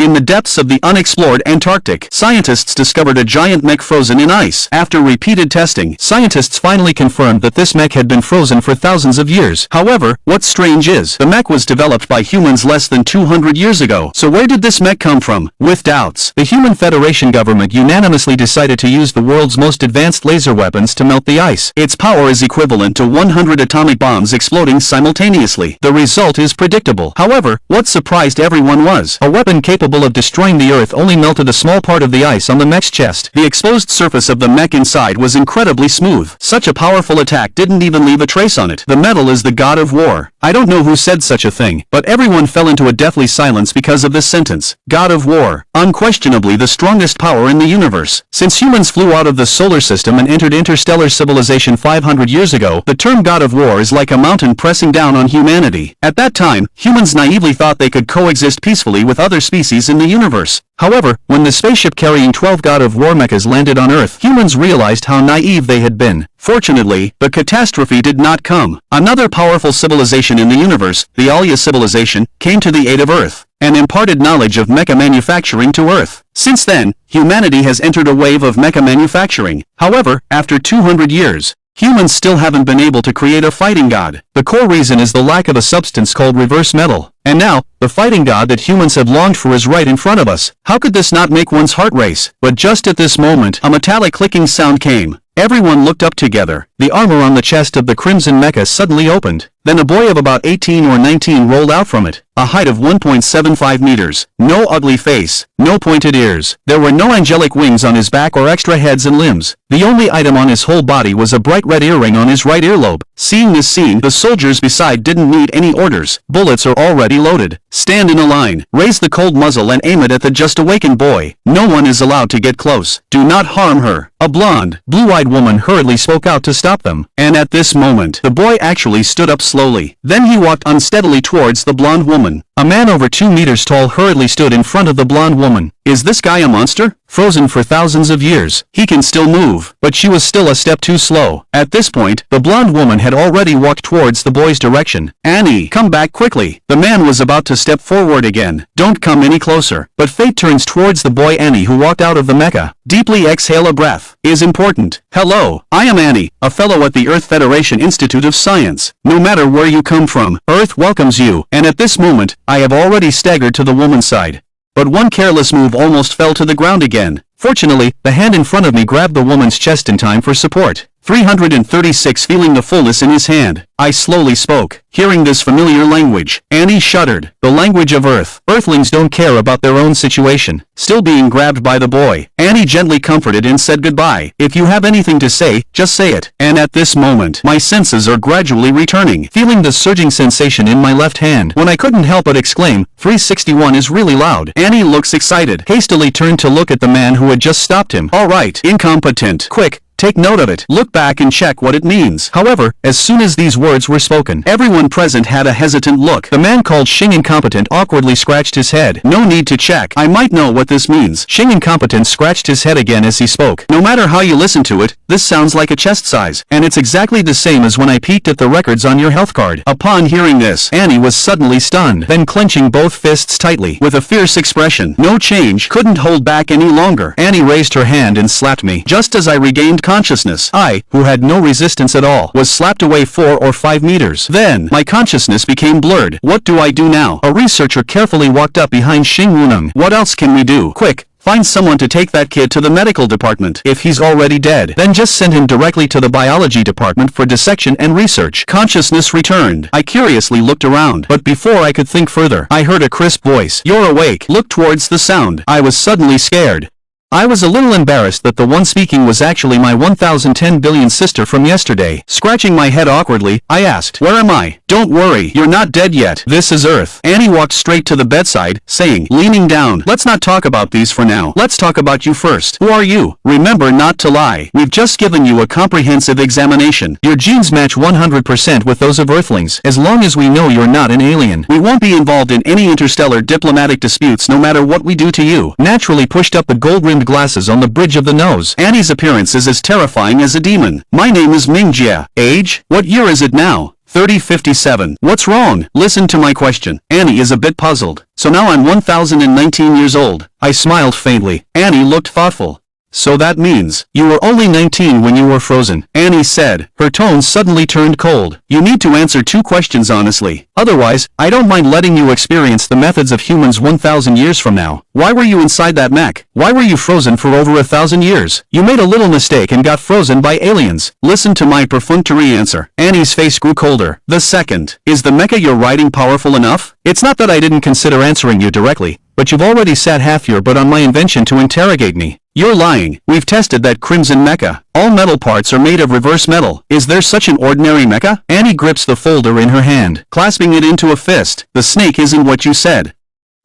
In the depths of the unexplored Antarctic, scientists discovered a giant mech frozen in ice. After repeated testing, scientists finally confirmed that this mech had been frozen for thousands of years. However, what's strange is, the mech was developed by humans less than 200 years ago. So where did this mech come from? With doubts, the Human Federation government unanimously decided to use the world's most advanced laser weapons to melt the ice. Its power is equivalent to 100 atomic bombs exploding simultaneously. The result is predictable. However, what surprised everyone was, a weapon capable of destroying the Earth only melted a small part of the ice on the mech's chest. The exposed surface of the mech inside was incredibly smooth. Such a powerful attack didn't even leave a trace on it. The metal is the god of war. I don't know who said such a thing, but everyone fell into a deathly silence because of this sentence. God of war. Unquestionably the strongest power in the universe. Since humans flew out of the solar system and entered interstellar civilization 500 years ago, the term God of War is like a mountain pressing down on humanity. At that time, humans naively thought they could coexist peacefully with other species in the universe. However, when the spaceship carrying 12 God of War mechas landed on Earth, humans realized how naive they had been. Fortunately, the catastrophe did not come. Another powerful civilization in the universe, the Alya civilization, came to the aid of Earth, and imparted knowledge of mecha manufacturing to Earth. Since then, humanity has entered a wave of mecha manufacturing. However, after 200 years, humans still haven't been able to create a fighting god. The core reason is the lack of a substance called reverse metal. And now, the fighting god that humans have longed for is right in front of us. How could this not make one's heart race? But just at this moment, a metallic clicking sound came. Everyone looked up together. The armor on the chest of the Crimson Mecha suddenly opened. Then a boy of about 18 or 19 rolled out from it. A height of 1.75 meters. No ugly face. No pointed ears. There were no angelic wings on his back or extra heads and limbs. The only item on his whole body was a bright red earring on his right earlobe. Seeing this scene, the soldiers beside didn't need any orders. Bullets are already loaded. Stand in a line. Raise the cold muzzle and aim it at the just awakened boy. No one is allowed to get close. Do not harm her. A blonde, blue-eyed woman hurriedly spoke out to stop them. And at this moment, the boy actually stood up slowly. Then he walked unsteadily towards the blonde woman. A man over 2 meters tall hurriedly stood in front of the blonde woman. Is this guy a monster? Frozen for thousands of years. He can still move, but she was still a step too slow. At this point, the blonde woman had already walked towards the boy's direction. Annie, come back quickly. The man was about to step forward again. Don't come any closer. But fate turns towards the boy Annie who walked out of the mecha. Deeply exhale a breath. Is important. Hello, I am Annie, a fellow at the Earth Federation Institute of Science. No matter where you come from, Earth welcomes you. And at this moment, I have already staggered to the woman's side. But one careless move almost fell to the ground again. Fortunately, the hand in front of me grabbed the woman's chest in time for support. 336 feeling the fullness in his hand. I slowly spoke. Hearing this familiar language, Annie shuddered. The language of Earth. Earthlings don't care about their own situation. Still being grabbed by the boy, Annie gently comforted and said goodbye. If you have anything to say, just say it. And at this moment, my senses are gradually returning. Feeling the surging sensation in my left hand, when I couldn't help but exclaim, 361 is really loud. Annie looks excited. Hastily turned to look at the man who had just stopped him. All right, incompetent. Quick. Take note of it. Look back and check what it means. However, as soon as these words were spoken, everyone present had a hesitant look. The man called Shing Incompetent awkwardly scratched his head. No need to check. I might know what this means. Shing Incompetent scratched his head again as he spoke. No matter how you listen to it, this sounds like a chest size. And it's exactly the same as when I peeked at the records on your health card. Upon hearing this, Annie was suddenly stunned, then clenching both fists tightly, with a fierce expression. No change. Couldn't hold back any longer. Annie raised her hand and slapped me. Just as I regained consciousness, I, who had no resistance at all, was slapped away 4 or 5 meters. Then, my consciousness became blurred. What do I do now? A researcher carefully walked up behind Xing Wuneng. What else can we do? Quick! Find someone to take that kid to the medical department. If he's already dead, then just send him directly to the biology department for dissection and research. Consciousness returned. I curiously looked around, but before I could think further, I heard a crisp voice. You're awake. Look towards the sound. I was suddenly scared. I was a little embarrassed that the one speaking was actually my 1010 billion sister from yesterday. Scratching my head awkwardly, I asked, where am I? Don't worry, you're not dead yet. This is Earth. Annie walked straight to the bedside, saying, leaning down, let's not talk about these for now. Let's talk about you first. Who are you? Remember not to lie. We've just given you a comprehensive examination. Your genes match 100% with those of Earthlings. As long as we know you're not an alien, we won't be involved in any interstellar diplomatic disputes no matter what we do to you. Naturally pushed up the gold-rimmed glasses on the bridge of the nose. Annie's appearance is as terrifying as a demon. My name is Mingia. Age? What year is it now? 3057. What's wrong? Listen to my question. Annie is a bit puzzled. So now I'm 1019 years old. I smiled faintly. Annie looked thoughtful. So that means, you were only 19 when you were frozen, Annie said. Her tone suddenly turned cold. You need to answer 2 questions honestly. Otherwise, I don't mind letting you experience the methods of humans 1000 years from now. Why were you inside that mech? Why were you frozen for over 1000 years? You made a little mistake and got frozen by aliens. Listen to my perfunctory answer. Annie's face grew colder. The second, is the mecha you're riding powerful enough? It's not that I didn't consider answering you directly, but you've already sat half your butt on my invention to interrogate me. You're lying. We've tested that crimson mecha. All metal parts are made of reverse metal. Is there such an ordinary mecha? Annie grips the folder in her hand, clasping it into a fist. The snake isn't what you said.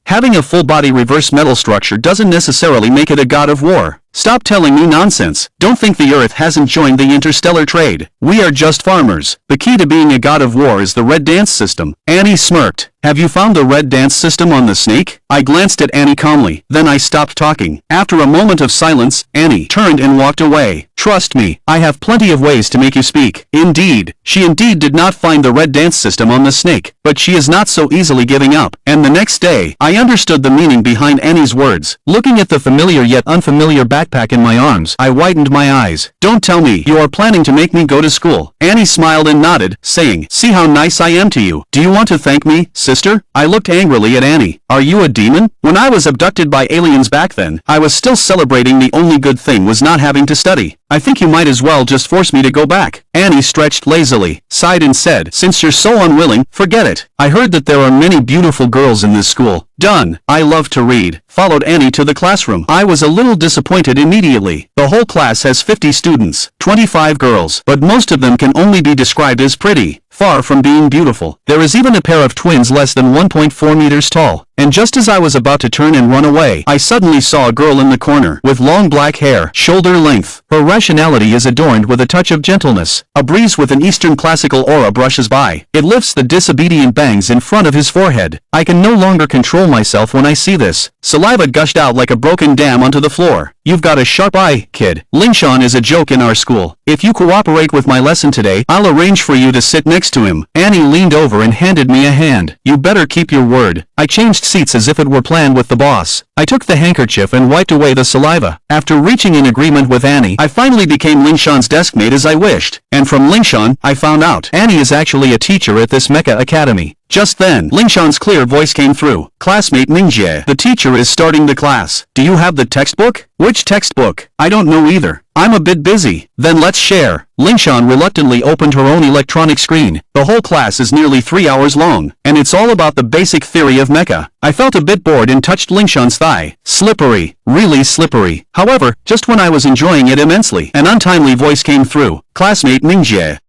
Having a full-body reverse metal structure doesn't necessarily make it a god of war. Stop telling me nonsense. Don't think the Earth hasn't joined the interstellar trade. We are just farmers. The key to being a god of war is the red dance system. Annie smirked. Have you found the red dance system on the snake? I glanced at Annie calmly. Then I stopped talking. After a moment of silence, Annie turned and walked away. Trust me, I have plenty of ways to make you speak. Indeed, she indeed did not find the red dance system on the snake, but she is not so easily giving up. And the next day, I understood the meaning behind Annie's words. Looking at the familiar yet unfamiliar backpack in my arms, I widened my eyes. Don't tell me you are planning to make me go to school. Annie smiled and nodded, saying, see how nice I am to you. Do you want to thank me, sister? I looked angrily at Annie. Are you a demon? When I was abducted by aliens back then, I was still celebrating the only good thing was not having to study. I think you might as well just force me to go back. Annie stretched lazily, sighed and said, since you're so unwilling, forget it. I heard that there are many beautiful girls in this school. Done. I love to read. Followed Annie to the classroom. I was a little disappointed immediately. The whole class has 50 students, 25 girls, but most of them can only be described as pretty, far from being beautiful. There is even a pair of twins less than 1.4 meters tall. And just as I was about to turn and run away, I suddenly saw a girl in the corner, with long black hair, shoulder length. Her rationality is adorned with a touch of gentleness. A breeze with an Eastern classical aura brushes by. It lifts the disobedient bangs in front of his forehead. I can no longer control myself when I see this. Saliva gushed out like a broken dam onto the floor. You've got a sharp eye, kid. Shawn is a joke in our school. If you cooperate with my lesson today, I'll arrange for you to sit next to him. Annie leaned over and handed me a hand. You better keep your word. I changed seats as if it were planned with the boss. I took the handkerchief and wiped away the saliva. After reaching an agreement with Annie, I finally became Shawn's deskmate as I wished. And from Shawn, I found out Annie is actually a teacher at this Mecha Academy. Just then, Shawn's clear voice came through. Classmate Mingia, the teacher is starting the class. Do you have the textbook? Which textbook? I don't know either. I'm a bit busy. Then let's share. Shawn reluctantly opened her own electronic screen. The whole class is nearly 3 hours long, and it's all about the basic theory of mecha. I felt a bit bored and touched Shawn's thigh. Slippery. Really slippery. However, just when I was enjoying it immensely, an untimely voice came through. Classmate Mingia.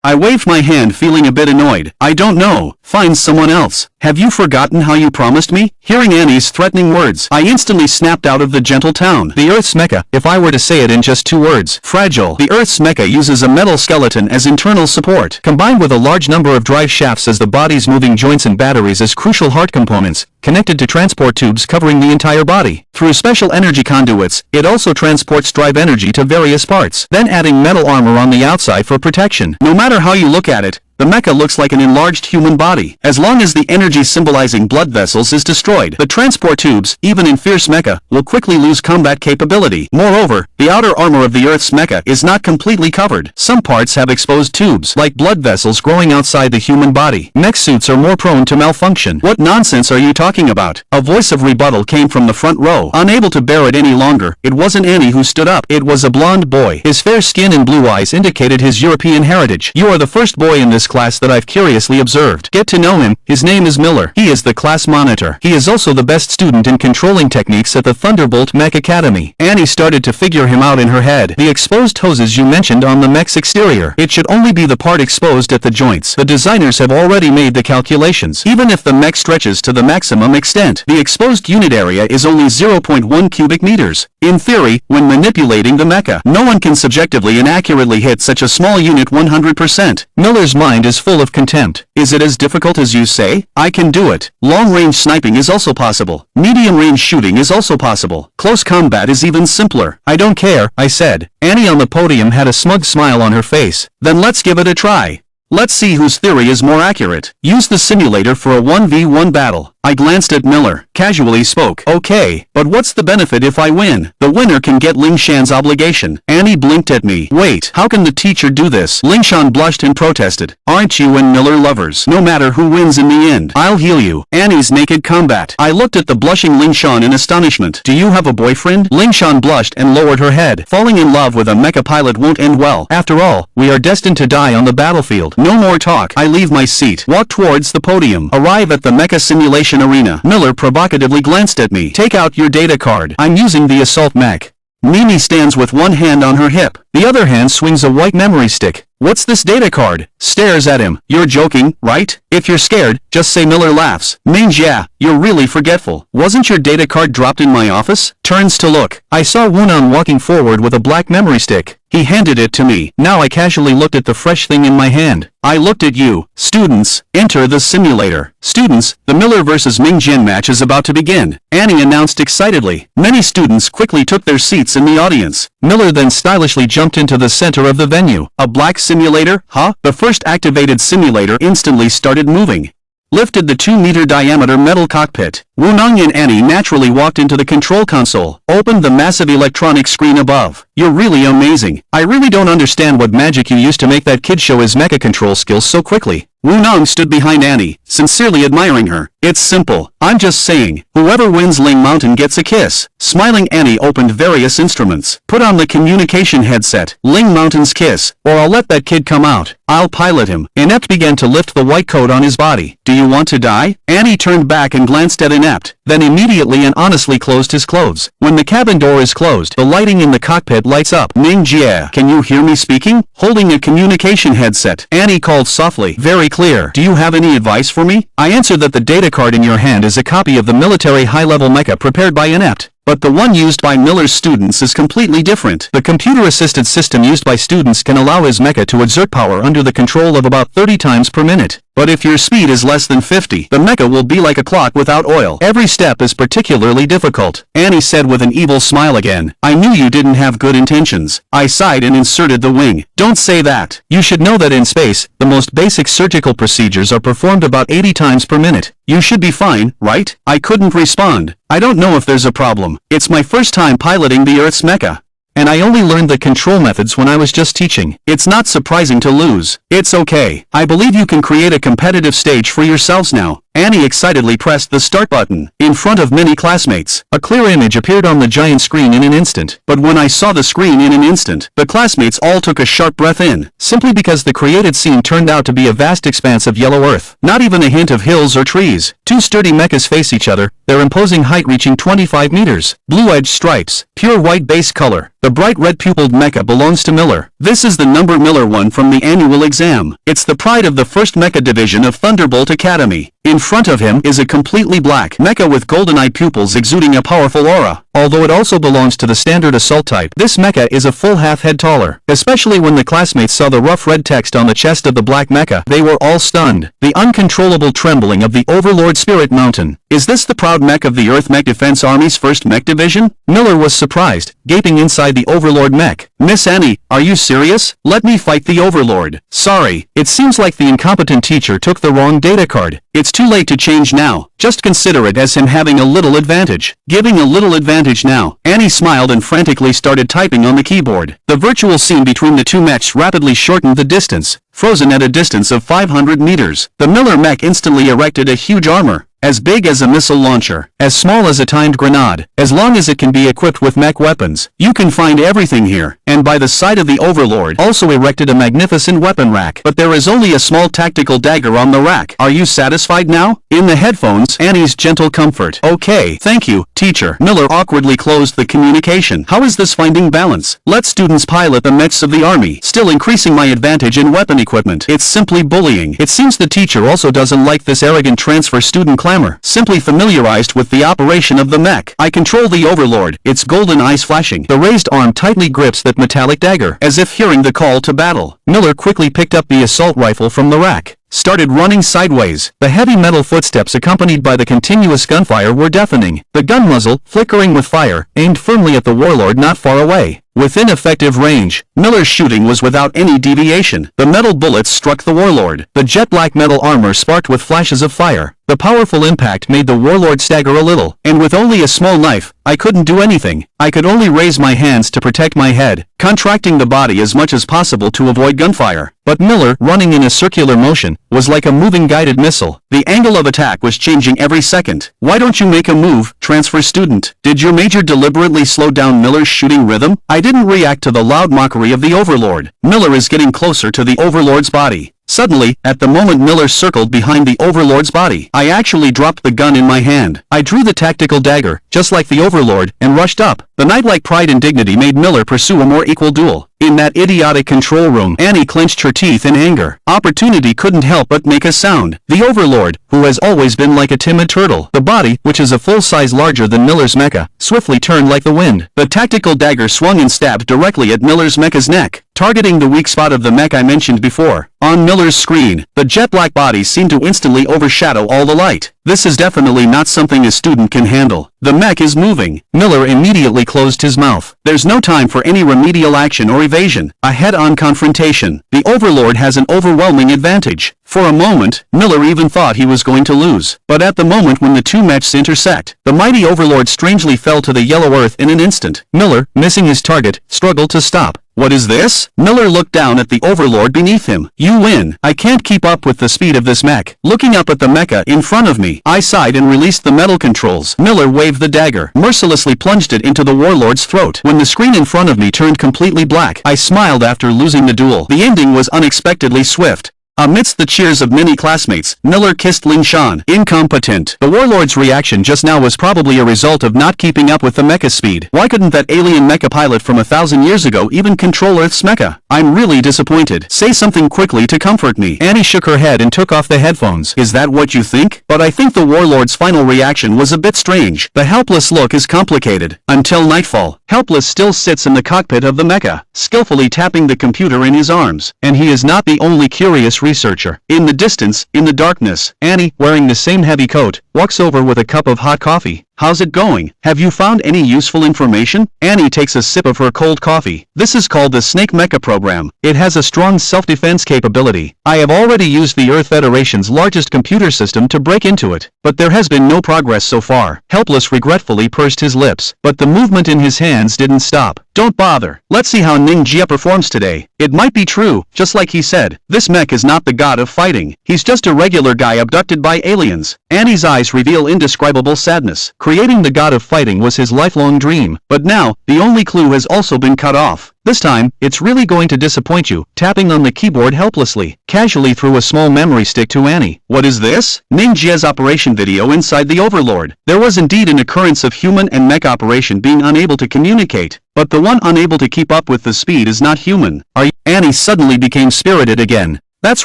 I waved my hand feeling a bit annoyed. I don't know. Find someone else. Have you forgotten how you promised me? Hearing Annie's threatening words, I instantly snapped out of the gentle town. The Earth's mecha, if I were to say it in just 2 words, fragile. The Earth's mecha uses a metal skeleton as internal support, combined with a large number of drive shafts as the body's moving joints and batteries as crucial heart components, connected to transport tubes covering the entire body. Through special energy conduits, it also transports drive energy to various parts, then adding metal armor on the outside for protection. No matter how you look at it, the mecha looks like an enlarged human body. As long as the energy symbolizing blood vessels is destroyed, the transport tubes, even in fierce mecha, will quickly lose combat capability. Moreover, the outer armor of the Earth's mecha is not completely covered. Some parts have exposed tubes, like blood vessels growing outside the human body. Mech suits are more prone to malfunction. What nonsense are you talking about? A voice of rebuttal came from the front row. Unable to bear it any longer, it wasn't Annie who stood up. It was a blonde boy. His fair skin and blue eyes indicated his European heritage. You are the first boy in this class that I've curiously observed. Get to know him. His name is Miller. He is the class monitor. He is also the best student in controlling techniques at the Thunderbolt Mech Academy. Annie started to figure him out in her head. The exposed hoses you mentioned on the mech's exterior. It should only be the part exposed at the joints. The designers have already made the calculations. Even if the mech stretches to the maximum extent, the exposed unit area is only 0.1 cubic meters. In theory, when manipulating the mecha, no one can subjectively and accurately hit such a small unit 100%. Miller's mind is full of contempt. Is it as difficult as you say? I can do it. Long-range sniping is also possible. Medium-range shooting is also possible. Close combat is even simpler. I don't care, I said. Annie on the podium had a smug smile on her face. Then let's give it a try. Let's see whose theory is more accurate. Use the simulator for a 1v1 battle. I glanced at Miller, casually spoke. Okay, but what's the benefit if I win? The winner can get Ling Shan's obligation. Annie blinked at me. Wait, how can the teacher do this? Ling Shan blushed and protested. Aren't you and Miller lovers? No matter who wins in the end, I'll heal you. Annie's naked combat. I looked at the blushing Ling Shan in astonishment. Do you have a boyfriend? Ling Shan blushed and lowered her head. Falling in love with a mecha pilot won't end well. After all, we are destined to die on the battlefield. No more talk. I leave my seat. Walk towards the podium. Arrive at the mecha simulation arena. Miller provocatively glanced at me. Take out your data card. I'm using the assault mech. Mimi stands with one hand on her hip. The other hand swings a white memory stick. What's this data card? Stares at him. You're joking, right? If you're scared, just say. Miller laughs. Mingia, you're really forgetful. Wasn't your data card dropped in my office? Turns to look. I saw Wunan walking forward with a black memory stick. He handed it to me. Now I casually looked at the fresh thing in my hand. I looked at you. Students, enter the simulator. Students, the Miller vs. Mingjin match is about to begin. Annie announced excitedly. Many students quickly took their seats in the audience. Miller then stylishly jumped into the center of the venue. A black simulator? Huh? The first activated simulator instantly started moving. Lifted the 2-meter diameter metal cockpit. Wunong and Annie naturally walked into the control console, opened the massive electronic screen above. You're really amazing. I really don't understand what magic you used to make that kid show his mecha control skills so quickly. Wunong stood behind Annie, sincerely admiring her. It's simple. I'm just saying, whoever wins Ling Mountain gets a kiss. Smiling, Annie opened various instruments. Put on the communication headset. Ling Mountain's kiss, or I'll let that kid come out. I'll pilot him. Inept began to lift the white coat on his body. Do you want to die? Annie turned back and glanced at Inept, then immediately and honestly closed his clothes. When the cabin door is closed, the lighting in the cockpit lights up. Mingjie, can you hear me speaking? Holding a communication headset, Annie called softly. Very clear. Do you have any advice for me? I answered that the data card in your hand is a copy of the military high-level mecha prepared by Inept. But the one used by Miller's students is completely different. The computer-assisted system used by students can allow his mecha to exert power under the control of about 30 times per minute. But if your speed is less than 50, the mecha will be like a clock without oil. Every step is particularly difficult. Annie said with an evil smile again. I knew you didn't have good intentions. I sighed and inserted the wing. Don't say that. You should know that in space, the most basic surgical procedures are performed about 80 times per minute. You should be fine, right? I couldn't respond. I don't know if there's a problem. It's my first time piloting the Earth's mecha. And I only learned the control methods when I was just teaching. It's not surprising to lose. It's okay. I believe you can create a competitive stage for yourselves now. Annie excitedly pressed the start button. In front of many classmates, a clear image appeared on the giant screen in an instant. But when I saw the screen in an instant, the classmates all took a sharp breath in, simply because the created scene turned out to be a vast expanse of yellow earth. Not even a hint of hills or trees. Two sturdy mechas face each other, their imposing height reaching 25 meters. Blue-edged stripes, pure white base color. The bright red-pupilled mecha belongs to Miller. This is the number Miller won from the annual exam. It's the pride of the 1st Mecha Division of Thunderbolt Academy. In front of him is a completely black mecha with golden-eye pupils exuding a powerful aura. Although it also belongs to the standard assault type, this mecha is a full half-head taller. Especially when the classmates saw the rough red text on the chest of the black mecha, they were all stunned. The uncontrollable trembling of the Overlord Spirit Mountain. Is this the proud mech of the Earth Mech Defense Army's 1st Mech Division? Miller was surprised, gaping inside the Overlord mech. Miss Annie, are you serious? Let me fight the Overlord. Sorry, it seems like the incompetent teacher took the wrong data card. It's too late to change now. Just consider it as him having a little advantage. Giving a little advantage now. Annie smiled and frantically started typing on the keyboard. The virtual scene between the two mechs rapidly shortened the distance, frozen at a distance of 500 meters. The Miller mech instantly erected a huge armor, as big as a missile launcher, as small as a timed grenade, as long as it can be equipped with mech weapons. You can find everything here, and by the side of the Overlord also erected a magnificent weapon rack. But there is only a small tactical dagger on the rack. Are you satisfied now? In the headphones, Annie's gentle comfort. Okay, thank you, teacher. Miller awkwardly closed the communication. How is this finding balance? Let students pilot the mechs of the army, still increasing my advantage in weapon equipment. It's simply bullying. It seems the teacher also doesn't like this arrogant transfer student clamor. Simply familiarized with the operation of the mech. I control the Overlord, its golden eyes flashing. The raised arm tightly grips that metallic dagger, as if hearing the call to battle. Miller quickly picked up the assault rifle from the rack. Started running sideways. The heavy metal footsteps accompanied by the continuous gunfire were deafening. The gun muzzle, flickering with fire, aimed firmly at the warlord not far away. Within effective range, Miller's shooting was without any deviation. The metal bullets struck the warlord. The jet-black metal armor sparked with flashes of fire. The powerful impact made the warlord stagger a little, and with only a small knife, I couldn't do anything. I could only raise my hands to protect my head, contracting the body as much as possible to avoid gunfire. But Miller, running in a circular motion, was like a moving guided missile. The angle of attack was changing every second. Why don't you make a move, transfer student? Did your major deliberately slow down Miller's shooting rhythm? I didn't react to the loud mockery of the Overlord. Miller is getting closer to the Overlord's body. Suddenly, at the moment Miller circled behind the Overlord's body, I actually dropped the gun in my hand. I drew the tactical dagger, just like the Overlord, and rushed up. The knight-like pride and dignity made Miller pursue a more equal duel. In that idiotic control room, Annie clenched her teeth in anger. Opportunity couldn't help but make a sound. The Overlord, who has always been like a timid turtle, the body, which is a full size larger than Miller's mecha, swiftly turned like the wind. The tactical dagger swung and stabbed directly at Miller's mecha's neck, targeting the weak spot of the mech I mentioned before. On Miller's screen, the jet-black body seemed to instantly overshadow all the light. This is definitely not something a student can handle. The mech is moving. Miller immediately closed his mouth. There's no time for any remedial action or evasion. A head-on confrontation. The Overlord has an overwhelming advantage. For a moment, Miller even thought he was going to lose. But at the moment when the two mechs intersect, the mighty Overlord strangely fell to the yellow earth in an instant. Miller, missing his target, struggled to stop. What is this? Miller looked down at the Overlord beneath him. You win. I can't keep up with the speed of this mech. Looking up at the mecha in front of me, I sighed and released the metal controls. Miller waved the dagger, mercilessly plunged it into the warlord's throat. When the screen in front of me turned completely black, I smiled after losing the duel. The ending was unexpectedly swift. Amidst the cheers of many classmates, Miller kissed Shawn. Incompetent. The warlord's reaction just now was probably a result of not keeping up with the mecha speed. Why couldn't that alien mecha pilot from 1,000 years ago even control Earth's mecha? I'm really disappointed. Say something quickly to comfort me. Annie shook her head and took off the headphones. Is that what you think? But I think the warlord's final reaction was a bit strange. The helpless look is complicated. Until nightfall, Helpless still sits in the cockpit of the mecha, skillfully tapping the computer in his arms. And he is not the only curious researcher. In the distance, in the darkness, Annie, wearing the same heavy coat, walks over with a cup of hot coffee. How's it going? Have you found any useful information? Annie takes a sip of her cold coffee. This is called the Snake Mecha program. It has a strong self-defense capability. I have already used the Earth Federation's largest computer system to break into it, but there has been no progress so far. Helpless regretfully pursed his lips, but the movement in his hands didn't stop. Don't bother. Let's see how Mingia performs today. It might be true, just like he said. This mech is not the god of fighting. He's just a regular guy abducted by aliens. Annie's eyes reveal indescribable sadness. Creating the god of fighting was his lifelong dream, but now, the only clue has also been cut off. This time, it's really going to disappoint you, tapping on the keyboard helplessly, casually threw a small memory stick to Annie. What is this? Mingia's operation video inside the Overlord. There was indeed an occurrence of human and mech operation being unable to communicate, but the one unable to keep up with the speed is not human. Annie suddenly became spirited again. That's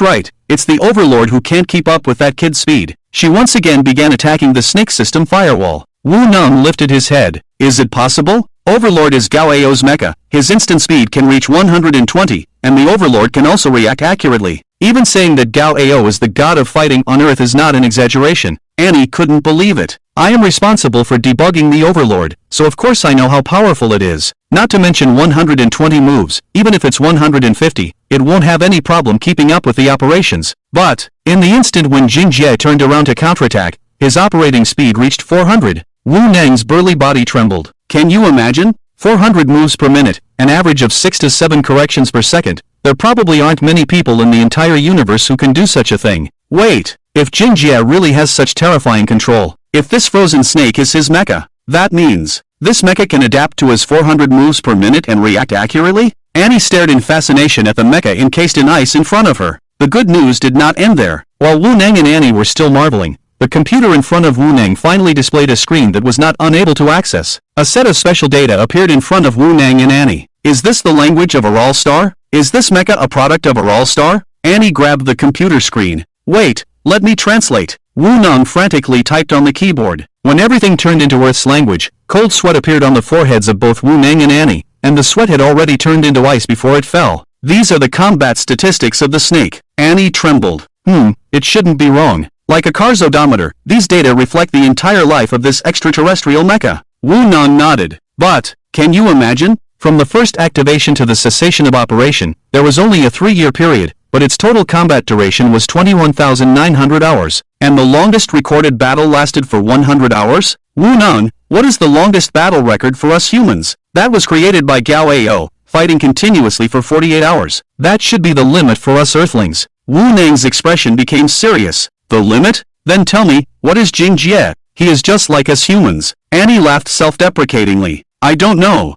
right, it's the Overlord who can't keep up with that kid's speed. She once again began attacking the snake system firewall. Wu Neng lifted his head. Is it possible? Overlord is Gao Ao's mecha. His instant speed can reach 120, and the Overlord can also react accurately. Even saying that Gao Ao is the god of fighting on Earth is not an exaggeration. Annie couldn't believe it. I am responsible for debugging the Overlord, so of course I know how powerful it is. Not to mention 120 moves, even if it's 150, it won't have any problem keeping up with the operations. But, in the instant when Jingjie turned around to counterattack, his operating speed reached 400. Wu Neng's burly body trembled. Can you imagine? 400 moves per minute, an average of 6 to 7 corrections per second. There probably aren't many people in the entire universe who can do such a thing. Wait, if Jingjie really has such terrifying control, if this frozen snake is his mecha, that means this mecha can adapt to his 400 moves per minute and react accurately? Annie stared in fascination at the mecha encased in ice in front of her. The good news did not end there. While Wu Neng and Annie were still marveling, the computer in front of Wu Neng finally displayed a screen that was not unable to access. A set of special data appeared in front of Wu Neng and Annie. Is this the language of Araw Star? Is this mecha a product of Araw Star? Annie grabbed the computer screen. Wait, let me translate. Wu Neng frantically typed on the keyboard. When everything turned into Earth's language, cold sweat appeared on the foreheads of both Wu Neng and Annie, and the sweat had already turned into ice before it fell. These are the combat statistics of the snake. Annie trembled. It shouldn't be wrong. Like a car's odometer, these data reflect the entire life of this extraterrestrial mecha. Wu Neng nodded. But, can you imagine? From the first activation to the cessation of operation, there was only a 3-year period, but its total combat duration was 21,900 hours, and the longest recorded battle lasted for 100 hours? Wu Nang, what is the longest battle record for us humans? That was created by Gao Ao, fighting continuously for 48 hours. That should be the limit for us Earthlings. Wu Nang's expression became serious. The limit? Then tell me, what is Jing Jie? He is just like us humans. Annie laughed self-deprecatingly. I don't know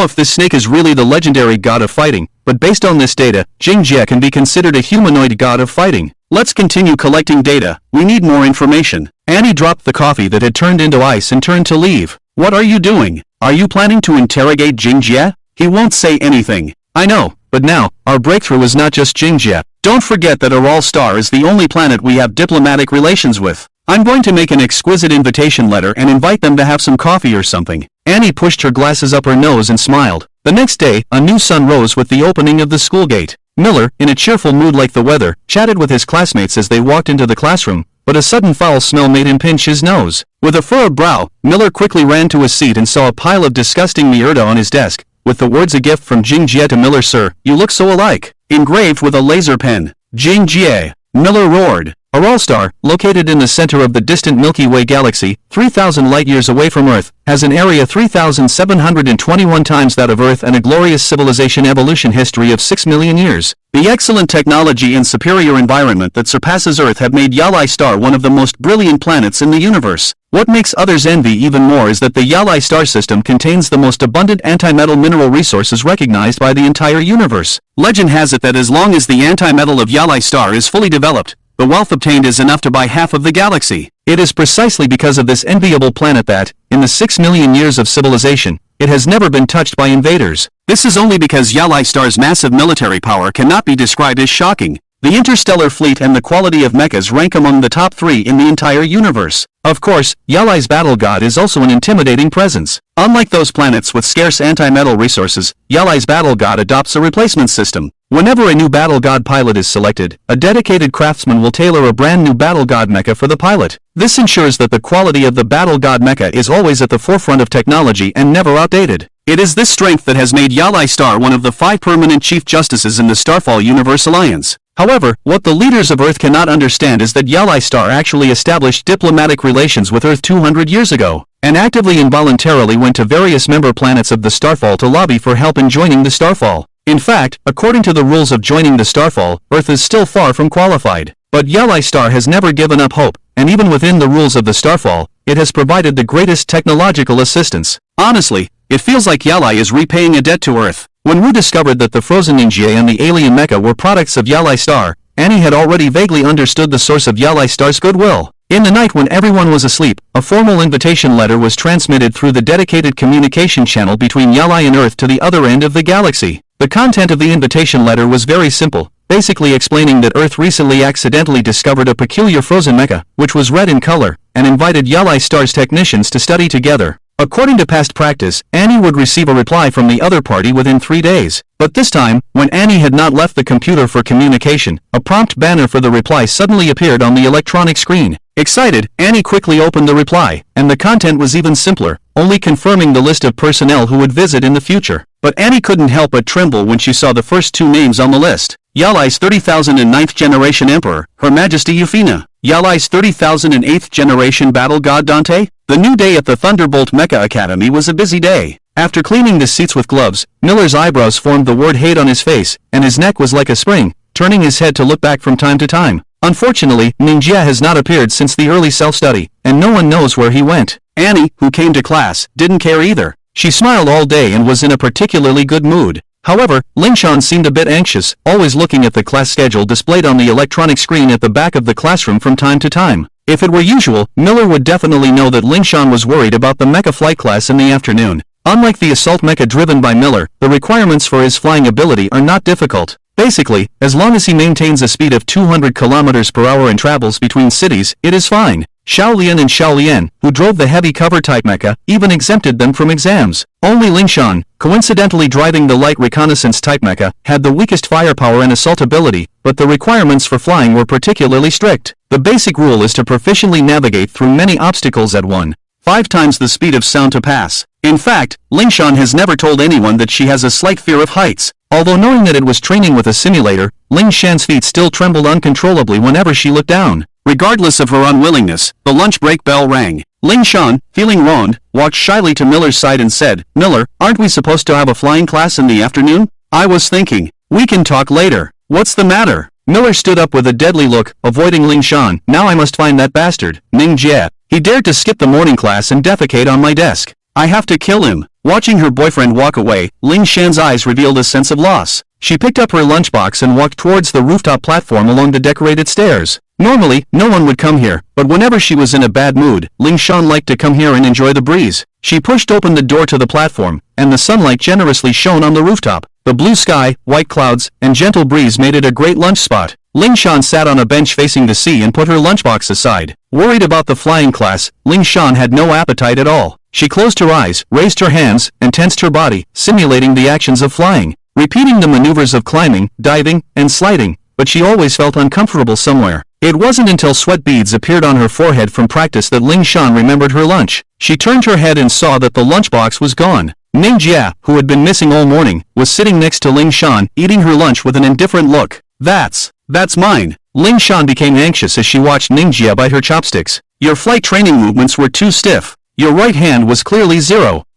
if this snake is really the legendary god of fighting, but based on this data, Jing Jie can be considered a humanoid god of fighting. Let's continue collecting data. We need more information. Annie dropped the coffee that had turned into ice and turned to leave. What are you doing? Are you planning to interrogate Jing Jie? He won't say anything. I know, but now, our breakthrough is not just Jing Jie. Don't forget that Araw star is the only planet we have diplomatic relations with. I'm going to make an exquisite invitation letter and invite them to have some coffee or something. Annie pushed her glasses up her nose and smiled. The next day, a new sun rose with the opening of the school gate. Miller, in a cheerful mood like the weather, chatted with his classmates as they walked into the classroom, but a sudden foul smell made him pinch his nose. With a furrowed brow, Miller quickly ran to his seat and saw a pile of disgusting mierda on his desk, with the words "A gift from Jing Jie to Miller, sir, you look so alike," engraved with a laser pen. Jing Jie, Miller roared. Araw star, located in the center of the distant Milky Way galaxy, 3,000 light-years away from Earth, has an area 3,721 times that of Earth and a glorious civilization evolution history of 6 million years. The excellent technology and superior environment that surpasses Earth have made Yalai star one of the most brilliant planets in the universe. What makes others envy even more is that the Yalai star system contains the most abundant antimetal mineral resources recognized by the entire universe. Legend has it that as long as the antimetal of Yalai star is fully developed, the wealth obtained is enough to buy half of the galaxy. It is precisely because of this enviable planet that, in the 6 million years of civilization, it has never been touched by invaders. This is only because Yalai star's massive military power cannot be described as shocking. The interstellar fleet and the quality of mechas rank among the top 3 in the entire universe. Of course, Yalai's battle god is also an intimidating presence. Unlike those planets with scarce antimetal resources, Yalai's battle god adopts a replacement system. Whenever a new battle god pilot is selected, a dedicated craftsman will tailor a brand new battle god mecha for the pilot. This ensures that the quality of the battle god mecha is always at the forefront of technology and never outdated. It is this strength that has made Yalai Star one of the 5 permanent chief justices in the Starfall Universe Alliance. However, what the leaders of Earth cannot understand is that Yalai Star actually established diplomatic relations with Earth 200 years ago, and actively and voluntarily went to various member planets of the Starfall to lobby for help in joining the Starfall. In fact, according to the rules of joining the Starfall, Earth is still far from qualified. But Yalai Star has never given up hope, and even within the rules of the Starfall, it has provided the greatest technological assistance. Honestly, it feels like Yalai is repaying a debt to Earth. When Wu discovered that the frozen Mingia and the alien mecha were products of Yalai Star, Annie had already vaguely understood the source of Yalai Star's goodwill. In the night when everyone was asleep, a formal invitation letter was transmitted through the dedicated communication channel between Yalai and Earth to the other end of the galaxy. The content of the invitation letter was very simple, basically explaining that Earth recently accidentally discovered a peculiar frozen mecha, which was red in color, and invited Yalai Star's technicians to study together. According to past practice, Annie would receive a reply from the other party within 3 days. But this time, when Annie had not left the computer for communication, a prompt banner for the reply suddenly appeared on the electronic screen. Excited, Annie quickly opened the reply, and the content was even simpler, only confirming the list of personnel who would visit in the future. But Annie couldn't help but tremble when she saw the first 2 names on the list. Yalai's 30,009th generation Emperor, Her Majesty Euphina. Yalai's 30,008th generation battle god Dante. The new day at the Thunderbolt Mecha Academy was a busy day. After cleaning the seats with gloves, Miller's eyebrows formed the word hate on his face, and his neck was like a spring, turning his head to look back from time to time. Unfortunately, Mingia has not appeared since the early self-study, and no one knows where he went. Annie, who came to class, didn't care either. She smiled all day and was in a particularly good mood. However, Shawn seemed a bit anxious, always looking at the class schedule displayed on the electronic screen at the back of the classroom from time to time. If it were usual, Miller would definitely know that Shawn was worried about the mecha flight class in the afternoon. Unlike the assault mecha driven by Miller, the requirements for his flying ability are not difficult. Basically, as long as he maintains a speed of 200 km per hour and travels between cities, it is fine. Xiaolian and Xiaolian, who drove the heavy cover type mecha, even exempted them from exams. Only Shawn, coincidentally driving the light reconnaissance type mecha, had the weakest firepower and assault ability, but the requirements for flying were particularly strict. The basic rule is to proficiently navigate through many obstacles at 1 5 times the speed of sound to pass. In fact, Shawn has never told anyone that she has a slight fear of heights. Although knowing that it was training with a simulator, Shan's feet still trembled uncontrollably whenever she looked down. Regardless of her unwillingness, the lunch break bell rang. Shawn, feeling wronged, walked shyly to Miller's side and said, "Miller, aren't we supposed to have a flying class in the afternoon? I was thinking, we can talk later. What's the matter?" Miller stood up with a deadly look, avoiding Shawn. "Now I must find that bastard, Mingia. He dared to skip the morning class and defecate on my desk. I have to kill him." Watching her boyfriend walk away, Shan's eyes revealed a sense of loss. She picked up her lunchbox and walked towards the rooftop platform along the decorated stairs. Normally, no one would come here, but whenever she was in a bad mood, Shawn liked to come here and enjoy the breeze. She pushed open the door to the platform, and the sunlight generously shone on the rooftop. The blue sky, white clouds, and gentle breeze made it a great lunch spot. Shawn sat on a bench facing the sea and put her lunchbox aside. Worried about the flying class, Shawn had no appetite at all. She closed her eyes, raised her hands, and tensed her body, simulating the actions of flying, repeating the maneuvers of climbing, diving, and sliding, but she always felt uncomfortable somewhere. It wasn't until sweat beads appeared on her forehead from practice that Shawn remembered her lunch. She turned her head and saw that the lunchbox was gone. Mingia, who had been missing all morning, was sitting next to Shawn, eating her lunch with an indifferent look. That's mine." Shawn became anxious as she watched Mingia bite her chopsticks. "Your flight training movements were too stiff. Your right hand was clearly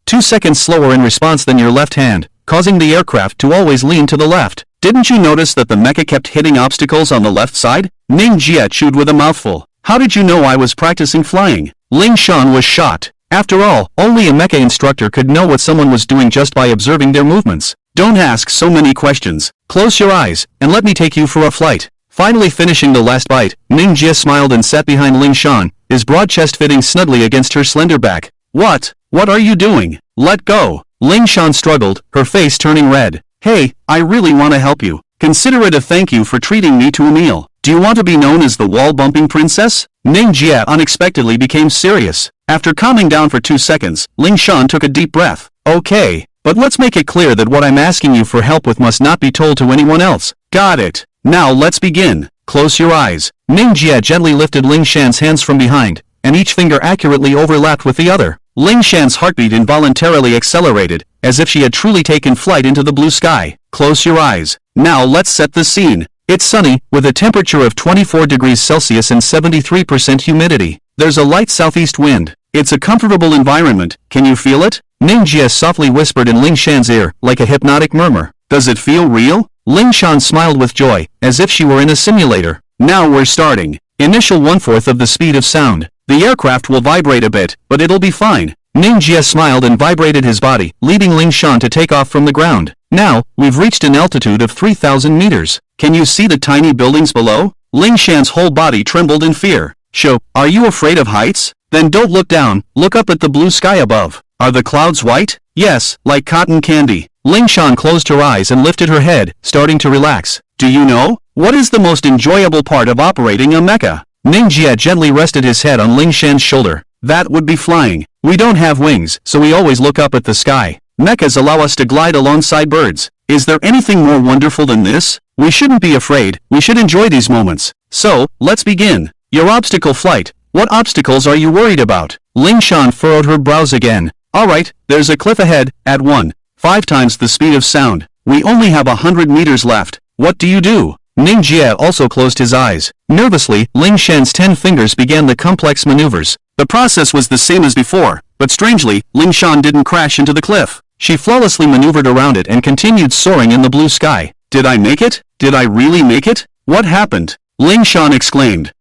2 seconds slower in response than your left hand, causing the aircraft to always lean to the left. Didn't you notice that the mecha kept hitting obstacles on the left side?" Mingia chewed with a mouthful. "How did you know I was practicing flying?" Shawn was shocked. After all, only a mecha instructor could know what someone was doing just by observing their movements. "Don't ask so many questions. Close your eyes, and let me take you for a flight." Finally finishing the last bite, Mingia smiled and sat behind Shawn, his broad chest fitting snugly against her slender back. What are you doing? Let go." Shawn struggled, her face turning red. "Hey, I really want to help you. Consider it a thank you for treating me to a meal. Do you want to be known as the wall-bumping princess?" Mingia unexpectedly became serious. After calming down for 2 seconds, Shawn took a deep breath. "Okay, but let's make it clear that what I'm asking you for help with must not be told to anyone else." "Got it. Now let's begin. Close your eyes." Mingia gently lifted Shan's hands from behind, and each finger accurately overlapped with the other. Shan's heartbeat involuntarily accelerated, as if she had truly taken flight into the blue sky. "Close your eyes. Now let's set the scene. It's sunny, with a temperature of 24 degrees Celsius and 73% humidity. There's a light southeast wind. It's a comfortable environment. Can you feel it?" Mingia softly whispered in Shan's ear, like a hypnotic murmur. "Does it feel real?" Shawn smiled with joy, as if she were in a simulator. "Now we're starting. Initial 1/4 of the speed of sound. The aircraft will vibrate a bit, but it'll be fine." Mingia smiled and vibrated his body, leading Shawn to take off from the ground. "Now, we've reached an altitude of 3,000 meters. Can you see the tiny buildings below?" Shan's whole body trembled in fear. Are you afraid of heights? Then don't look down, look up at the blue sky above. Are the clouds white? Yes, like cotton candy." Shawn closed her eyes and lifted her head, starting to relax. "Do you know? What is the most enjoyable part of operating a mecha?" Mingia gently rested his head on Shan's shoulder. "That would be flying. We don't have wings, so we always look up at the sky. Mechas allow us to glide alongside birds. Is there anything more wonderful than this? We shouldn't be afraid, we should enjoy these moments. So, let's begin. Your obstacle flight. What obstacles are you worried about?" Shawn furrowed her brows again. "Alright, there's a cliff ahead, at 1.5 times the speed of sound. We only have 100 meters left. What do you do?" Mingia also closed his eyes. Nervously, Shan's 10 fingers began the complex maneuvers. The process was the same as before, but strangely, Shawn didn't crash into the cliff. She flawlessly maneuvered around it and continued soaring in the blue sky. "Did I make it? Did I really make it? What happened?" Shawn exclaimed.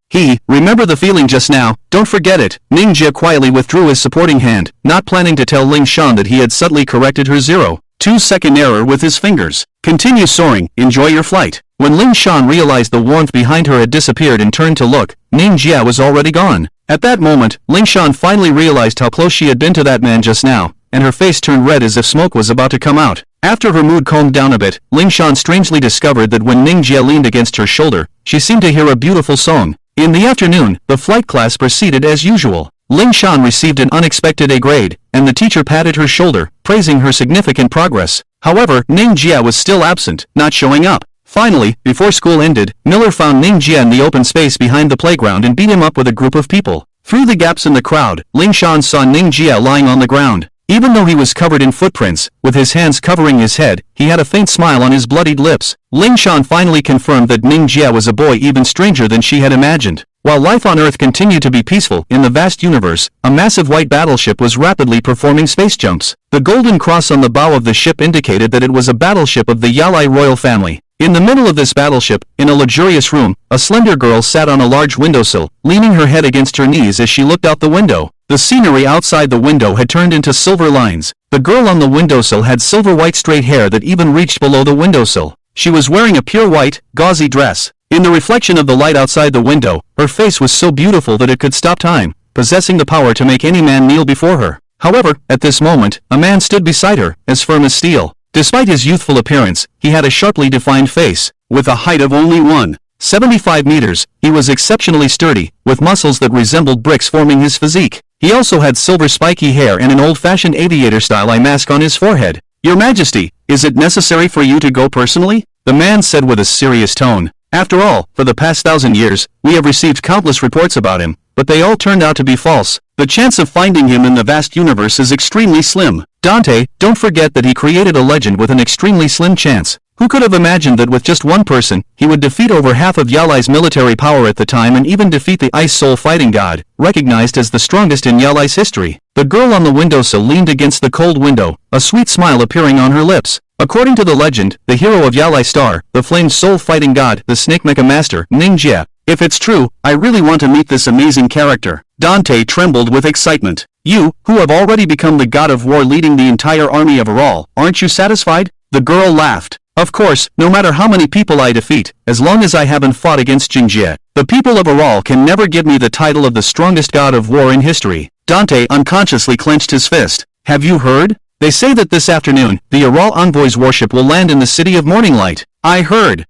Remember the feeling just now, don't forget it." Mingia quietly withdrew his supporting hand, not planning to tell Shawn that he had subtly corrected her 0.2-second error with his fingers. "Continue soaring, enjoy your flight." When Shawn realized the warmth behind her had disappeared and turned to look, Mingia was already gone. At that moment, Shawn finally realized how close she had been to that man just now, and her face turned red as if smoke was about to come out. After her mood calmed down a bit, Shawn strangely discovered that when Mingia leaned against her shoulder, she seemed to hear a beautiful song. In the afternoon, the flight class proceeded as usual. Shawn received an unexpected A grade, and the teacher patted her shoulder, praising her significant progress. However, Mingia was still absent, not showing up. Finally, before school ended, Miller found Mingia in the open space behind the playground and beat him up with a group of people. Through the gaps in the crowd, Shawn saw Mingia lying on the ground. Even though he was covered in footprints, with his hands covering his head, he had a faint smile on his bloodied lips. Shawn finally confirmed that Mingia was a boy even stranger than she had imagined. While life on Earth continued to be peaceful in the vast universe, a massive white battleship was rapidly performing space jumps. The golden cross on the bow of the ship indicated that it was a battleship of the Yalai royal family. In the middle of this battleship, in a luxurious room, a slender girl sat on a large windowsill, leaning her head against her knees as she looked out the window. The scenery outside the window had turned into silver lines. The girl on the windowsill had silver-white straight hair that even reached below the windowsill. She was wearing a pure white, gauzy dress. In the reflection of the light outside the window, her face was so beautiful that it could stop time, possessing the power to make any man kneel before her. However, at this moment, a man stood beside her, as firm as steel. Despite his youthful appearance, he had a sharply defined face. With a height of only 1.75 meters, he was exceptionally sturdy, with muscles that resembled bricks forming his physique. He also had silver spiky hair and an old-fashioned aviator-style eye mask on his forehead. "Your Majesty, is it necessary for you to go personally?" the man said with a serious tone. "After all, for the past 1,000 years, we have received countless reports about him, but they all turned out to be false. The chance of finding him in the vast universe is extremely slim. Dante, don't forget that he created a legend with an extremely slim chance. Who could have imagined that with just one person, he would defeat over half of Yalai's military power at the time and even defeat the Ice Soul fighting god, recognized as the strongest in Yalai's history?" The girl on the windowsill leaned against the cold window, a sweet smile appearing on her lips. According to the legend, the hero of Yalai Star, the Flame Soul fighting god, the Snake Mecha Master, Mingia. "If it's true, I really want to meet this amazing character." Dante trembled with excitement. "You, who have already become the god of war leading the entire army of Araw, aren't you satisfied?" The girl laughed. "Of course, no matter how many people I defeat, as long as I haven't fought against Mingia, the people of Araw can never give me the title of the strongest god of war in history." Dante unconsciously clenched his fist. "Have you heard? They say that this afternoon, the Araw Envoy's warship will land in the city of Morninglight." I heard.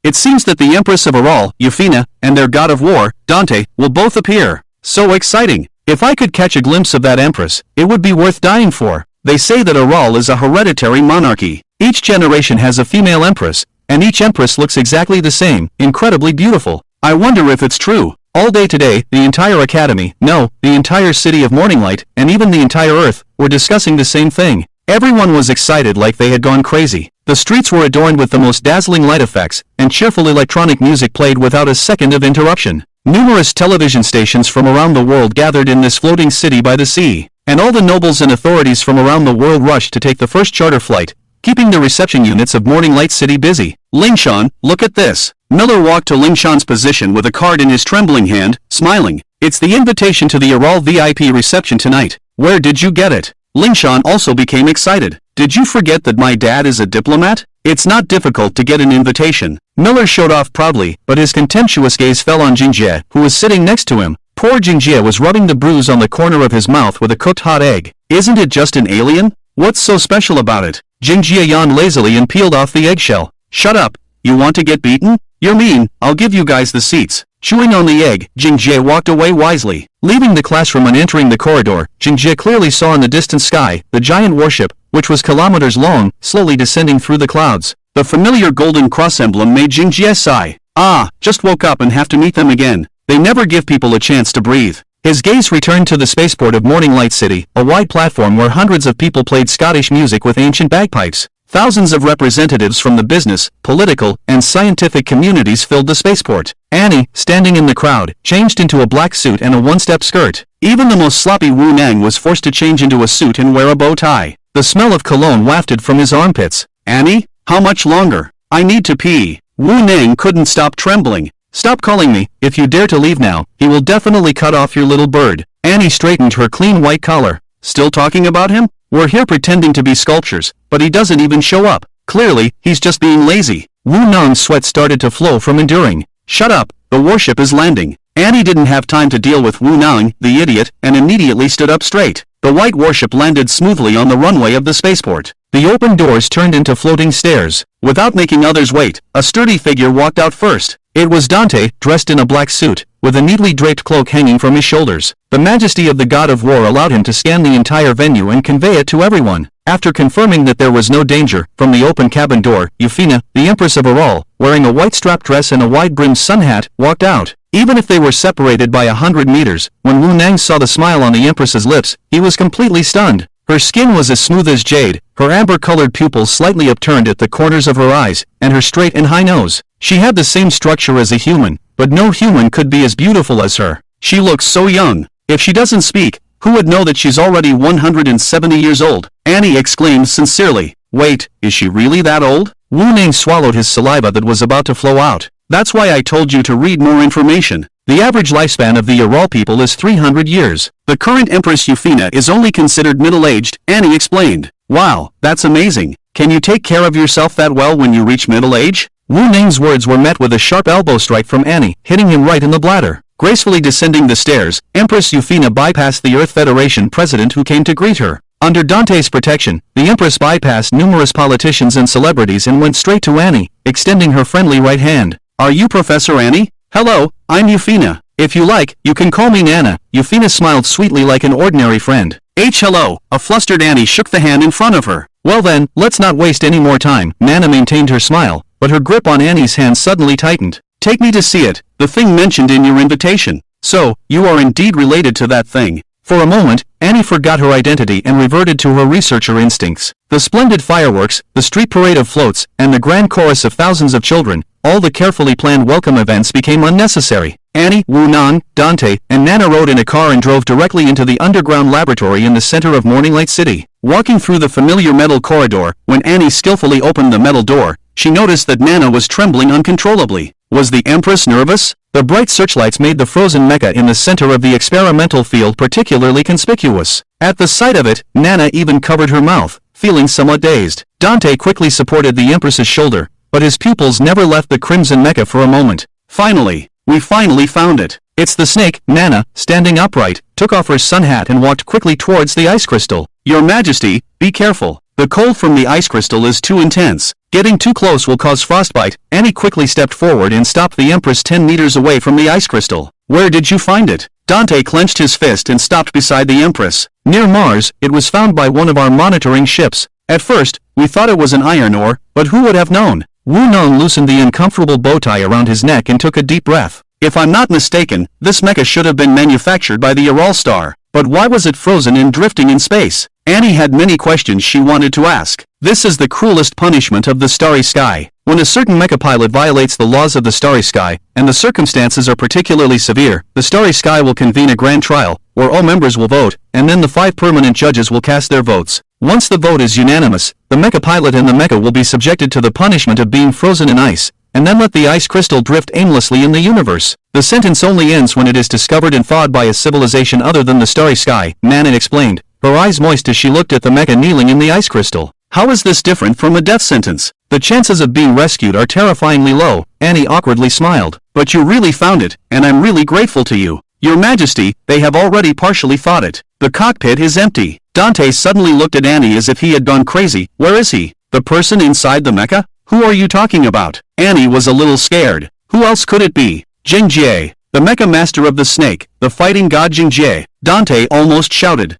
It seems that the Empress of Araw, Euphina, and their god of war, Dante, will both appear. So exciting! If I could catch a glimpse of that Empress, it would be worth dying for. They say that Araw is a hereditary monarchy. Each generation has a female Empress, and each Empress looks exactly the same, incredibly beautiful. I wonder if it's true. All day today, the entire academy, no, the entire city of Morninglight, and even the entire Earth, were discussing the same thing. Everyone was excited like they had gone crazy. The streets were adorned with the most dazzling light effects, and cheerful electronic music played without a second of interruption. Numerous television stations from around the world gathered in this floating city by the sea, and all the nobles and authorities from around the world rushed to take the first charter flight, keeping the reception units of Morninglight City busy. "Shawn, look at this." Miller walked to Shawn's position with a card in his trembling hand, smiling. "It's the invitation to the Araw VIP reception tonight. Where did you get it?" Shawn also became excited. "Did you forget that my dad is a diplomat? It's not difficult to get an invitation." Miller showed off proudly, but his contemptuous gaze fell on Jingjie, who was sitting next to him. Poor Jingjie was rubbing the bruise on the corner of his mouth with a cooked hot egg. "Isn't it just an alien? What's so special about it?" Jingjie yawned lazily and peeled off the eggshell. "Shut up. You want to get beaten? You're mean. I'll give you guys the seats." Chewing on the egg, Jingjie walked away wisely. Leaving the classroom and entering the corridor, Jingjie clearly saw in the distant sky the giant warship, which was kilometers long, slowly descending through the clouds. The familiar golden cross emblem made Jingjie sigh. "Ah, just woke up and have to meet them again. They never give people a chance to breathe." His gaze returned to the spaceport of Morninglight City, a wide platform where hundreds of people played Scottish music with ancient bagpipes. Thousands of representatives from the business, political, and scientific communities filled the spaceport. Annie, standing in the crowd, changed into a black suit and a one-step skirt. Even the most sloppy Wu Nang was forced to change into a suit and wear a bow tie. The smell of cologne wafted from his armpits. "Annie, how much longer? I need to pee." Wu Nang couldn't stop trembling. "Stop calling me. If you dare to leave now, he will definitely cut off your little bird." Annie straightened her clean white collar. "Still talking about him? We're here pretending to be sculptures, but he doesn't even show up. Clearly, he's just being lazy." Wu Nang's sweat started to flow from enduring. "Shut up, the warship is landing." Annie didn't have time to deal with Wu Nang, the idiot, and immediately stood up straight. The white warship landed smoothly on the runway of the spaceport. The open doors turned into floating stairs. Without making others wait, a sturdy figure walked out first. It was Dante, dressed in a black suit, with a neatly draped cloak hanging from his shoulders. The majesty of the god of war allowed him to scan the entire venue and convey it to everyone. After confirming that there was no danger, from the open cabin door, Euphina, the Empress of Araw, wearing a white striped dress and a wide-brimmed sun hat, walked out. Even if they were separated by 100 meters, when Wu Nang saw the smile on the Empress's lips, he was completely stunned. Her skin was as smooth as jade, her amber-colored pupils slightly upturned at the corners of her eyes, and her straight and high nose. She had the same structure as a human, but no human could be as beautiful as her. She looks so young. If she doesn't speak, who would know that she's already 170 years old? Annie exclaimed sincerely. Wait, is she really that old? Wu Nang swallowed his saliva that was about to flow out. That's why I told you to read more information. The average lifespan of the Araw people is 300 years. The current Empress Euphina is only considered middle-aged, Annie explained. Wow, that's amazing. Can you take care of yourself that well when you reach middle age? Wu Ning's words were met with a sharp elbow strike from Annie, hitting him right in the bladder. Gracefully descending the stairs, Empress Euphina bypassed the Earth Federation president who came to greet her. Under Dante's protection, the Empress bypassed numerous politicians and celebrities and went straight to Annie, extending her friendly right hand. Are you Professor Annie? Hello, I'm Euphina. If you like, you can call me Nana. Euphina smiled sweetly like an ordinary friend. Hello. A flustered Annie shook the hand in front of her. Well then, let's not waste any more time. Nana maintained her smile, but her grip on Annie's hand suddenly tightened. Take me to see it, the thing mentioned in your invitation. So, you are indeed related to that thing. For a moment, Annie forgot her identity and reverted to her researcher instincts. The splendid fireworks, the street parade of floats, and the grand chorus of thousands of children, all the carefully planned welcome events became unnecessary. Annie, Wu Nang, Dante, and Nana rode in a car and drove directly into the underground laboratory in the center of Morninglight City. Walking through the familiar metal corridor, when Annie skillfully opened the metal door, she noticed that Nana was trembling uncontrollably. Was the Empress nervous? The bright searchlights made the frozen mecha in the center of the experimental field particularly conspicuous. At the sight of it, Nana even covered her mouth, feeling somewhat dazed. Dante quickly supported the Empress's shoulder, but his pupils never left the crimson mecha for a moment. We finally found it. It's the snake. Nana, standing upright, took off her sun hat and walked quickly towards the ice crystal. Your Majesty, be careful. The cold from the ice crystal is too intense. Getting too close will cause frostbite. Annie quickly stepped forward and stopped the Empress 10 meters away from the ice crystal. Where did you find it? Dante clenched his fist and stopped beside the Empress. Near Mars, it was found by one of our monitoring ships. At first, we thought it was an iron ore, but who would have known? Wu Nang loosened the uncomfortable bow tie around his neck and took a deep breath. If I'm not mistaken, this mecha should have been manufactured by the Araw star. But why was it frozen and drifting in space? Annie had many questions she wanted to ask. This is the cruelest punishment of the starry sky. When a certain mecha pilot violates the laws of the starry sky, and the circumstances are particularly severe, the starry sky will convene a grand trial, where all members will vote, and then the 5 permanent judges will cast their votes. Once the vote is unanimous, the mecha pilot and the mecha will be subjected to the punishment of being frozen in ice, and then let the ice crystal drift aimlessly in the universe. The sentence only ends when it is discovered and thawed by a civilization other than the starry sky, Nana explained, her eyes moist as she looked at the mecha kneeling in the ice crystal. How is this different from a death sentence? The chances of being rescued are terrifyingly low. Annie awkwardly smiled. But you really found it, and I'm really grateful to you. Your Majesty, they have already partially thawed it. The cockpit is empty. Dante suddenly looked at Annie as if he had gone crazy. Where is he? The person inside the mecha? Who are you talking about? Annie was a little scared. Who else could it be? Jingjie, the mecha master of the snake, the fighting god Jingjie. Dante almost shouted.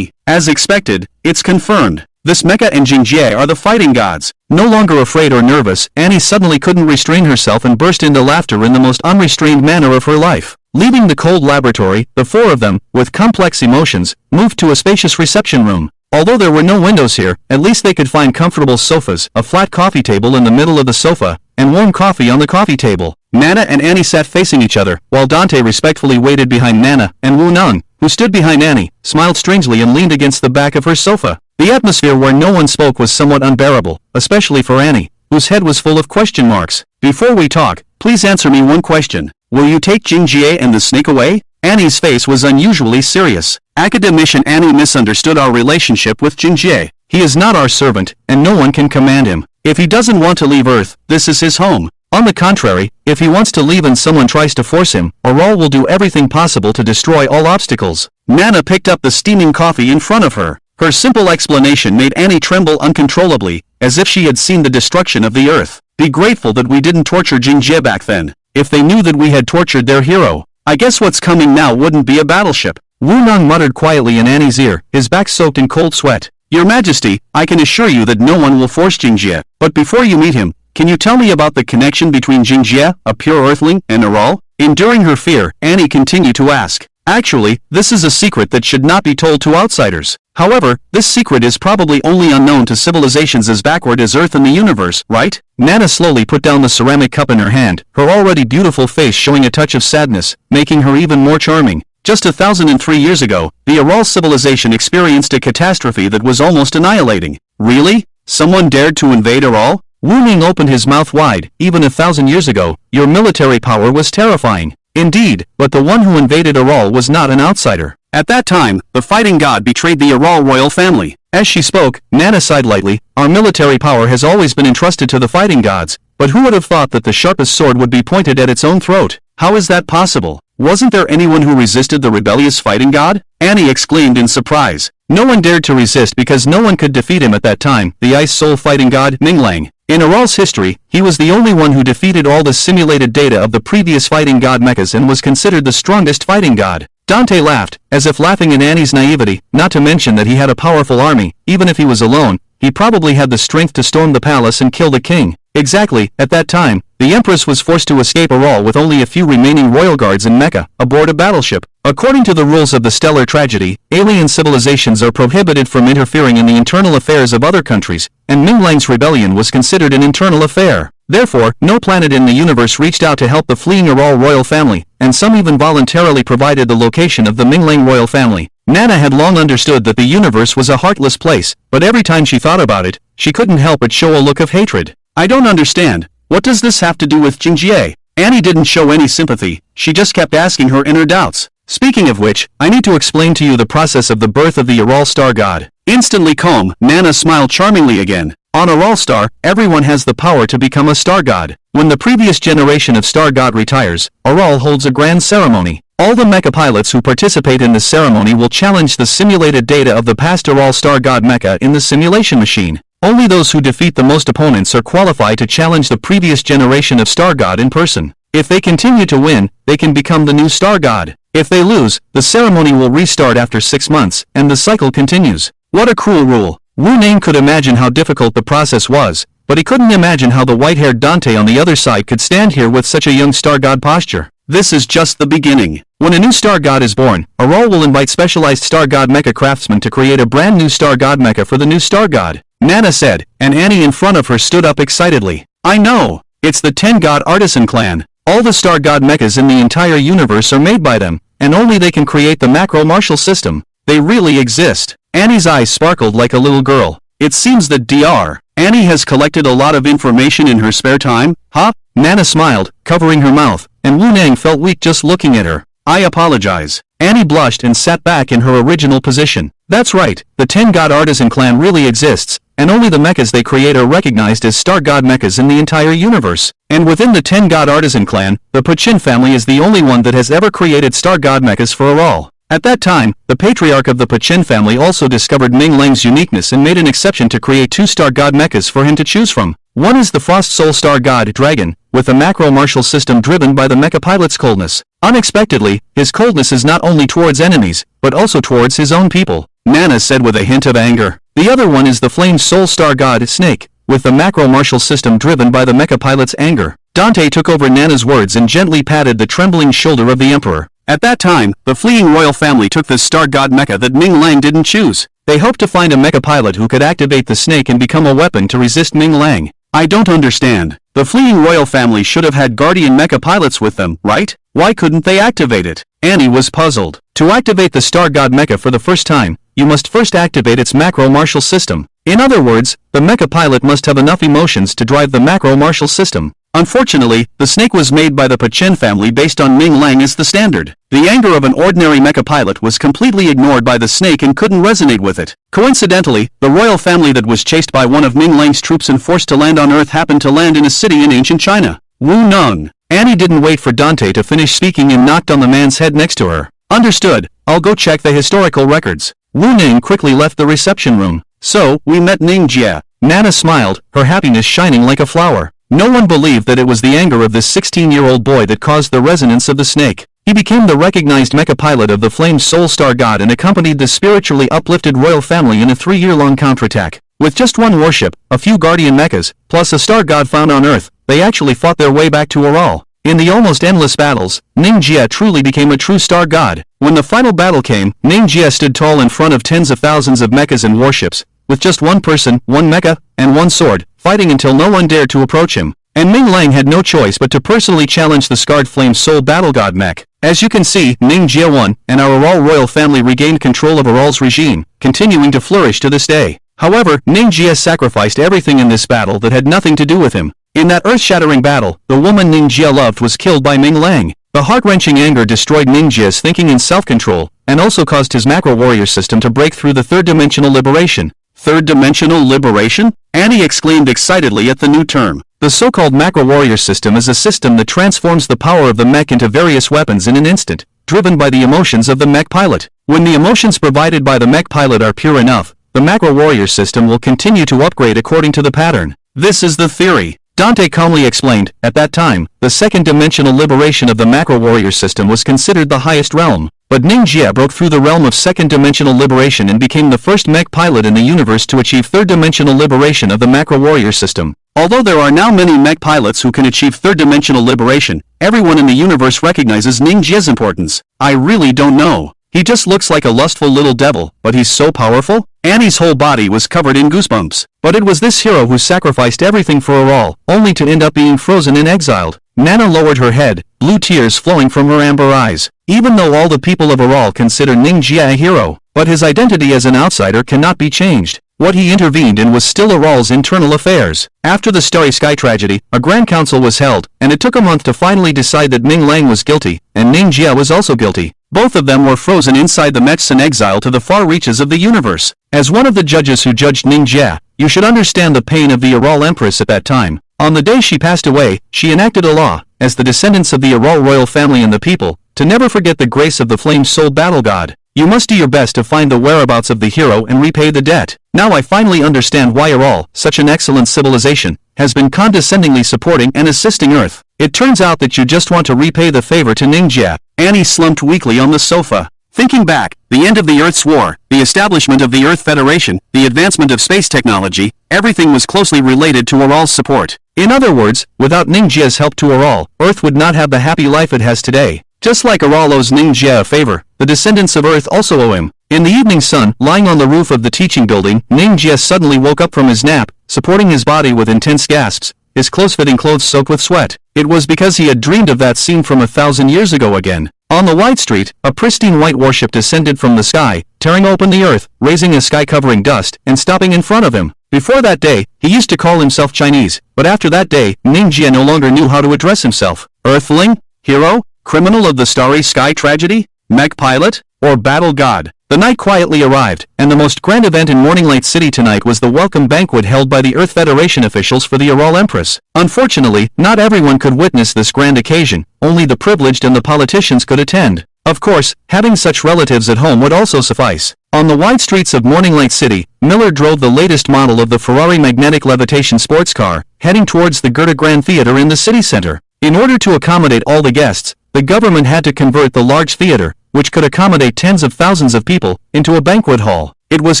As expected, it's confirmed. This mecha and Jingjie are the fighting gods. No longer afraid or nervous, Annie suddenly couldn't restrain herself and burst into laughter in the most unrestrained manner of her life. Leaving the cold laboratory, the 4 of them, with complex emotions, moved to a spacious reception room. Although there were no windows here, at least they could find comfortable sofas, a flat coffee table in the middle of the sofa, and warm coffee on the coffee table. Nana and Annie sat facing each other, while Dante respectfully waited behind Nana, and Wu Nang, who stood behind Annie, smiled strangely and leaned against the back of her sofa. The atmosphere where no one spoke was somewhat unbearable, especially for Annie, whose head was full of question marks. Before we talk, please answer me one question. Will you take Jingjie and the snake away? Annie's face was unusually serious. Academician Annie misunderstood our relationship with Jingjie. He is not our servant, and no one can command him. If he doesn't want to leave Earth, this is his home. On the contrary, if he wants to leave and someone tries to force him, Araw will do everything possible to destroy all obstacles. Nana picked up the steaming coffee in front of her. Her simple explanation made Annie tremble uncontrollably, as if she had seen the destruction of the Earth. Be grateful that we didn't torture Jingjie back then. If they knew that we had tortured their hero, I guess what's coming now wouldn't be a battleship. Wu Nang muttered quietly in Annie's ear, his back soaked in cold sweat. Your Majesty, I can assure you that no one will force Jingjie, but before you meet him, can you tell me about the connection between Jingjie, a pure earthling, and Araw? Enduring her fear, Annie continued to ask. Actually, this is a secret that should not be told to outsiders. However, this secret is probably only unknown to civilizations as backward as Earth in the universe, right? Nana slowly put down the ceramic cup in her hand, her already beautiful face showing a touch of sadness, making her even more charming. Just 1,003 years ago, the Araw civilization experienced a catastrophe that was almost annihilating. Really? Someone dared to invade Araw? Wu Ning opened his mouth wide. Even 1,000 years ago, your military power was terrifying. Indeed, but the one who invaded Araw was not an outsider. At that time, the fighting god betrayed the Araw royal family. As she spoke, Nana sighed lightly. Our military power has always been entrusted to the fighting gods, but who would have thought that the sharpest sword would be pointed at its own throat? How is that possible? Wasn't there anyone who resisted the rebellious fighting god? Annie exclaimed in surprise. No one dared to resist because no one could defeat him at that time, the ice soul fighting god, Minglang. In Araw's history, he was the only one who defeated all the simulated data of the previous fighting god mechas and was considered the strongest fighting god. Dante laughed, as if laughing at Annie's naivety, not to mention that he had a powerful army. Even if he was alone, he probably had the strength to storm the palace and kill the king. Exactly, at that time, the Empress was forced to escape Araw with only a few remaining royal guards in Mecha, aboard a battleship. According to the rules of the stellar tragedy, alien civilizations are prohibited from interfering in the internal affairs of other countries, and Minglang's rebellion was considered an internal affair. Therefore, no planet in the universe reached out to help the fleeing Araw royal family, and some even voluntarily provided the location of the Minglang royal family. Nana had long understood that the universe was a heartless place, but every time she thought about it, she couldn't help but show a look of hatred. I don't understand. What does this have to do with Jingjie? Annie didn't show any sympathy, she just kept asking her inner doubts. Speaking of which, I need to explain to you the process of the birth of the Araw star god. Instantly calm, Nana smiled charmingly again. On Araw star, everyone has the power to become a star god. When the previous generation of star god retires, Araw holds a grand ceremony. All the mecha pilots who participate in this ceremony will challenge the simulated data of the past Araw star god mecha in the simulation machine. Only those who defeat the most opponents are qualified to challenge the previous generation of star god in person. If they continue to win, they can become the new star god. If they lose, the ceremony will restart after 6 months, and the cycle continues. What a cruel rule. Wu Ning could imagine how difficult the process was, but he couldn't imagine how the white-haired Dante on the other side could stand here with such a young star god posture. This is just the beginning. When a new star god is born, Araw will invite specialized star god mecha craftsmen to create a brand new star god mecha for the new star god. Nana said, and Annie in front of her stood up excitedly. I know! It's the 10-god artisan clan. All the star god mechas in the entire universe are made by them, and only they can create the macro martial system. They really exist. Annie's eyes sparkled like a little girl. It seems that Dr. Annie has collected a lot of information in her spare time, huh? Nana smiled, covering her mouth, and Wu Ning felt weak just looking at her. I apologize. Annie blushed and sat back in her original position. That's right, the 10-god artisan clan really exists, and only the mechas they create are recognized as star god mechas in the entire universe. And within the 10-god artisan clan, the Pachin family is the only one that has ever created star god mechas for Araw. At that time, the patriarch of the Pachin family also discovered Minglang's uniqueness and made an exception to create 2 star god mechas for him to choose from. One is the Frost Soul Star God Dragon, with a macro martial system driven by the mecha pilot's coldness. Unexpectedly, his coldness is not only towards enemies, but also towards his own people, Nana said with a hint of anger. The other one is the Flame Soul Star God Snake, with the macro martial system driven by the mecha pilot's anger. Dante took over Nana's words and gently patted the trembling shoulder of the emperor. At that time, the fleeing royal family took this star god mecha that Minglang didn't choose. They hoped to find a mecha pilot who could activate the snake and become a weapon to resist Minglang. I don't understand. The fleeing royal family should have had guardian mecha pilots with them, right? Why couldn't they activate it? Annie was puzzled. To activate the star god mecha for the first time, you must first activate its macro martial system. In other words, the mecha pilot must have enough emotions to drive the macro martial system. Unfortunately, the snake was made by the Pachin family based on Minglang as the standard. The anger of an ordinary mecha pilot was completely ignored by the snake and couldn't resonate with it. Coincidentally, the royal family that was chased by one of Minglang's troops and forced to land on Earth happened to land in a city in ancient China. Wu Nung. Annie didn't wait for Dante to finish speaking and knocked on the man's head next to her. Understood, I'll go check the historical records. Wu Ning quickly left the reception room. So, we met Ningjie. Nana smiled, her happiness shining like a flower. No one believed that it was the anger of this 16-year-old boy that caused the resonance of the snake. He became the recognized mecha pilot of the Flame Soul Star God and accompanied the spiritually uplifted royal family in a 3-year-long counterattack. With just one warship, a few guardian mechas, plus a star god found on Earth, they actually fought their way back to Araw. In the almost endless battles, Mingia truly became a true star god. When the final battle came, Mingia stood tall in front of tens of thousands of mechas and warships, with just one person, one mecha, and one sword, fighting until no one dared to approach him. And Ming Lang had no choice but to personally challenge the scarred flame soul battle god mech. As you can see, Mingia won, and our Araw royal family regained control of Araw's regime, continuing to flourish to this day. However, Mingia sacrificed everything in this battle that had nothing to do with him. In that earth-shattering battle, the woman Mingia loved was killed by Ming Lang. The heart-wrenching anger destroyed Mingia's thinking and self-control, and also caused his macro warrior system to break through the third-dimensional liberation. Third-dimensional liberation? Annie exclaimed excitedly at the new term. The so-called macro warrior system is a system that transforms the power of the mech into various weapons in an instant, driven by the emotions of the mech pilot. When the emotions provided by the mech pilot are pure enough, the macro warrior system will continue to upgrade according to the pattern. This is the theory. Dante calmly explained. At that time, the second-dimensional liberation of the macro warrior system was considered the highest realm, but Mingia broke through the realm of second-dimensional liberation and became the first mech pilot in the universe to achieve third-dimensional liberation of the macro warrior system. Although there are now many mech pilots who can achieve third-dimensional liberation, everyone in the universe recognizes Mingia's importance. I really don't know. He just looks like a lustful little devil, but he's so powerful? Annie's whole body was covered in goosebumps. But it was this hero who sacrificed everything for Araw, only to end up being frozen and exiled. Nana lowered her head, blue tears flowing from her amber eyes. Even though all the people of Araw consider Mingia a hero, but his identity as an outsider cannot be changed. What he intervened in was still Araw's internal affairs. After the Starry Sky tragedy, a grand council was held, and it took a month to finally decide that Ming Lang was guilty, and Mingia was also guilty. Both of them were frozen inside the mechs in exile to the far reaches of the universe. As one of the judges who judged Mingia, you should understand the pain of the Araw Empress at that time. On the day she passed away, she enacted a law, as the descendants of the Araw royal family and the people, to never forget the grace of the flame soul battle god. You must do your best to find the whereabouts of the hero and repay the debt. Now I finally understand why Araw, such an excellent civilization, has been condescendingly supporting and assisting Earth. It turns out that you just want to repay the favor to Mingia. Annie slumped weakly on the sofa. Thinking back, the end of the Earth's war, the establishment of the Earth Federation, the advancement of space technology, everything was closely related to Araw's support. In other words, without Mingia's help to Araw, Earth would not have the happy life it has today. Just like Araw owes Mingia a favor, the descendants of Earth also owe him. In the evening sun, lying on the roof of the teaching building, Mingia suddenly woke up from his nap, supporting his body with intense gasps, his close-fitting clothes soaked with sweat. It was because he had dreamed of that scene from 1,000 years ago again. On the wide street, a pristine white warship descended from the sky, tearing open the earth, raising a sky-covering dust, and stopping in front of him. Before that day, he used to call himself Chinese, but after that day, Mingia no longer knew how to address himself. Earthling? Hero? Criminal of the Starry Sky tragedy? Mech pilot? Or battle god? The night quietly arrived, and the most grand event in Morninglight City tonight was the welcome banquet held by the Earth Federation officials for the Araw Empress. Unfortunately, not everyone could witness this grand occasion, only the privileged and the politicians could attend. Of course, having such relatives at home would also suffice. On the wide streets of Morninglight City, Miller drove the latest model of the Ferrari magnetic levitation sports car, heading towards the Goethe Grand Theater in the city center. In order to accommodate all the guests, the government had to convert the large theater, which could accommodate tens of thousands of people, into a banquet hall. It was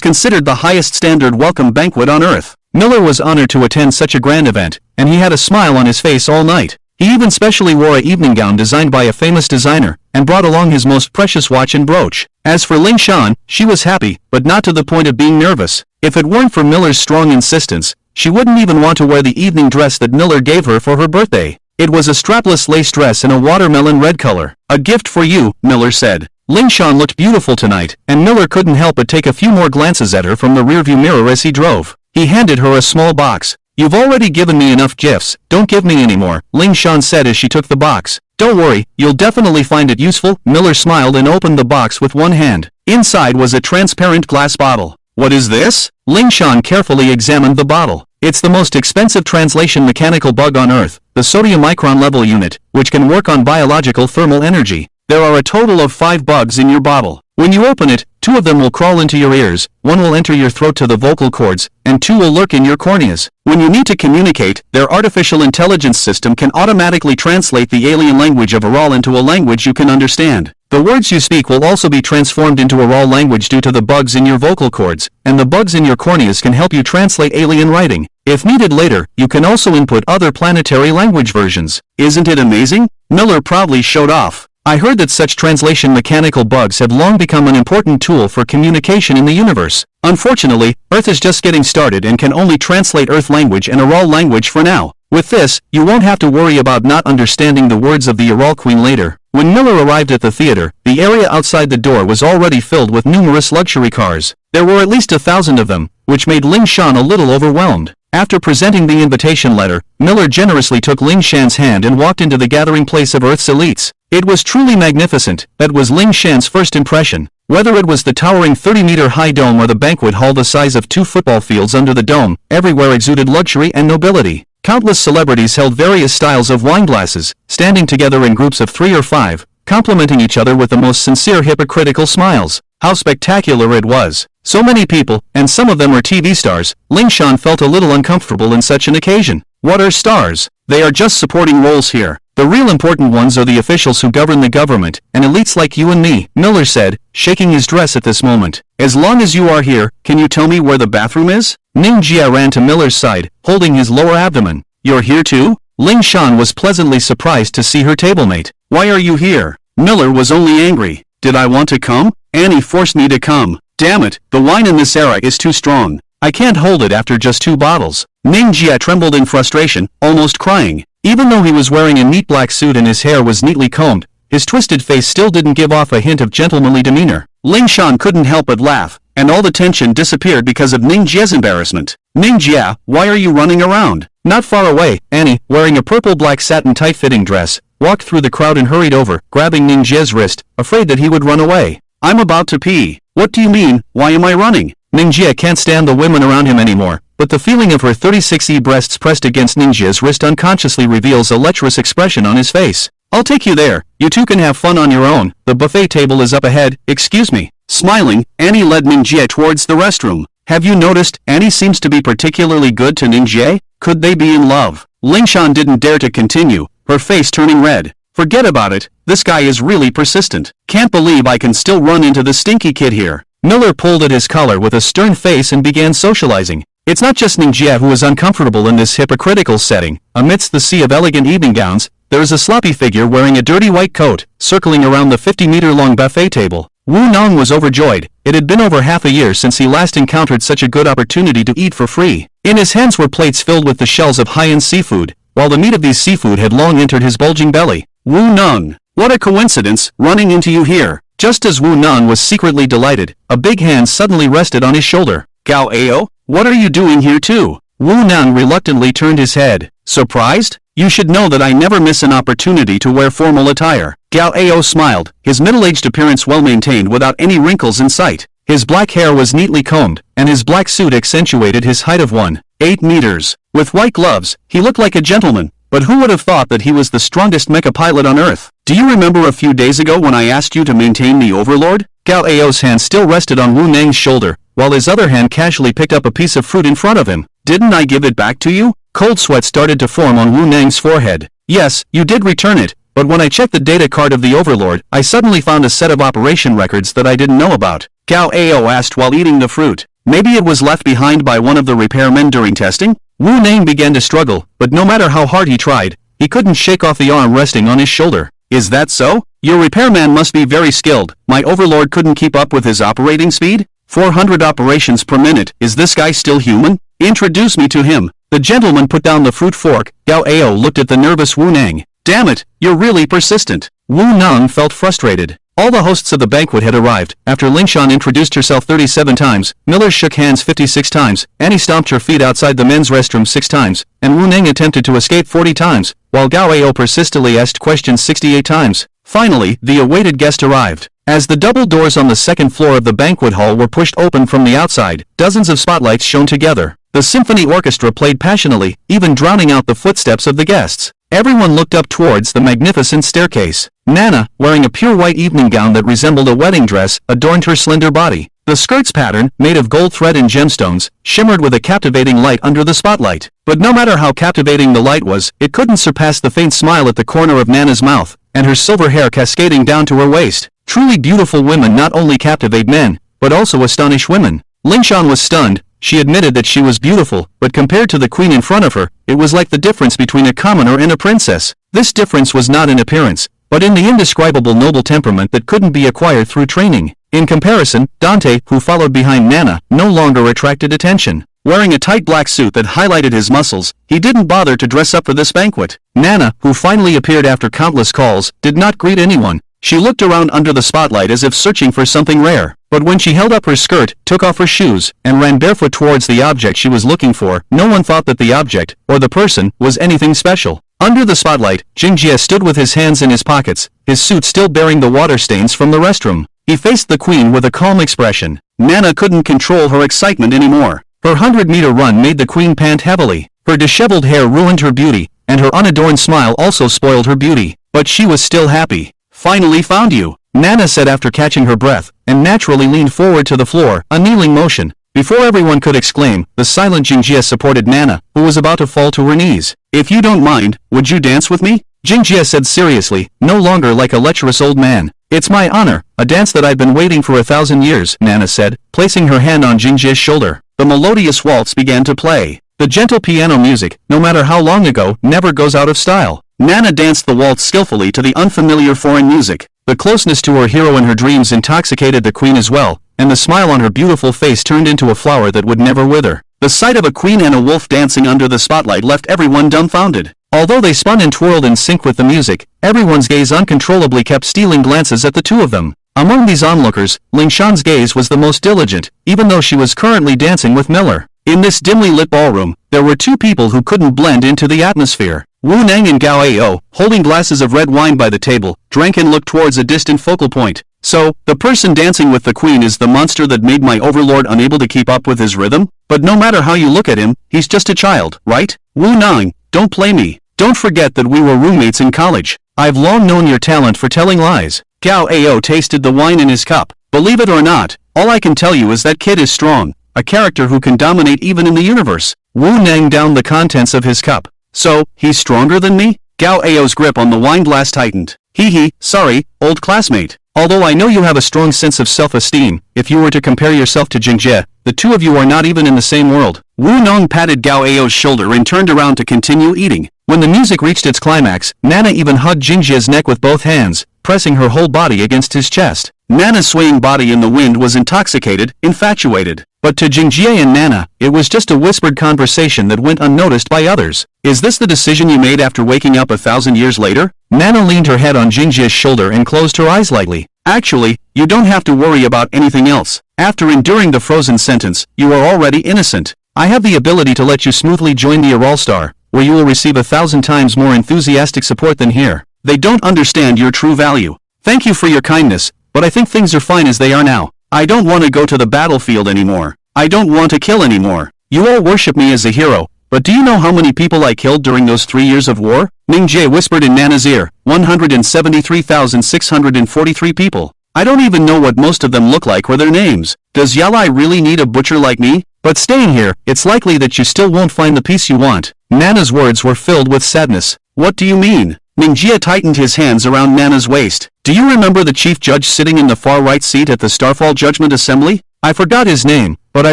considered the highest standard welcome banquet on Earth. Miller was honored to attend such a grand event, and he had a smile on his face all night. He even specially wore an evening gown designed by a famous designer, and brought along his most precious watch and brooch. As for Shawn, she was happy, but not to the point of being nervous. If it weren't for Miller's strong insistence, she wouldn't even want to wear the evening dress that Miller gave her for her birthday. It was a strapless lace dress in a watermelon red color. A gift for you, Miller said. Shawn looked beautiful tonight, and Miller couldn't help but take a few more glances at her from the rearview mirror as he drove. He handed her a small box. You've already given me enough gifts, don't give me any more, Shawn said as she took the box. Don't worry, you'll definitely find it useful. Miller smiled and opened the box with one hand. Inside was a transparent glass bottle. What is this? Shawn carefully examined the bottle. It's the most expensive translation mechanical bug on Earth, the sodium micron level unit, which can work on biological thermal energy. There are a total of 5 bugs in your bottle. When you open it, 2 of them will crawl into your ears, 1 will enter your throat to the vocal cords, and 2 will lurk in your corneas. When you need to communicate, their artificial intelligence system can automatically translate the alien language of Araw into a language you can understand. The words you speak will also be transformed into Araw language due to the bugs in your vocal cords, and the bugs in your corneas can help you translate alien writing. If needed later, you can also input other planetary language versions. Isn't it amazing? Miller proudly showed off. I heard that such translation mechanical bugs have long become an important tool for communication in the universe. Unfortunately, Earth is just getting started and can only translate Earth language and Araw language for now. With this, you won't have to worry about not understanding the words of the Araw Queen later. When Miller arrived at the theater, the area outside the door was already filled with numerous luxury cars. There were at least 1,000 of them, which made Ling Shan a little overwhelmed. After presenting the invitation letter, Miller generously took Ling Shan's hand and walked into the gathering place of Earth's elites. It was truly magnificent. That was Ling Shan's first impression. Whether it was the towering 30-meter-high dome or the banquet hall the size of 2 football fields under the dome, everywhere exuded luxury and nobility. Countless celebrities held various styles of wine glasses, standing together in groups of 3 or 5, complimenting each other with the most sincere hypocritical smiles. How spectacular it was. So many people, and some of them are TV stars. Ling Shan felt a little uncomfortable in such an occasion. What are stars? They are just supporting roles here. The real important ones are the officials who govern the government, and elites like you and me, Miller said, shaking his dress at this moment. As long as you are here, can you tell me where the bathroom is? Mingia ran to Miller's side, holding his lower abdomen. You're here too? Ling Shan was pleasantly surprised to see her tablemate. Why are you here? Miller was only angry. Did I want to come? Annie forced me to come. Damn it, the wine in this era is too strong. I can't hold it after just 2 bottles. Mingia trembled in frustration, almost crying. Even though he was wearing a neat black suit and his hair was neatly combed, his twisted face still didn't give off a hint of gentlemanly demeanor. Ling Shan couldn't help but laugh, and all the tension disappeared because of Mingia's embarrassment. Mingia, why are you running around? Not far away, Annie, wearing a purple-black satin tight-fitting dress, walked through the crowd and hurried over, grabbing Mingia's wrist, afraid that he would run away. I'm about to pee. What do you mean, why am I running? Mingia can't stand the women around him anymore, but the feeling of her 36E breasts pressed against Mingia's wrist unconsciously reveals a lecherous expression on his face. I'll take you there. You two can have fun on your own. The buffet table is up ahead. Excuse me. Smiling, Annie led Mingia towards the restroom. Have you noticed, Annie seems to be particularly good to Mingia? Could they be in love? Ling Shan didn't dare to continue, her face turning red. Forget about it. This guy is really persistent. Can't believe I can still run into the stinky kid here. Miller pulled at his collar with a stern face and began socializing. It's not just Mingia who is uncomfortable in this hypocritical setting. Amidst the sea of elegant evening gowns, there is a sloppy figure wearing a dirty white coat, circling around the 50-meter-long buffet table. Wu Nong was overjoyed. It had been over half a year since he last encountered such a good opportunity to eat for free. In his hands were plates filled with the shells of high-end seafood, while the meat of these seafood had long entered his bulging belly. Wu Nong, what a coincidence, running into you here. Just as Wu Nong was secretly delighted, a big hand suddenly rested on his shoulder. Gao Ao, what are you doing here too? Wu Nong reluctantly turned his head. Surprised? You should know that I never miss an opportunity to wear formal attire. Gao Ao smiled, his middle-aged appearance well-maintained without any wrinkles in sight. His black hair was neatly combed, and his black suit accentuated his height of 1.8 meters. With white gloves, he looked like a gentleman. But who would have thought that he was the strongest mecha pilot on Earth? Do you remember a few days ago when I asked you to maintain the Overlord? Gao Ao's hand still rested on Wu Nang's shoulder, while his other hand casually picked up a piece of fruit in front of him. Didn't I give it back to you? Cold sweat started to form on Wu Nang's forehead. Yes, you did return it, but when I checked the data card of the Overlord, I suddenly found a set of operation records that I didn't know about. Gao Ao asked while eating the fruit. Maybe it was left behind by one of the repairmen during testing? Wu Nang began to struggle, but no matter how hard he tried, he couldn't shake off the arm resting on his shoulder. Is that so? Your repairman must be very skilled. My Overlord couldn't keep up with his operating speed? 400 operations per minute. Is this guy still human? Introduce me to him. The gentleman put down the fruit fork. Gao Ao looked at the nervous Wu Nang. Damn it, you're really persistent. Wu Nang felt frustrated. All the hosts of the banquet had arrived. After Ling Shan introduced herself 37 times, Miller shook hands 56 times, Annie stomped her feet outside the men's restroom 6 times, and Wu Nang attempted to escape 40 times, while Gao Ao persistently asked questions 68 times. Finally, the awaited guest arrived. As the double doors on the second floor of the banquet hall were pushed open from the outside, dozens of spotlights shone together. The symphony orchestra played passionately, even drowning out the footsteps of the guests. Everyone looked up towards the magnificent staircase. Nana, wearing a pure white evening gown that resembled a wedding dress, adorned her slender body. The skirt's pattern, made of gold thread and gemstones, shimmered with a captivating light under the spotlight. But no matter how captivating the light was, it couldn't surpass the faint smile at the corner of Nana's mouth, and her silver hair cascading down to her waist. Truly beautiful women not only captivate men, but also astonish women. Ling Shan was stunned. She admitted that she was beautiful, but compared to the queen in front of her, it was like the difference between a commoner and a princess. This difference was not in appearance, but in the indescribable noble temperament that couldn't be acquired through training. In comparison, Dante, who followed behind Nana, no longer attracted attention. Wearing a tight black suit that highlighted his muscles, he didn't bother to dress up for this banquet. Nana, who finally appeared after countless calls, did not greet anyone. She looked around under the spotlight as if searching for something rare. But when she held up her skirt, took off her shoes, and ran barefoot towards the object she was looking for, no one thought that the object, or the person, was anything special. Under the spotlight, Jingjie stood with his hands in his pockets, his suit still bearing the water stains from the restroom. He faced the queen with a calm expression. Nana couldn't control her excitement anymore. Her 100-meter run made the queen pant heavily. Her disheveled hair ruined her beauty, and her unadorned smile also spoiled her beauty. But she was still happy. "Finally found you," Nana said after catching her breath, and naturally leaned forward to the floor, a kneeling motion. Before everyone could exclaim, the silent Jingjie supported Nana, who was about to fall to her knees. "If you don't mind, would you dance with me?" Jingjie said seriously, no longer like a lecherous old man. "It's my honor, a dance that I've been waiting for 1,000 years, Nana said, placing her hand on Jingjie's shoulder. The melodious waltz began to play. The gentle piano music, no matter how long ago, never goes out of style. Nana danced the waltz skillfully to the unfamiliar foreign music. The closeness to her hero in her dreams intoxicated the queen as well, and the smile on her beautiful face turned into a flower that would never wither. The sight of a queen and a wolf dancing under the spotlight left everyone dumbfounded. Although they spun and twirled in sync with the music, everyone's gaze uncontrollably kept stealing glances at the two of them. Among these onlookers, Ling Shan's gaze was the most diligent, even though she was currently dancing with Miller. In this dimly lit ballroom, there were two people who couldn't blend into the atmosphere. Wu Nang and Gao Ao, holding glasses of red wine by the table, drank and looked towards a distant focal point. "So, the person dancing with the queen is the monster that made my overlord unable to keep up with his rhythm? But no matter how you look at him, he's just a child, right? Wu Nang, don't play me. Don't forget that we were roommates in college. I've long known your talent for telling lies." Gao Ao tasted the wine in his cup. "Believe it or not, all I can tell you is that kid is strong, a character who can dominate even in the universe." Wu Nang downed the contents of his cup. "So, he's stronger than me?" Gao Ao's grip on the wine glass tightened. "Hee, sorry, old classmate. Although I know you have a strong sense of self-esteem, if you were to compare yourself to Jingjie, the two of you are not even in the same world." Wu Nong patted Gao Ao's shoulder and turned around to continue eating. When the music reached its climax, Nana even hugged Jingjie's neck with both hands, pressing her whole body against his chest. Nana's swaying body in the wind was intoxicated, infatuated. But to Jingjie and Nana, it was just a whispered conversation that went unnoticed by others. "Is this the decision you made after waking up 1,000 years later?" Nana leaned her head on Jingjie's shoulder and closed her eyes lightly. "Actually, you don't have to worry about anything else. After enduring the frozen sentence, you are already innocent. I have the ability to let you smoothly join the Araw Star, where you will receive 1,000 times more enthusiastic support than here. They don't understand your true value. Thank you for your kindness, but I think things are fine as they are now. I don't want to go to the battlefield anymore. I don't want to kill anymore. You all worship me as a hero, but do you know how many people I killed during those 3 years of war?" Mingia whispered in Nana's ear. 173,643 people. "I don't even know what most of them look like or their names. Does Yalai really need a butcher like me? But staying here, it's likely that you still won't find the peace you want." Nana's words were filled with sadness. "What do you mean?" Mingia tightened his hands around Nana's waist. "Do you remember the chief judge sitting in the far right seat at the Starfall Judgment Assembly? I forgot his name, but I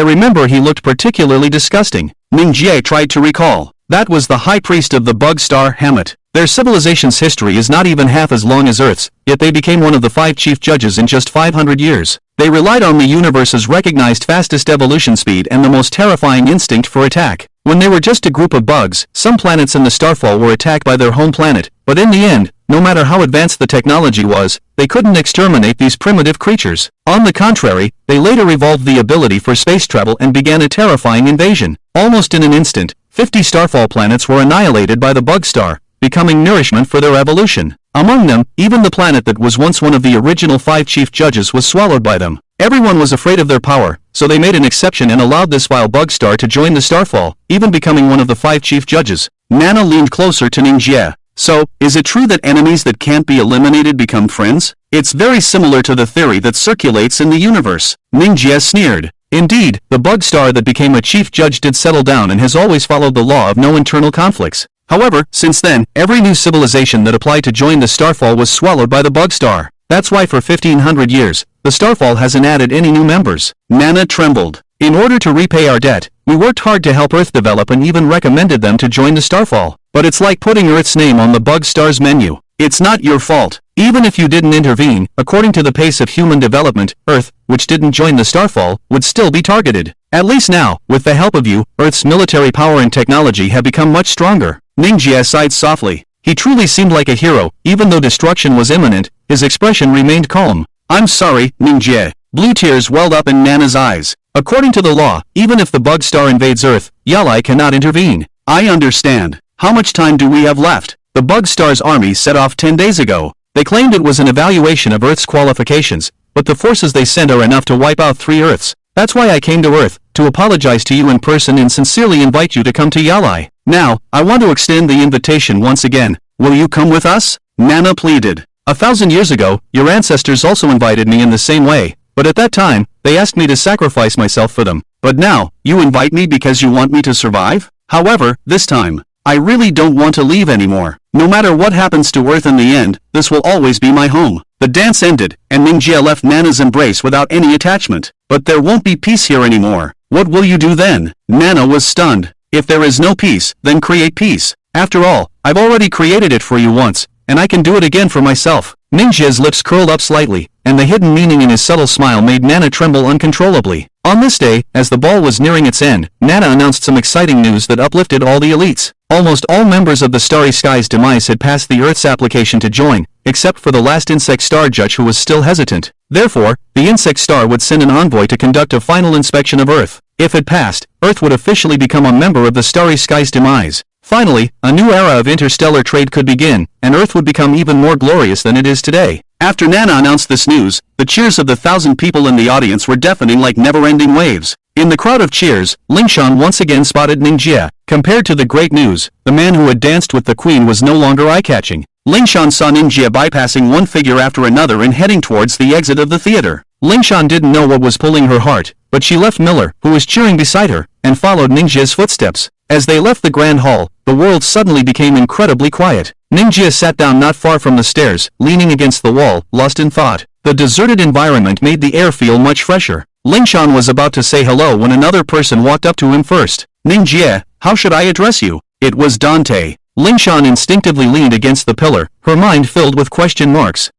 remember he looked particularly disgusting." Mingjie tried to recall. That was the high priest of the bug star Hammett. Their civilization's history is not even half as long as Earth's, yet they became one of the 5 chief judges in just 500 years. They relied on the universe's recognized fastest evolution speed and the most terrifying instinct for attack. When they were just a group of bugs, some planets in the Starfall were attacked by their home planet, but in the end, no matter how advanced the technology was, they couldn't exterminate these primitive creatures. On the contrary, they later evolved the ability for space travel and began a terrifying invasion. Almost in an instant, 50 Starfall planets were annihilated by the bug star, becoming nourishment for their evolution. Among them, even the planet that was once one of the original 5 chief judges was swallowed by them. Everyone was afraid of their power, so they made an exception and allowed this vile bug star to join the Starfall, even becoming one of the 5 chief judges. Nana leaned closer to Ningjie. "So, is it true that enemies that can't be eliminated become friends? It's very similar to the theory that circulates in the universe." Ningjie sneered. Indeed, the bug star that became a chief judge did settle down and has always followed the law of no internal conflicts. However, since then, every new civilization that applied to join the Starfall was swallowed by the bug star. That's why for 1,500 years, the Starfall hasn't added any new members. Nana trembled. In order to repay our debt, we worked hard to help Earth develop and even recommended them to join the Starfall. But it's like putting Earth's name on the Bug Stars menu. It's not your fault. Even if you didn't intervene, according to the pace of human development, Earth, which didn't join the Starfall, would still be targeted. At least now, with the help of you, Earth's military power and technology have become much stronger. Mingia sighed softly. He truly seemed like a hero, even though destruction was imminent, his expression remained calm. I'm sorry, Mingia. Blue tears welled up in Nana's eyes. According to the law, even if the bug star invades Earth, Yalai cannot intervene. I understand. How much time do we have left? The bug star's army set off 10 days ago. They claimed it was an evaluation of Earth's qualifications, but the forces they sent are enough to wipe out 3 Earths. That's why I came to Earth, to apologize to you in person and sincerely invite you to come to Yalai. Now, I want to extend the invitation once again. Will you come with us? Nana pleaded. 1,000 years ago, your ancestors also invited me in the same way, but at that time, they asked me to sacrifice myself for them. But now, you invite me because you want me to survive? However, this time, I really don't want to leave anymore. No matter what happens to Earth in the end, this will always be my home. The dance ended, and Mingia left Nana's embrace without any attachment. But there won't be peace here anymore. What will you do then? Nana was stunned. If there is no peace, then create peace. After all, I've already created it for you once, and I can do it again for myself. Mingia's lips curled up slightly, and the hidden meaning in his subtle smile made Nana tremble uncontrollably. On this day, as the ball was nearing its end, Nana announced some exciting news that uplifted all the elites. Almost all members of the Starry Skies demise had passed the Earth's application to join, except for the last Insect Star judge who was still hesitant. Therefore, the Insect Star would send an envoy to conduct a final inspection of Earth. If it passed, Earth would officially become a member of the Starry Skies demise. Finally, a new era of interstellar trade could begin, and Earth would become even more glorious than it is today. After Nana announced this news, the cheers of the 1,000 people in the audience were deafening like never-ending waves. In the crowd of cheers, Shawn once again spotted Mingia. Compared to the great news, the man who had danced with the queen was no longer eye-catching. Shawn saw Mingia bypassing one figure after another and heading towards the exit of the theater. Shawn didn't know what was pulling her heart, but she left Miller, who was cheering beside her, and followed Mingia's footsteps. As they left the grand hall, the world suddenly became incredibly quiet. Mingia sat down not far from the stairs, leaning against the wall, lost in thought. The deserted environment made the air feel much fresher. Shawn was about to say hello when another person walked up to him first. Mingia, how should I address you? It was Dante. Shawn instinctively leaned against the pillar, her mind filled with question marks.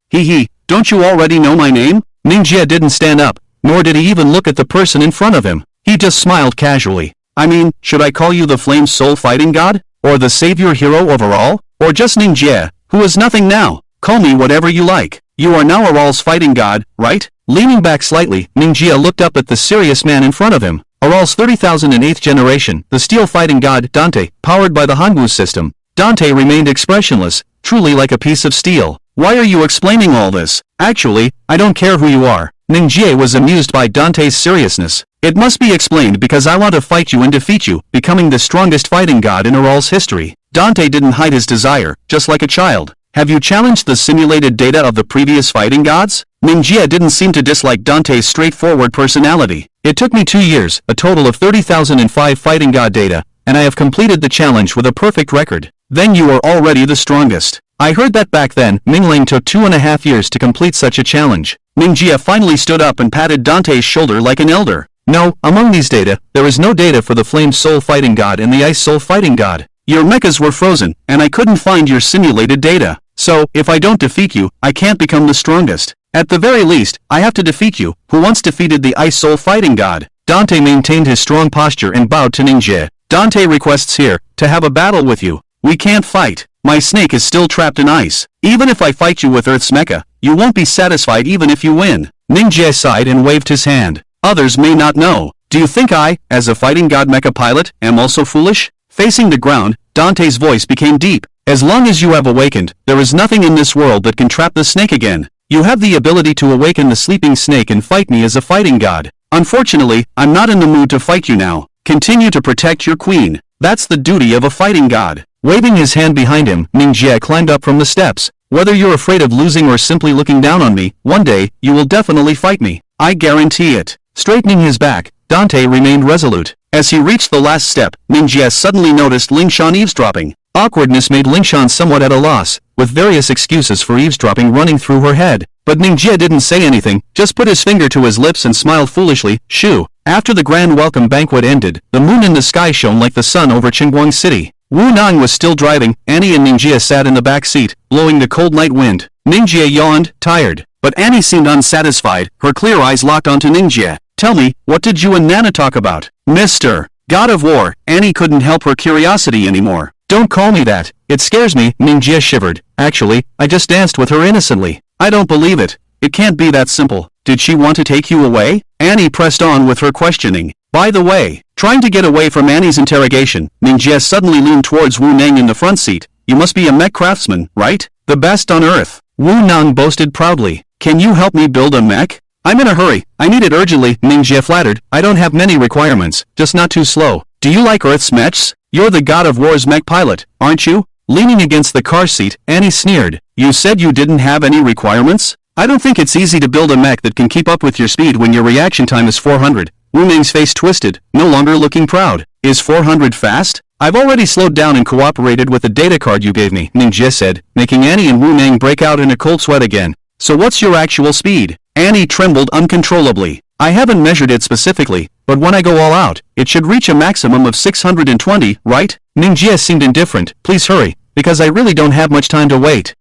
Don't you already know my name? Mingia didn't stand up, nor did he even look at the person in front of him. He just smiled casually. I mean, should I call you the Flame Soul Fighting God? Or the Savior Hero overall? Or just Mingia, who is nothing now? Call me whatever you like. You are now Araw's fighting god, right? Leaning back slightly, Mingia looked up at the serious man in front of him. Araw's 30,008th generation, the steel fighting god Dante, powered by the Hangu system. Dante remained expressionless, truly like a piece of steel. Why are you explaining all this? Actually, I don't care who you are. Mingia was amused by Dante's seriousness. It must be explained because I want to fight you and defeat you, becoming the strongest fighting god in Araw's history. Dante didn't hide his desire, just like a child. Have you challenged the simulated data of the previous fighting gods? Mingia didn't seem to dislike Dante's straightforward personality. It took me 2 years, a total of 30,005 fighting god data, and I have completed the challenge with a perfect record. Then you are already the strongest. I heard that back then, Mingling took 2.5 years to complete such a challenge. Mingia finally stood up and patted Dante's shoulder like an elder. No, among these data, there is no data for the Flame Soul Fighting God and the Ice Soul Fighting God. Your mechas were frozen, and I couldn't find your simulated data. So, if I don't defeat you, I can't become the strongest. At the very least, I have to defeat you, who once defeated the Ice Soul Fighting God. Dante maintained his strong posture and bowed to Mingia. Dante requests here, to have a battle with you. We can't fight. My snake is still trapped in ice. Even if I fight you with Earth's mecha, you won't be satisfied even if you win. Mingia sighed and waved his hand. Others may not know. Do you think I, as a fighting god mecha pilot, am also foolish? Facing the ground, Dante's voice became deep. As long as you have awakened, there is nothing in this world that can trap the snake again. You have the ability to awaken the sleeping snake and fight me as a fighting god. Unfortunately, I'm not in the mood to fight you now. Continue to protect your queen. That's the duty of a fighting god. Waving his hand behind him, Mingia climbed up from the steps. Whether you're afraid of losing or simply looking down on me, one day, you will definitely fight me. I guarantee it. Straightening his back, Dante remained resolute. As he reached the last step, Mingia suddenly noticed Shawn eavesdropping. Awkwardness made Shawn somewhat at a loss, with various excuses for eavesdropping running through her head. But Mingia didn't say anything, just put his finger to his lips and smiled foolishly. Shoo. After the grand welcome banquet ended, the moon in the sky shone like the sun over Qinguang City. Wu Nang was still driving, Annie and Mingia sat in the back seat, blowing the cold night wind. Mingia yawned, tired. But Annie seemed unsatisfied, her clear eyes locked onto Mingia. Tell me, what did you and Nana talk about? Mr. God of War, Annie couldn't help her curiosity anymore. Don't call me that. It scares me, Mingia shivered. Actually, I just danced with her innocently. I don't believe it. It can't be that simple. Did she want to take you away? Annie pressed on with her questioning. By the way, trying to get away from Annie's interrogation, Mingia suddenly leaned towards Wu Nang in the front seat. You must be a mech craftsman, right? The best on Earth. Wu Nang boasted proudly. Can you help me build a mech? I'm in a hurry. I need it urgently, Mingia flattered. I don't have many requirements, just not too slow. Do you like Earth's mechs? You're the God of War's mech pilot, aren't you? Leaning against the car seat, Annie sneered. You said you didn't have any requirements? I don't think it's easy to build a mech that can keep up with your speed when your reaction time is 400. Wu Nang's face twisted, no longer looking proud. Is 400 fast? I've already slowed down and cooperated with the data card you gave me, Mingia said, making Annie and Wu Nang break out in a cold sweat again. So what's your actual speed? Annie trembled uncontrollably. I haven't measured it specifically, but when I go all out, it should reach a maximum of 620, right? Mingia seemed indifferent. Please hurry, because I really don't have much time to wait.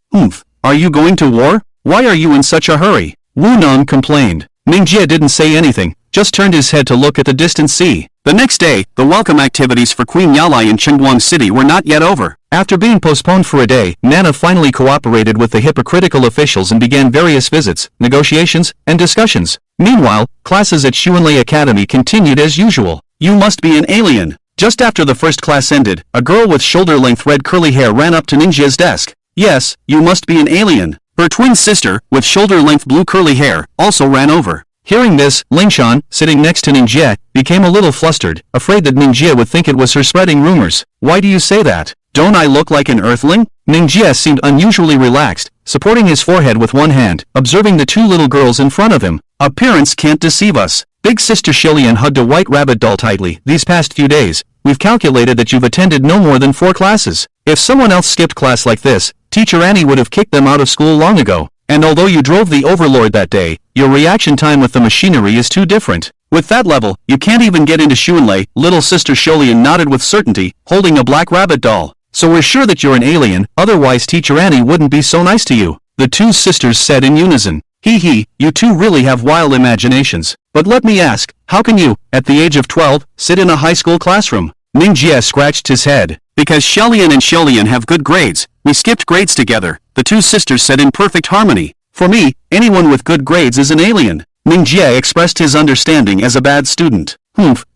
Are you going to war? Why are you in such a hurry? Wu Nang complained. Mingia didn't say anything, just turned his head to look at the distant sea. The next day, the welcome activities for Queen Yalai in Qinguang City were not yet over. After being postponed for a day, Nana finally cooperated with the hypocritical officials and began various visits, negotiations, and discussions. Meanwhile, classes at Xuanlei Academy continued as usual. You must be an alien. Just after the first class ended, a girl with shoulder-length red curly hair ran up to Mingia's desk. Yes, you must be an alien. Her twin sister, with shoulder-length blue curly hair, also ran over. Hearing this, Shawn, sitting next to Mingia, became a little flustered, afraid that Mingia would think it was her spreading rumors. Why do you say that? Don't I look like an earthling? Mingia seemed unusually relaxed, supporting his forehead with one hand, observing the two little girls in front of him. Appearance can't deceive us. Big sister Shilian hugged a white rabbit doll tightly. These past few days, we've calculated that you've attended no more than 4 classes. If someone else skipped class like this, Teacher Annie would have kicked them out of school long ago. And although you drove the Overlord that day, your reaction time with the machinery is too different. With that level, you can't even get into Xuanlei. Little sister Sholian nodded with certainty, holding a black rabbit doll. So we're sure that you're an alien, otherwise Teacher Annie wouldn't be so nice to you. The two sisters said in unison. Hee, you two really have wild imaginations. But let me ask, how can you, at the age of 12, sit in a high school classroom? Mingia scratched his head. Because Shelian and Sholian have good grades. We skipped grades together, the two sisters said in perfect harmony. For me, anyone with good grades is an alien. Mingia expressed his understanding as a bad student.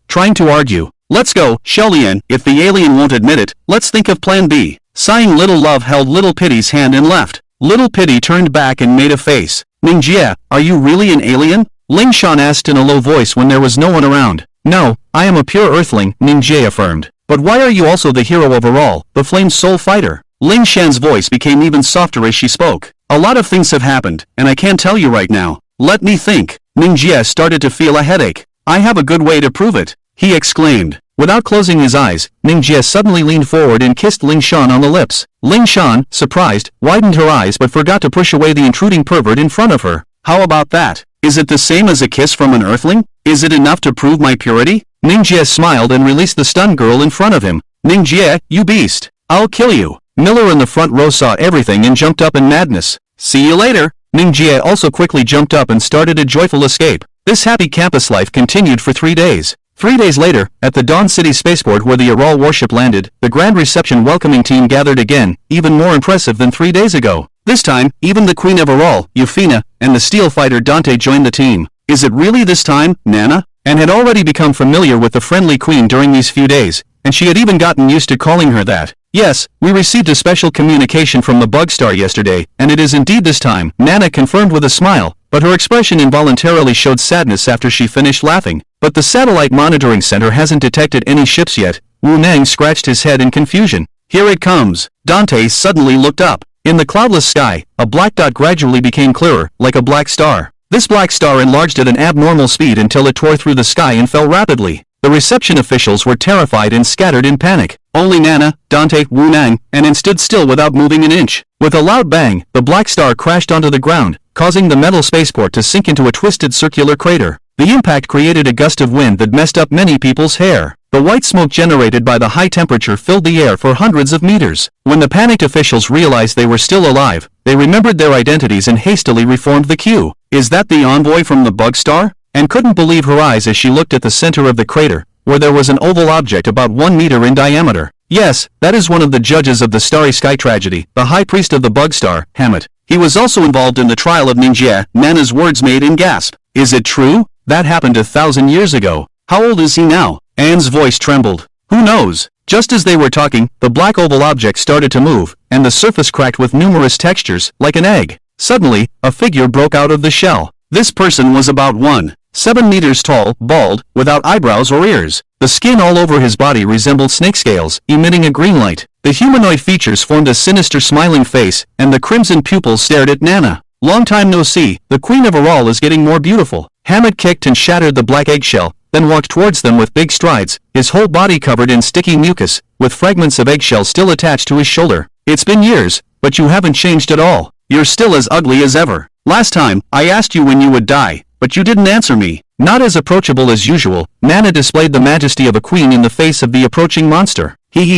Trying to argue. Let's go, Shelian. If the alien won't admit it, let's think of plan B. Sighing, Little Love held Little Pity's hand and left. Little Pity turned back and made a face. Mingia, are you really an alien? Shawn asked in a low voice when there was no one around. No, I am a pure earthling, Mingia affirmed. But why are you also the hero of Araw, the Flame Soul Fighter? Shan's voice became even softer as she spoke. A lot of things have happened, and I can't tell you right now. Let me think. Mingia started to feel a headache. I have a good way to prove it, he exclaimed. Without closing his eyes, Mingia suddenly leaned forward and kissed Shawn on the lips. Shawn, surprised, widened her eyes but forgot to push away the intruding pervert in front of her. How about that? Is it the same as a kiss from an earthling? Is it enough to prove my purity? Mingia smiled and released the stunned girl in front of him. Mingia, you beast. I'll kill you. Miller in the front row saw everything and jumped up in madness. See you later. Mingia also quickly jumped up and started a joyful escape. This happy campus life continued for 3 days. 3 days later, at the Dawn City spaceport where the Araw warship landed, the grand reception welcoming team gathered again, even more impressive than 3 days ago. This time, even the Queen of Araw, Euphina, and the steel fighter Dante joined the team. Is it really this time, Nana? And had already become familiar with the friendly queen during these few days, and she had even gotten used to calling her that. Yes, we received a special communication from the Bug Star yesterday, and it is indeed this time, Nana confirmed with a smile, but her expression involuntarily showed sadness after she finished laughing. But the satellite monitoring center hasn't detected any ships yet. Wu Nang scratched his head in confusion. Here it comes. Dante suddenly looked up. In the cloudless sky, a black dot gradually became clearer, like a black star. This black star enlarged at an abnormal speed until it tore through the sky and fell rapidly. The reception officials were terrified and scattered in panic. Only Nana, Dante, Wu Nang, and An stood still without moving an inch. With a loud bang, the black star crashed onto the ground, causing the metal spaceport to sink into a twisted circular crater. The impact created a gust of wind that messed up many people's hair. The white smoke generated by the high temperature filled the air for hundreds of meters. When the panicked officials realized they were still alive, they remembered their identities and hastily reformed the queue. Is that the envoy from the bug star? And couldn't believe her eyes as she looked at the center of the crater, where there was an oval object about 1 meter in diameter. Yes, that is one of the judges of the Starry Sky tragedy, the high priest of the bug star, Hammett. He was also involved in the trial of Mingia. Nana's words made in gasp. Is it true? That happened 1,000 years ago. How old is he now? Anne's voice trembled. Who knows? Just as they were talking, the black oval object started to move, and the surface cracked with numerous textures, like an egg. Suddenly, a figure broke out of the shell. This person was about 1.7 meters tall, bald, without eyebrows or ears. The skin all over his body resembled snake scales, emitting a green light. The humanoid features formed a sinister smiling face, and the crimson pupils stared at Nana. Long time no see, the Queen of Araw is getting more beautiful. Hammett kicked and shattered the black eggshell, then walked towards them with big strides, his whole body covered in sticky mucus, with fragments of eggshell still attached to his shoulder. It's been years, but you haven't changed at all. You're still as ugly as ever. Last time, I asked you when you would die, but you didn't answer me. Not as approachable as usual, Nana displayed the majesty of a queen in the face of the approaching monster.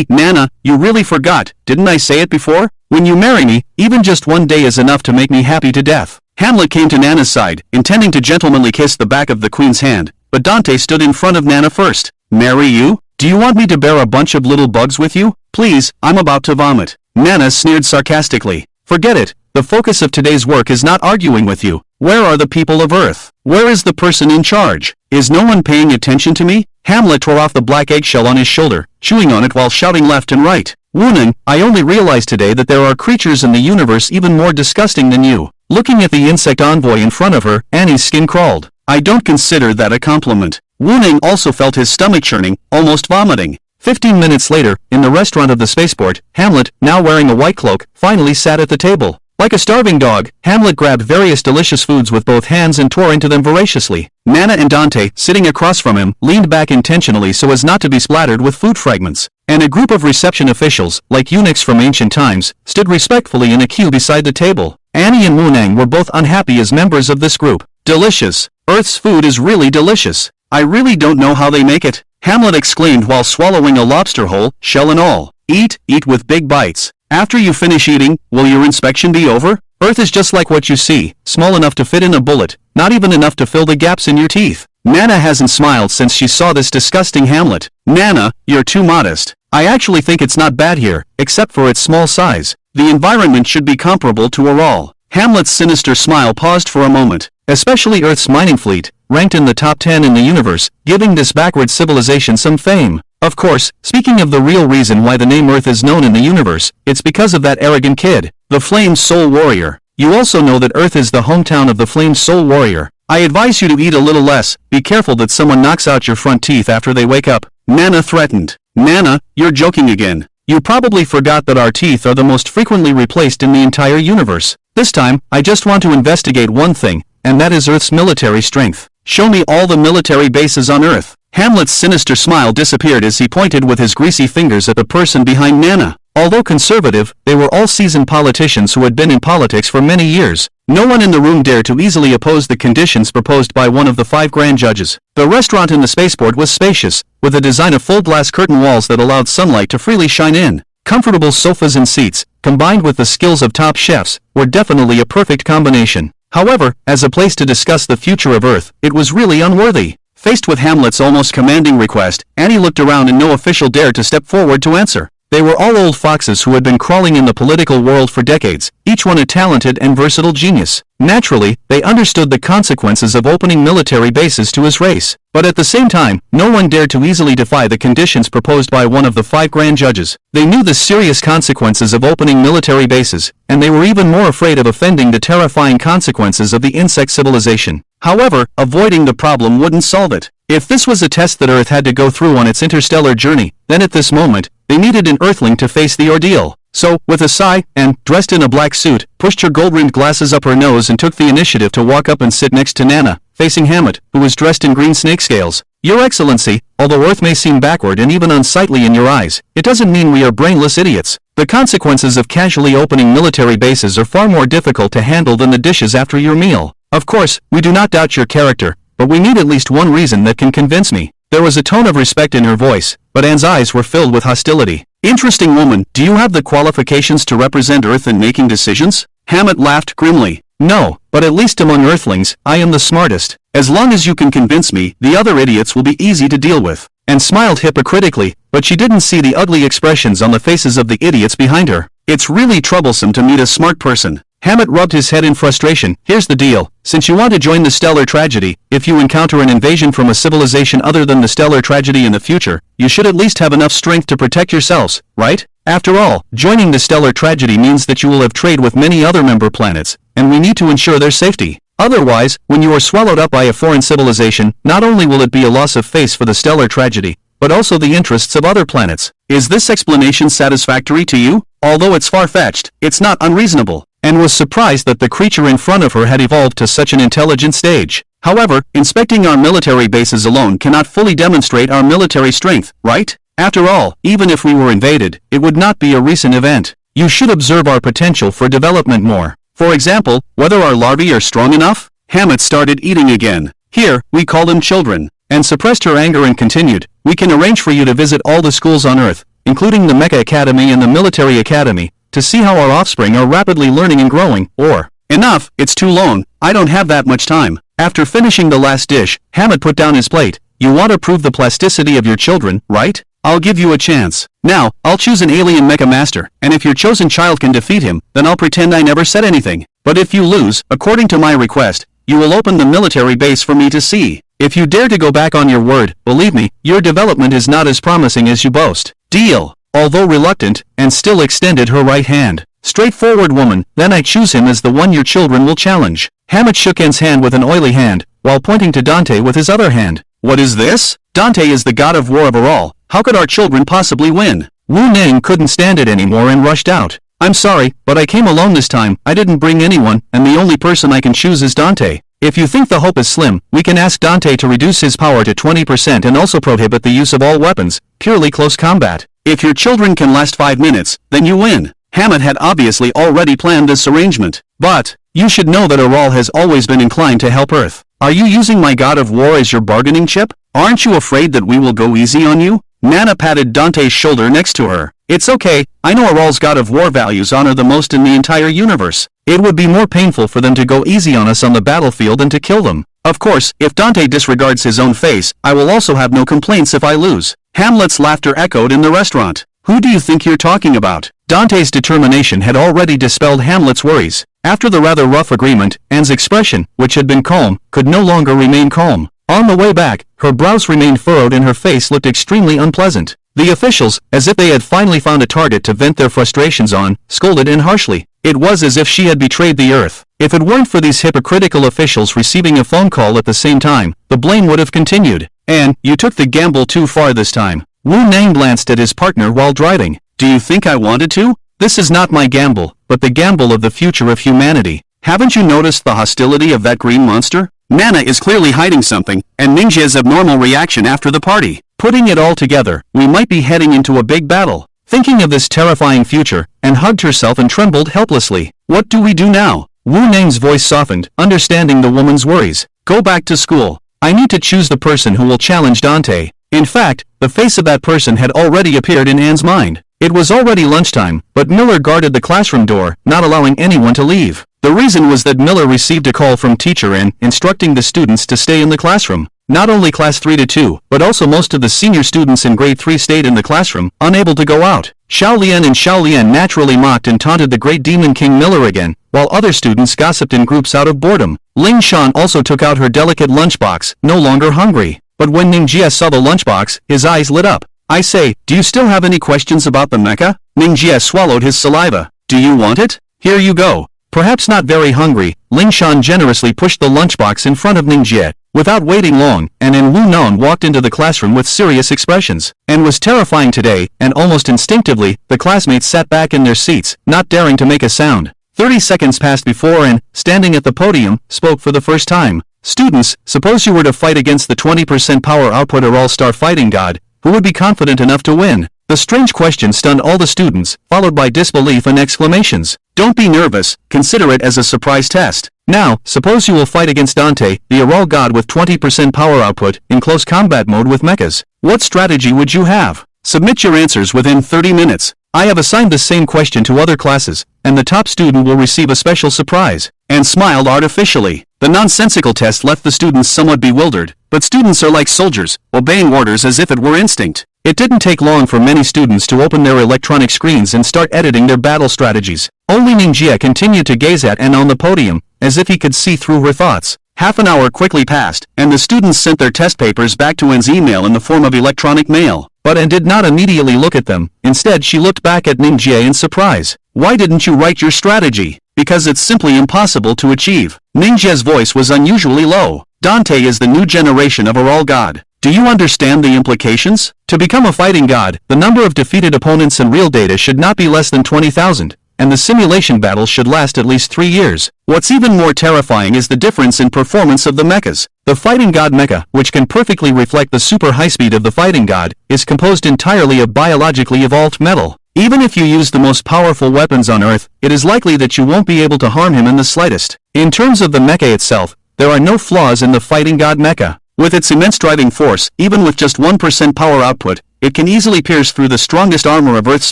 Nana, you really forgot, didn't I say it before? When you marry me, even just one day is enough to make me happy to death. Hamlet came to Nana's side, intending to gentlemanly kiss the back of the queen's hand, but Dante stood in front of Nana first. Marry you? Do you want me to bear a bunch of little bugs with you? Please, I'm about to vomit. Nana sneered sarcastically. Forget it, the focus of today's work is not arguing with you. Where are the people of Earth? Where is the person in charge? Is no one paying attention to me? Hamlet tore off the black eggshell on his shoulder, chewing on it while shouting left and right. Woonan, I only realized today that there are creatures in the universe even more disgusting than you. Looking at the insect envoy in front of her, Annie's skin crawled. I don't consider that a compliment. Woonan also felt his stomach churning, almost vomiting. 15 minutes later, in the restaurant of the spaceport, Hamlet, now wearing a white cloak, finally sat at the table. Like a starving dog, Hamlet grabbed various delicious foods with both hands and tore into them voraciously. Nana and Dante, sitting across from him, leaned back intentionally so as not to be splattered with food fragments. And a group of reception officials, like eunuchs from ancient times, stood respectfully in a queue beside the table. Annie and Moonang were both unhappy as members of this group. Delicious. Earth's food is really delicious. I really don't know how they make it, Hamlet exclaimed while swallowing a lobster whole, shell and all. Eat with big bites. After you finish eating, will your inspection be over? Earth is just like what you see, small enough to fit in a bullet, not even enough to fill the gaps in your teeth. Nana hasn't smiled since she saw this disgusting Hamlet. Nana, you're too modest. I actually think it's not bad here, except for its small size. The environment should be comparable to Araw. Hamlet's sinister smile paused for a moment. Especially Earth's mining fleet, ranked in the top 10 in the universe, giving this backward civilization some fame. Of course, speaking of the real reason why the name Earth is known in the universe, it's because of that arrogant kid, the Flame Soul Warrior. You also know that Earth is the hometown of the Flame Soul Warrior. I advise you to eat a little less, be careful that someone knocks out your front teeth after they wake up. Nana threatened. Nana, you're joking again. You probably forgot that our teeth are the most frequently replaced in the entire universe. This time, I just want to investigate one thing, and that is Earth's military strength. Show me all the military bases on Earth. Hamlet's sinister smile disappeared as he pointed with his greasy fingers at the person behind Nana. Although conservative, they were all seasoned politicians who had been in politics for many years. No one in the room dared to easily oppose the conditions proposed by one of the 5 grand judges. The restaurant in the spaceport was spacious, with a design of full glass curtain walls that allowed sunlight to freely shine in. Comfortable sofas and seats, combined with the skills of top chefs, were definitely a perfect combination. However, as a place to discuss the future of Earth, it was really unworthy. Faced with Hamlet's almost commanding request, Annie looked around and no official dared to step forward to answer. They were all old foxes who had been crawling in the political world for decades, each one a talented and versatile genius. Naturally, they understood the consequences of opening military bases to his race. But at the same time, no one dared to easily defy the conditions proposed by one of the 5 grand judges. They knew the serious consequences of opening military bases, and they were even more afraid of offending the terrifying consequences of the insect civilization. However, avoiding the problem wouldn't solve it. If this was a test that Earth had to go through on its interstellar journey, then at this moment, they needed an Earthling to face the ordeal. So, with a sigh, Anne, dressed in a black suit, pushed her gold-rimmed glasses up her nose and took the initiative to walk up and sit next to Nana, facing Hamlet, who was dressed in green snake scales. Your Excellency, although Earth may seem backward and even unsightly in your eyes, it doesn't mean we are brainless idiots. The consequences of casually opening military bases are far more difficult to handle than the dishes after your meal. Of course, we do not doubt your character, but we need at least one reason that can convince me. There was a tone of respect in her voice, but Anne's eyes were filled with hostility. Interesting woman, do you have the qualifications to represent Earth in making decisions? Hammett laughed grimly. No, but at least among Earthlings, I am the smartest. As long as you can convince me, the other idiots will be easy to deal with. Anne smiled hypocritically, but she didn't see the ugly expressions on the faces of the idiots behind her. It's really troublesome to meet a smart person. Hammett rubbed his head in frustration. Here's the deal. Since you want to join the stellar tragedy, if you encounter an invasion from a civilization other than the stellar tragedy in the future, you should at least have enough strength to protect yourselves, right? After all, joining the stellar tragedy means that you will have trade with many other member planets, and we need to ensure their safety. Otherwise, when you are swallowed up by a foreign civilization, not only will it be a loss of face for the stellar tragedy, but also the interests of other planets. Is this explanation satisfactory to you? Although it's far-fetched, it's not unreasonable. Anne was surprised that the creature in front of her had evolved to such an intelligent stage. However, inspecting our military bases alone cannot fully demonstrate our military strength, right? After all, even if we were invaded, it would not be a recent event. You should observe our potential for development more. For example, whether our larvae are strong enough? Hammett started eating again. Here, we call them children. Anne suppressed her anger and continued, we can arrange for you to visit all the schools on Earth, including the Mecha Academy and the Military Academy, to see how our offspring are rapidly learning and growing, or, enough, it's too long, I don't have that much time. After finishing the last dish, Hammett put down his plate. You want to prove the plasticity of your children, right? I'll give you a chance. Now, I'll choose an alien mecha master, and if your chosen child can defeat him, then I'll pretend I never said anything. But if you lose, according to my request, you will open the military base for me to see. If you dare to go back on your word, believe me, your development is not as promising as you boast. Deal. Although reluctant, Anne still extended her right hand. Straightforward woman, then I choose him as the one your children will challenge. Hammett shook Anne's hand with an oily hand, while pointing to Dante with his other hand. What is this? Dante is the god of war of Araw. How could our children possibly win? Wu Neng couldn't stand it anymore and rushed out. I'm sorry, but I came alone this time. I didn't bring anyone, and the only person I can choose is Dante. If you think the hope is slim, we can ask Dante to reduce his power to 20% and also prohibit the use of all weapons, purely close combat. If your children can last 5 minutes, then you win. Hammett had obviously already planned this arrangement. But, you should know that Araw has always been inclined to help Earth. Are you using my god of war as your bargaining chip? Aren't you afraid that we will go easy on you? Nana patted Dante's shoulder next to her. It's okay, I know Araw's god of war values honor the most in the entire universe. It would be more painful for them to go easy on us on the battlefield than to kill them. Of course, if Dante disregards his own face, I will also have no complaints if I lose. Hamlet's laughter echoed in the restaurant. Who do you think you're talking about? Dante's determination had already dispelled Hamlet's worries. After the rather rough agreement, Anne's expression, which had been calm, could no longer remain calm. On the way back, her brows remained furrowed and her face looked extremely unpleasant. The officials, as if they had finally found a target to vent their frustrations on, scolded Anne harshly. It was as if she had betrayed the Earth. If it weren't for these hypocritical officials receiving a phone call at the same time, the blame would have continued. Anne, you took the gamble too far this time. Wu Neng glanced at his partner while driving. Do you think I wanted to? This is not my gamble, but the gamble of the future of humanity. Haven't you noticed the hostility of that green monster? Nana is clearly hiding something, and Mingia's abnormal reaction after the party. Putting it all together, we might be heading into a big battle. Thinking of this terrifying future, Anne hugged herself and trembled helplessly. What do we do now? Wu Neng's voice softened, understanding the woman's worries. Go back to school. I need to choose the person who will challenge Dante. In fact, the face of that person had already appeared in Anne's mind. It was already lunchtime, but Miller guarded the classroom door, not allowing anyone to leave. The reason was that Miller received a call from Teacher Anne instructing the students to stay in the classroom. Not only class 3 to 2, but also most of the senior students in grade 3 stayed in the classroom, unable to go out. Xiaolian and Xiaolian naturally mocked and taunted the great demon king Miller again, while other students gossiped in groups out of boredom. Ling Shawn also took out her delicate lunchbox, no longer hungry. But when Mingia saw the lunchbox, his eyes lit up. I say, do you still have any questions about the mecha? Mingia swallowed his saliva. Do you want it? Here you go. Perhaps not very hungry, Ling Shawn generously pushed the lunchbox in front of Mingia. Without waiting long, Anne and Wu Non walked into the classroom with serious expressions. Anne was terrifying today, and almost instinctively, the classmates sat back in their seats, not daring to make a sound. 30 seconds passed before Anne, standing at the podium, spoke for the first time. Students, suppose you were to fight against the 20% power output or all-star fighting god, who would be confident enough to win? The strange question stunned all the students, followed by disbelief and exclamations. Don't be nervous, consider it as a surprise test. Now, suppose you will fight against Dante, the Araw god with 20% power output, in close combat mode with mechas. What strategy would you have? Submit your answers within 30 minutes. I have assigned the same question to other classes, and the top student will receive a special surprise. And smiled artificially. The nonsensical test left the students somewhat bewildered, but students are like soldiers, obeying orders as if it were instinct. It didn't take long for many students to open their electronic screens and start editing their battle strategies. Only Mingia continued to gaze at Anne on the podium, as if he could see through her thoughts. Half an hour quickly passed, and the students sent their test papers back to Anne's email in the form of electronic mail. But Anne did not immediately look at them. Instead, she looked back at Mingia in surprise. Why didn't you write your strategy? Because it's simply impossible to achieve. Mingia's voice was unusually low. Dante is the new generation of Araw god. Do you understand the implications? To become a fighting god, the number of defeated opponents in real data should not be less than 20,000, and the simulation battle should last at least 3 years. What's even more terrifying is the difference in performance of the mechas. The fighting god mecha, which can perfectly reflect the super high speed of the fighting god, is composed entirely of biologically evolved metal. Even if you use the most powerful weapons on Earth, it is likely that you won't be able to harm him in the slightest. In terms of the mecha itself, there are no flaws in the fighting god mecha. With its immense driving force, even with just 1% power output, it can easily pierce through the strongest armor of Earth's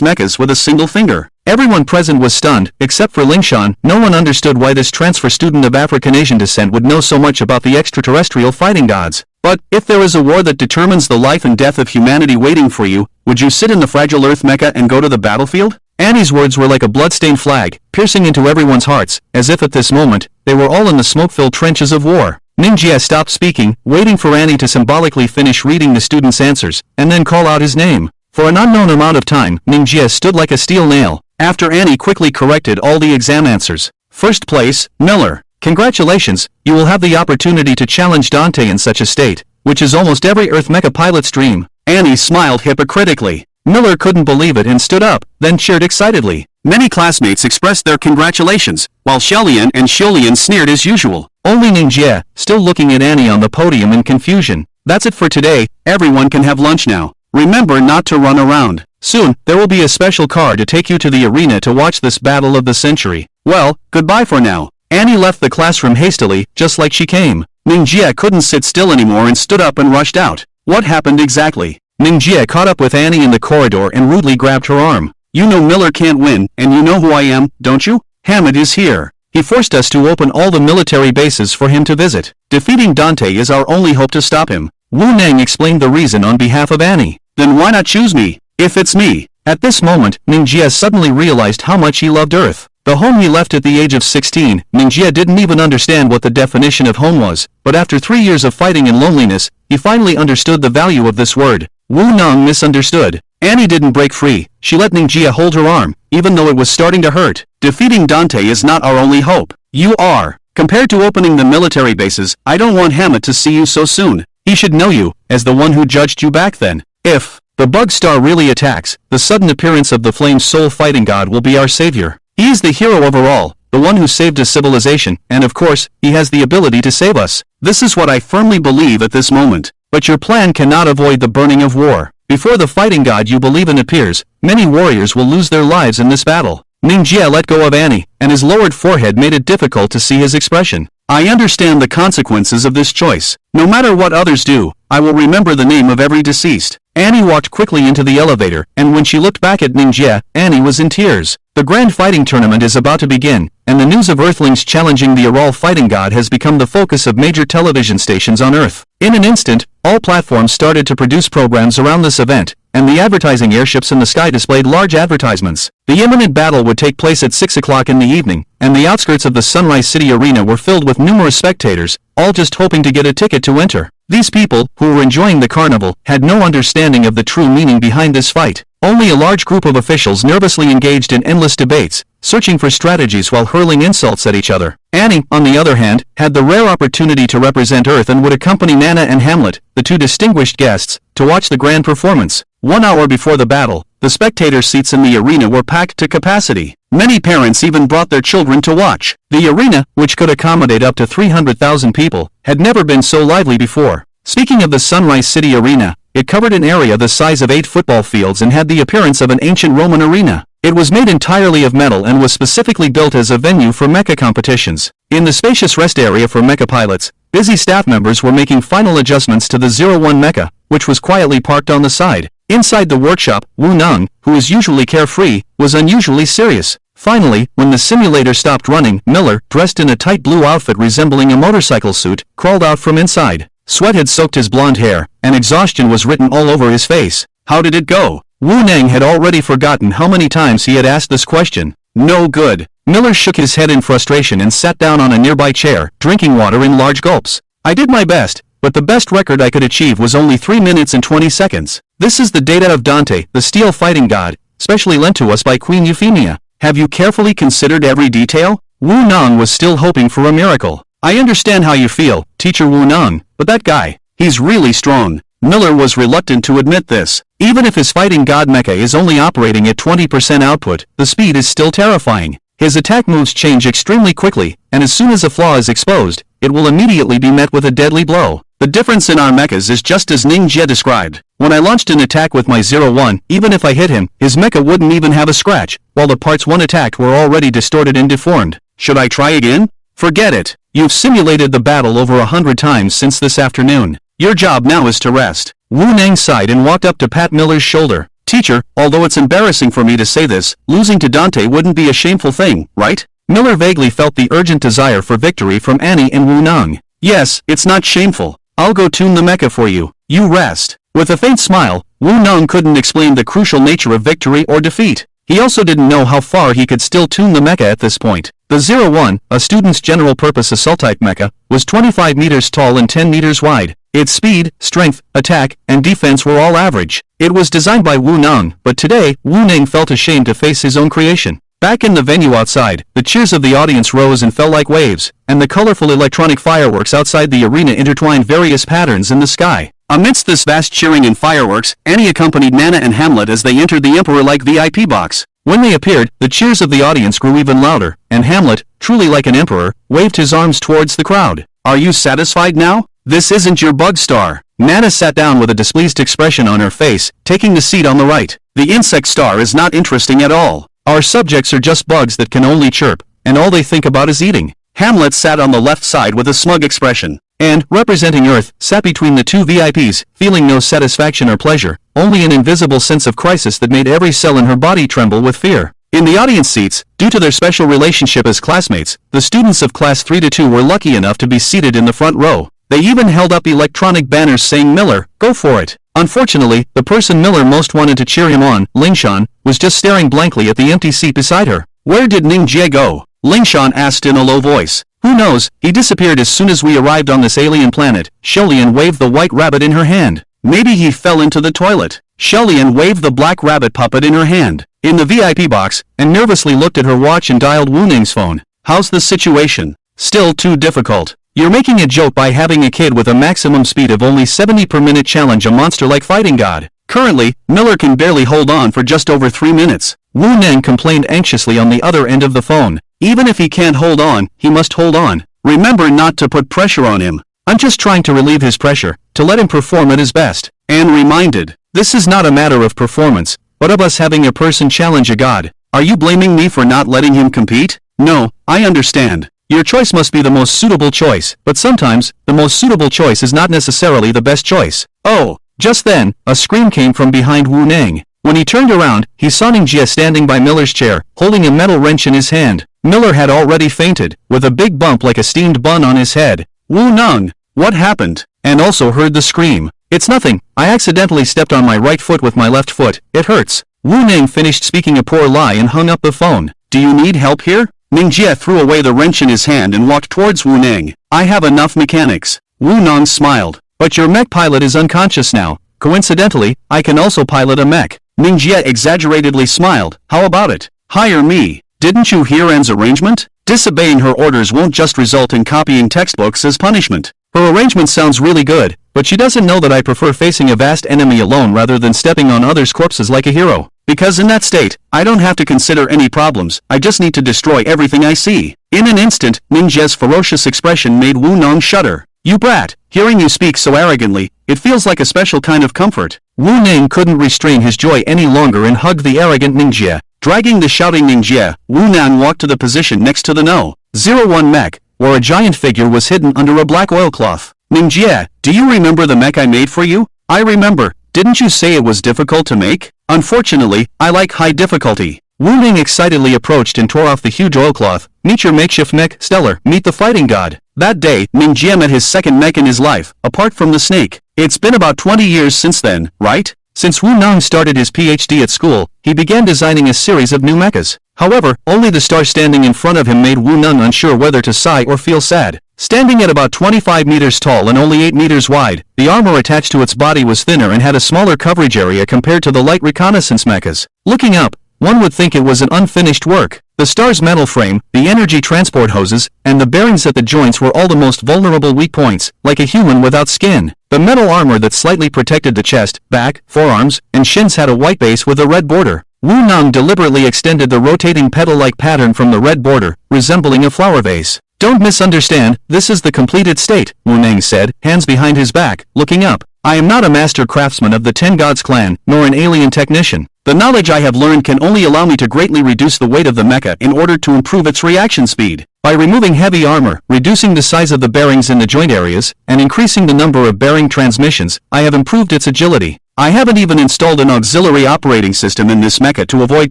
mechas with a single finger. Everyone present was stunned, except for Shawn. No one understood why this transfer student of African-Asian descent would know so much about the extraterrestrial fighting gods. But, if there is a war that determines the life and death of humanity waiting for you, would you sit in the fragile Earth mecha and go to the battlefield? Annie's words were like a blood-stained flag, piercing into everyone's hearts, as if at this moment, they were all in the smoke-filled trenches of war. Mingia stopped speaking, waiting for Annie to symbolically finish reading the student's answers, and then call out his name. For an unknown amount of time, Mingia stood like a steel nail, after Annie quickly corrected all the exam answers. First place, Miller. Congratulations, you will have the opportunity to challenge Dante in such a state, which is almost every Earth mecha pilot's dream. Annie smiled hypocritically. Miller couldn't believe it and stood up, then cheered excitedly. Many classmates expressed their congratulations, while Shelian and Sholian sneered as usual. Only Mingia, still looking at Annie on the podium in confusion. That's it for today, everyone can have lunch now. Remember not to run around. Soon, there will be a special car to take you to the arena to watch this battle of the century. Well, goodbye for now. Annie left the classroom hastily, just like she came. Mingia couldn't sit still anymore and stood up and rushed out. What happened exactly? Mingia caught up with Annie in the corridor and rudely grabbed her arm. You know Miller can't win, and you know who I am, don't you? Hammett is here. He forced us to open all the military bases for him to visit. Defeating Dante is our only hope to stop him. Wu Nang explained the reason on behalf of Annie. Then why not choose me? If it's me. At this moment, Mingia suddenly realized how much he loved Earth. The home he left at the age of 16, Mingia didn't even understand what the definition of home was, but after 3 years of fighting and loneliness, he finally understood the value of this word. Wu Nang misunderstood. Annie didn't break free. She let Mingia hold her arm, even though it was starting to hurt. Defeating Dante is not our only hope. You are. Compared to opening the military bases, I don't want Hammett to see you so soon. He should know you, as the one who judged you back then. If the bug star really attacks, the sudden appearance of the flame soul fighting god will be our savior. He is the hero overall, the one who saved a civilization, and of course, he has the ability to save us. This is what I firmly believe at this moment. But your plan cannot avoid the burning of war. Before the fighting god you believe in appears, many warriors will lose their lives in this battle. Mingia let go of Annie, and his lowered forehead made it difficult to see his expression. I understand the consequences of this choice. No matter what others do, I will remember the name of every deceased. Annie walked quickly into the elevator, and when she looked back at Mingia, Annie was in tears. The grand fighting tournament is about to begin, and the news of Earthlings challenging the Araw fighting god has become the focus of major television stations on Earth. In an instant, all platforms started to produce programs around this event, and the advertising airships in the sky displayed large advertisements. The imminent battle would take place at 6 o'clock in the evening, and the outskirts of the Sunrise City Arena were filled with numerous spectators, all just hoping to get a ticket to enter. These people, who were enjoying the carnival, had no understanding of the true meaning behind this fight. Only a large group of officials nervously engaged in endless debates, searching for strategies while hurling insults at each other. Annie, on the other hand, had the rare opportunity to represent Earth and would accompany Nana and Hamlet, the two distinguished guests, to watch the grand performance. 1 hour before the battle, the spectator seats in the arena were packed to capacity. Many parents even brought their children to watch. The arena, which could accommodate up to 300,000 people, had never been so lively before. Speaking of the Sunrise City Arena, It covered an area the size of 8 football fields and had the appearance of an ancient Roman arena. It was made entirely of metal and was specifically built as a venue for mecha competitions. In the spacious rest area for mecha pilots, busy staff members were making final adjustments to the 01 mecha, which was quietly parked on the side. Inside the workshop, Wu Neng, who is usually carefree, was unusually serious. Finally, when the simulator stopped running, Miller, dressed in a tight blue outfit resembling a motorcycle suit, crawled out from inside. Sweat had soaked his blonde hair, and exhaustion was written all over his face. How did it go? Wu Neng had already forgotten how many times he had asked this question. No good. Miller shook his head in frustration and sat down on a nearby chair, drinking water in large gulps. I did my best, but the best record I could achieve was only 3 minutes and 20 seconds. This is the data of Dante, the steel fighting god, specially lent to us by Queen Euphemia. Have you carefully considered every detail? Wu Neng was still hoping for a miracle. I understand how you feel, Teacher Wu Neng, but that guy, he's really strong. Miller was reluctant to admit this. Even if his fighting god mecha is only operating at 20% output, the speed is still terrifying. His attack moves change extremely quickly, and as soon as a flaw is exposed, it will immediately be met with a deadly blow. The difference in our mechas is just as Mingia described. When I launched an attack with my 01, even if I hit him, his mecha wouldn't even have a scratch, while the parts 1 attacked were already distorted and deformed. Should I try again? Forget it. You've simulated the battle over 100 times since this afternoon. Your job now is to rest. Wu Neng sighed and walked up to pat Miller's shoulder. Teacher, although it's embarrassing for me to say this, losing to Dante wouldn't be a shameful thing, right? Miller vaguely felt the urgent desire for victory from Annie and Wu Neng. Yes, it's not shameful. I'll go tune the mecha for you. You rest. With a faint smile, Wu Neng couldn't explain the crucial nature of victory or defeat. He also didn't know how far he could still tune the mecha at this point. The 01, a student's general-purpose assault-type mecha, was 25 meters tall and 10 meters wide. Its speed, strength, attack, and defense were all average. It was designed by Wu Neng, but today, Wu Neng felt ashamed to face his own creation. Back in the venue outside, the cheers of the audience rose and fell like waves, and the colorful electronic fireworks outside the arena intertwined various patterns in the sky. Amidst this vast cheering and fireworks, Annie accompanied Nana and Hamlet as they entered the Emperor-like VIP box. When they appeared, the cheers of the audience grew even louder, and Hamlet, truly like an emperor, waved his arms towards the crowd. Are you satisfied now? This isn't your bug star. Nana sat down with a displeased expression on her face, taking the seat on the right. The insect star is not interesting at all. Our subjects are just bugs that can only chirp, and all they think about is eating. Hamlet sat on the left side with a smug expression, and, representing Earth, sat between the two VIPs, feeling no satisfaction or pleasure, only an invisible sense of crisis that made every cell in her body tremble with fear. In the audience seats, due to their special relationship as classmates, the students of Class 3-2 were lucky enough to be seated in the front row. They even held up electronic banners saying Miller, go for it. Unfortunately, the person Miller most wanted to cheer him on, Shawn, was just staring blankly at the empty seat beside her. Where did Mingia go? Shawn asked in a low voice. Who knows, he disappeared as soon as we arrived on this alien planet. Sholian waved the white rabbit in her hand. Maybe he fell into the toilet. Sholian waved the black rabbit puppet in her hand, in the VIP box, and nervously looked at her watch and dialed Wu Neng's phone. How's the situation? Still too difficult. You're making a joke by having a kid with a maximum speed of only 70 per minute challenge a monster like fighting god. Currently, Miller can barely hold on for just over 3 minutes. Wu Neng complained anxiously on the other end of the phone. Even if he can't hold on, he must hold on. Remember not to put pressure on him. I'm just trying to relieve his pressure, to let him perform at his best. And reminded, this is not a matter of performance, but of us having a person challenge a god. Are you blaming me for not letting him compete? No, I understand. Your choice must be the most suitable choice, but sometimes, the most suitable choice is not necessarily the best choice. Oh! Just then, a scream came from behind Wu Neng. When he turned around, he saw Mingia standing by Miller's chair, holding a metal wrench in his hand. Miller had already fainted, with a big bump like a steamed bun on his head. Wu Neng! What happened? And also heard the scream. It's nothing, I accidentally stepped on my right foot with my left foot, it hurts. Wu Neng finished speaking a poor lie and hung up the phone. Do you need help here? Mingia threw away the wrench in his hand and walked towards Wu Neng. I have enough mechanics. Wu Neng smiled. But your mech pilot is unconscious now. Coincidentally, I can also pilot a mech. Mingia exaggeratedly smiled. How about it? Hire me. Didn't you hear Anne's arrangement? Disobeying her orders won't just result in copying textbooks as punishment. Her arrangement sounds really good, but she doesn't know that I prefer facing a vast enemy alone rather than stepping on others' corpses like a hero. Because in that state, I don't have to consider any problems, I just need to destroy everything I see. In an instant, Mingia's ferocious expression made Wu Neng shudder. You brat! Hearing you speak so arrogantly, It feels like a special kind of comfort. Wu Ning couldn't restrain his joy any longer and hugged the arrogant Mingia. Dragging the shouting Mingia, Wu Nan walked to the position next to the No.01 mech, where a giant figure was hidden under a black oilcloth. Mingia, do you remember the mech I made for you? I remember. Didn't you say it was difficult to make? Unfortunately, I like high difficulty. Wu Ning excitedly approached and tore off the huge oilcloth. Meet your makeshift mech, Stellar. Meet the fighting god. That day, Mingia met his second mech in his life, apart from the snake. It's been about 20 years since then, right? Since Wu Nang started his PhD at school, he began designing a series of new mechas. However, only the star standing in front of him made Wu Nang unsure whether to sigh or feel sad. Standing at about 25 meters tall and only 8 meters wide, the armor attached to its body was thinner and had a smaller coverage area compared to the light reconnaissance mechas. Looking up, one would think it was an unfinished work. The star's metal frame, the energy transport hoses, and the bearings at the joints were all the most vulnerable weak points, like a human without skin. The metal armor that slightly protected the chest, back, forearms, and shins had a white base with a red border. Wu Nang deliberately extended the rotating petal-like pattern from the red border, resembling a flower vase. Don't misunderstand, this is the completed state, Wu Nang said, hands behind his back, looking up. I am not a master craftsman of the Ten Gods clan, nor an alien technician. The knowledge I have learned can only allow me to greatly reduce the weight of the mecha in order to improve its reaction speed. By removing heavy armor, reducing the size of the bearings in the joint areas, and increasing the number of bearing transmissions, I have improved its agility. I haven't even installed an auxiliary operating system in this mecha to avoid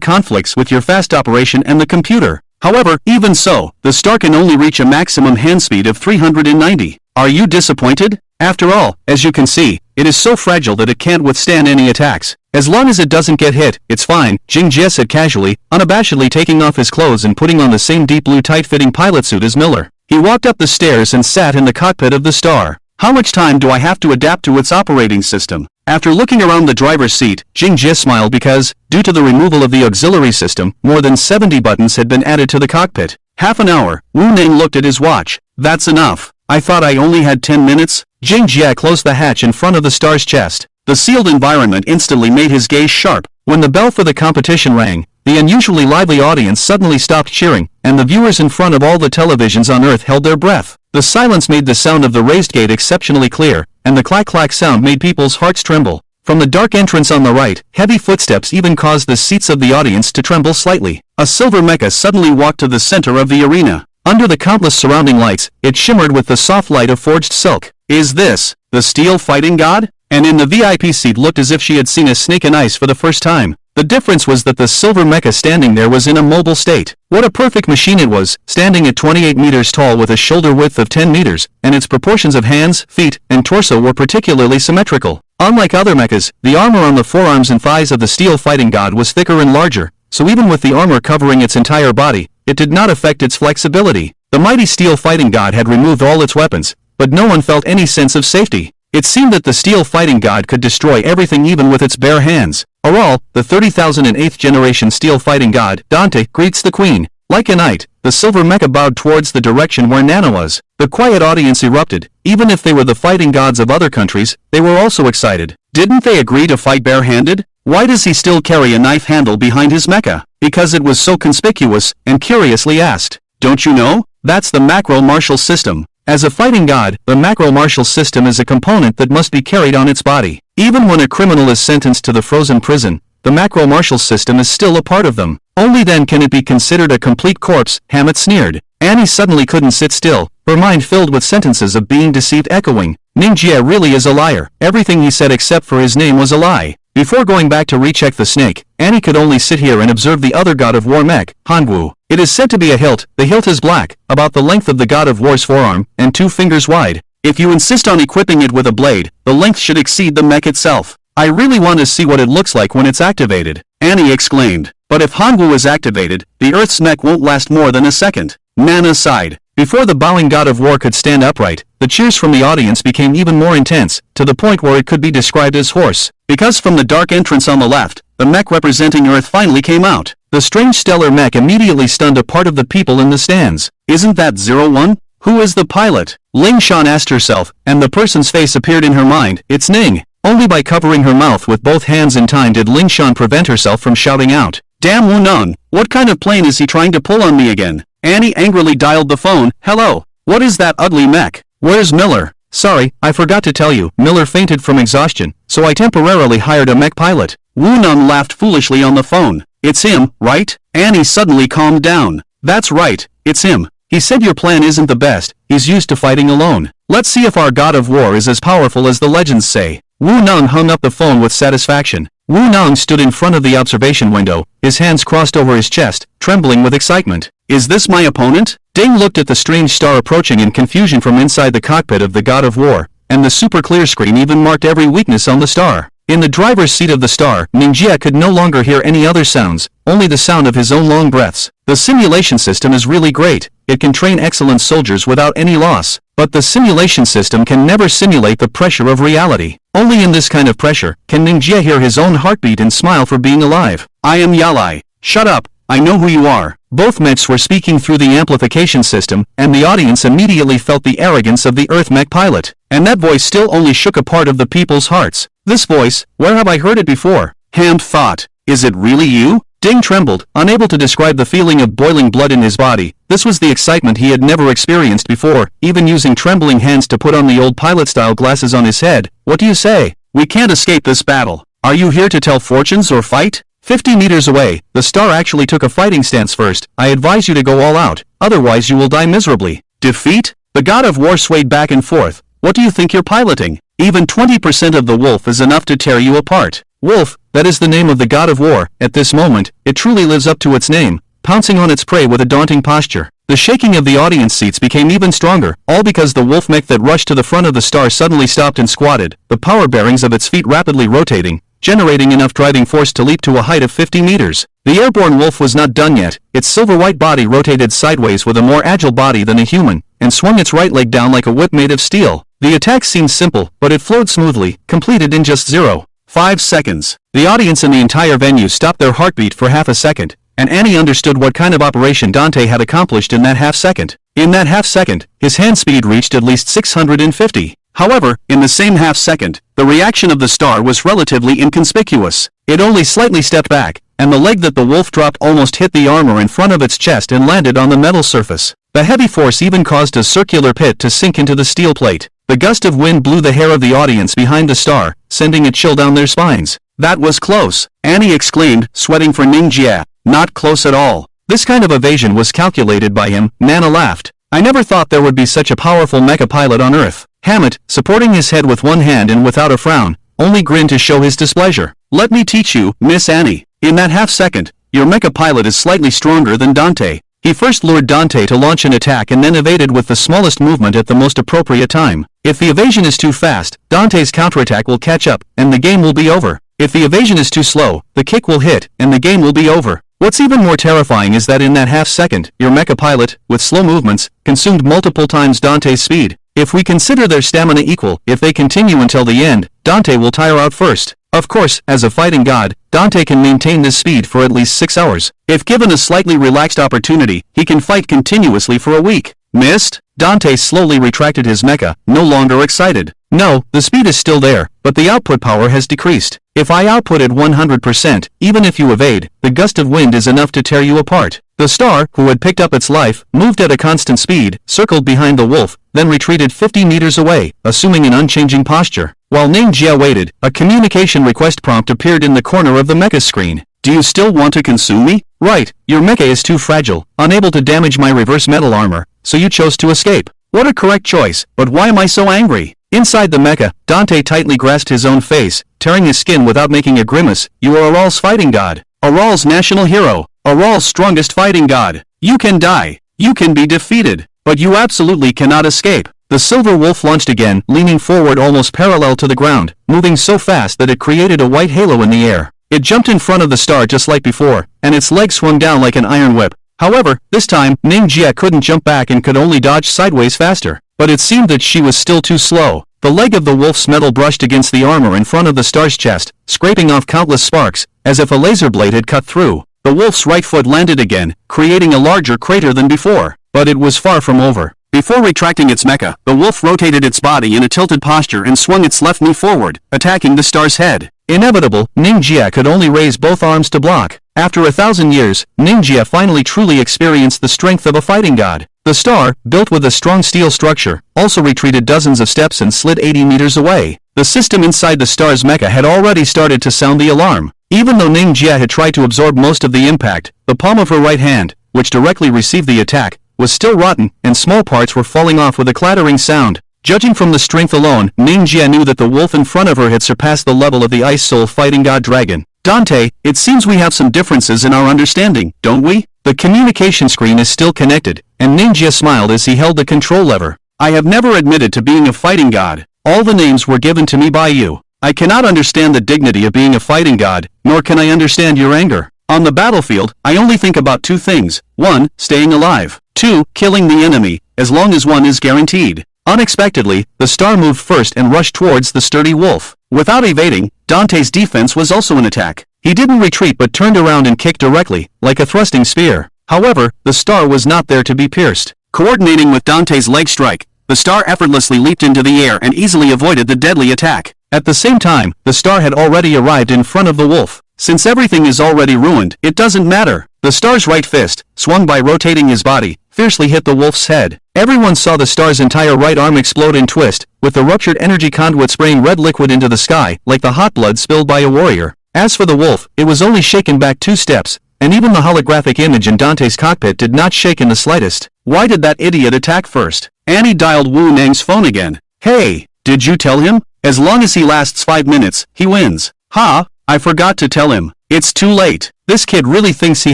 conflicts with your fast operation and the computer. However, even so, the star can only reach a maximum hand speed of 390. Are you disappointed? After all, as you can see, it is so fragile that it can't withstand any attacks. As long as it doesn't get hit, it's fine, Jing Jie said casually, unabashedly taking off his clothes and putting on the same deep blue tight-fitting pilot suit as Miller. He walked up the stairs and sat in the cockpit of the star. How much time do I have to adapt to its operating system? After looking around the driver's seat, Jing Jie smiled because, due to the removal of the auxiliary system, more than 70 buttons had been added to the cockpit. Half an hour. Wu Ning looked at his watch. That's enough. I thought I only had 10 minutes? Jing Jie closed the hatch in front of the star's chest. The sealed environment instantly made his gaze sharp. When the bell for the competition rang, the unusually lively audience suddenly stopped cheering, and the viewers in front of all the televisions on Earth held their breath. The silence made the sound of the raised gate exceptionally clear, and the clack-clack sound made people's hearts tremble. From the dark entrance on the right, heavy footsteps even caused the seats of the audience to tremble slightly. A silver mecha suddenly walked to the center of the arena. Under the countless surrounding lights, it shimmered with the soft light of forged silk. Is this the steel fighting god? And in the VIP seat looked as if she had seen a snake in ice for the first time. The difference was that the silver mecha standing there was in a mobile state. What a perfect machine it was, standing at 28 meters tall with a shoulder width of 10 meters, and its proportions of hands, feet, and torso were particularly symmetrical. Unlike other mechas, the armor on the forearms and thighs of the steel fighting god was thicker and larger, so even with the armor covering its entire body, it did not affect its flexibility. The mighty steel fighting god had removed all its weapons, but no one felt any sense of safety. It seemed that the steel fighting god could destroy everything even with its bare hands. Araw, the 30,008th generation steel fighting god, Dante, greets the queen. Like a knight, the silver mecha bowed towards the direction where Nana was. The quiet audience erupted. Even if they were the fighting gods of other countries, they were also excited. Didn't they agree to fight barehanded? Why does he still carry a knife handle behind his mecha? Because it was so conspicuous, and curiously asked. Don't you know? That's the macro-martial system. As a fighting god, the macro-martial system is a component that must be carried on its body. Even when a criminal is sentenced to the frozen prison, the macro-martial system is still a part of them. Only then can it be considered a complete corpse, Hammett sneered. Annie suddenly couldn't sit still, her mind filled with sentences of being deceived echoing. Mingia really is a liar. Everything he said except for his name was a lie. Before going back to recheck the snake, Annie could only sit here and observe the other god of war mech, Hangwu. It is said to be a hilt. The hilt is black, about the length of the god of war's forearm, and 2 fingers wide. If you insist on equipping it with a blade, the length should exceed the mech itself. I really want to see what it looks like when it's activated, Annie exclaimed. But if Hangwu is activated, the Earth's mech won't last more than a second. Nana sighed. Before the bowing god of war could stand upright, the cheers from the audience became even more intense, to the point where it could be described as hoarse. Because from the dark entrance on the left, the mech representing Earth finally came out. The strange stellar mech immediately stunned a part of the people in the stands. Isn't that 01? Who is the pilot? Ling Shawn asked herself, and the person's face appeared in her mind. It's Ning. Only by covering her mouth with both hands in time did Ling Shawn prevent herself from shouting out. Damn Wu Nang, what kind of plane is he trying to pull on me again? Annie angrily dialed the phone. Hello. What is that ugly mech? Where's Miller? Sorry, I forgot to tell you, Miller fainted from exhaustion, so I temporarily hired a mech pilot. Wu Neng laughed foolishly on the phone. It's him, right? Annie suddenly calmed down. That's right, it's him. He said your plan isn't the best, he's used to fighting alone. Let's see if our god of war is as powerful as the legends say. Wu Neng hung up the phone with satisfaction. Wu Neng stood in front of the observation window, his hands crossed over his chest, trembling with excitement. Is this my opponent? Ding looked at the strange star approaching in confusion from inside the cockpit of the god of war, and the super clear screen even marked every weakness on the star. In the driver's seat of the star, Mingia could no longer hear any other sounds, only the sound of his own long breaths. The simulation system is really great, it can train excellent soldiers without any loss. But the simulation system can never simulate the pressure of reality. Only in this kind of pressure can Mingia hear his own heartbeat and smile for being alive. I am Yalai. Shut up, I know who you are. Both mechs were speaking through the amplification system, and the audience immediately felt the arrogance of the Earth mech pilot. And that voice still only shook a part of the people's hearts. This voice, where have I heard it before? Ham thought. Is it really you? Ding trembled, unable to describe the feeling of boiling blood in his body. This was the excitement he had never experienced before, even using trembling hands to put on the old pilot-style glasses on his head. What do you say? We can't escape this battle. Are you here to tell fortunes or fight? 50 meters away, the star actually took a fighting stance first. I advise you to go all out, otherwise you will die miserably. Defeat? The god of war swayed back and forth. What do you think you're piloting? Even 20% of the wolf is enough to tear you apart. Wolf, that is the name of the god of war. At this moment, it truly lives up to its name, pouncing on its prey with a daunting posture. The shaking of the audience seats became even stronger, all because the wolf mech that rushed to the front of the star suddenly stopped and squatted, the power bearings of its feet rapidly rotating, generating enough driving force to leap to a height of 50 meters. The airborne wolf was not done yet. Its silver-white body rotated sideways with a more agile body than a human, and swung its right leg down like a whip made of steel. The attack seemed simple, but it flowed smoothly, completed in just 0.5 seconds. The audience in the entire venue stopped their heartbeat for half a second, and Annie understood what kind of operation Dante had accomplished in that half second. In that half second, his hand speed reached at least 650. However, in the same half second, the reaction of the star was relatively inconspicuous. It only slightly stepped back, and the leg that the wolf dropped almost hit the armor in front of its chest and landed on the metal surface. The heavy force even caused a circular pit to sink into the steel plate. The gust of wind blew the hair of the audience behind the star, sending a chill down their spines. That was close, Annie exclaimed, sweating for Mingia. Not close at all. This kind of evasion was calculated by him. Nana laughed. I never thought there would be such a powerful mecha pilot on Earth. Hammett, supporting his head with one hand and without a frown, only grinned to show his displeasure. Let me teach you, Miss Annie. In that half second, your mecha pilot is slightly stronger than Dante. He first lured Dante to launch an attack and then evaded with the smallest movement at the most appropriate time. If the evasion is too fast, Dante's counterattack will catch up, and the game will be over. If the evasion is too slow, the kick will hit, and the game will be over. What's even more terrifying is that in that half second, your mecha pilot, with slow movements, consumed multiple times Dante's speed. If we consider their stamina equal, if they continue until the end, Dante will tire out first. Of course, as a fighting god, Dante can maintain this speed for at least 6 hours. If given a slightly relaxed opportunity, he can fight continuously for a week. Missed? Dante slowly retracted his mecha, no longer excited. No, the speed is still there, but the output power has decreased. If I output at 100%, even if you evade, the gust of wind is enough to tear you apart. The star, who had picked up its life, moved at a constant speed, circled behind the wolf, then retreated 50 meters away, assuming an unchanging posture. While Ning Jia waited, a communication request prompt appeared in the corner of the mecha screen. Do you still want to consume me? Right, your mecha is too fragile, unable to damage my reverse metal armor, so you chose to escape. What a correct choice, but why am I so angry? Inside the mecha, Dante tightly grasped his own face, tearing his skin without making a grimace. You are Aral's fighting god. Aral's national hero. Aral's strongest fighting god. You can die. You can be defeated. But you absolutely cannot escape. The silver wolf launched again, leaning forward almost parallel to the ground, moving so fast that it created a white halo in the air. It jumped in front of the star just like before, and its legs swung down like an iron whip. However, this time, Ning Jia couldn't jump back and could only dodge sideways faster. But it seemed that she was still too slow. The leg of the wolf's metal brushed against the armor in front of the star's chest, scraping off countless sparks, as if a laser blade had cut through. The wolf's right foot landed again, creating a larger crater than before. But it was far from over. Before retracting its mecha, the wolf rotated its body in a tilted posture and swung its left knee forward, attacking the star's head. Inevitable, Mingia could only raise both arms to block. After 1,000 years, Mingia finally truly experienced the strength of a fighting god. The star, built with a strong steel structure, also retreated dozens of steps and slid 80 meters away. The system inside the star's mecha had already started to sound the alarm. Even though Mingia had tried to absorb most of the impact, the palm of her right hand, which directly received the attack, was still rotten, and small parts were falling off with a clattering sound. Judging from the strength alone, Mingia knew that the wolf in front of her had surpassed the level of the Ice Soul fighting god dragon. Dante, it seems we have some differences in our understanding, don't we? The communication screen is still connected, and Mingia smiled as he held the control lever. I have never admitted to being a fighting god. All the names were given to me by you. I cannot understand the dignity of being a fighting god, nor can I understand your anger. On the battlefield, I only think about two things. 1. Staying alive. 2. Killing the enemy, as long as one is guaranteed. Unexpectedly, the star moved first and rushed towards the sturdy wolf. Without evading, Dante's defense was also an attack. He didn't retreat but turned around and kicked directly, like a thrusting spear. However, the star was not there to be pierced. Coordinating with Dante's leg strike, the star effortlessly leaped into the air and easily avoided the deadly attack. At the same time, the star had already arrived in front of the wolf. Since everything is already ruined, it doesn't matter. The star's right fist, swung by rotating his body, fiercely hit the wolf's head. Everyone saw the star's entire right arm explode and twist, with the ruptured energy conduit spraying red liquid into the sky, like the hot blood spilled by a warrior. As for the wolf, it was only shaken back 2 steps, and even the holographic image in Dante's cockpit did not shake in the slightest. Why did that idiot attack first? Annie dialed Wu Nang's phone again. Hey, did you tell him? As long as he lasts 5 minutes, he wins. Ha, I forgot to tell him. It's too late. This kid really thinks he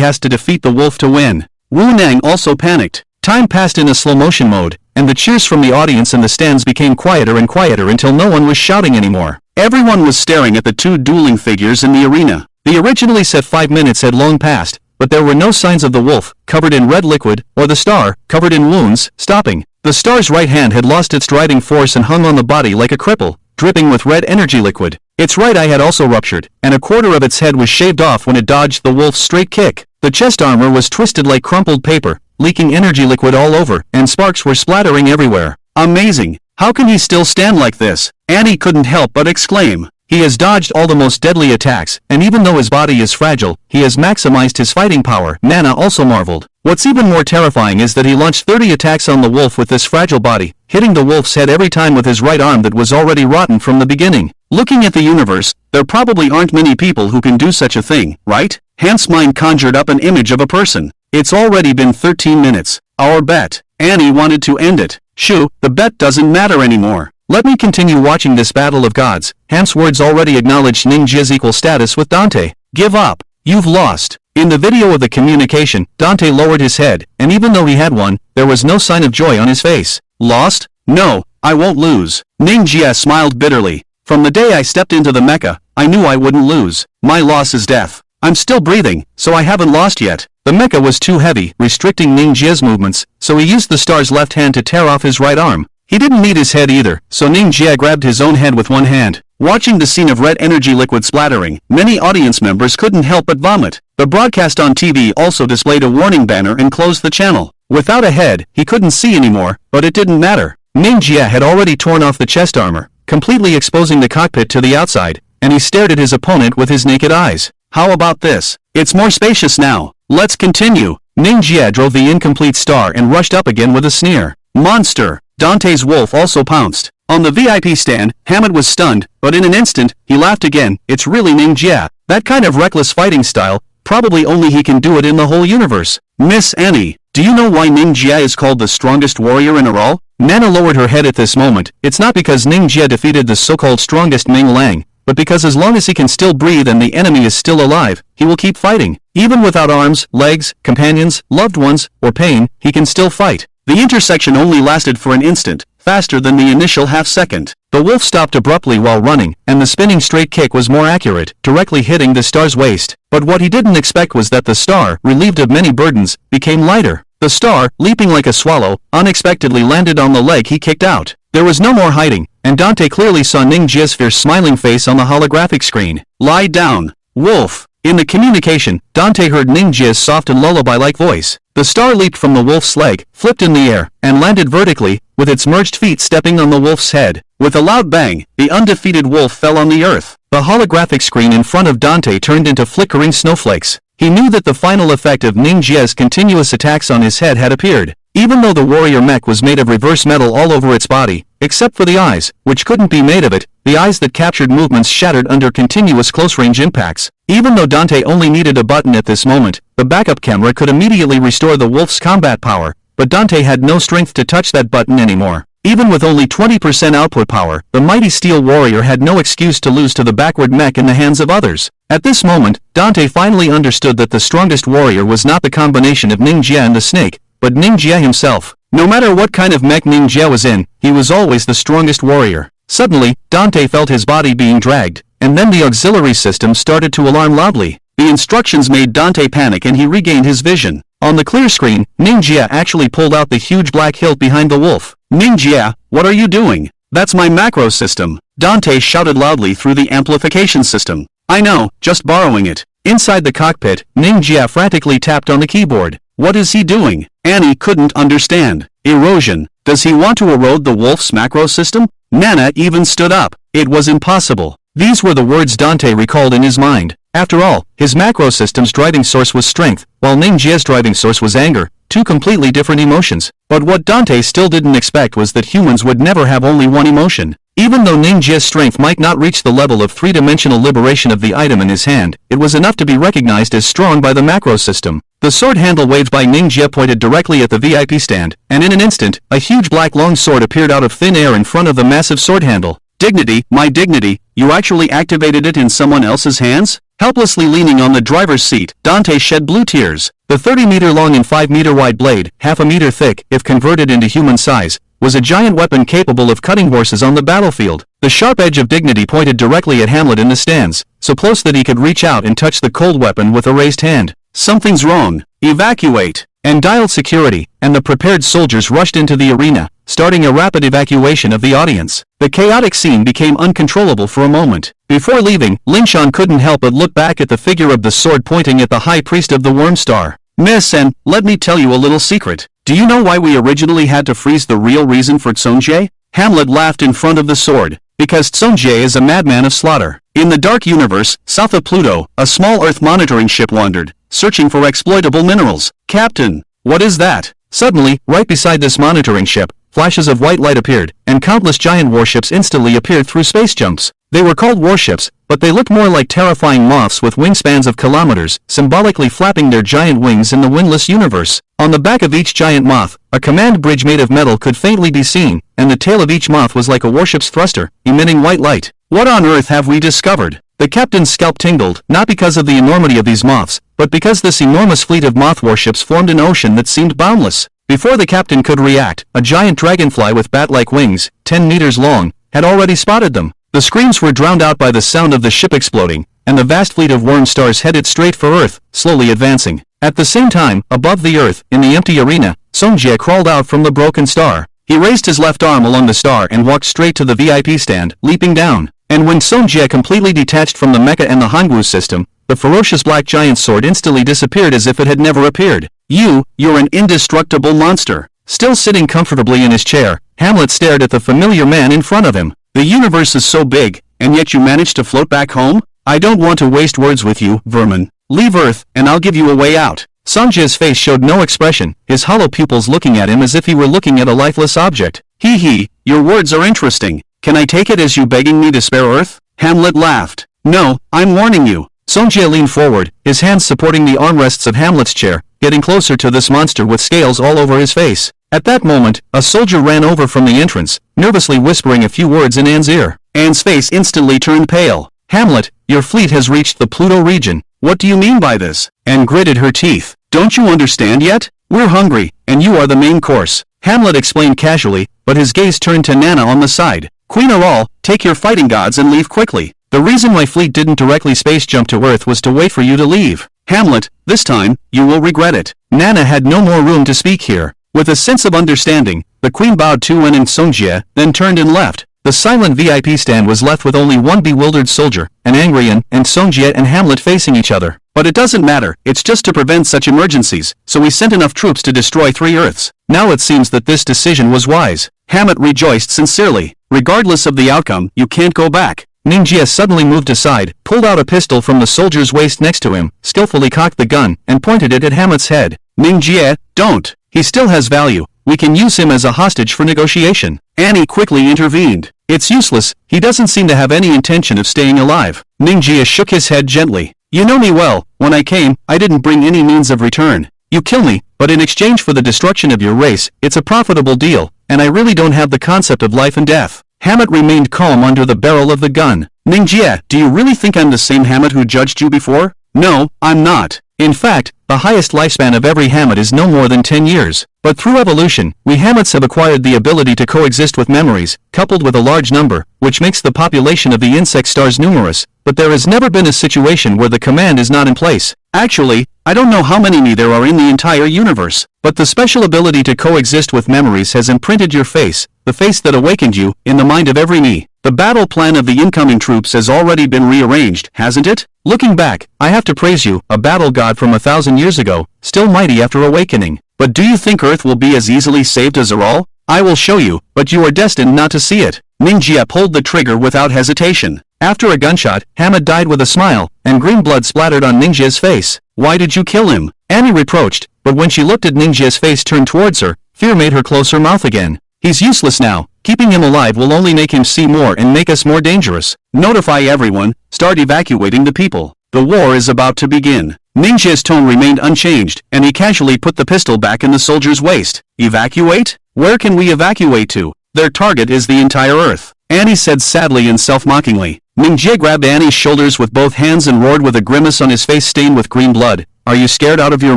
has to defeat the wolf to win. Wu Nang also panicked. Time passed in a slow-motion mode, and the cheers from the audience and the stands became quieter and quieter until no one was shouting anymore. Everyone was staring at the 2 dueling figures in the arena. The originally set 5 minutes had long passed, but there were no signs of the wolf, covered in red liquid, or the star, covered in wounds, stopping. The star's right hand had lost its driving force and hung on the body like a cripple, dripping with red energy liquid. Its right eye had also ruptured, and a quarter of its head was shaved off when it dodged the wolf's straight kick. The chest armor was twisted like crumpled paper, leaking energy liquid all over, and sparks were splattering everywhere. Amazing! How can he still stand like this? Annie couldn't help but exclaim. He has dodged all the most deadly attacks, and even though his body is fragile, he has maximized his fighting power. Nana also marveled. What's even more terrifying is that he launched 30 attacks on the wolf with this fragile body, hitting the wolf's head every time with his right arm that was already rotten from the beginning. Looking at the universe, there probably aren't many people who can do such a thing, right? Hans's mind conjured up an image of a person. It's already been 13 minutes. Our bet. Annie wanted to end it. Shoo, the bet doesn't matter anymore. Let me continue watching this battle of gods. Hans's words already acknowledged Mingia's equal status with Dante. Give up. You've lost. In the video of the communication, Dante lowered his head, and even though he had won, there was no sign of joy on his face. Lost? No, I won't lose. Mingia smiled bitterly. From the day I stepped into the mecha, I knew I wouldn't lose. My loss is death. I'm still breathing, so I haven't lost yet. The mecha was too heavy, restricting Mingia's movements, so he used the star's left hand to tear off his right arm. He didn't need his head either, so Mingia grabbed his own head with one hand. Watching the scene of red energy liquid splattering, many audience members couldn't help but vomit. The broadcast on TV also displayed a warning banner and closed the channel. Without a head, he couldn't see anymore, but it didn't matter. Mingia had already torn off the chest armor, completely exposing the cockpit to the outside, and he stared at his opponent with his naked eyes. How about this? It's more spacious now. Let's continue. Mingia drove the incomplete star and rushed up again with a sneer. Monster! Dante's wolf also pounced. On the VIP stand, Hammett was stunned, but in an instant, he laughed again. It's really Mingia. That kind of reckless fighting style, probably only he can do it in the whole universe. Miss Annie, do you know why Mingia is called the strongest warrior in Araw? Nana lowered her head at this moment. It's not because Mingia defeated the so-called strongest Ming Lang, but because as long as he can still breathe and the enemy is still alive, he will keep fighting. Even without arms, legs, companions, loved ones, or pain, he can still fight. The intersection only lasted for an instant, faster than the initial half-second. The wolf stopped abruptly while running, and the spinning straight kick was more accurate, directly hitting the star's waist. But what he didn't expect was that the star, relieved of many burdens, became lighter. The star, leaping like a swallow, unexpectedly landed on the leg he kicked out. There was no more hiding, and Dante clearly saw Mingia's fierce smiling face on the holographic screen. Lie down, wolf. In the communication, Dante heard Mingia's soft and lullaby-like voice. The star leaped from the wolf's leg, flipped in the air, and landed vertically, with its merged feet stepping on the wolf's head. With a loud bang, the undefeated wolf fell on the earth. The holographic screen in front of Dante turned into flickering snowflakes. He knew that the final effect of Mingia's continuous attacks on his head had appeared. Even though the warrior mech was made of reverse metal all over its body, except for the eyes, which couldn't be made of it, the eyes that captured movements shattered under continuous close-range impacts. Even though Dante only needed a button at this moment, the backup camera could immediately restore the wolf's combat power, but Dante had no strength to touch that button anymore. Even with only 20% output power, the mighty steel warrior had no excuse to lose to the backward mech in the hands of others. At this moment, Dante finally understood that the strongest warrior was not the combination of Mingia and the snake, but Mingia himself. No matter what kind of mech Mingia was in, he was always the strongest warrior. Suddenly, Dante felt his body being dragged, and then the auxiliary system started to alarm loudly. The instructions made Dante panic and he regained his vision. On the clear screen, Mingia actually pulled out the huge black hilt behind the wolf. Mingia, what are you doing? That's my macro system. Dante shouted loudly through the amplification system. I know, just borrowing it. Inside the cockpit, Mingia frantically tapped on the keyboard. What is he doing? Annie couldn't understand. Erosion. Does he want to erode the wolf's macro system? Nana even stood up. It was impossible. These were the words Dante recalled in his mind. After all, his macro system's driving source was strength, while Mingia's driving source was anger, two completely different emotions. But what Dante still didn't expect was that humans would never have only one emotion. Even though Mingia's strength might not reach the level of three-dimensional liberation of the item in his hand, it was enough to be recognized as strong by the macro system. The sword handle waved by Mingia pointed directly at the VIP stand, and in an instant, a huge black long sword appeared out of thin air in front of the massive sword handle. Dignity, my dignity, you actually activated it in someone else's hands? Helplessly leaning on the driver's seat, Dante shed blue tears. The 30-meter-long and 5-meter-wide blade, half a meter thick if converted into human size, was a giant weapon capable of cutting horses on the battlefield. The sharp edge of dignity pointed directly at Hamlet in the stands, so close that he could reach out and touch the cold weapon with a raised hand. Something's wrong. Evacuate! And dialed security, and the prepared soldiers rushed into the arena, starting a rapid evacuation of the audience. The chaotic scene became uncontrollable for a moment. Before leaving, Shawn couldn't help but look back at the figure of the sword pointing at the high priest of the Worm Star. Miss, and let me tell you a little secret. Do you know why we originally had to freeze the real reason for Tsongjie? Hamlet laughed in front of the sword. Because Tsongjie is a madman of slaughter. In the Dark Universe, south of Pluto, a small Earth monitoring ship wandered, searching for exploitable minerals. Captain, what is that? Suddenly, right beside this monitoring ship, flashes of white light appeared, and countless giant warships instantly appeared through space jumps. They were called warships, but they looked more like terrifying moths with wingspans of kilometers, symbolically flapping their giant wings in the windless universe. On the back of each giant moth, a command bridge made of metal could faintly be seen, and the tail of each moth was like a warship's thruster, emitting white light. What on earth have we discovered? The captain's scalp tingled, not because of the enormity of these moths, but because this enormous fleet of moth warships formed an ocean that seemed boundless. Before the captain could react, a giant dragonfly with bat-like wings, 10 meters long, had already spotted them. The screams were drowned out by the sound of the ship exploding, and the vast fleet of worm stars headed straight for Earth, slowly advancing. At the same time, above the Earth, in the empty arena, Tsongjie crawled out from the broken star. He raised his left arm along the star and walked straight to the VIP stand, leaping down. And when Tsongjie completely detached from the Mecha and the Hangwu system, the ferocious black giant sword instantly disappeared as if it had never appeared. You're an indestructible monster. Still sitting comfortably in his chair, Hamlet stared at the familiar man in front of him. The universe is so big, and yet you managed to float back home? I don't want to waste words with you, vermin. Leave Earth, and I'll give you a way out. Tsongjie's face showed no expression, his hollow pupils looking at him as if he were looking at a lifeless object. Hee, your words are interesting. Can I take it as you begging me to spare Earth? Hamlet laughed. No, I'm warning you. Tsongjie leaned forward, his hands supporting the armrests of Hamlet's chair, getting closer to this monster with scales all over his face. At that moment, a soldier ran over from the entrance, nervously whispering a few words in Anne's ear. Anne's face instantly turned pale. Hamlet, your fleet has reached the Pluto region. What do you mean by this? Anne gritted her teeth. Don't you understand yet? We're hungry, and you are the main course. Hamlet explained casually, but his gaze turned to Nana on the side. Queen Araw, take your fighting gods and leave quickly. The reason my fleet didn't directly space jump to Earth was to wait for you to leave. Hamlet, this time, you will regret it. Nana had no more room to speak here. With a sense of understanding, the queen bowed to Anne and Tsongjie, then turned and left. The silent VIP stand was left with only one bewildered soldier, an angry Anne and Tsongjie and Hamlet facing each other. But it doesn't matter, it's just to prevent such emergencies, so we sent enough troops to destroy 3 Earths. Now it seems that this decision was wise. Hamlet rejoiced sincerely. Regardless of the outcome, you can't go back. Mingia suddenly moved aside, pulled out a pistol from the soldier's waist next to him, skillfully cocked the gun, and pointed it at Hammond's head. Mingia, don't. He still has value. We can use him as a hostage for negotiation. Annie quickly intervened. It's useless, he doesn't seem to have any intention of staying alive. Mingia shook his head gently. You know me well, when I came, I didn't bring any means of return. You kill me, but in exchange for the destruction of your race, it's a profitable deal, and I really don't have the concept of life and death. Hammett remained calm under the barrel of the gun. Mingia, do you really think I'm the same Hammett who judged you before? No, I'm not. In fact, the highest lifespan of every Hammett is no more than 10 years. But through evolution, we Hammets have acquired the ability to coexist with memories, coupled with a large number, which makes the population of the insect stars numerous, but there has never been a situation where the command is not in place. Actually, I don't know how many me there are in the entire universe, but the special ability to coexist with memories has imprinted your face, the face that awakened you, in the mind of every me. The battle plan of the incoming troops has already been rearranged, hasn't it? Looking back, I have to praise you, a battle god from 1,000 years ago, still mighty after awakening. But do you think Earth will be as easily saved as Araw? I will show you, but you are destined not to see it. Mingia pulled the trigger without hesitation. After a gunshot, Hammett died with a smile, and green blood splattered on Mingia's face. Why did you kill him? Annie reproached, but when she looked at Mingia's face turned towards her, fear made her close her mouth again. He's useless now. Keeping him alive will only make him see more and make us more dangerous. Notify everyone, start evacuating the people. The war is about to begin. Mingia's tone remained unchanged, and he casually put the pistol back in the soldier's waist. Evacuate? Where can we evacuate to? Their target is the entire Earth. Annie said sadly and self-mockingly. Mingia grabbed Annie's shoulders with both hands and roared with a grimace on his face stained with green blood. Are you scared out of your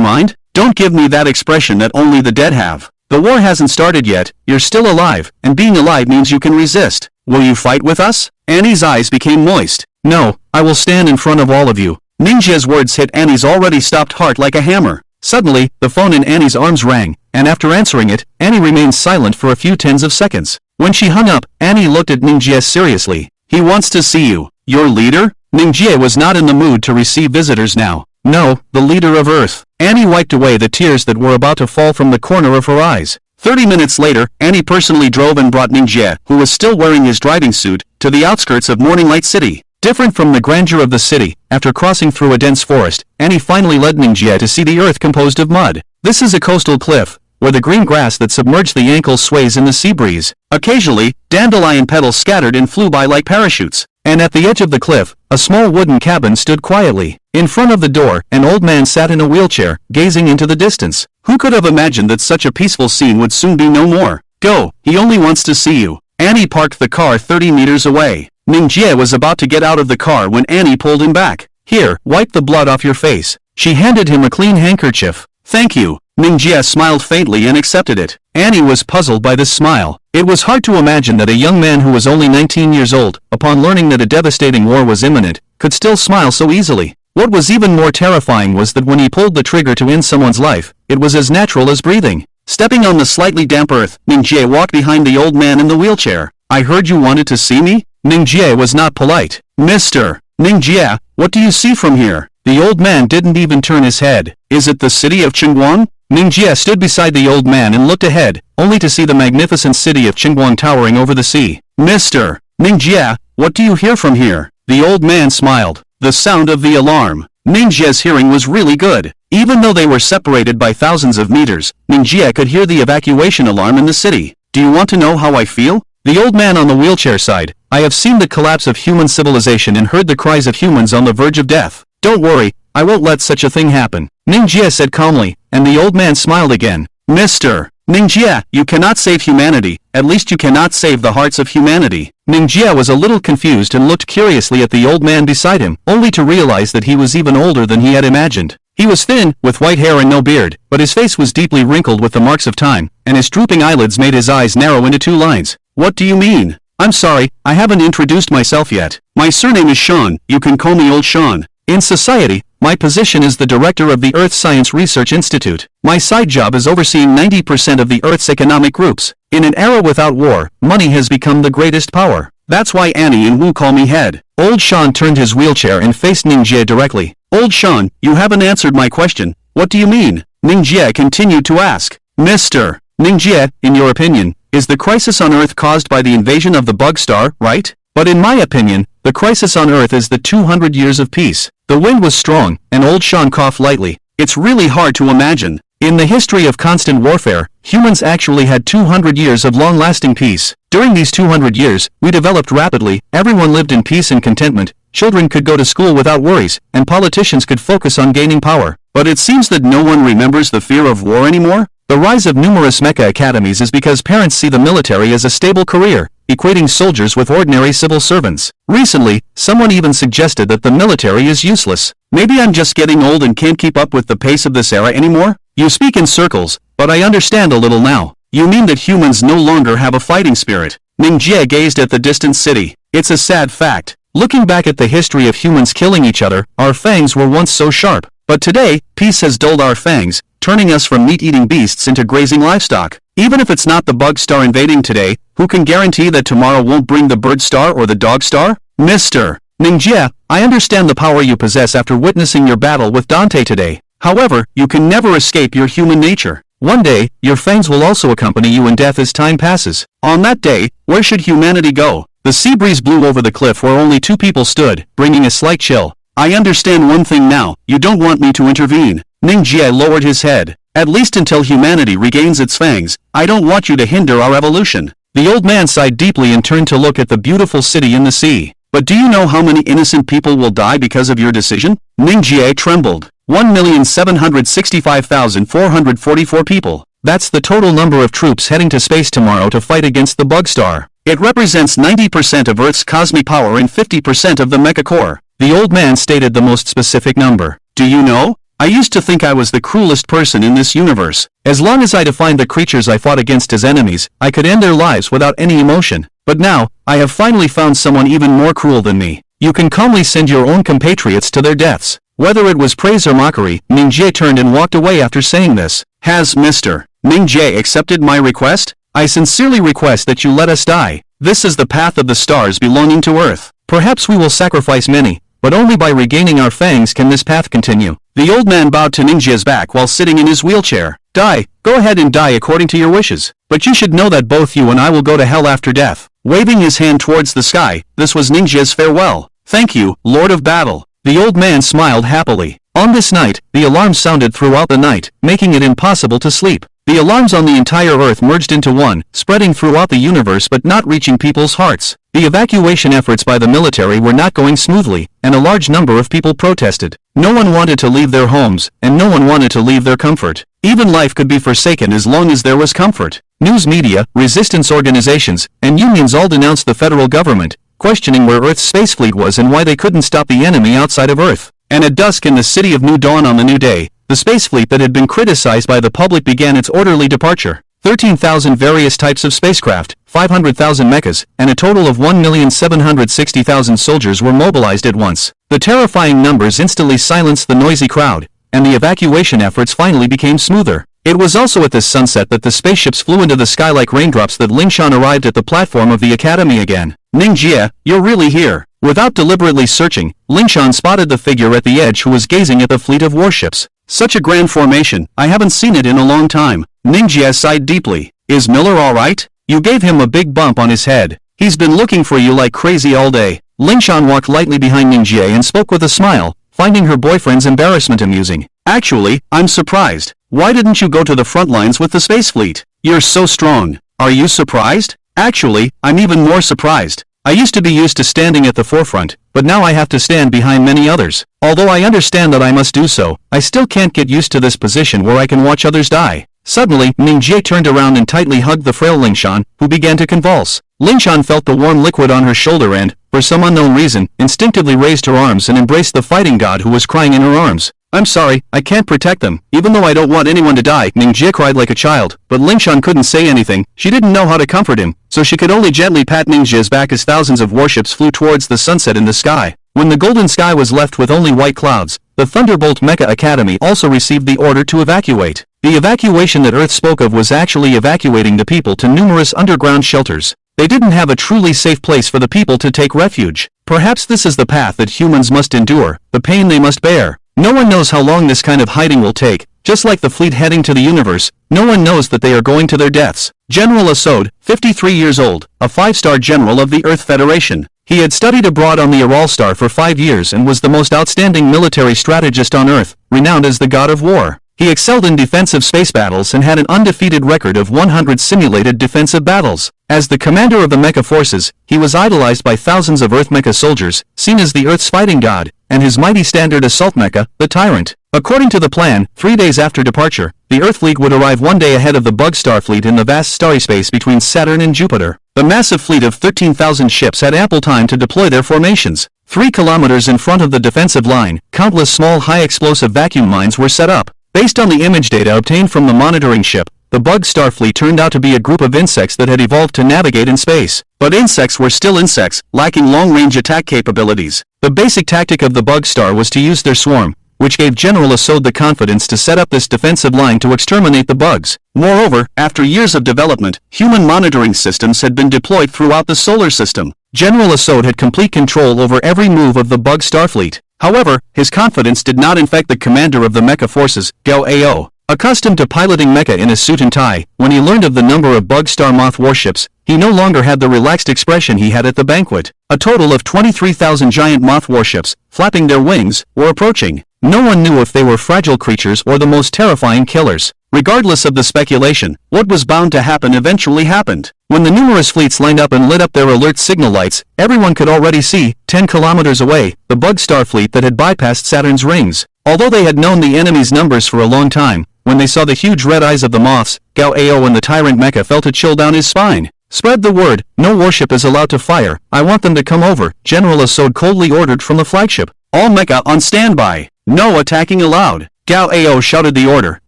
mind? Don't give me that expression that only the dead have. The war hasn't started yet, you're still alive, and being alive means you can resist. Will you fight with us? Annie's eyes became moist. No, I will stand in front of all of you. Mingia's words hit Annie's already stopped heart like a hammer. Suddenly, the phone in Annie's arms rang, and after answering it, Annie remained silent for a few tens of seconds. When she hung up, Annie looked at Mingia seriously. He wants to see you. Your leader? Mingia was not in the mood to receive visitors now. No, the leader of Earth. Annie wiped away the tears that were about to fall from the corner of her eyes. 30 minutes later, Annie personally drove and brought Mingia, who was still wearing his driving suit, to the outskirts of Morning Light City. Different from the grandeur of the city, after crossing through a dense forest, Annie finally led Mingia to see the earth composed of mud. This is a coastal cliff, where the green grass that submerged the ankles sways in the sea breeze. Occasionally, dandelion petals scattered and flew by like parachutes. And at the edge of the cliff, a small wooden cabin stood quietly. In front of the door, an old man sat in a wheelchair, gazing into the distance. Who could have imagined that such a peaceful scene would soon be no more? Go, he only wants to see you. Annie parked the car 30 meters away. Mingia was about to get out of the car when Annie pulled him back. Here, wipe the blood off your face. She handed him a clean handkerchief. Thank you. Mingia smiled faintly and accepted it. Annie was puzzled by this smile. It was hard to imagine that a young man who was only 19 years old, upon learning that a devastating war was imminent, could still smile so easily. What was even more terrifying was that when he pulled the trigger to end someone's life, it was as natural as breathing. Stepping on the slightly damp earth, Mingia walked behind the old man in the wheelchair. I heard you wanted to see me? Mingia was not polite. Mr. Mingia, what do you see from here? The old man didn't even turn his head. Is it the city of Chengguang? Mingia stood beside the old man and looked ahead, only to see the magnificent city of Chengguang towering over the sea. Mr. Mingia, what do you hear from here? The old man smiled. The sound of the alarm. Mingia's hearing was really good. Even though they were separated by thousands of meters, Mingia could hear the evacuation alarm in the city. Do you want to know how I feel? The old man on the wheelchair sighed. I have seen the collapse of human civilization and heard the cries of humans on the verge of death. Don't worry, I won't let such a thing happen. Mingia said calmly, and the old man smiled again. Mr. Mingia, you cannot save humanity, at least you cannot save the hearts of humanity. Mingia was a little confused and looked curiously at the old man beside him, only to realize that he was even older than he had imagined. He was thin, with white hair and no beard, but his face was deeply wrinkled with the marks of time, and his drooping eyelids made his eyes narrow into two lines. What do you mean? I'm sorry, I haven't introduced myself yet. My surname is Shawn, you can call me Old Shawn. In society, my position is the director of the Earth Science Research Institute. My side job is overseeing 90% of the Earth's economic groups. In an era without war, money has become the greatest power. That's why Annie and Wu call me head. Old Shawn turned his wheelchair and faced Mingia directly. Old Shawn, you haven't answered my question. What do you mean? Mingia continued to ask. Mr. Mingia, in your opinion, is the crisis on Earth caused by the invasion of the bug star, right? But in my opinion, The crisis on Earth is the 200 years of peace. The wind was strong, and old Shawn coughed lightly. It's really hard to imagine. In the history of constant warfare, humans actually had 200 years of long-lasting peace. During these 200 years, we developed rapidly, everyone lived in peace and contentment, children could go to school without worries, and politicians could focus on gaining power. But it seems that no one remembers the fear of war anymore? The rise of numerous mecha academies is because parents see the military as a stable career, equating soldiers with ordinary civil servants. Recently, someone even suggested that the military is useless. Maybe I'm just getting old and can't keep up with the pace of this era anymore? You speak in circles, but I understand a little now. You mean that humans no longer have a fighting spirit? Mingia gazed at the distant city. It's a sad fact. Looking back at the history of humans killing each other, our fangs were once so sharp. But today, peace has dulled our fangs, turning us from meat-eating beasts into grazing livestock. Even if it's not the bug star invading today, who can guarantee that tomorrow won't bring the bird star or the dog star? Mr. Mingia, I understand the power you possess after witnessing your battle with Dante today. However, you can never escape your human nature. One day, your fangs will also accompany you in death as time passes. On that day, where should humanity go? The sea breeze blew over the cliff where only two people stood, bringing a slight chill. I understand one thing now, you don't want me to intervene. Mingia lowered his head. At least until humanity regains its fangs, I don't want you to hinder our evolution. The old man sighed deeply and turned to look at the beautiful city in the sea. But do you know how many innocent people will die because of your decision? Mingia trembled. 1,765,444 people. That's the total number of troops heading to space tomorrow to fight against the bug star. It represents 90% of Earth's cosmic power and 50% of the mecha core. The old man stated the most specific number. Do you know? I used to think I was the cruelest person in this universe. As long as I defined the creatures I fought against as enemies, I could end their lives without any emotion. But now, I have finally found someone even more cruel than me. You can calmly send your own compatriots to their deaths. Whether it was praise or mockery, Mingia turned and walked away after saying this. Has Mr. Mingia accepted my request? I sincerely request that you let us die. This is the path of the stars belonging to Earth. Perhaps we will sacrifice many, but only by regaining our fangs can this path continue. The old man bowed to Mingia's back while sitting in his wheelchair. Die, go ahead and die according to your wishes. But you should know that both you and I will go to hell after death. Waving his hand towards the sky, this was Mingia's farewell. Thank you, Lord of Battle. The old man smiled happily. On this night, the alarms sounded throughout the night, making it impossible to sleep. The alarms on the entire Earth merged into one, spreading throughout the universe but not reaching people's hearts. The evacuation efforts by the military were not going smoothly, and a large number of people protested. No one wanted to leave their homes, and no one wanted to leave their comfort. Even life could be forsaken as long as there was comfort. News media, resistance organizations, and unions all denounced the federal government, questioning where Earth's space fleet was and why they couldn't stop the enemy outside of Earth. And at dusk in the city of New Dawn on the new day, the space fleet that had been criticized by the public began its orderly departure. 13,000 various types of spacecraft, 500,000 mechas, and a total of 1,760,000 soldiers were mobilized at once. The terrifying numbers instantly silenced the noisy crowd, and the evacuation efforts finally became smoother. It was also at this sunset that the spaceships flew into the sky like raindrops that Shawn arrived at the platform of the academy again. Mingia, you're really here. Without deliberately searching, Shawn spotted the figure at the edge who was gazing at the fleet of warships. Such a grand formation, I haven't seen it in a long time. Mingia sighed deeply. Is Miller alright? You gave him a big bump on his head. He's been looking for you like crazy all day. Shawn walked lightly behind Mingia and spoke with a smile, finding her boyfriend's embarrassment amusing. Actually, I'm surprised. Why didn't you go to the front lines with the space fleet? You're so strong. Are you surprised? Actually, I'm even more surprised. I used to be used to standing at the forefront, but now I have to stand behind many others. Although I understand that I must do so, I still can't get used to this position where I can watch others die. Suddenly, Mingia turned around and tightly hugged the frail Shawn, who began to convulse. Shawn felt the warm liquid on her shoulder and, for some unknown reason, instinctively raised her arms and embraced the fighting god who was crying in her arms. I'm sorry, I can't protect them, even though I don't want anyone to die. Mingia cried like a child, but Shawn couldn't say anything. She didn't know how to comfort him, so she could only gently pat Mingia's back as thousands of warships flew towards the sunset in the sky. When the golden sky was left with only white clouds, the Thunderbolt Mecha Academy also received the order to evacuate. The evacuation that Earth spoke of was actually evacuating the people to numerous underground shelters. They didn't have a truly safe place for the people to take refuge. Perhaps this is the path that humans must endure, the pain they must bear. No one knows how long this kind of hiding will take. Just like the fleet heading to the universe, no one knows that they are going to their deaths. General Asod, 53 years old, a 5-star general of the Earth Federation. He had studied abroad on the Araw star for 5 years and was the most outstanding military strategist on Earth, renowned as the god of war. He excelled in defensive space battles and had an undefeated record of 100 simulated defensive battles. As the commander of the Mecha forces, he was idolized by thousands of Earth Mecha soldiers, seen as the Earth's fighting god, and his mighty standard assault Mecha, the Tyrant. According to the plan, 3 days after departure, the Earth fleet would arrive 1 day ahead of the Bug Star fleet in the vast starry space between Saturn and Jupiter. The massive fleet of 13,000 ships had ample time to deploy their formations. 3 kilometers in front of the defensive line, countless small high-explosive vacuum mines were set up. Based on the image data obtained from the monitoring ship, the Bug Star fleet turned out to be a group of insects that had evolved to navigate in space. But insects were still insects, lacking long-range attack capabilities. The basic tactic of the Bug Star was to use their swarm, which gave General Assaud the confidence to set up this defensive line to exterminate the bugs. Moreover, after years of development, human monitoring systems had been deployed throughout the solar system. General Assaud had complete control over every move of the Bug Star fleet. However, his confidence did not infect the commander of the Mecha forces, Gao. Accustomed to piloting Mecha in a suit and tie, when he learned of the number of Bug Star Moth warships, he no longer had the relaxed expression he had at the banquet. A total of 23,000 giant moth warships, flapping their wings, were approaching. No one knew if they were fragile creatures or the most terrifying killers. Regardless of the speculation, what was bound to happen eventually happened. When the numerous fleets lined up and lit up their alert signal lights, everyone could already see, 10 kilometers away, the Bug Star fleet that had bypassed Saturn's rings. Although they had known the enemy's numbers for a long time, when they saw the huge red eyes of the moths, Gao and the Tyrant Mecha felt a chill down his spine. "Spread the word, no warship is allowed to fire, I want them to come over," General Assaud coldly ordered from the flagship. "All Mecha on standby. No attacking allowed." Gao shouted the order,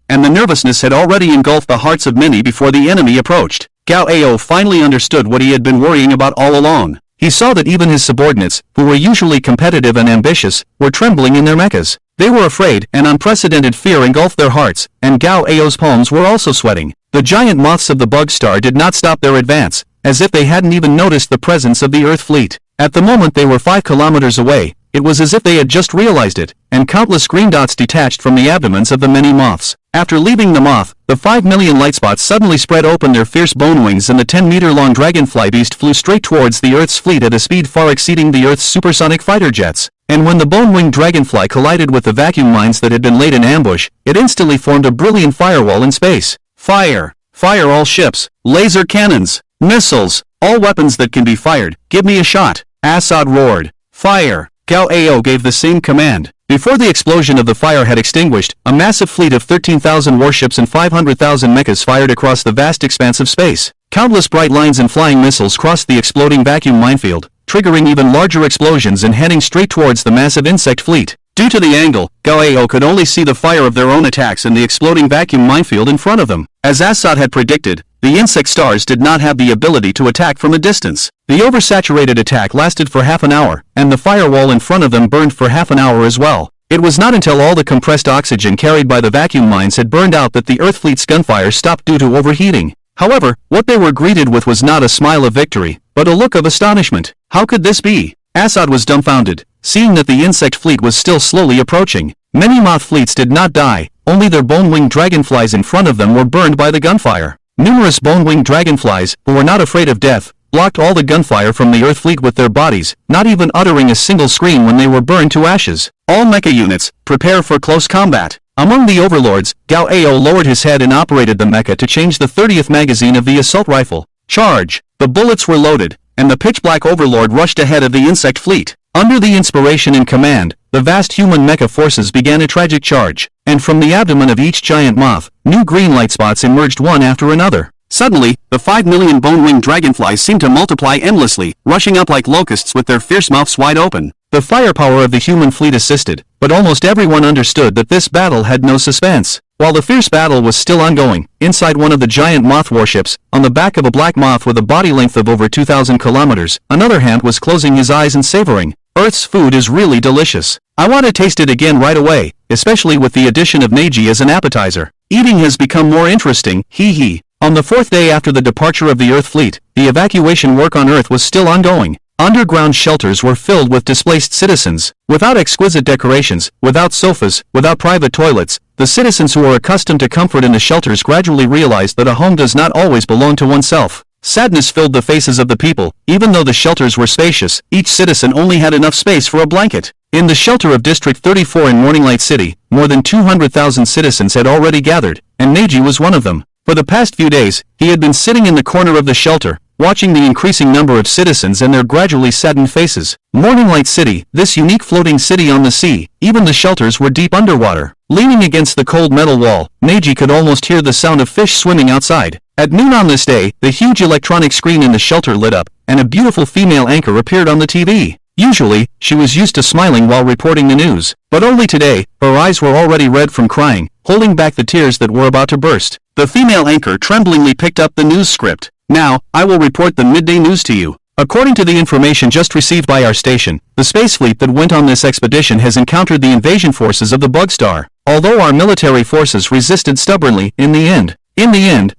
and the nervousness had already engulfed the hearts of many before the enemy approached. Gao finally understood what he had been worrying about all along. He saw that even his subordinates, who were usually competitive and ambitious, were trembling in their mechas. They were afraid, and unprecedented fear engulfed their hearts, and Gao's palms were also sweating. The giant moths of the Bug Star did not stop their advance, as if they hadn't even noticed the presence of the Earth fleet. At the moment they were 5 kilometers away, it was as if they had just realized it, and countless green dots detached from the abdomens of the many moths. After leaving the moth, the 5 million light spots suddenly spread open their fierce bone wings and the 10-meter-long dragonfly beast flew straight towards the Earth's fleet at a speed far exceeding the Earth's supersonic fighter jets. And when the bone-winged dragonfly collided with the vacuum mines that had been laid in ambush, it instantly formed a brilliant firewall in space. "Fire! Fire all ships! Laser cannons! Missiles! All weapons that can be fired! Give me a shot!" Assaud roared. "Fire!" Gao gave the same command. Before the explosion of the fire had extinguished, a massive fleet of 13,000 warships and 500,000 mechas fired across the vast expanse of space. Countless bright lines and flying missiles crossed the exploding vacuum minefield, triggering even larger explosions and heading straight towards the massive insect fleet. Due to the angle, Gao could only see the fire of their own attacks and the exploding vacuum minefield in front of them. As Assaud had predicted, the insect stars did not have the ability to attack from a distance. The oversaturated attack lasted for half an hour, and the firewall in front of them burned for half an hour as well. It was not until all the compressed oxygen carried by the vacuum mines had burned out that the Earth fleet's gunfire stopped due to overheating. However, what they were greeted with was not a smile of victory, but a look of astonishment. How could this be? Assaud was dumbfounded, seeing that the insect fleet was still slowly approaching. Many moth fleets did not die, only their bone-winged dragonflies in front of them were burned by the gunfire. Numerous bone-winged dragonflies, who were not afraid of death, blocked all the gunfire from the Earth fleet with their bodies, not even uttering a single scream when they were burned to ashes. "All mecha units, prepare for close combat." Among the overlords, Gao lowered his head and operated the mecha to change the 30th magazine of the assault rifle. Charge! The bullets were loaded, and the pitch-black overlord rushed ahead of the insect fleet. Under the inspiration and command, the vast human mecha forces began a tragic charge, and from the abdomen of each giant moth, new green light spots emerged one after another. Suddenly, the 5 million bone-winged dragonflies seemed to multiply endlessly, rushing up like locusts with their fierce mouths wide open. The firepower of the human fleet assisted, but almost everyone understood that this battle had no suspense. While the fierce battle was still ongoing, inside one of the giant moth warships, on the back of a black moth with a body length of over 2,000 kilometers, another hand was closing his eyes and savoring. "Earth's food is really delicious. I want to taste it again right away, especially with the addition of Neji as an appetizer. Eating has become more interesting, hee. On the 4th day after the departure of the Earth fleet, the evacuation work on Earth was still ongoing. Underground shelters were filled with displaced citizens. Without exquisite decorations, without sofas, without private toilets, the citizens who were accustomed to comfort in the shelters gradually realized that a home does not always belong to oneself. Sadness filled the faces of the people. Even though the shelters were spacious, each citizen only had enough space for a blanket. In the shelter of District 34 in Morninglight City, more than 200,000 citizens had already gathered, and Neji was one of them. For the past few days, he had been sitting in the corner of the shelter, watching the increasing number of citizens and their gradually saddened faces. Morninglight City, this unique floating city on the sea, even the shelters were deep underwater. Leaning against the cold metal wall, Neji could almost hear the sound of fish swimming outside. At noon on this day, the huge electronic screen in the shelter lit up, and a beautiful female anchor appeared on the TV. Usually, she was used to smiling while reporting the news, but only today, her eyes were already red from crying, holding back the tears that were about to burst. The female anchor tremblingly picked up the news script. Now, I will report the midday news to you. According to the information just received by our station, the space fleet that went on this expedition has encountered the invasion forces of the Bug Star. Although our military forces resisted stubbornly, in the end,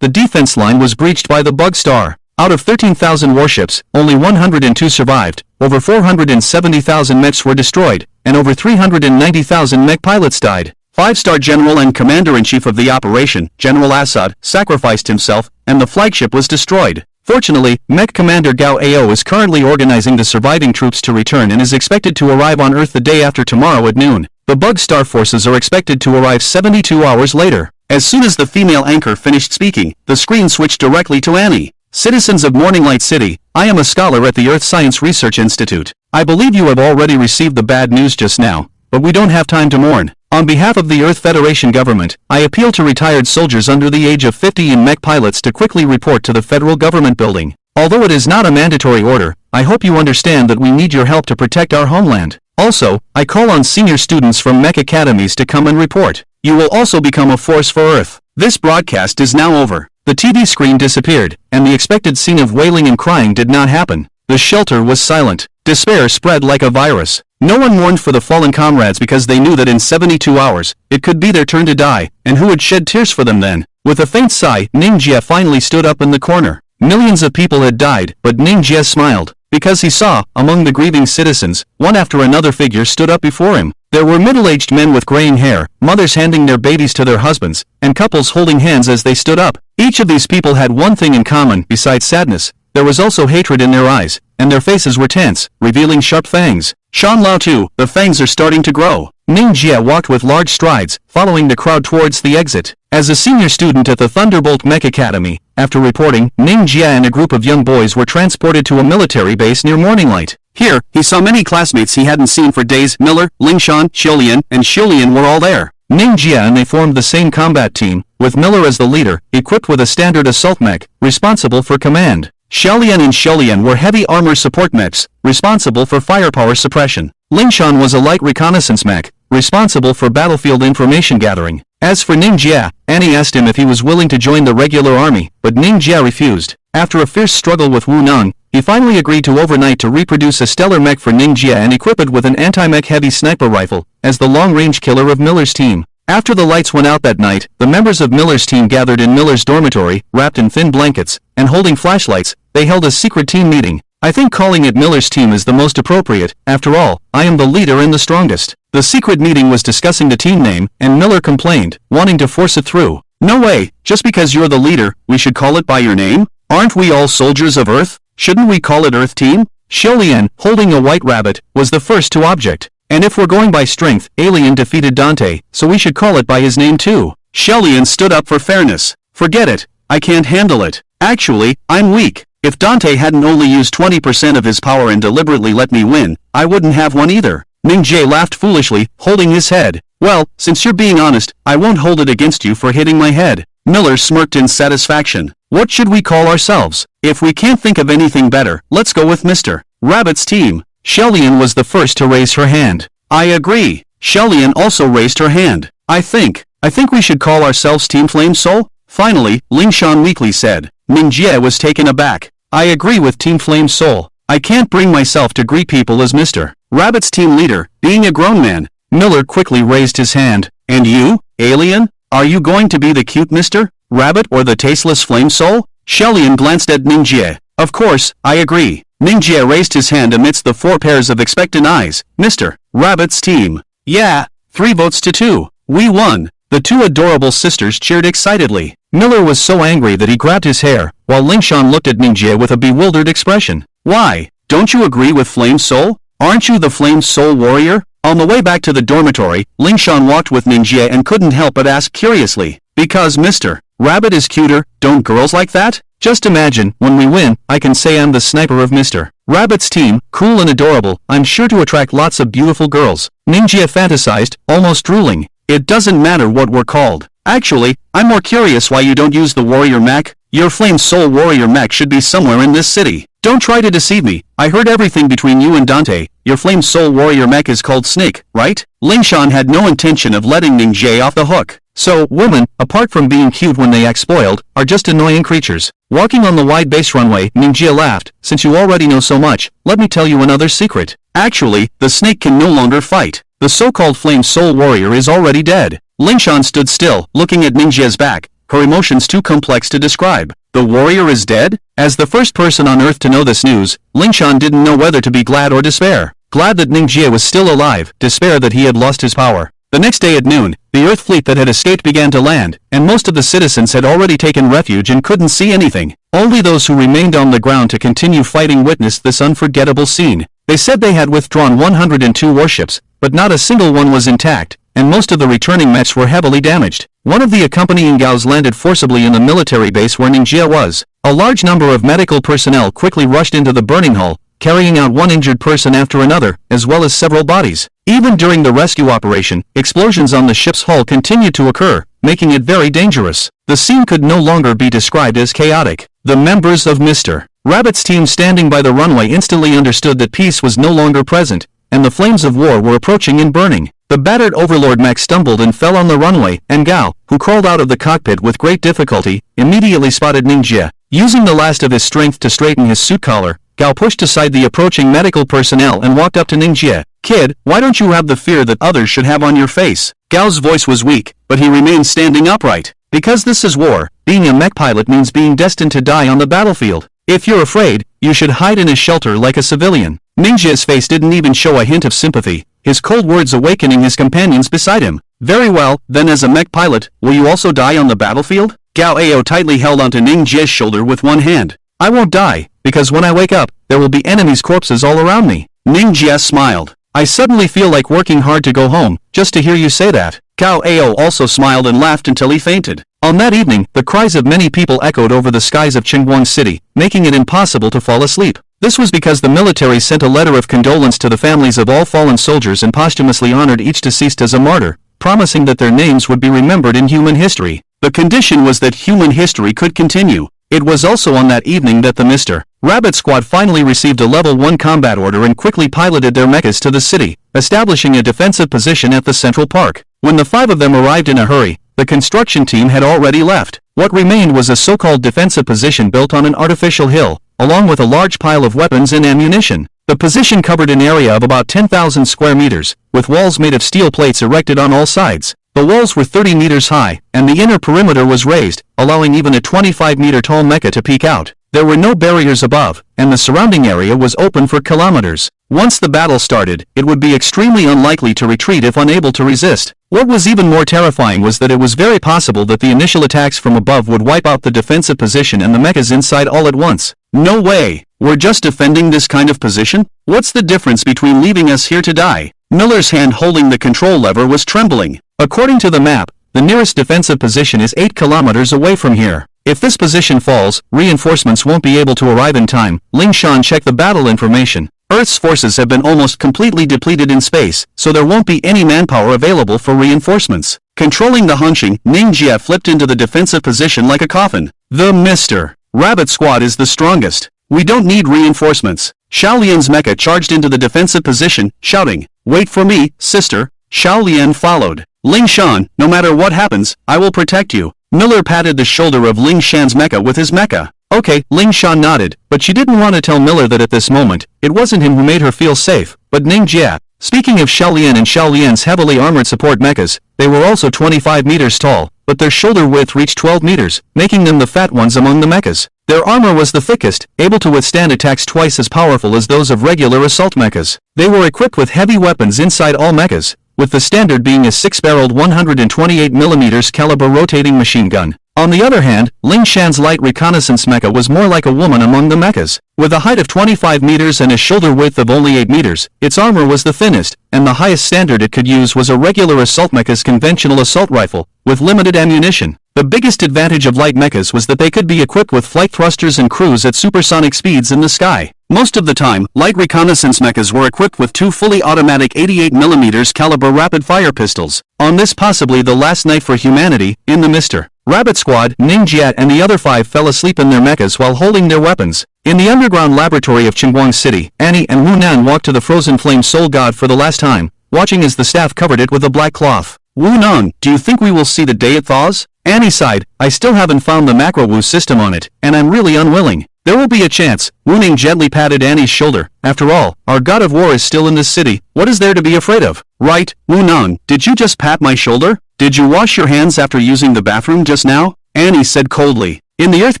the defense line was breached by the Bug Star. Out of 13,000 warships, only 102 survived, over 470,000 mechs were destroyed, and over 390,000 mech pilots died. 5-star General and Commander-in-Chief of the operation, General Assad, sacrificed himself, and the flagship was destroyed. Fortunately, Mech Commander Gao Ao is currently organizing the surviving troops to return and is expected to arrive on Earth the day after tomorrow at noon. The Bug Star forces are expected to arrive 72 hours later. As soon as the female anchor finished speaking, the screen switched directly to Annie. Citizens of Morninglight City, I am a scholar at the Earth Science Research Institute. I believe you have already received the bad news just now, but we don't have time to mourn. On behalf of the Earth Federation government, I appeal to retired soldiers under the age of 50 and mech pilots to quickly report to the federal government building. Although it is not a mandatory order, I hope you understand that we need your help to protect our homeland. Also, I call on senior students from mech academies to come and report. You will also become a force for Earth. This broadcast is now over. The TV screen disappeared, and the expected scene of wailing and crying did not happen. The shelter was silent. Despair spread like a virus. No one mourned for the fallen comrades because they knew that in 72 hours, it could be their turn to die, and who would shed tears for them then? With a faint sigh, Mingia finally stood up in the corner. Millions of people had died, but Mingia smiled, because he saw, among the grieving citizens, one after another figure stood up before him. There were middle-aged men with graying hair, mothers handing their babies to their husbands, and couples holding hands as they stood up. Each of these people had one thing in common besides sadness. There was also hatred in their eyes, and their faces were tense, revealing sharp fangs. Shawn Lao too, the fangs are starting to grow. Mingia walked with large strides, following the crowd towards the exit. As a senior student at the Thunderbolt Mech Academy, after reporting, Mingia and a group of young boys were transported to a military base near Morninglight. Here, he saw many classmates he hadn't seen for days. Miller, Lingshan, Shilian, and Shilian were all there. Mingia and they formed the same combat team, with Miller as the leader, equipped with a standard assault mech, responsible for command. Shilian and Shilian were heavy armor support mechs, responsible for firepower suppression. Lingshan was a light reconnaissance mech, responsible for battlefield information gathering. As for Mingia, Annie asked him if he was willing to join the regular army, but Mingia refused. After a fierce struggle with Wu Neng, he finally agreed to overnight to reproduce a stellar mech for Mingia and equip it with an anti-mech heavy sniper rifle, as the long-range killer of Miller's team. After the lights went out that night, the members of Miller's team gathered in Miller's dormitory, wrapped in thin blankets, and holding flashlights. They held a secret team meeting. I think calling it Miller's team is the most appropriate. After all, I am the leader and the strongest. The secret meeting was discussing the team name, and Miller complained, wanting to force it through. No way, just because you're the leader, we should call it by your name? Aren't we all soldiers of Earth? Shouldn't we call it Earth Team? Shilian, holding a white rabbit, was the first to object. And if we're going by strength, Alien defeated Dante, so we should call it by his name too. Shilian stood up for fairness. Forget it. I can't handle it. Actually, I'm weak. If Dante hadn't only used 20% of his power and deliberately let me win, I wouldn't have one either. Mingia laughed foolishly, holding his head. Well, since you're being honest, I won't hold it against you for hitting my head. Miller smirked in satisfaction. What should we call ourselves? If we can't think of anything better, let's go with Mr. Rabbit's team. Shilian was the first to raise her hand. I agree. Shilian also raised her hand. I think we should call ourselves Team Flame Soul? Finally, Lingshan weakly said. Mingia was taken aback. I agree with Team Flame Soul. I can't bring myself to greet people as Mr. Rabbit's team leader, being a grown man. Miller quickly raised his hand. And you, Alien? Are you going to be the cute Mr. Rabbit or the tasteless Flame Soul? Shilian glanced at Mingia. Of course, I agree. Mingia raised his hand amidst the 4 pairs of expectant eyes. Mr. Rabbit's team. Yeah, 3 votes to 2. We won. The 2 adorable sisters cheered excitedly. Miller was so angry that he grabbed his hair, while Lingshan looked at Mingia with a bewildered expression. Why? Don't you agree with Flame Soul? Aren't you the Flame Soul warrior? On the way back to the dormitory, Lingshan walked with Mingia and couldn't help but ask curiously. Because Mr. Rabbit is cuter, don't girls like that? Just imagine, when we win, I can say I'm the sniper of Mr. Rabbit's team, cool and adorable, I'm sure to attract lots of beautiful girls. Mingia fantasized, almost drooling. It doesn't matter what we're called. Actually, I'm more curious why you don't use the warrior mech. Your Flame Soul warrior mech should be somewhere in this city. Don't try to deceive me. I heard everything between you and Dante. Your Flame Soul warrior mech is called Snake, right? Lingshan had no intention of letting Mingia off the hook. So, women, apart from being cute when they act spoiled, are just annoying creatures. Walking on the wide base runway, Mingia laughed. Since you already know so much, let me tell you another secret. Actually, the snake can no longer fight. The so-called Flame Soul warrior is already dead. Lingshan stood still, looking at Mingia's back, her emotions too complex to describe. The warrior is dead? As the first person on Earth to know this news, Lingshan didn't know whether to be glad or despair. Glad that Mingia was still alive, despair that he had lost his power. The next day at noon, the Earth fleet that had escaped began to land, and most of the citizens had already taken refuge and couldn't see anything. Only those who remained on the ground to continue fighting witnessed this unforgettable scene. They said they had withdrawn 102 warships, but not a single one was intact, and most of the returning mechs were heavily damaged. One of the accompanying Gaos landed forcibly in the military base where Mingia was. A large number of medical personnel quickly rushed into the burning hull, carrying out one injured person after another, as well as several bodies. Even during the rescue operation, explosions on the ship's hull continued to occur, making it very dangerous. The scene could no longer be described as chaotic. The members of Mr. Rabbit's team standing by the runway instantly understood that peace was no longer present, and the flames of war were approaching and burning. The battered Overlord mech stumbled and fell on the runway, and Gao, who crawled out of the cockpit with great difficulty, immediately spotted Mingia. Using the last of his strength to straighten his suit collar, Gao pushed aside the approaching medical personnel and walked up to Mingia. Kid, why don't you have the fear that others should have on your face? Gao's voice was weak, but he remained standing upright. Because this is war, being a mech pilot means being destined to die on the battlefield. If you're afraid, you should hide in a shelter like a civilian. Mingia's face didn't even show a hint of sympathy, his cold words awakening his companions beside him. Very well, then as a mech pilot, will you also die on the battlefield? Gao Ao tightly held onto Mingia's shoulder with one hand. I won't die, because when I wake up, there will be enemies' corpses all around me. Mingia smiled. I suddenly feel like working hard to go home, just to hear you say that. Gao Ao also smiled and laughed until he fainted. On that evening, the cries of many people echoed over the skies of Chengguang City, making it impossible to fall asleep. This was because the military sent a letter of condolence to the families of all fallen soldiers and posthumously honored each deceased as a martyr, promising that their names would be remembered in human history. The condition was that human history could continue. It was also on that evening that the Mr. Rabbit squad finally received a level 1 combat order and quickly piloted their mechas to the city, establishing a defensive position at the Central Park. When the 5 of them arrived in a hurry, the construction team had already left. What remained was a so-called defensive position built on an artificial hill, along with a large pile of weapons and ammunition. The position covered an area of about 10,000 square meters, with walls made of steel plates erected on all sides. The walls were 30 meters high, and the inner perimeter was raised, allowing even a 25-meter-tall mecha to peek out. There were no barriers above, and the surrounding area was open for kilometers. Once the battle started, it would be extremely unlikely to retreat if unable to resist. What was even more terrifying was that it was very possible that the initial attacks from above would wipe out the defensive position and the mechas inside all at once. No way! We're just defending this kind of position? What's the difference between leaving us here to die? Miller's hand holding the control lever was trembling. According to the map, the nearest defensive position is 8 kilometers away from here. If this position falls, reinforcements won't be able to arrive in time. Lingshan checked the battle information. Earth's forces have been almost completely depleted in space, so there won't be any manpower available for reinforcements. Controlling the hunching, Mingia flipped into the defensive position like a coffin. The Mr. Rabbit squad is the strongest. We don't need reinforcements. Shaolian's mecha charged into the defensive position, shouting, "Wait for me, sister." Shaolian followed. Lingshan, no matter what happens, I will protect you. Miller patted the shoulder of Lingshan's mecha with his mecha. Okay, Lingshan nodded, but she didn't want to tell Miller that at this moment, it wasn't him who made her feel safe, but Mingia. Speaking of Shaolian and Shaolian's heavily armored support mechas, they were also 25 meters tall, but their shoulder width reached 12 meters, making them the fat ones among the mechas. Their armor was the thickest, able to withstand attacks twice as powerful as those of regular assault mechas. They were equipped with heavy weapons inside all mechas, with the standard being a 6-barreled 128mm caliber rotating machine gun. On the other hand, Ling Shan's light reconnaissance mecha was more like a woman among the mechas. With a height of 25 meters and a shoulder width of only 8 meters, its armor was the thinnest, and the highest standard it could use was a regular assault mecha's conventional assault rifle, with limited ammunition. The biggest advantage of light mechas was that they could be equipped with flight thrusters and cruise at supersonic speeds in the sky. Most of the time, light reconnaissance mechas were equipped with 2 fully automatic 88mm caliber rapid-fire pistols. On this possibly the last night for humanity, in the Mr. Rabbit Squad, Mingia and the other 5 fell asleep in their mechas while holding their weapons. In the underground laboratory of Qinguang City, Annie and Wu Nan walked to the frozen flame soul god for the last time, watching as the staff covered it with a black cloth. Wu Nan, do you think we will see the day it thaws? Annie sighed, I still haven't found the macro Wu system on it, and I'm really unwilling. There will be a chance. Wu Ning gently patted Annie's shoulder. After all, our god of war is still in this city. What is there to be afraid of? Right, Wu Nan, did you just pat my shoulder? Did you wash your hands after using the bathroom just now? Annie said coldly. In the Earth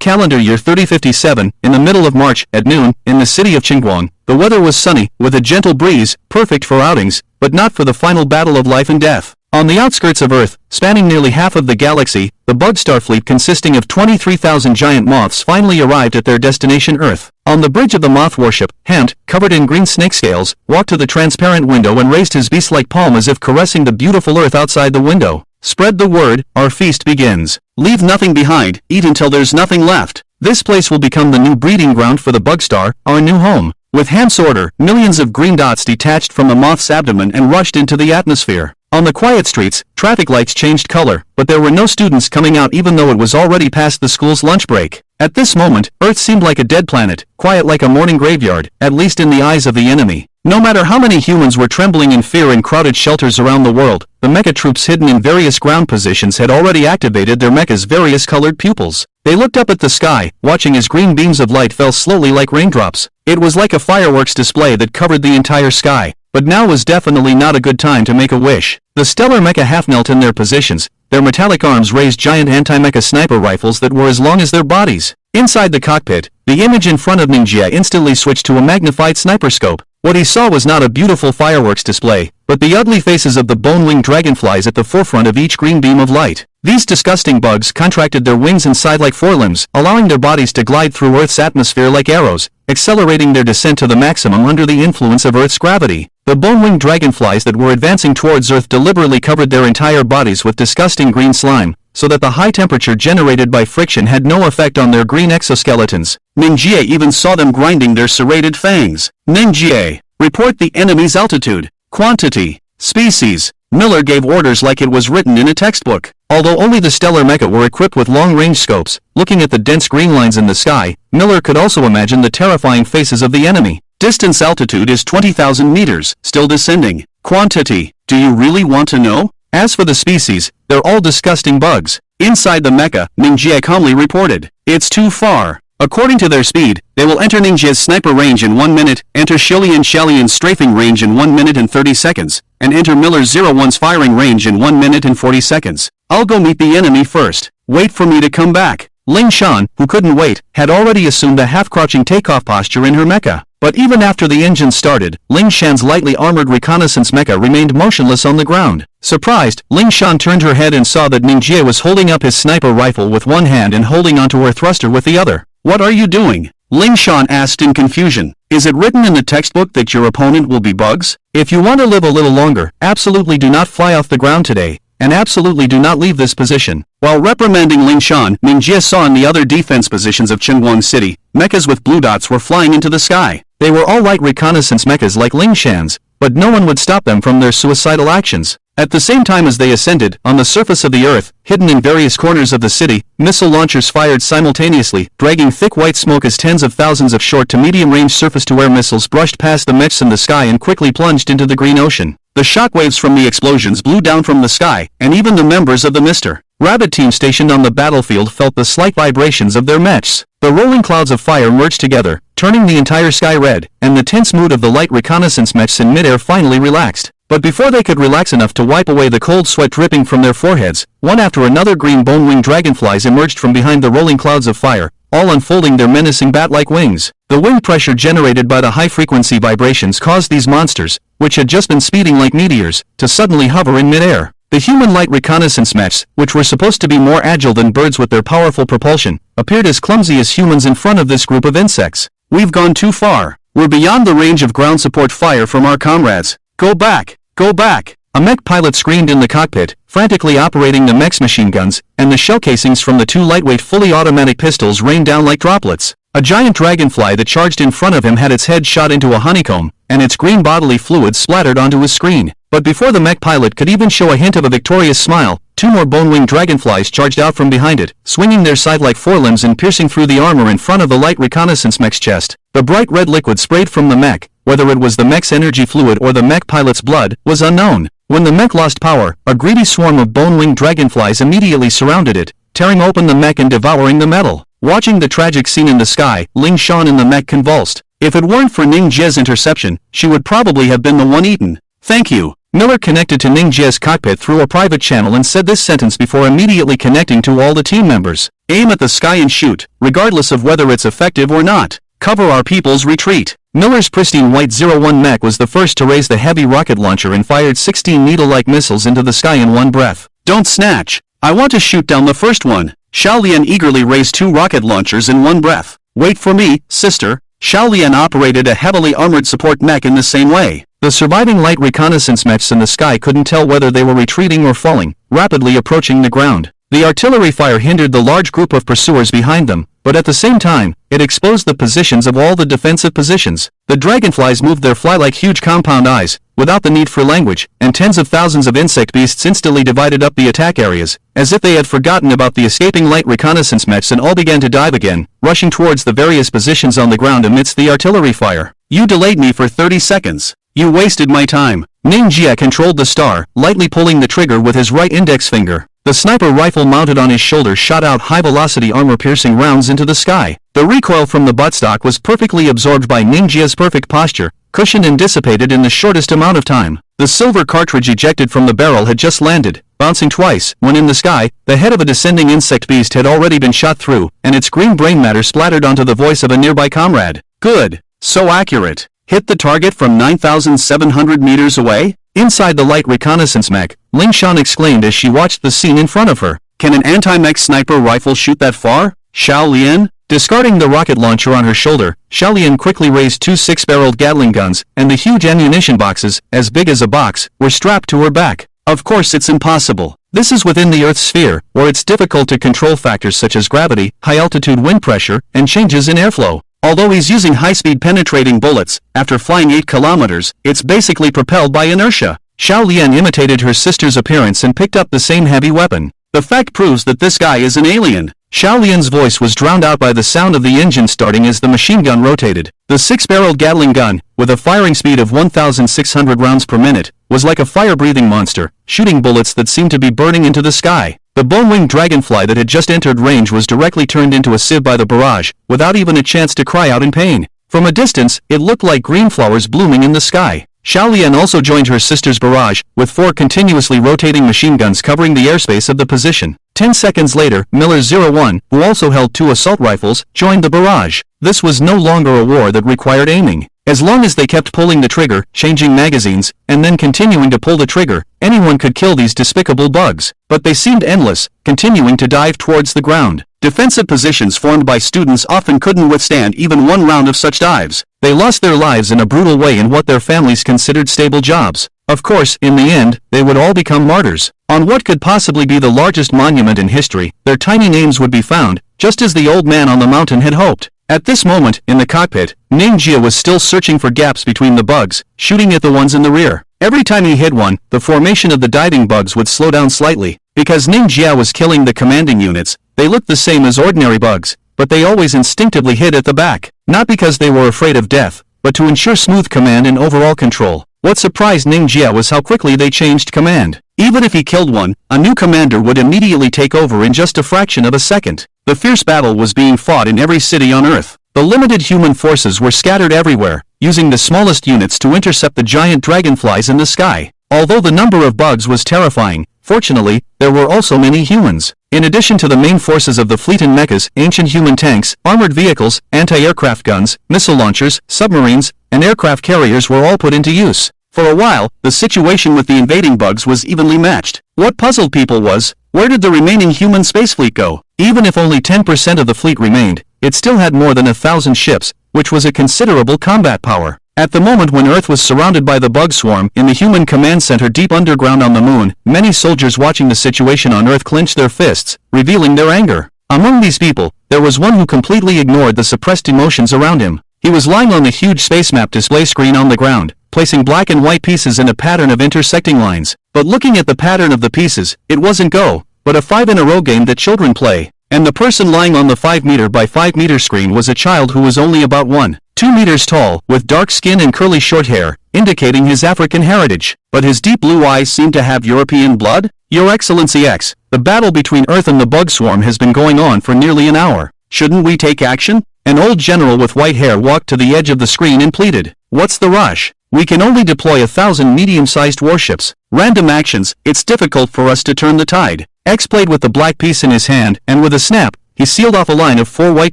calendar year 3057, in the middle of March, at noon, in the city of Qinguang, the weather was sunny, with a gentle breeze, perfect for outings, but not for the final battle of life and death. On the outskirts of Earth, spanning nearly half of the galaxy, the bug star fleet consisting of 23,000 giant moths finally arrived at their destination Earth. On the bridge of the moth warship, Hant, covered in green snake scales, walked to the transparent window and raised his beast-like palm as if caressing the beautiful Earth outside the window. Spread the word, our feast begins. Leave nothing behind, eat until there's nothing left. This place will become the new breeding ground for the bug star, our new home. With Hant's order, millions of green dots detached from the moth's abdomen and rushed into the atmosphere. On the quiet streets, traffic lights changed color, but there were no students coming out even though it was already past the school's lunch break. At this moment, Earth seemed like a dead planet, quiet like a morning graveyard, at least in the eyes of the enemy. No matter how many humans were trembling in fear in crowded shelters around the world, the mecha troops hidden in various ground positions had already activated their mecha's various colored pupils. They looked up at the sky, watching as green beams of light fell slowly like raindrops. It was like a fireworks display that covered the entire sky. But now was definitely not a good time to make a wish. The stellar mecha half knelt in their positions, their metallic arms raised giant anti-mecha sniper rifles that were as long as their bodies. Inside the cockpit, the image in front of Mingia instantly switched to a magnified sniper scope. What he saw was not a beautiful fireworks display, but the ugly faces of the bone-winged dragonflies at the forefront of each green beam of light. These disgusting bugs contracted their wings inside like forelimbs, allowing their bodies to glide through Earth's atmosphere like arrows, accelerating their descent to the maximum under the influence of Earth's gravity. The bone-winged dragonflies that were advancing towards Earth deliberately covered their entire bodies with disgusting green slime, so that the high temperature generated by friction had no effect on their green exoskeletons. Mingia even saw them grinding their serrated fangs. Mingia, report the enemy's altitude, quantity, species. Miller gave orders like it was written in a textbook. Although only the stellar mecha were equipped with long-range scopes, looking at the dense green lines in the sky, Miller could also imagine the terrifying faces of the enemy. Distance altitude is 20,000 meters, still descending. Quantity, do you really want to know? As for the species, they're all disgusting bugs. Inside the mecha, Mingia calmly reported, it's too far. According to their speed, they will enter Ninja's sniper range in 1 minute, enter Shalian's strafing range in 1 minute and 30 seconds, and enter Miller's 01's firing range in 1 minute and 40 seconds. I'll go meet the enemy first. Wait for me to come back. Ling Shawn, who couldn't wait, had already assumed a half-crouching takeoff posture in her mecha. But even after the engine started, Ling Shan's lightly armored reconnaissance mecha remained motionless on the ground. Surprised, Ling Shan turned her head and saw that Mingia was holding up his sniper rifle with one hand and holding onto her thruster with the other. What are you doing? Ling Shan asked in confusion. Is it written in the textbook that your opponent will be bugs? If you want to live a little longer, absolutely do not fly off the ground today, and absolutely do not leave this position. While reprimanding Ling Shan, Mingia saw in the other defense positions of Qinguang City, mechas with blue dots were flying into the sky. They were all light reconnaissance mechas like Ling Shan's, but no one would stop them from their suicidal actions. At the same time as they ascended, on the surface of the Earth, hidden in various corners of the city, missile launchers fired simultaneously, dragging thick white smoke as tens of thousands of short to medium-range surface-to-air missiles brushed past the mechs in the sky and quickly plunged into the green ocean. The shockwaves from the explosions blew down from the sky, and even the members of the Mr. Rabbit team stationed on the battlefield felt the slight vibrations of their mechs. The rolling clouds of fire merged together, turning the entire sky red, and the tense mood of the light reconnaissance mechs in midair finally relaxed. But before they could relax enough to wipe away the cold sweat dripping from their foreheads, one after another green bone-winged dragonflies emerged from behind the rolling clouds of fire, all unfolding their menacing bat-like wings. The wind pressure generated by the high-frequency vibrations caused these monsters, which had just been speeding like meteors, to suddenly hover in midair. The human light reconnaissance mechs, which were supposed to be more agile than birds with their powerful propulsion, appeared as clumsy as humans in front of this group of insects. We've gone too far. We're beyond the range of ground support fire from our comrades. Go back! Go back! A mech pilot screamed in the cockpit, frantically operating the mech's machine guns, and the shell casings from the two lightweight fully automatic pistols rained down like droplets. A giant dragonfly that charged in front of him had its head shot into a honeycomb, and its green bodily fluid splattered onto his screen. But before the mech pilot could even show a hint of a victorious smile, two more bone-winged dragonflies charged out from behind it, swinging their side-like forelimbs and piercing through the armor in front of the light reconnaissance mech's chest. The bright red liquid sprayed from the mech, whether it was the mech's energy fluid or the mech pilot's blood, was unknown. When the mech lost power, a greedy swarm of bone-winged dragonflies immediately surrounded it, tearing open the mech and devouring the metal. Watching the tragic scene in the sky, Shawn in the mech convulsed. If it weren't for Mingia's interception, she would probably have been the one eaten. Thank you. Miller connected to Mingia's cockpit through a private channel and said this sentence before immediately connecting to all the team members. Aim at the sky and shoot, regardless of whether it's effective or not. Cover our people's retreat. Miller's pristine white 01 mech was the first to raise the heavy rocket launcher and fired 16 needle-like missiles into the sky in one breath. Don't snatch. I want to shoot down the first one. Shaolian eagerly raised 2 rocket launchers in one breath. Wait for me, sister. Shaolian operated a heavily armored support mech in the same way. The surviving light reconnaissance mechs in the sky couldn't tell whether they were retreating or falling, rapidly approaching the ground. The artillery fire hindered the large group of pursuers behind them, but at the same time, it exposed the positions of all the defensive positions. The dragonflies moved their fly-like huge compound eyes, without the need for language, and tens of thousands of insect beasts instantly divided up the attack areas, as if they had forgotten about the escaping light reconnaissance mechs and all began to dive again, rushing towards the various positions on the ground amidst the artillery fire. You delayed me for 30 seconds. You wasted my time. Mingia controlled the star, lightly pulling the trigger with his right index finger. The sniper rifle mounted on his shoulder shot out high-velocity armor-piercing rounds into the sky. The recoil from the buttstock was perfectly absorbed by Mingia's perfect posture, cushioned and dissipated in the shortest amount of time. The silver cartridge ejected from the barrel had just landed, bouncing twice, when in the sky, the head of a descending insect beast had already been shot through, and its green brain matter splattered onto the voice of a nearby comrade. Good. So accurate. Hit the target from 9,700 meters away? Inside the light reconnaissance mech, Shawn exclaimed as she watched the scene in front of her. Can an anti-mech sniper rifle shoot that far? Shaolian? Discarding the rocket launcher on her shoulder, Shaolian quickly raised 2 6-barreled Gatling guns, and the huge ammunition boxes, as big as a box, were strapped to her back. Of course it's impossible. This is within the Earth's sphere, where it's difficult to control factors such as gravity, high-altitude wind pressure, and changes in airflow. Although he's using high-speed penetrating bullets, after flying 8 kilometers, it's basically propelled by inertia. Shaolian imitated her sister's appearance and picked up the same heavy weapon. The fact proves that this guy is an alien. Shaolian's voice was drowned out by the sound of the engine starting as the machine gun rotated. The 6-barreled Gatling gun, with a firing speed of 1,600 rounds per minute, was like a fire-breathing monster, shooting bullets that seemed to be burning into the sky. The bone-winged dragonfly that had just entered range was directly turned into a sieve by the barrage, without even a chance to cry out in pain. From a distance, it looked like green flowers blooming in the sky. Shaolian also joined her sister's barrage, with 4 continuously rotating machine guns covering the airspace of the position. 10 seconds later, Miller 01, who also held 2 assault rifles, joined the barrage. This was no longer a war that required aiming. As long as they kept pulling the trigger, changing magazines, and then continuing to pull the trigger, anyone could kill these despicable bugs. But they seemed endless, continuing to dive towards the ground. Defensive positions formed by students often couldn't withstand even one round of such dives. They lost their lives in a brutal way in what their families considered stable jobs. Of course, in the end, they would all become martyrs. On what could possibly be the largest monument in history, their tiny names would be found, just as the old man on the mountain had hoped. At this moment, in the cockpit, Mingia was still searching for gaps between the bugs, shooting at the ones in the rear. Every time he hit one, the formation of the diving bugs would slow down slightly. Because Mingia was killing the commanding units, they looked the same as ordinary bugs, but they always instinctively hid at the back. Not because they were afraid of death, but to ensure smooth command and overall control. What surprised Mingia was how quickly they changed command. Even if he killed one, a new commander would immediately take over in just a fraction of a second. The fierce battle was being fought in every city on Earth. The limited human forces were scattered everywhere, using the smallest units to intercept the giant dragonflies in the sky. Although the number of bugs was terrifying, fortunately, there were also many humans. In addition to the main forces of the fleet and mechas, ancient human tanks, armored vehicles, anti-aircraft guns, missile launchers, submarines, and aircraft carriers were all put into use. For a while, the situation with the invading bugs was evenly matched. What puzzled people was, where did the remaining human space fleet go? Even if only 10% of the fleet remained, it still had more than 1,000 ships, which was a considerable combat power. At the moment when Earth was surrounded by the bug swarm in the human command center deep underground on the moon, many soldiers watching the situation on Earth clenched their fists, revealing their anger. Among these people, there was one who completely ignored the suppressed emotions around him. He was lying on the huge space map display screen on the ground, placing black and white pieces in a pattern of intersecting lines. But looking at the pattern of the pieces, it wasn't Go, but a 5-in-a-row game that children play. And the person lying on the 5 meter by 5 meter screen was a child who was only about 1.2 meters tall, with dark skin and curly short hair, indicating his African heritage. But his deep blue eyes seemed to have European blood? Your Excellency X, the battle between Earth and the bug swarm has been going on for nearly an hour. Shouldn't we take action? An old general with white hair walked to the edge of the screen and pleaded. What's the rush? We can only deploy 1,000 medium-sized warships. Random actions, it's difficult for us to turn the tide. X played with the black piece in his hand, and with a snap, he sealed off a line of 4 white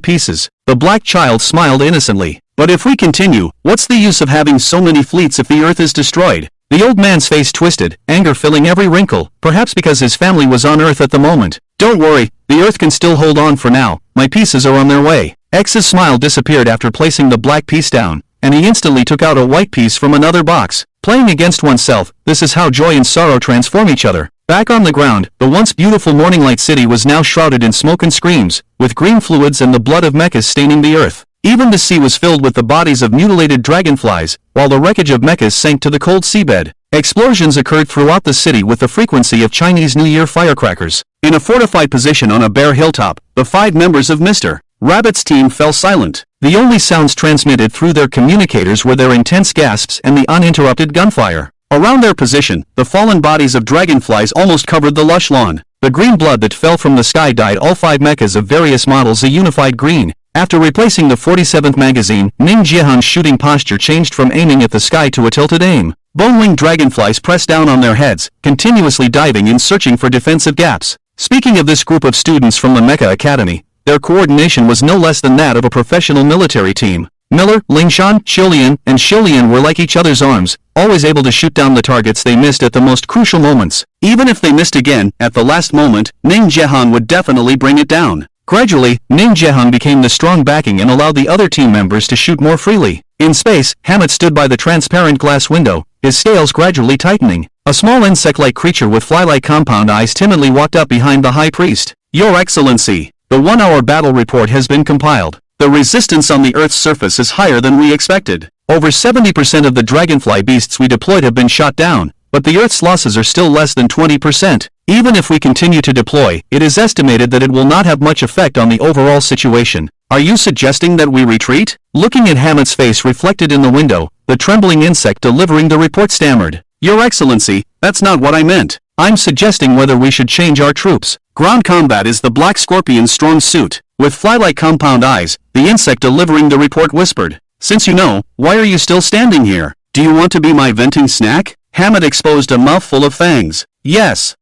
pieces. The black child smiled innocently. But if we continue, what's the use of having so many fleets if the Earth is destroyed? The old man's face twisted, anger filling every wrinkle, perhaps because his family was on Earth at the moment. Don't worry, the Earth can still hold on for now. My pieces are on their way. X's smile disappeared after placing the black piece down, and he instantly took out a white piece from another box. Playing against oneself, this is how joy and sorrow transform each other. Back on the ground, the once beautiful Morning Light City was now shrouded in smoke and screams, with green fluids and the blood of mechas staining the earth. Even the sea was filled with the bodies of mutilated dragonflies, while the wreckage of mechas sank to the cold seabed. Explosions occurred throughout the city with the frequency of Chinese New Year firecrackers. In a fortified position on a bare hilltop, the 5 members of Mr. Rabbit's team fell silent. The only sounds transmitted through their communicators were their intense gasps and the uninterrupted gunfire. Around their position, the fallen bodies of dragonflies almost covered the lush lawn. The green blood that fell from the sky dyed all 5 mechas of various models a unified green. After replacing the 47th magazine, Ning Jiahan's shooting posture changed from aiming at the sky to a tilted aim. Bone-winged dragonflies pressed down on their heads, continuously diving and searching for defensive gaps. Speaking of this group of students from the Mecha Academy, their coordination was no less than that of a professional military team. Miller, Lingshan, Shilian, and Shilian were like each other's arms, always able to shoot down the targets they missed at the most crucial moments. Even if they missed again, at the last moment, Ning Jiahan would definitely bring it down. Gradually, Ning Jiahan became the strong backing and allowed the other team members to shoot more freely. In space, Hammett stood by the transparent glass window, his scales gradually tightening. A small insect-like creature with fly-like compound eyes timidly walked up behind the High Priest. Your Excellency, the 1-hour battle report has been compiled. The resistance on the Earth's surface is higher than we expected. Over 70% of the dragonfly beasts we deployed have been shot down, but the Earth's losses are still less than 20%. Even if we continue to deploy, it is estimated that it will not have much effect on the overall situation. Are you suggesting that we retreat? Looking at Hammett's face reflected in the window, the trembling insect delivering the report stammered. Your Excellency, that's not what I meant. I'm suggesting whether we should change our troops. Ground combat is the Black Scorpion's strong suit. With fly-like compound eyes, the insect delivering the report whispered. Since you know, why are you still standing here? Do you want to be my venting snack? Hammett exposed a mouthful of fangs. Yes,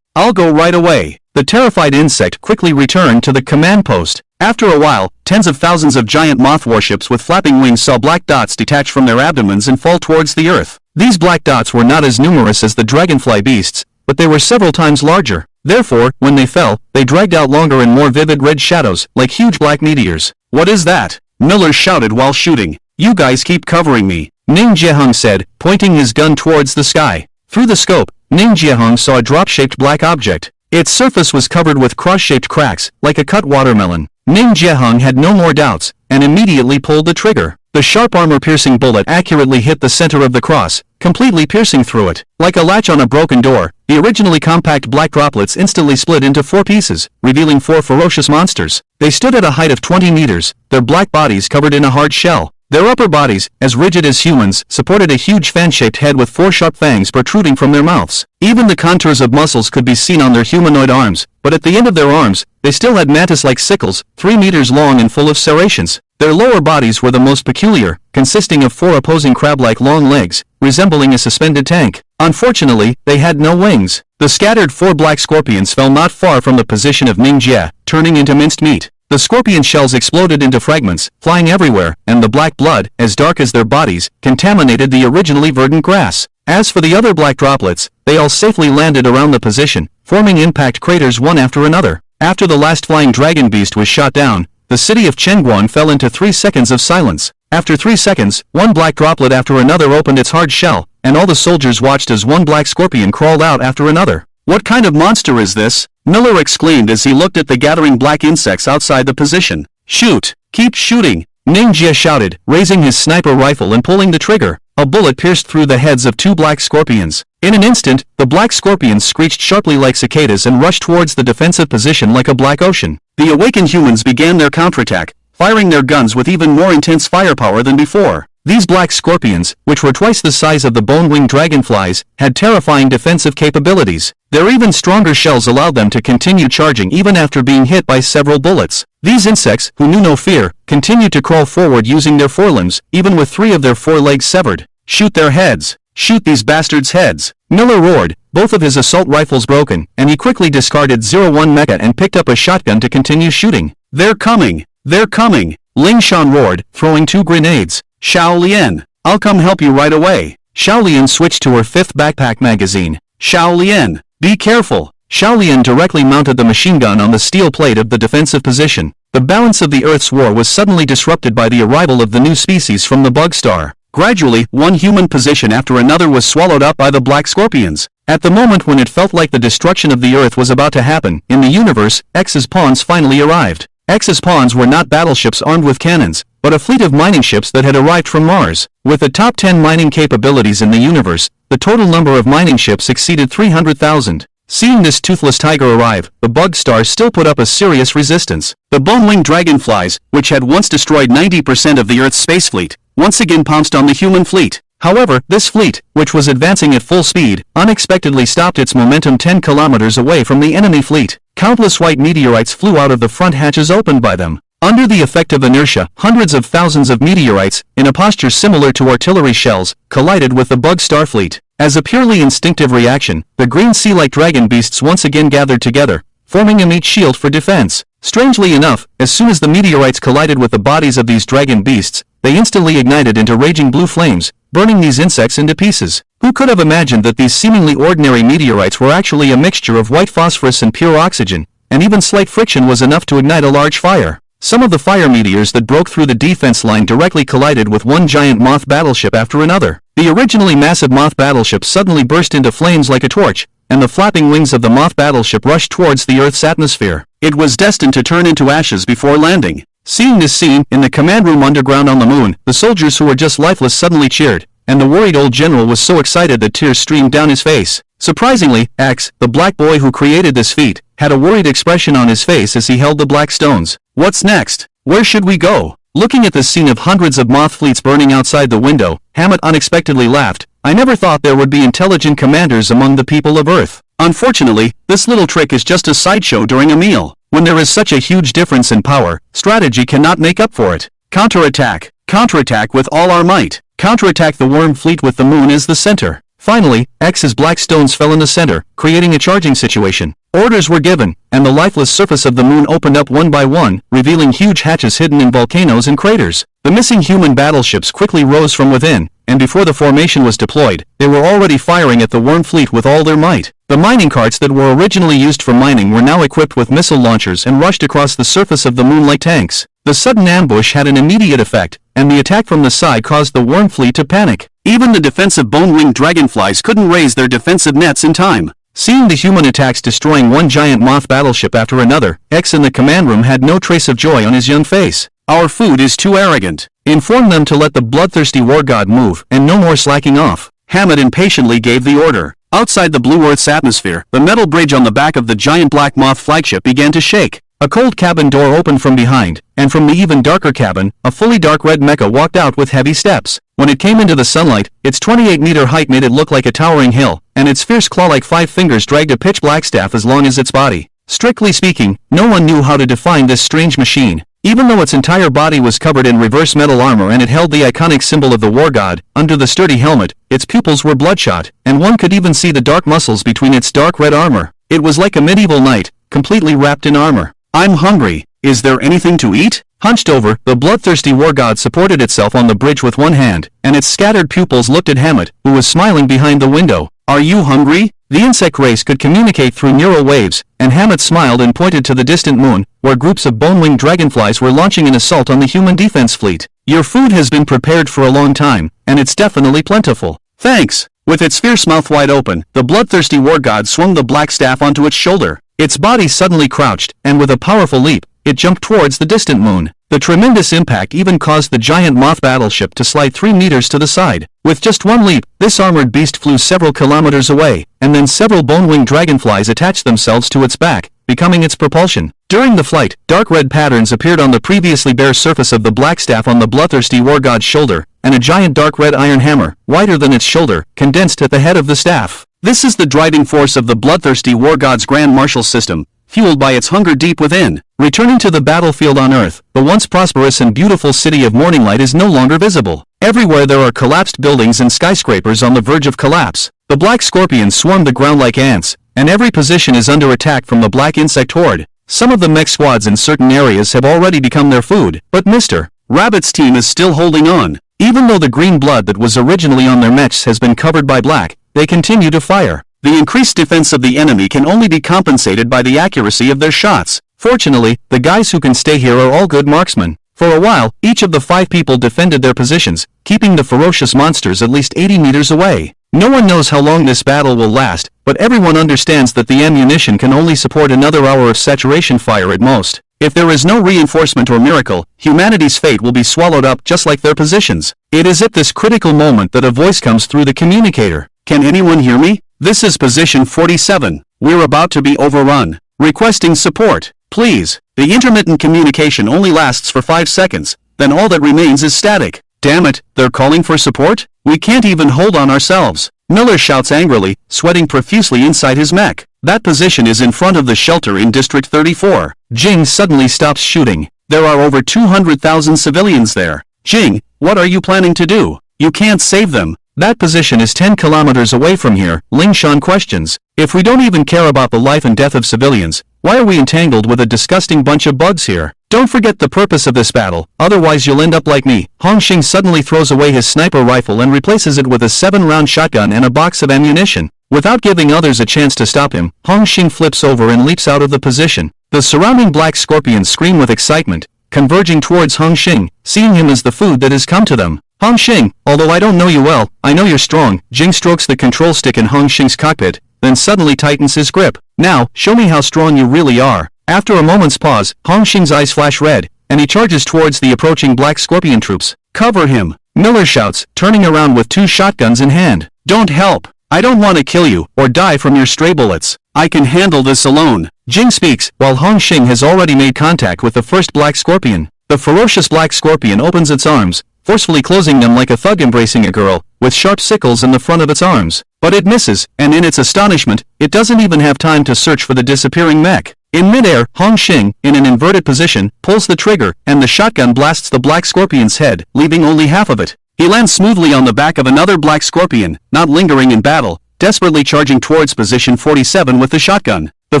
I'll go right away. The terrified insect quickly returned to the command post. After a while, tens of thousands of giant moth warships with flapping wings saw black dots detach from their abdomens and fall towards the earth. These black dots were not as numerous as the dragonfly beasts, but they were several times larger. Therefore, when they fell, they dragged out longer and more vivid red shadows, like huge black meteors. What is that? Miller shouted while shooting. You guys keep covering me, Ning Jiahong said, pointing his gun towards the sky. Through the scope, Ning Jiahong saw a drop-shaped black object. Its surface was covered with cross-shaped cracks, like a cut watermelon. Ning Jiahong had no more doubts, and immediately pulled the trigger. The sharp armor-piercing bullet accurately hit the center of the cross, completely piercing through it. Like a latch on a broken door, the originally compact black droplets instantly split into 4 pieces, revealing 4 ferocious monsters. They stood at a height of 20 meters, their black bodies covered in a hard shell. Their upper bodies, as rigid as humans, supported a huge fan-shaped head with 4 sharp fangs protruding from their mouths. Even the contours of muscles could be seen on their humanoid arms, but at the end of their arms, they still had mantis-like sickles, 3 meters long and full of serrations. Their lower bodies were the most peculiar, consisting of 4 opposing crab-like long legs, resembling a suspended tank. Unfortunately, they had no wings. The scattered 4 black scorpions fell not far from the position of Mingia, turning into minced meat. The scorpion shells exploded into fragments, flying everywhere, and the black blood, as dark as their bodies, contaminated the originally verdant grass. As for the other black droplets, they all safely landed around the position, forming impact craters one after another. After the last flying dragon beast was shot down, the city of Chengguan fell into 3 seconds of silence. After 3 seconds, one black droplet after another opened its hard shell, and all the soldiers watched as one black scorpion crawled out after another. "What kind of monster is this?" Miller exclaimed as he looked at the gathering black insects outside the position. "Shoot! Keep shooting!" Mingia shouted, raising his sniper rifle and pulling the trigger. A bullet pierced through the heads of 2 black scorpions. In an instant, the black scorpions screeched sharply like cicadas and rushed towards the defensive position like a black ocean. The awakened humans began their counterattack, firing their guns with even more intense firepower than before. These black scorpions, which were twice the size of the bone-winged dragonflies, had terrifying defensive capabilities. Their even stronger shells allowed them to continue charging even after being hit by several bullets. These insects, who knew no fear, continued to crawl forward using their forelimbs, even with 3 of their 4 legs severed. "Shoot their heads! Shoot these bastards' heads!" Miller roared, both of his assault rifles broken, and he quickly discarded 01 Mecha and picked up a shotgun to continue shooting. "They're coming! They're coming!" Shawn roared, throwing 2 grenades. "Xiao Lian, I'll come help you right away." Xiao Lian switched to her 5th backpack magazine. "Xiao Lian, be careful." Xiao Lian directly mounted the machine gun on the steel plate of the defensive position. The balance of the Earth's war was suddenly disrupted by the arrival of the new species from the bug star. Gradually, one human position after another was swallowed up by the black scorpions. At the moment when it felt like the destruction of the Earth was about to happen, in the universe, X's pawns finally arrived. X's pawns were not battleships armed with cannons, but a fleet of mining ships that had arrived from Mars. With the top 10 mining capabilities in the universe, the total number of mining ships exceeded 300,000. Seeing this toothless tiger arrive, the bug stars still put up a serious resistance. The bone-winged dragonflies, which had once destroyed 90% of the Earth's space fleet, once again pounced on the human fleet. However, this fleet, which was advancing at full speed, unexpectedly stopped its momentum 10 kilometers away from the enemy fleet. Countless white meteorites flew out of the front hatches opened by them. Under the effect of inertia, hundreds of thousands of meteorites, in a posture similar to artillery shells, collided with the bug star fleet. As a purely instinctive reaction, the green sea-like dragon beasts once again gathered together, forming a meat shield for defense. Strangely enough, as soon as the meteorites collided with the bodies of these dragon beasts, they instantly ignited into raging blue flames, burning these insects into pieces. Who could have imagined that these seemingly ordinary meteorites were actually a mixture of white phosphorus and pure oxygen, and even slight friction was enough to ignite a large fire? Some of the fire meteors that broke through the defense line directly collided with one giant moth battleship after another. The originally massive moth battleship suddenly burst into flames like a torch, and the flapping wings of the moth battleship rushed towards the Earth's atmosphere. It was destined to turn into ashes before landing. Seeing this scene, in the command room underground on the moon, the soldiers who were just lifeless suddenly cheered, and the worried old general was so excited that tears streamed down his face. Surprisingly, X, the black boy who created this feat, had a worried expression on his face as he held the black stones. "What's next? Where should we go?" Looking at the scene of hundreds of moth fleets burning outside the window, Hammett unexpectedly laughed. "I never thought there would be intelligent commanders among the people of Earth. Unfortunately, this little trick is just a sideshow during a meal. When there is such a huge difference in power, strategy cannot make up for it. Counterattack. Counterattack with all our might. Counterattack the worm fleet with the moon as the center." Finally, X's black stones fell in the center, creating a charging situation. Orders were given, and the lifeless surface of the moon opened up one by one, revealing huge hatches hidden in volcanoes and craters. The missing human battleships quickly rose from within, and before the formation was deployed, they were already firing at the worm fleet with all their might. The mining carts that were originally used for mining were now equipped with missile launchers and rushed across the surface of the moon like tanks. The sudden ambush had an immediate effect, and the attack from the side caused the worm fleet to panic. Even the defensive bone-winged dragonflies couldn't raise their defensive nets in time. Seeing the human attacks destroying one giant moth battleship after another, X in the command room had no trace of joy on his young face. "Our food is too arrogant. Inform them to let the bloodthirsty war god move, and no more slacking off." Hammett impatiently gave the order. Outside the blue Earth's atmosphere, the metal bridge on the back of the giant black moth flagship began to shake. A cold cabin door opened from behind, and from the even darker cabin, a fully dark red mecha walked out with heavy steps. When it came into the sunlight, its 28-meter height made it look like a towering hill, and its fierce claw-like 5 fingers dragged a pitch-black staff as long as its body. Strictly speaking, no one knew how to define this strange machine. Even though its entire body was covered in reverse metal armor and it held the iconic symbol of the war god, under the sturdy helmet, its pupils were bloodshot, and one could even see the dark muscles between its dark red armor. It was like a medieval knight, completely wrapped in armor. "I'm hungry. Is there anything to eat? Hunched over, the bloodthirsty war god supported itself on the bridge with one hand, and its scattered pupils looked at Hammett, who was smiling behind the window. Are you hungry? The insect race could communicate through neural waves, and Hammett smiled and pointed to the distant moon, where groups of bone-winged dragonflies were launching an assault on the human defense fleet. Your food has been prepared for a long time, and it's definitely plentiful. Thanks. With its fierce mouth wide open, the bloodthirsty war god swung the black staff onto its shoulder. Its body suddenly crouched, and with a powerful leap, it jumped towards the distant moon. The tremendous impact even caused the giant moth battleship to slide 3 meters to the side. With just one leap, this armored beast flew several kilometers away, and then several bone-winged dragonflies attached themselves to its back, becoming its propulsion. During the flight, dark red patterns appeared on the previously bare surface of the black staff on the bloodthirsty war god's shoulder, and a giant dark red iron hammer, wider than its shoulder, condensed at the head of the staff. This is the driving force of the bloodthirsty war god's grand martial system, fueled by its hunger deep within. Returning to the battlefield on Earth, the once prosperous and beautiful city of Morning Light is no longer visible. Everywhere there are collapsed buildings and skyscrapers on the verge of collapse. The black scorpions swarm the ground like ants, and every position is under attack from the black insect horde. Some of the mech squads in certain areas have already become their food, but Mr. Rabbit's team is still holding on. Even though the green blood that was originally on their mechs has been covered by black, they continue to fire. The increased defense of the enemy can only be compensated by the accuracy of their shots. Fortunately, the guys who can stay here are all good marksmen. For a while, each of the 5 people defended their positions, keeping the ferocious monsters at least 80 meters away. No one knows how long this battle will last, but everyone understands that the ammunition can only support another hour of saturation fire at most. If there is no reinforcement or miracle, humanity's fate will be swallowed up just like their positions. It is at this critical moment that a voice comes through the communicator. Can anyone hear me? This is position 47. We're about to be overrun. Requesting support. Please. The intermittent communication only lasts for 5 seconds, then all that remains is static. Damn it, they're calling for support? We can't even hold on ourselves. Miller shouts angrily, sweating profusely inside his mech. That position is in front of the shelter in District 34. Jing suddenly stops shooting. There are over 200,000 civilians there. Jing, what are you planning to do? You can't save them. That position is 10 kilometers away from here, Shawn questions. If we don't even care about the life and death of civilians, why are we entangled with a disgusting bunch of bugs here? Don't forget the purpose of this battle, otherwise you'll end up like me. Hongxing suddenly throws away his sniper rifle and replaces it with a 7-round shotgun and a box of ammunition. Without giving others a chance to stop him, Hongxing flips over and leaps out of the position. The surrounding black scorpions scream with excitement, converging towards Hongxing, seeing him as the food that has come to them. Hongxing, although I don't know you well, I know you're strong. Jing strokes the control stick in Hongxing's cockpit, then suddenly tightens his grip. Now, show me how strong you really are. After a moment's pause, Hongxing's eyes flash red, and he charges towards the approaching black scorpion troops. Cover him! Miller shouts, turning around with 2 shotguns in hand. Don't help! I don't want to kill you, or die from your stray bullets. I can handle this alone. Jing speaks, while Hongxing has already made contact with the first black scorpion. The ferocious black scorpion opens its arms, forcefully closing them like a thug embracing a girl, with sharp sickles in the front of its arms. But it misses, and in its astonishment, it doesn't even have time to search for the disappearing mech. In midair, Hongxing, in an inverted position, pulls the trigger, and the shotgun blasts the black scorpion's head, leaving only half of it. He lands smoothly on the back of another black scorpion, not lingering in battle, desperately charging towards position 47 with the shotgun. The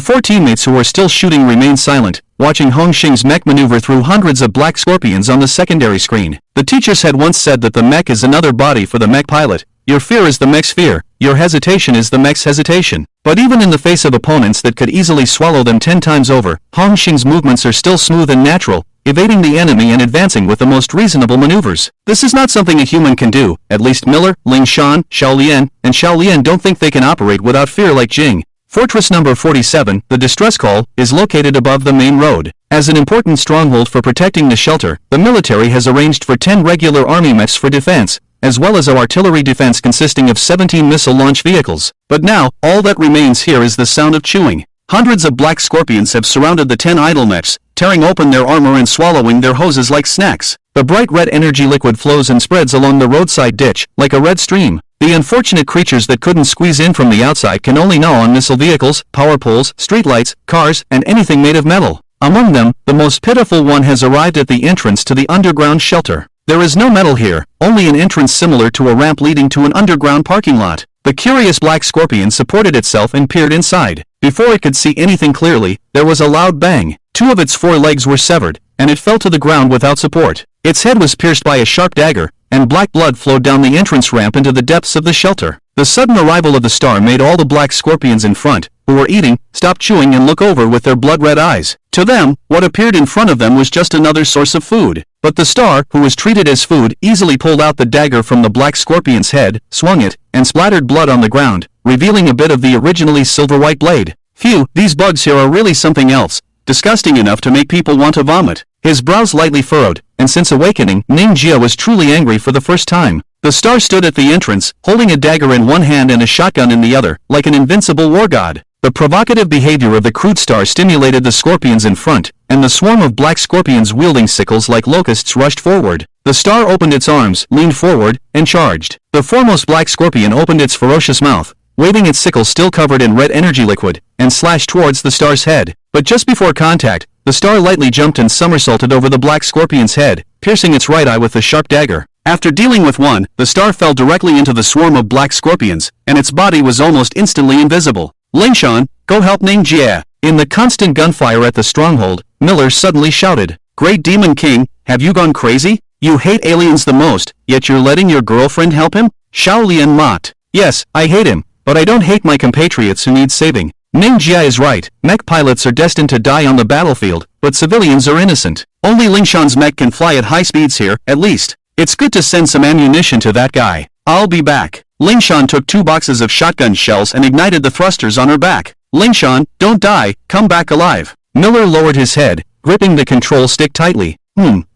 4 teammates who are still shooting remain silent, watching Hongxing's mech maneuver through hundreds of black scorpions on the secondary screen. The teachers had once said that the mech is another body for the mech pilot. Your fear is the mech's fear, your hesitation is the mech's hesitation. But even in the face of opponents that could easily swallow them 10 times over, Hongxing's movements are still smooth and natural, evading the enemy and advancing with the most reasonable maneuvers. This is not something a human can do. At least Miller, Shawn, Xiaolian, and Xiaolian don't think they can operate without fear like Jing. Fortress number 47, the distress call, is located above the main road. As an important stronghold for protecting the shelter, the military has arranged for 10 regular army mechs for defense, as well as our artillery defense consisting of 17 missile launch vehicles. But now, all that remains here is the sound of chewing. Hundreds of black scorpions have surrounded the 10 idle mechs, tearing open their armor and swallowing their hoses like snacks. The bright red energy liquid flows and spreads along the roadside ditch, like a red stream. The unfortunate creatures that couldn't squeeze in from the outside can only gnaw on missile vehicles, power poles, streetlights, cars, and anything made of metal. Among them, the most pitiful one has arrived at the entrance to the underground shelter. There is no metal here, only an entrance similar to a ramp leading to an underground parking lot. The curious black scorpion supported itself and peered inside. Before it could see anything clearly, there was a loud bang. 2 of its 4 legs were severed, and it fell to the ground without support. Its head was pierced by a sharp dagger, and black blood flowed down the entrance ramp into the depths of the shelter. The sudden arrival of the star made all the black scorpions in front, who were eating, stop chewing and look over with their blood-red eyes. To them, what appeared in front of them was just another source of food. But the star, who was treated as food, easily pulled out the dagger from the black scorpion's head, swung it, and splattered blood on the ground, revealing a bit of the originally silver-white blade. Phew, these bugs here are really something else, disgusting enough to make people want to vomit. His brows lightly furrowed, and since awakening, Mingia was truly angry for the first time. The star stood at the entrance, holding a dagger in one hand and a shotgun in the other, like an invincible war god. The provocative behavior of the crude star stimulated the scorpions in front, and the swarm of black scorpions wielding sickles like locusts rushed forward. The star opened its arms, leaned forward, and charged. The foremost black scorpion opened its ferocious mouth, waving its sickle still covered in red energy liquid, and slashed towards the star's head. But just before contact, the star lightly jumped and somersaulted over the black scorpion's head, piercing its right eye with the sharp dagger. After dealing with one, the star fell directly into the swarm of black scorpions, and its body was almost instantly invisible. Shawn, go help Mingia. In the constant gunfire at the stronghold, Miller suddenly shouted, Great Demon King, have you gone crazy? You hate aliens the most, yet you're letting your girlfriend help him? Shaolian mocked. Yes, I hate him, but I don't hate my compatriots who need saving. Mingia is right, mech pilots are destined to die on the battlefield, but civilians are innocent. Only Shawn's mech can fly at high speeds here, at least. It's good to send some ammunition to that guy. I'll be back. Shawn took 2 boxes of shotgun shells and ignited the thrusters on her back. Shawn, don't die, come back alive. Miller lowered his head, gripping the control stick tightly.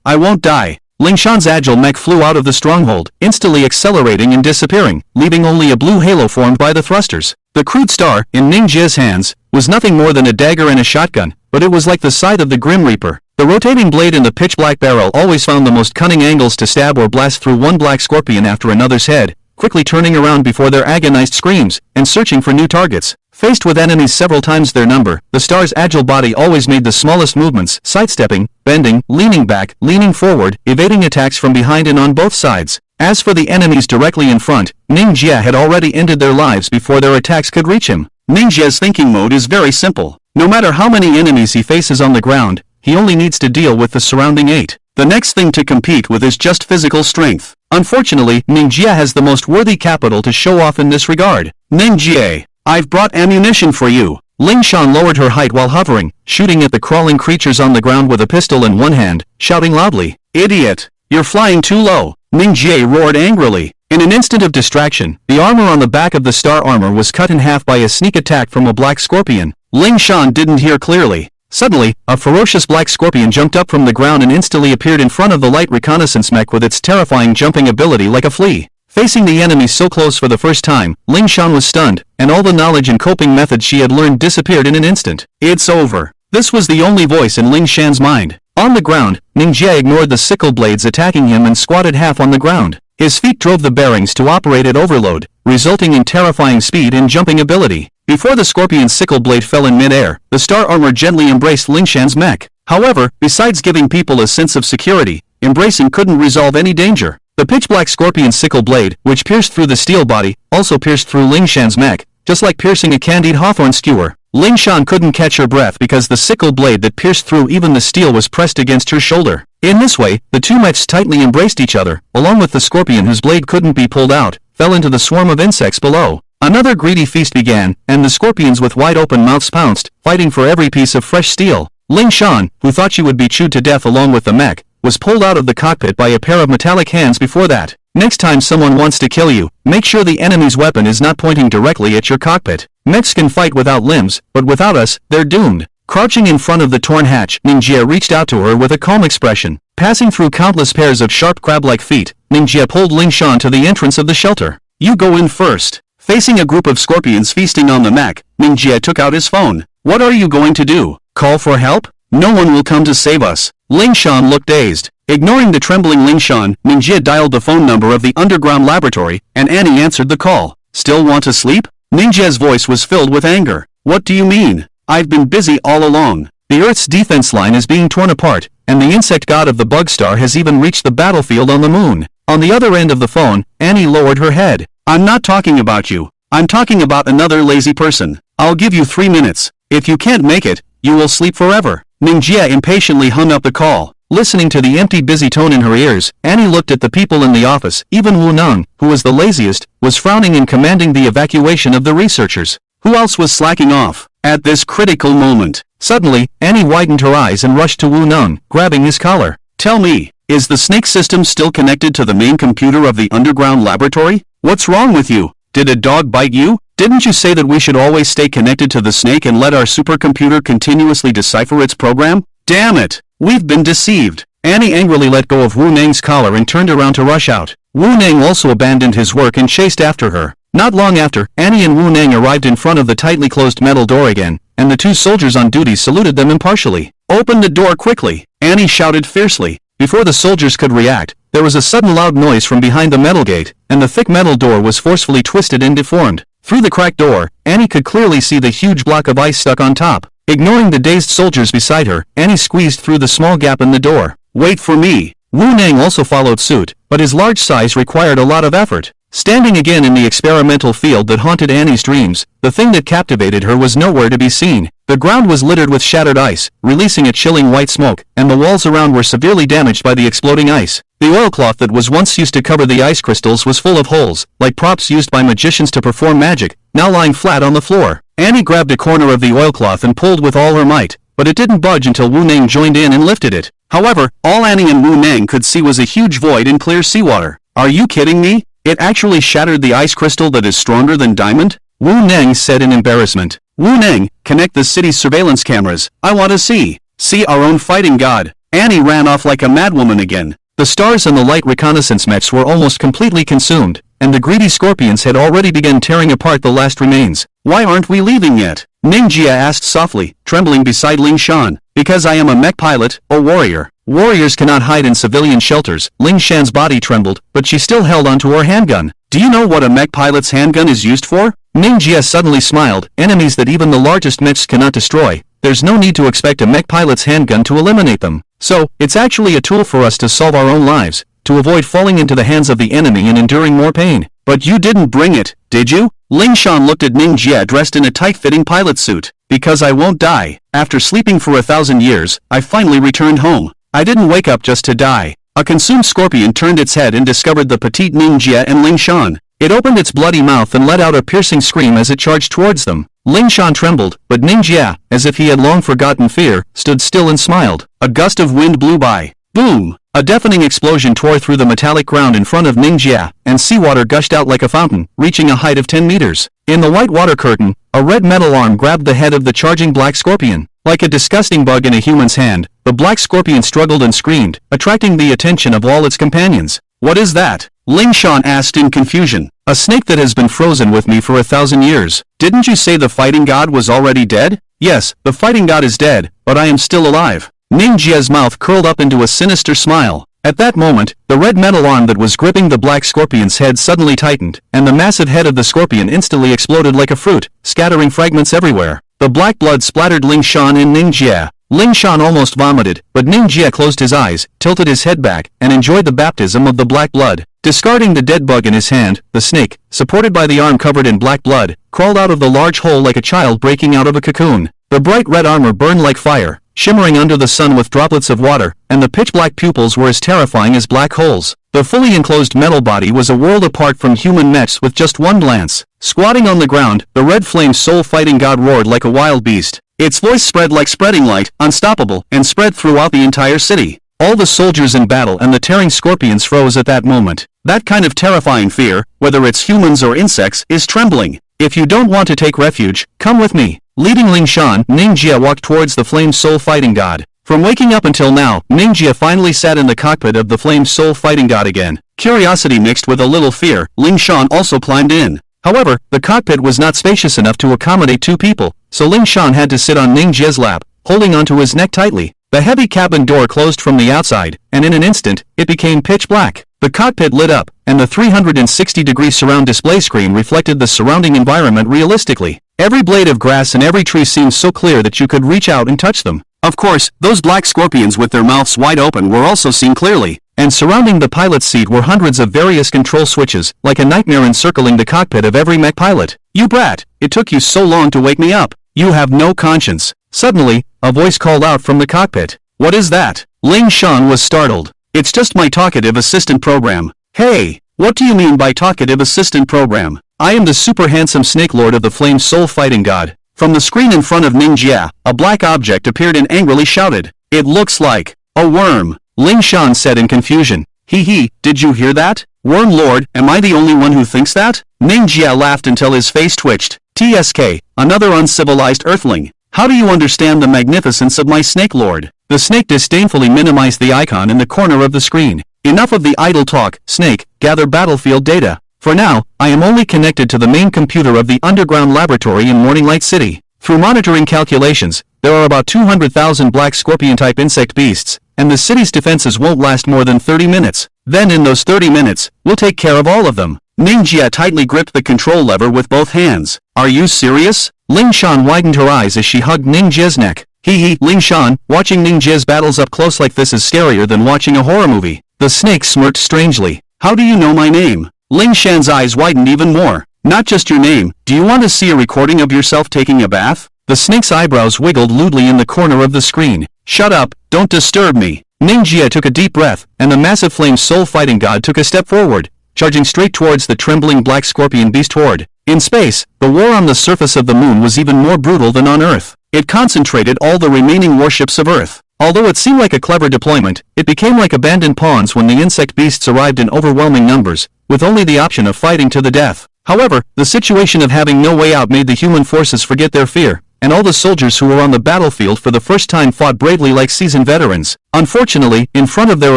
I won't die. Shawn's agile mech flew out of the stronghold, instantly accelerating and disappearing, leaving only a blue halo formed by the thrusters. The crude star, in Mingia's hands, was nothing more than a dagger and a shotgun, but it was like the scythe of the Grim Reaper. The rotating blade in the pitch-black barrel always found the most cunning angles to stab or blast through one black scorpion after another's head, quickly turning around before their agonized screams, and searching for new targets. Faced with enemies several times their number, the star's agile body always made the smallest movements, sidestepping, bending, leaning back, leaning forward, evading attacks from behind and on both sides. As for the enemies directly in front, Mingia had already ended their lives before their attacks could reach him. Mingia's thinking mode is very simple. No matter how many enemies he faces on the ground, he only needs to deal with the surrounding 8. The next thing to compete with is just physical strength. Unfortunately, Mingia has the most worthy capital to show off in this regard. Mingia, I've brought ammunition for you. Shawn lowered her height while hovering, shooting at the crawling creatures on the ground with a pistol in one hand, shouting loudly, Idiot! You're flying too low! Mingia roared angrily. In an instant of distraction, the armor on the back of the star armor was cut in half by a sneak attack from a black scorpion. Shawn didn't hear clearly. Suddenly, a ferocious black scorpion jumped up from the ground and instantly appeared in front of the light reconnaissance mech with its terrifying jumping ability like a flea. Facing the enemy so close for the first time, Shawn was stunned, and all the knowledge and coping methods she had learned disappeared in an instant. It's over. This was the only voice in Shawn's mind. On the ground, Mingia ignored the sickle blades attacking him and squatted half on the ground. His feet drove the bearings to operate at overload, resulting in terrifying speed and jumping ability. Before the scorpion's sickle blade fell in midair, the star armor gently embraced Shawn's mech. However, besides giving people a sense of security, embracing couldn't resolve any danger. The pitch-black scorpion's sickle blade, which pierced through the steel body, also pierced through Shawn's mech, just like piercing a candied hawthorn skewer. Shawn couldn't catch her breath because the sickle blade that pierced through even the steel was pressed against her shoulder. In this way, the two mechs tightly embraced each other, along with the scorpion whose blade couldn't be pulled out, fell into the swarm of insects below. Another greedy feast began, and the scorpions with wide-open mouths pounced, fighting for every piece of fresh steel. Shawn, who thought she would be chewed to death along with the mech, was pulled out of the cockpit by a pair of metallic hands before that. Next time someone wants to kill you, make sure the enemy's weapon is not pointing directly at your cockpit. Mechs can fight without limbs, but without us, they're doomed. Crouching in front of the torn hatch, Mingia reached out to her with a calm expression. Passing through countless pairs of sharp crab-like feet, Mingia pulled Shawn to the entrance of the shelter. You go in first. Facing a group of scorpions feasting on the mech, Mingia took out his phone. What are you going to do? Call for help? No one will come to save us. Shawn looked dazed. Ignoring the trembling Shawn, Mingia dialed the phone number of the underground laboratory, and Annie answered the call. Still want to sleep? Mingia's voice was filled with anger. What do you mean? I've been busy all along. The Earth's defense line is being torn apart, and the insect god of the bug star has even reached the battlefield on the moon. On the other end of the phone, Annie lowered her head. I'm not talking about you. I'm talking about another lazy person. I'll give you 3 minutes. If you can't make it, you will sleep forever. Mingia impatiently hung up the call. Listening to the empty busy tone in her ears, Annie looked at the people in the office. Even Wu Neng, who was the laziest, was frowning and commanding the evacuation of the researchers. Who else was slacking off? At this critical moment, suddenly, Annie widened her eyes and rushed to Wu Neng, grabbing his collar. Tell me, is the snake system still connected to the main computer of the underground laboratory? What's wrong with you? Did a dog bite you? Didn't you say that we should always stay connected to the snake and let our supercomputer continuously decipher its program? Damn it! We've been deceived. Annie angrily let go of Wu Neng's collar and turned around to rush out. Wu Neng also abandoned his work and chased after her. Not long after, Annie and Wu Neng arrived in front of the tightly closed metal door again, and the two soldiers on duty saluted them impartially. Open the door quickly! Annie shouted fiercely. Before the soldiers could react, there was a sudden loud noise from behind the metal gate, and the thick metal door was forcefully twisted and deformed. Through the cracked door, Annie could clearly see the huge block of ice stuck on top. Ignoring the dazed soldiers beside her, Annie squeezed through the small gap in the door. Wait for me! Wu Neng also followed suit, but his large size required a lot of effort. Standing again in the experimental field that haunted Annie's dreams, the thing that captivated her was nowhere to be seen. The ground was littered with shattered ice, releasing a chilling white smoke, and the walls around were severely damaged by the exploding ice. The oilcloth that was once used to cover the ice crystals was full of holes, like props used by magicians to perform magic, now lying flat on the floor. Annie grabbed a corner of the oilcloth and pulled with all her might, but it didn't budge until Wu Neng joined in and lifted it. However, all Annie and Wu Neng could see was a huge void in clear seawater. Are you kidding me? It actually shattered the ice crystal that is stronger than diamond? Wu Neng said in embarrassment. Wu Neng, connect the city's surveillance cameras. I want to see our own fighting god. Annie ran off like a madwoman again. The stars and the light reconnaissance mechs were almost completely consumed, and the greedy scorpions had already begun tearing apart the last remains. Why aren't we leaving yet? Mingia asked softly, trembling beside Ling Shawn. Because I am a mech pilot, or warrior. Warriors cannot hide in civilian shelters. Ling Shan's body trembled, but she still held onto her handgun. Do you know what a mech pilot's handgun is used for? Mingia suddenly smiled. Enemies that even the largest mechs cannot destroy. There's no need to expect a mech pilot's handgun to eliminate them. So, it's actually a tool for us to solve our own lives, to avoid falling into the hands of the enemy and enduring more pain. But you didn't bring it, did you? Ling Shawn looked at Mingia dressed in a tight-fitting pilot suit. Because I won't die. After sleeping for 1,000 years, I finally returned home. I didn't wake up just to die. A consumed scorpion turned its head and discovered the petite Mingia and Ling Shawn. It opened its bloody mouth and let out a piercing scream as it charged towards them. Ling Shawn trembled, but Mingia, as if he had long forgotten fear, stood still and smiled. A gust of wind blew by. Boom! A deafening explosion tore through the metallic ground in front of Mingia, and seawater gushed out like a fountain, reaching a height of 10 meters. In the white water curtain, a red metal arm grabbed the head of the charging black scorpion. Like a disgusting bug in a human's hand, the black scorpion struggled and screamed, attracting the attention of all its companions. What is that? Ling Shawn asked in confusion. A snake that has been frozen with me for 1,000 years. Didn't you say the fighting god was already dead? Yes, the fighting god is dead, but I am still alive. Mingia's mouth curled up into a sinister smile. At that moment, the red metal arm that was gripping the black scorpion's head suddenly tightened, and the massive head of the scorpion instantly exploded like a fruit, scattering fragments everywhere. The black blood splattered Ling Shawn and Mingia. Ling Shawn almost vomited, but Mingia closed his eyes, tilted his head back, and enjoyed the baptism of the black blood. Discarding the dead bug in his hand, the snake, supported by the arm covered in black blood, crawled out of the large hole like a child breaking out of a cocoon. The bright red armor burned like fire, shimmering under the sun with droplets of water, and the pitch-black pupils were as terrifying as black holes. The fully enclosed metal body was a world apart from human mechs with just one glance. Squatting on the ground, the red flame soul fighting god roared like a wild beast. Its voice spread like spreading light, unstoppable, and spread throughout the entire city. All the soldiers in battle and the tearing scorpions froze at that moment. That kind of terrifying fear, whether it's humans or insects, is trembling. If you don't want to take refuge, come with me. Leading Ling Shawn, Mingia walked towards the flame soul fighting god. From waking up until now, Mingia finally sat in the cockpit of the flame soul fighting god again. Curiosity mixed with a little fear, Ling Shawn also climbed in. However, the cockpit was not spacious enough to accommodate two people, so Ling Shawn had to sit on Mingia's lap, holding onto his neck tightly. The heavy cabin door closed from the outside, and in an instant, it became pitch black. The cockpit lit up, and the 360-degree surround display screen reflected the surrounding environment realistically. Every blade of grass and every tree seemed so clear that you could reach out and touch them. Of course, those black scorpions with their mouths wide open were also seen clearly. and surrounding the pilot's seat were hundreds of various control switches, like a nightmare encircling the cockpit of every mech pilot. "You brat, it took you so long to wake me up. You have no conscience." Suddenly, a voice called out from the cockpit. "What is that?" Shawn was startled. "It's just my talkative assistant program." "Hey, what do you mean by talkative assistant program? I am the super handsome Snake Lord of the Flame Soul Fighting God." From the screen in front of Mingia, a black object appeared and angrily shouted. "It looks like a worm," Shawn said in confusion. Hee, did you hear that? Worm Lord, am I the only one who thinks that?" Mingia laughed until his face twitched. "TSK, another uncivilized earthling. How do you understand the magnificence of my Snake Lord?" The snake disdainfully minimized the icon in the corner of the screen. "Enough of the idle talk, Snake, gather battlefield data. For now, I am only connected to the main computer of the underground laboratory in Morning Light City. Through monitoring calculations, there are about 200,000 black scorpion-type insect beasts, and the city's defenses won't last more than 30 minutes. Then in those 30 minutes, we'll take care of all of them." Mingia tightly gripped the control lever with both hands. "Are you serious?" Shawn widened her eyes as she hugged Mingia's neck. Hee, Shawn, watching Mingia's battles up close like this is scarier than watching a horror movie. The snake smirked strangely. "How do you know my name?" Shawn's eyes widened even more. "Not just your name, do you want to see a recording of yourself taking a bath?" The snake's eyebrows wiggled lewdly in the corner of the screen. "Shut up, don't disturb me." Mingia took a deep breath, and the massive flame soul fighting god took a step forward, charging straight towards the trembling black scorpion beast horde. In space, the war on the surface of the moon was even more brutal than on Earth. It concentrated all the remaining warships of Earth. Although it seemed like a clever deployment, it became like abandoned pawns when the insect beasts arrived in overwhelming numbers, with only the option of fighting to the death. However, the situation of having no way out made the human forces forget their fear, and all the soldiers who were on the battlefield for the first time fought bravely like seasoned veterans. Unfortunately, in front of their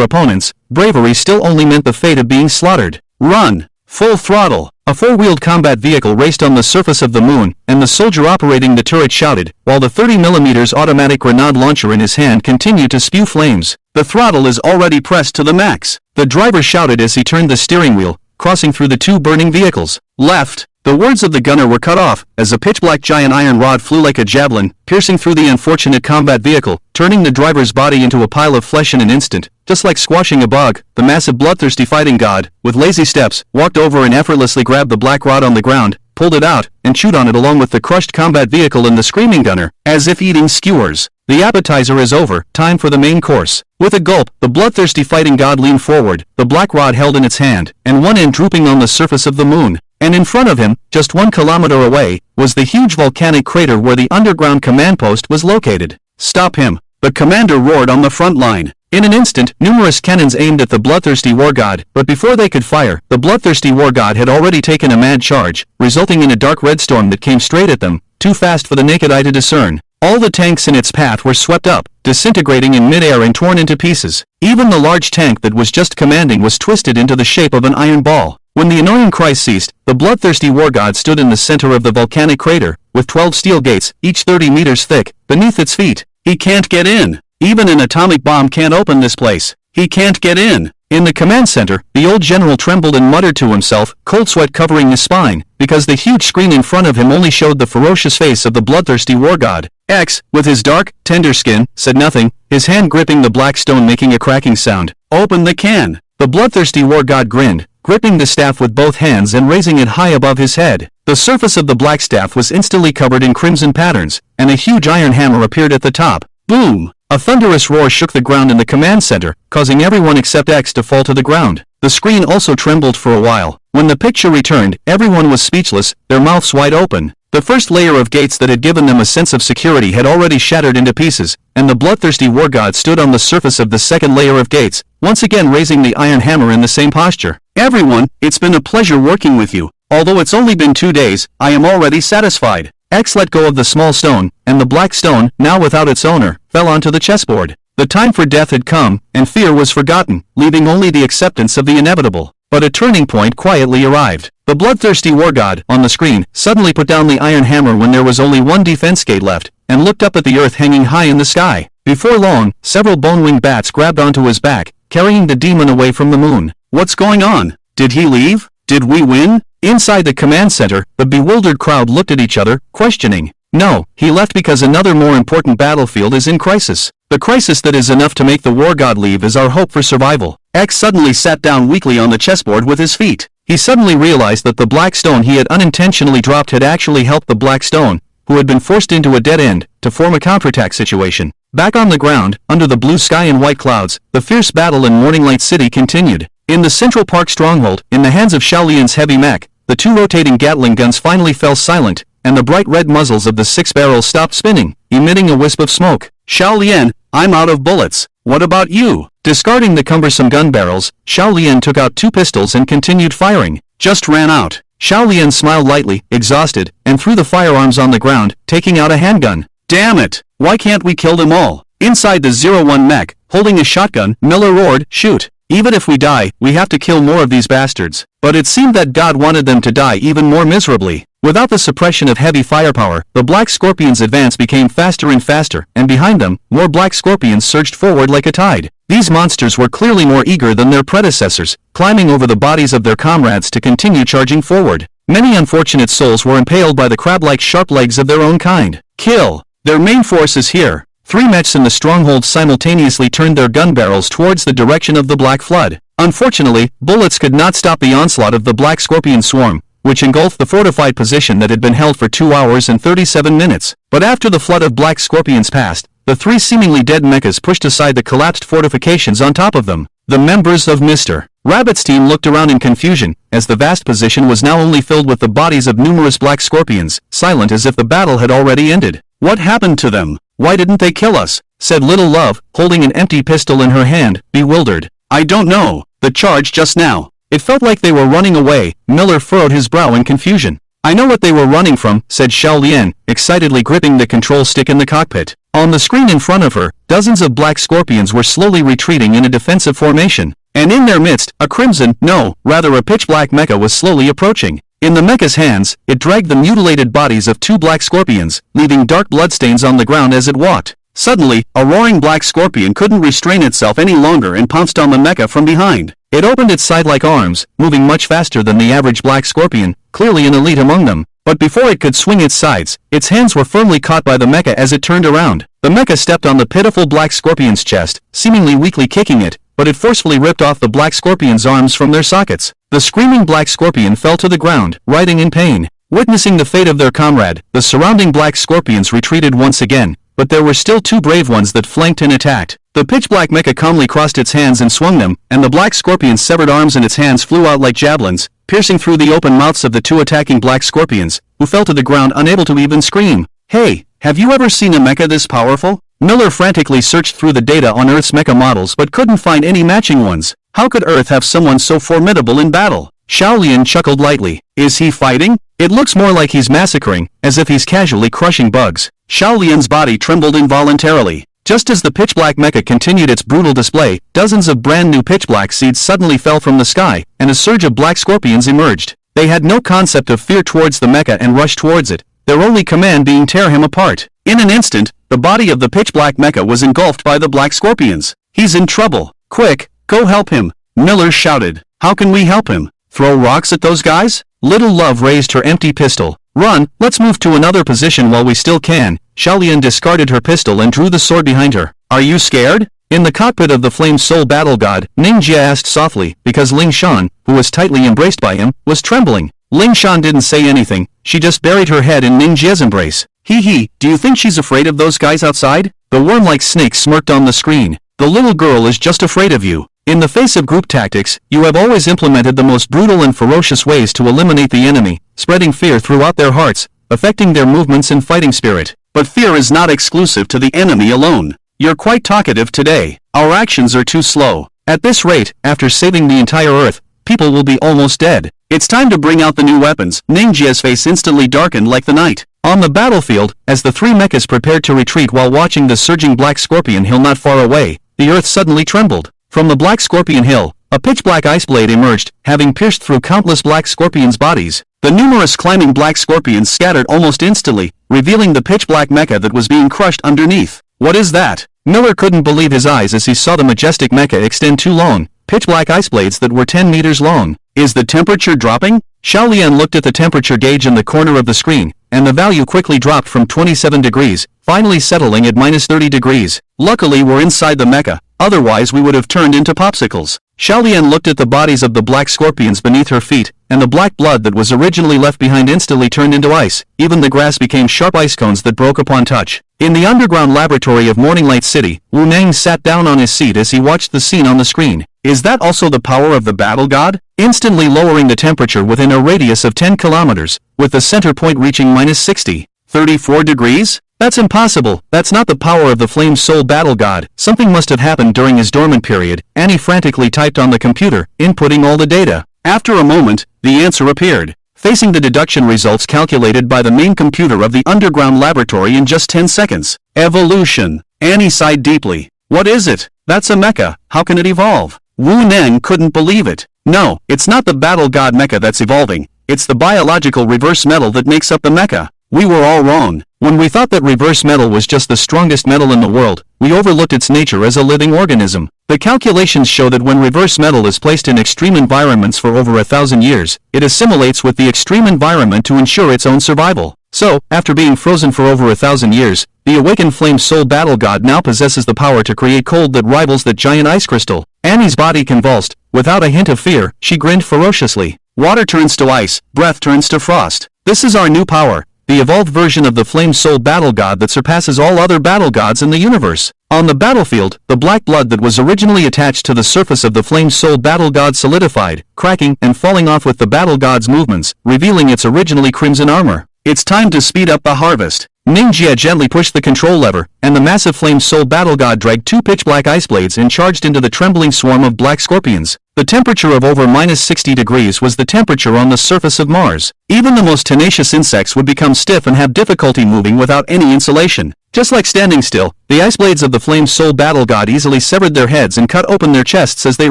opponents, bravery still only meant the fate of being slaughtered. "Run! Full throttle!" A four-wheeled combat vehicle raced on the surface of the moon, and the soldier operating the turret shouted, while the 30mm automatic grenade launcher in his hand continued to spew flames. "The throttle is already pressed to the max." The driver shouted as he turned the steering wheel, crossing through the two burning vehicles. "Left!" The words of the gunner were cut off, as a pitch-black giant iron rod flew like a javelin, piercing through the unfortunate combat vehicle, turning the driver's body into a pile of flesh in an instant. Just like squashing a bug, the massive bloodthirsty fighting god, with lazy steps, walked over and effortlessly grabbed the black rod on the ground, pulled it out, and chewed on it along with the crushed combat vehicle and the screaming gunner, as if eating skewers. The appetizer is over, time for the main course. With a gulp, the bloodthirsty fighting god leaned forward, the black rod held in its hand, and one end drooping on the surface of the moon. And in front of him, just 1 kilometer away, was the huge volcanic crater where the underground command post was located. "Stop him!" the commander roared on the front line. In an instant, numerous cannons aimed at the bloodthirsty war god, but before they could fire, the bloodthirsty war god had already taken a mad charge, resulting in a dark red storm that came straight at them, too fast for the naked eye to discern. All the tanks in its path were swept up, disintegrating in midair and torn into pieces. Even the large tank that was just commanding was twisted into the shape of an iron ball. When the annoying cries ceased, the bloodthirsty war god stood in the center of the volcanic crater, with 12 steel gates, each 30 meters thick, beneath its feet. "He can't get in. Even an atomic bomb can't open this place. He can't get in." In the command center, the old general trembled and muttered to himself, cold sweat covering his spine, because the huge screen in front of him only showed the ferocious face of the bloodthirsty war god. X, with his dark, tender skin, said nothing, his hand gripping the black stone making a cracking sound. "Open the can." The bloodthirsty war god grinned, gripping the staff with both hands and raising it high above his head. The surface of the black staff was instantly covered in crimson patterns, and a huge iron hammer appeared at the top. Boom! A thunderous roar shook the ground in the command center, causing everyone except X to fall to the ground. The screen also trembled for a while. When the picture returned, everyone was speechless, their mouths wide open. The first layer of gates that had given them a sense of security had already shattered into pieces, and the bloodthirsty war god stood on the surface of the second layer of gates, once again raising the iron hammer in the same posture. "Everyone, it's been a pleasure working with you. Although it's only been 2 days, I am already satisfied." X let go of the small stone, and the black stone, now without its owner, fell onto the chessboard. The time for death had come, and fear was forgotten, leaving only the acceptance of the inevitable. But a turning point quietly arrived. The bloodthirsty war god, on the screen, suddenly put down the iron hammer when there was only one defense gate left, and looked up at the earth hanging high in the sky. Before long, several bone-winged bats grabbed onto his back, carrying the demon away from the moon. "What's going on? Did he leave? Did we win?" Inside the command center, the bewildered crowd looked at each other, questioning. "No, he left because another more important battlefield is in crisis. The crisis that is enough to make the war god leave is our hope for survival." X suddenly sat down weakly on the chessboard with his feet. He suddenly realized that the black stone he had unintentionally dropped had actually helped the black stone, who had been forced into a dead end, to form a counterattack situation. Back on the ground, under the blue sky and white clouds, the fierce battle in Morning Light City continued. In the Central Park stronghold, in the hands of Shaolian's heavy mech, the two rotating Gatling guns finally fell silent, and the bright red muzzles of the 6 barrels stopped spinning, emitting a wisp of smoke. Shaolian, I'm out of bullets. What about you? Discarding the cumbersome gun barrels, Shaolian took out 2 pistols and continued firing. Just ran out. Shaolian smiled lightly, exhausted, and threw the firearms on the ground, taking out a handgun. Damn it! Why can't we kill them all? Inside the 01 mech, holding a shotgun, Miller roared, shoot. Even if we die, we have to kill more of these bastards. But it seemed that God wanted them to die even more miserably. Without the suppression of heavy firepower, the Black Scorpion's advance became faster and faster, and behind them, more Black Scorpions surged forward like a tide. These monsters were clearly more eager than their predecessors, climbing over the bodies of their comrades to continue charging forward. Many unfortunate souls were impaled by the crab-like sharp legs of their own kind. Kill! Their main force is here. 3 mechs in the stronghold simultaneously turned their gun barrels towards the direction of the Black Flood. Unfortunately, bullets could not stop the onslaught of the Black Scorpion swarm, which engulfed the fortified position that had been held for 2 hours and 37 minutes. But after the flood of Black Scorpions passed, the 3 seemingly dead mechas pushed aside the collapsed fortifications on top of them. The members of Mr. Rabbit's team looked around in confusion, as the vast position was now only filled with the bodies of numerous Black Scorpions, silent as if the battle had already ended. What happened to them? Why didn't they kill us? Said Little Love, holding an empty pistol in her hand, bewildered. I don't know. The charge just now. It felt like they were running away. Miller furrowed his brow in confusion. I know what they were running from, said Shaolian, excitedly gripping the control stick in the cockpit. On the screen in front of her, dozens of Black Scorpions were slowly retreating in a defensive formation. And in their midst, a crimson, no, rather a pitch-black mecha was slowly approaching. In the mecha's hands, it dragged the mutilated bodies of 2 Black Scorpions, leaving dark bloodstains on the ground as it walked. Suddenly, a roaring Black Scorpion couldn't restrain itself any longer and pounced on the mecha from behind. It opened its side-like arms, moving much faster than the average Black Scorpion, clearly an elite among them. But before it could swing its sides, its hands were firmly caught by the mecha as it turned around. The mecha stepped on the pitiful Black Scorpion's chest, seemingly weakly kicking it, but it forcefully ripped off the Black Scorpion's arms from their sockets. The screaming Black Scorpion fell to the ground, writhing in pain. Witnessing the fate of their comrade, the surrounding Black Scorpions retreated once again, but there were still 2 brave ones that flanked and attacked. The pitch-black mecha calmly crossed its hands and swung them, and the Black Scorpion's severed arms in its hands flew out like javelins, piercing through the open mouths of the 2 attacking Black Scorpions, who fell to the ground unable to even scream. Hey, have you ever seen a mecha this powerful? Miller frantically searched through the data on Earth's mecha models but couldn't find any matching ones. How could Earth have someone so formidable in battle? Shaolian chuckled lightly. Is he fighting? It looks more like he's massacring, as if he's casually crushing bugs. Shaolian's body trembled involuntarily. Just as the pitch-black mecha continued its brutal display, dozens of brand-new pitch-black seeds suddenly fell from the sky, and a surge of Black Scorpions emerged. They had no concept of fear towards the mecha and rushed towards it, their only command being tear him apart. In an instant, the body of the pitch-black mecha was engulfed by the Black Scorpions. He's in trouble. Quick, go help him. Miller shouted. How can we help him? Throw rocks at those guys? Little Love raised her empty pistol. Run, let's move to another position while we still can. Shaolian discarded her pistol and drew the sword behind her. Are you scared? In the cockpit of the Flame Soul Battle God, Mingia asked softly, because Ling Shawn, who was tightly embraced by him, was trembling. Ling Shawn didn't say anything, she just buried her head in Mingia's embrace. Hee, do you think she's afraid of those guys outside? The worm-like snake smirked on the screen. The little girl is just afraid of you. In the face of group tactics, you have always implemented the most brutal and ferocious ways to eliminate the enemy, spreading fear throughout their hearts, affecting their movements and fighting spirit. But fear is not exclusive to the enemy alone. You're quite talkative today. Our actions are too slow. At this rate, after saving the entire Earth, people will be almost dead. It's time to bring out the new weapons. Mingia's face instantly darkened like the night. On the battlefield, as the 3 mechas prepared to retreat while watching the surging Black Scorpion Hill not far away, the Earth suddenly trembled. From the Black Scorpion Hill, a pitch-black ice blade emerged, having pierced through countless Black Scorpions' bodies. The numerous climbing Black Scorpions scattered almost instantly, revealing the pitch-black mecha that was being crushed underneath. What is that? Miller couldn't believe his eyes as he saw the majestic mecha extend 2 long, pitch-black ice blades that were 10 meters long. Is the temperature dropping? Shaolian looked at the temperature gauge in the corner of the screen, and the value quickly dropped from 27 degrees, finally settling at -30 degrees. Luckily we're inside the mecha, otherwise we would have turned into popsicles. Xiaolian looked at the bodies of the black scorpions beneath her feet, and the black blood that was originally left behind instantly turned into ice. Even the grass became sharp ice cones that broke upon touch. In the underground laboratory of Morning Light City, Wu Neng sat down on his seat as he watched the scene on the screen. Is that also the power of the battle god? Instantly lowering the temperature within a radius of 10 kilometers, with the center point reaching -60. 34 degrees? That's impossible. That's not the power of the Flame Soul Battle God. Something must have happened during his dormant period. Annie frantically typed on the computer, inputting all the data. After a moment, the answer appeared, facing the deduction results calculated by the main computer of the underground laboratory in just 10 seconds. Evolution. Annie sighed deeply. What is it? That's a mecha. How can it evolve? Wu Neng couldn't believe it. No, it's not the battle god mecha that's evolving. It's the biological reverse metal that makes up the mecha. We were all wrong. When we thought that reverse metal was just the strongest metal in the world, we overlooked its nature as a living organism. The calculations show that when reverse metal is placed in extreme environments for over 1,000 years, it assimilates with the extreme environment to ensure its own survival. So, after being frozen for over 1,000 years, the awakened Flame Soul Battle God now possesses the power to create cold that rivals that giant ice crystal. Annie's body convulsed. Without a hint of fear, she grinned ferociously. Water turns to ice, breath turns to frost. This is our new power. The evolved version of the Flame Soul Battle God that surpasses all other battle gods in the universe. On the battlefield, the black blood that was originally attached to the surface of the Flame Soul Battle God solidified, cracking and falling off with the battle god's movements, revealing its originally crimson armor. It's time to speed up the harvest. Mingia gently pushed the control lever, and the massive Flame Soul Battle God dragged 2 pitch-black ice blades and charged into the trembling swarm of black scorpions. The temperature of over -60 degrees was the temperature on the surface of Mars. Even the most tenacious insects would become stiff and have difficulty moving without any insulation. Just like standing still, the ice blades of the Flame Soul Battle God easily severed their heads and cut open their chests as they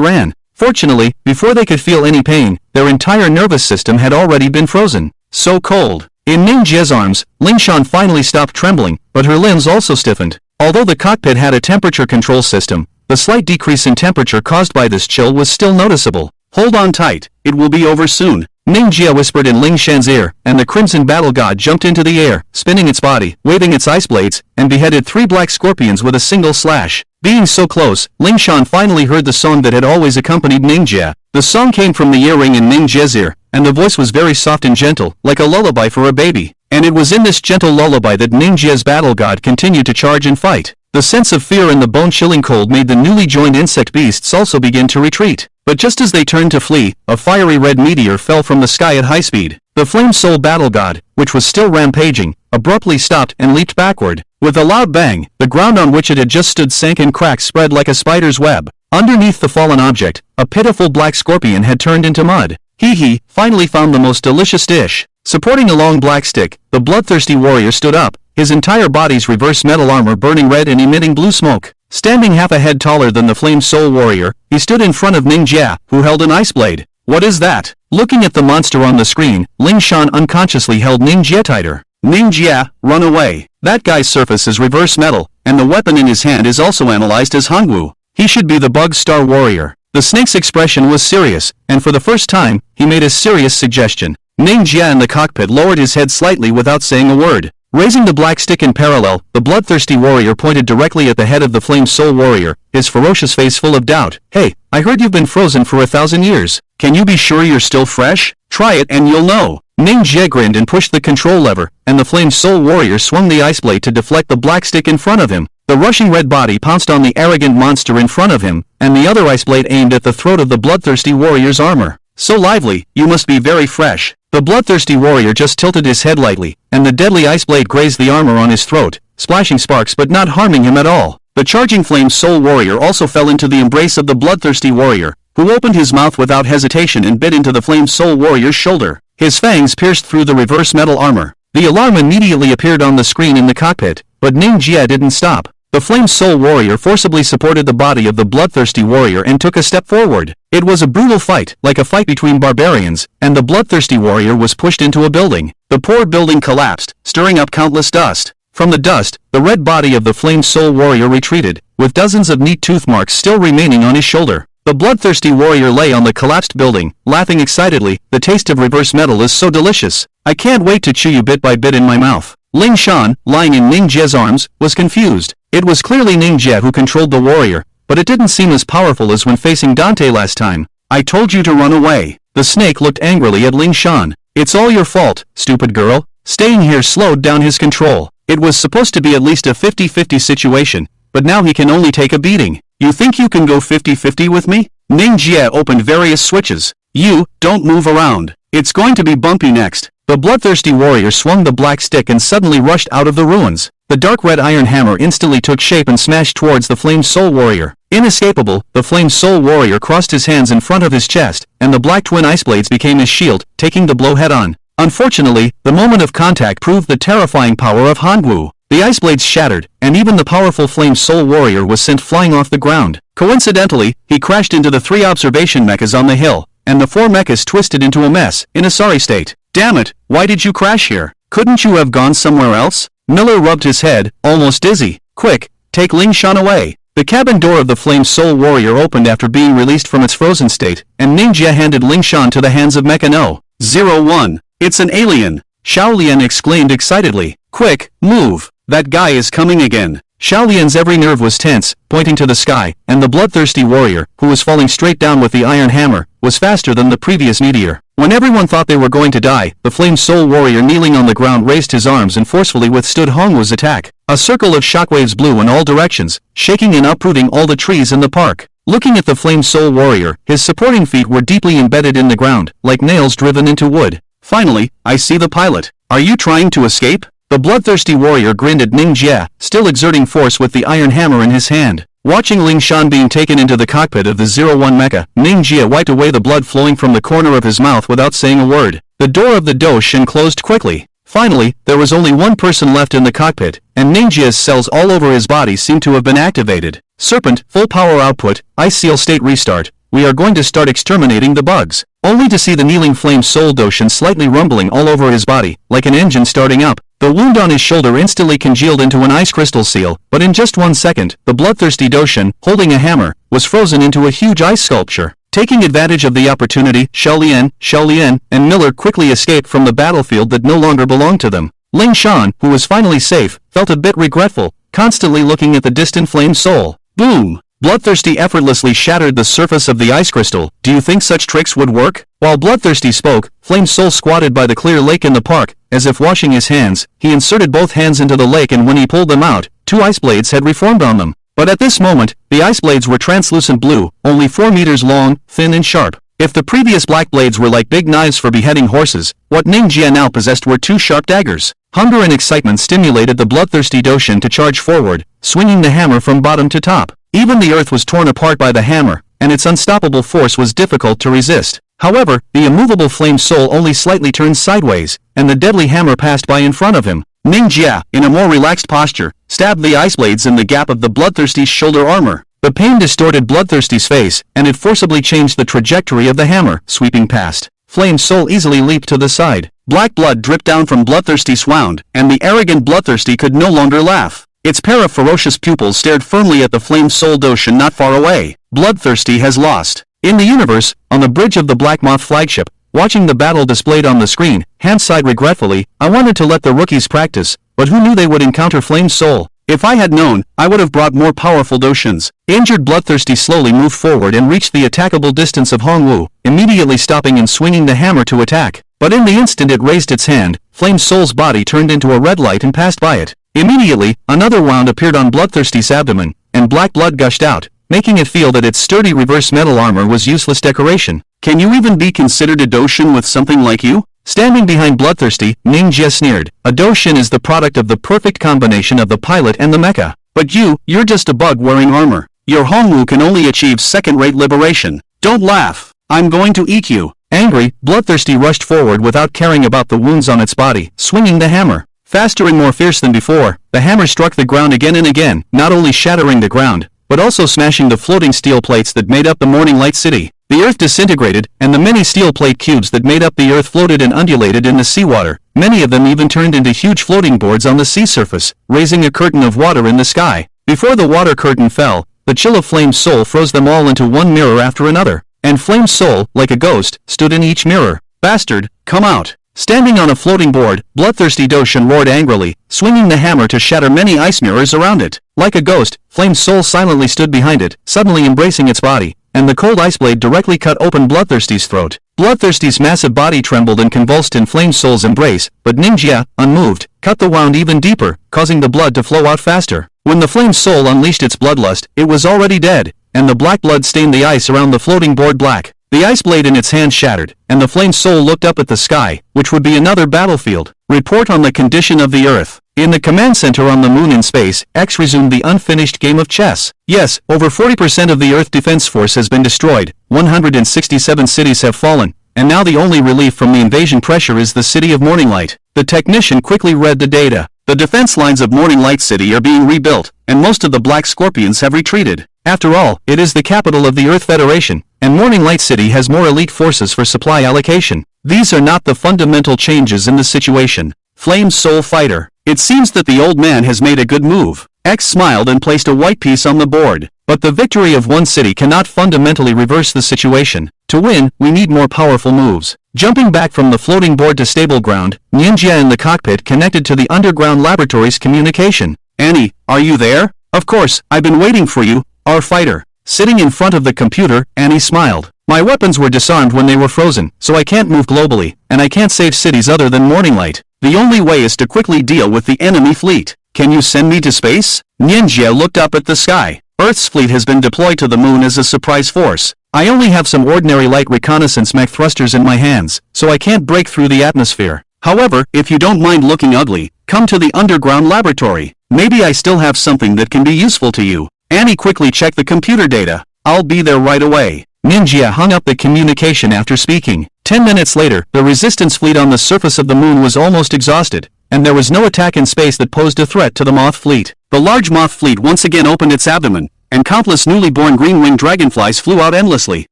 ran. Fortunately, before they could feel any pain, their entire nervous system had already been frozen. So cold. In Mingia's arms, Shawn finally stopped trembling, but her limbs also stiffened. Although the cockpit had a temperature control system, the slight decrease in temperature caused by this chill was still noticeable. Hold on tight, it will be over soon. Mingia whispered in Shan's ear, and the Crimson Battle God jumped into the air, spinning its body, waving its ice blades, and beheaded 3 black scorpions with a single slash. Being so close, Shan finally heard the song that had always accompanied Mingia. The song came from the earring in Mingia's ear, and the voice was very soft and gentle, like a lullaby for a baby. And it was in this gentle lullaby that Mingia's battle god continued to charge and fight. The sense of fear and the bone-chilling cold made the newly joined insect beasts also begin to retreat. But just as they turned to flee, a fiery red meteor fell from the sky at high speed. The Flame Soul Battle God, which was still rampaging, abruptly stopped and leaped backward. With a loud bang, the ground on which it had just stood sank and cracks spread like a spider's web. Underneath the fallen object, a pitiful black scorpion had turned into mud. He finally found the most delicious dish. Supporting a long black stick, the bloodthirsty warrior stood up, his entire body's reverse metal armor burning red and emitting blue smoke. Standing half a head taller than the Flame Soul warrior, he stood in front of Mingia, who held an ice blade. What is that? Looking at the monster on the screen, Shawn unconsciously held Mingia tighter. Mingia, run away. That guy's surface is reverse metal, and the weapon in his hand is also analyzed as Hongwu. He should be the Bug Star warrior. The snake's expression was serious, and for the first time, he made a serious suggestion. Mingia in the cockpit lowered his head slightly without saying a word. Raising the black stick in parallel, the bloodthirsty warrior pointed directly at the head of the Flame Soul warrior, his ferocious face full of doubt. Hey, I heard you've been frozen for 1,000 years. Can you be sure you're still fresh? Try it and you'll know. Mingia grinned and pushed the control lever, and the Flame Soul warrior swung the ice blade to deflect the black stick in front of him. The rushing red body pounced on the arrogant monster in front of him, and the other ice blade aimed at the throat of the bloodthirsty warrior's armor. So lively, you must be very fresh. The bloodthirsty warrior just tilted his head lightly, and the deadly ice blade grazed the armor on his throat, splashing sparks but not harming him at all. The charging Flame Soul warrior also fell into the embrace of the bloodthirsty warrior, who opened his mouth without hesitation and bit into the Flame Soul warrior's shoulder. His fangs pierced through the reverse metal armor. The alarm immediately appeared on the screen in the cockpit, but Mingia didn't stop. The Flame Soul warrior forcibly supported the body of the bloodthirsty warrior and took a step forward. It was a brutal fight, like a fight between barbarians, and the bloodthirsty warrior was pushed into a building. The poor building collapsed, stirring up countless dust. From the dust, the red body of the Flame Soul warrior retreated, with dozens of neat tooth marks still remaining on his shoulder. The bloodthirsty warrior lay on the collapsed building, laughing excitedly. The taste of reverse metal is so delicious. I can't wait to chew you bit by bit in my mouth. Shawn, lying in Mingia's arms, was confused. It was clearly Mingia who controlled the warrior, but it didn't seem as powerful as when facing Dante last time. I told you to run away. The snake looked angrily at Shawn. It's all your fault, stupid girl. Staying here slowed down his control. It was supposed to be at least a 50-50 situation, but now he can only take a beating. You think you can go 50-50 with me? Mingia opened various switches. You, don't move around. It's going to be bumpy next. The bloodthirsty warrior swung the black stick and suddenly rushed out of the ruins. The dark red iron hammer instantly took shape and smashed towards the Flame Soul warrior. Inescapable, the Flame Soul warrior crossed his hands in front of his chest, and the black twin ice blades became his shield, taking the blow head-on. Unfortunately, the moment of contact proved the terrifying power of Hangwu. The ice blades shattered, and even the powerful Flame Soul warrior was sent flying off the ground. Coincidentally, he crashed into the 3 observation mechas on the hill, and the 4 mechas twisted into a mess, in a sorry state. Damn it, why did you crash here? Couldn't you have gone somewhere else? Miller rubbed his head, almost dizzy. Quick, take Shawn away. The cabin door of the Flame Soul warrior opened after being released from its frozen state, and Mingia handed Shawn to the hands of Mecha No. 01. It's an alien. Shaolian exclaimed excitedly. Quick, move. That guy is coming again. Shaolian's every nerve was tense, pointing to the sky, and the bloodthirsty warrior, who was falling straight down with the iron hammer, was faster than the previous meteor. When everyone thought they were going to die, the Flame Soul warrior kneeling on the ground raised his arms and forcefully withstood Hongwu's attack. A circle of shockwaves blew in all directions, shaking and uprooting all the trees in the park. Looking at the Flame Soul warrior, his supporting feet were deeply embedded in the ground, like nails driven into wood. Finally, I see the pilot. Are you trying to escape? The bloodthirsty warrior grinned at Mingia, still exerting force with the iron hammer in his hand. Watching Shawn being taken into the cockpit of the 01 mecha, Mingia wiped away the blood flowing from the corner of his mouth without saying a word. The door of the Doshin closed quickly. Finally, there was only one person left in the cockpit, and Mingia's cells all over his body seemed to have been activated. Serpent, full power output, ice seal state restart. We are going to start exterminating the bugs. Only to see the kneeling Flame Soul Doshin slightly rumbling all over his body, like an engine starting up. The wound on his shoulder instantly congealed into an ice crystal seal, but in just 1 second, the bloodthirsty Doshin, holding a hammer, was frozen into a huge ice sculpture. Taking advantage of the opportunity, Shaolian, and Miller quickly escaped from the battlefield that no longer belonged to them. Shawn, who was finally safe, felt a bit regretful, constantly looking at the distant Flame Soul. Boom! Bloodthirsty effortlessly shattered the surface of the ice crystal. Do you think such tricks would work? While Bloodthirsty spoke, Flame Soul squatted by the clear lake in the park, as if washing his hands. He inserted both hands into the lake, and when he pulled them out, 2 ice blades had reformed on them. But at this moment, the ice blades were translucent blue, only 4 meters long, thin and sharp. If the previous black blades were like big knives for beheading horses, what Mingia now possessed were 2 sharp daggers. Hunger and excitement stimulated the bloodthirsty Doshin to charge forward, swinging the hammer from bottom to top. Even the earth was torn apart by the hammer, and its unstoppable force was difficult to resist. However, the immovable Flame Soul only slightly turned sideways, and the deadly hammer passed by in front of him. Mingia, in a more relaxed posture, stabbed the ice blades in the gap of the bloodthirsty's shoulder armor. The pain distorted Bloodthirsty's face, and it forcibly changed the trajectory of the hammer, sweeping past. Flame Soul easily leaped to the side. Black blood dripped down from Bloodthirsty wound, and the arrogant Bloodthirsty could no longer laugh. Its pair of ferocious pupils stared firmly at the Flame Soul Doshin not far away. Bloodthirsty has lost. In the universe, on the bridge of the Black Moth flagship, watching the battle displayed on the screen, Hans sighed regretfully. I wanted to let the rookies practice, but who knew they would encounter Flame Soul? If I had known, I would have brought more powerful Doshins. Injured Bloodthirsty slowly moved forward and reached the attackable distance of Hongwu, immediately stopping and swinging the hammer to attack. But in the instant it raised its hand, Flame Soul's body turned into a red light and passed by it. Immediately, another wound appeared on Bloodthirsty's abdomen, and black blood gushed out, making it feel that its sturdy reverse metal armor was useless decoration. Can you even be considered a Doshin with something like you? Standing behind Bloodthirsty, Mingia sneered. A Doshin is the product of the perfect combination of the pilot and the mecha. But you're just a bug wearing armor. Your Hongwu can only achieve second-rate liberation. Don't laugh. I'm going to eat you. Angry, Bloodthirsty rushed forward without caring about the wounds on its body, swinging the hammer. Faster and more fierce than before, the hammer struck the ground again and again, not only shattering the ground, but also smashing the floating steel plates that made up the Morning Light City. The earth disintegrated, and the many steel plate cubes that made up the earth floated and undulated in the seawater. Many of them even turned into huge floating boards on the sea surface, raising a curtain of water in the sky. Before the water curtain fell, the chill of Flame Soul froze them all into one mirror after another, and Flame Soul, like a ghost, stood in each mirror. Bastard, come out. Standing on a floating board, bloodthirsty Doshan roared angrily, swinging the hammer to shatter many ice mirrors around it. Like a ghost, Flame's soul silently stood behind it, suddenly embracing its body, and the cold ice blade directly cut open Bloodthirsty's throat. Bloodthirsty's massive body trembled and convulsed in Flame's soul's embrace, but Mingia, unmoved, cut the wound even deeper, causing the blood to flow out faster. When the Flame's soul unleashed its bloodlust, it was already dead, and the black blood stained the ice around the floating board black. The ice blade in its hand shattered, and the Flame's soul looked up at the sky, which would be another battlefield. Report on the condition of the Earth. In the command center on the moon in space, X resumed the unfinished game of chess. Yes, over 40% of the Earth Defense Force has been destroyed, 167 cities have fallen, and now the only relief from the invasion pressure is the city of Morning Light. The technician quickly read the data. The defense lines of Morning Light City are being rebuilt, and most of the Black Scorpions have retreated. After all, it is the capital of the Earth Federation, and Morning Light City has more elite forces for supply allocation. These are not the fundamental changes in the situation. Flame's soul fighter. It seems that the old man has made a good move. X smiled and placed a white piece on the board. But the victory of one city cannot fundamentally reverse the situation. To win, we need more powerful moves. Jumping back from the floating board to stable ground, Mingia in the cockpit connected to the underground laboratory's communication. Annie, are you there? Of course, I've been waiting for you, our fighter. Sitting in front of the computer, Annie smiled. My weapons were disarmed when they were frozen, so I can't move globally, and I can't save cities other than Morning Light. The only way is to quickly deal with the enemy fleet. Can you send me to space? Mingia looked up at the sky. Earth's fleet has been deployed to the moon as a surprise force. I only have some ordinary light reconnaissance mech thrusters in my hands, so I can't break through the atmosphere. However, if you don't mind looking ugly, come to the underground laboratory. Maybe I still have something that can be useful to you. Annie quickly checked the computer data. I'll be there right away. Mingia hung up the communication after speaking. 10 minutes later, the resistance fleet on the surface of the moon was almost exhausted, and there was no attack in space that posed a threat to the Moth fleet. The large Moth fleet once again opened its abdomen, and countless newly born green-winged dragonflies flew out endlessly.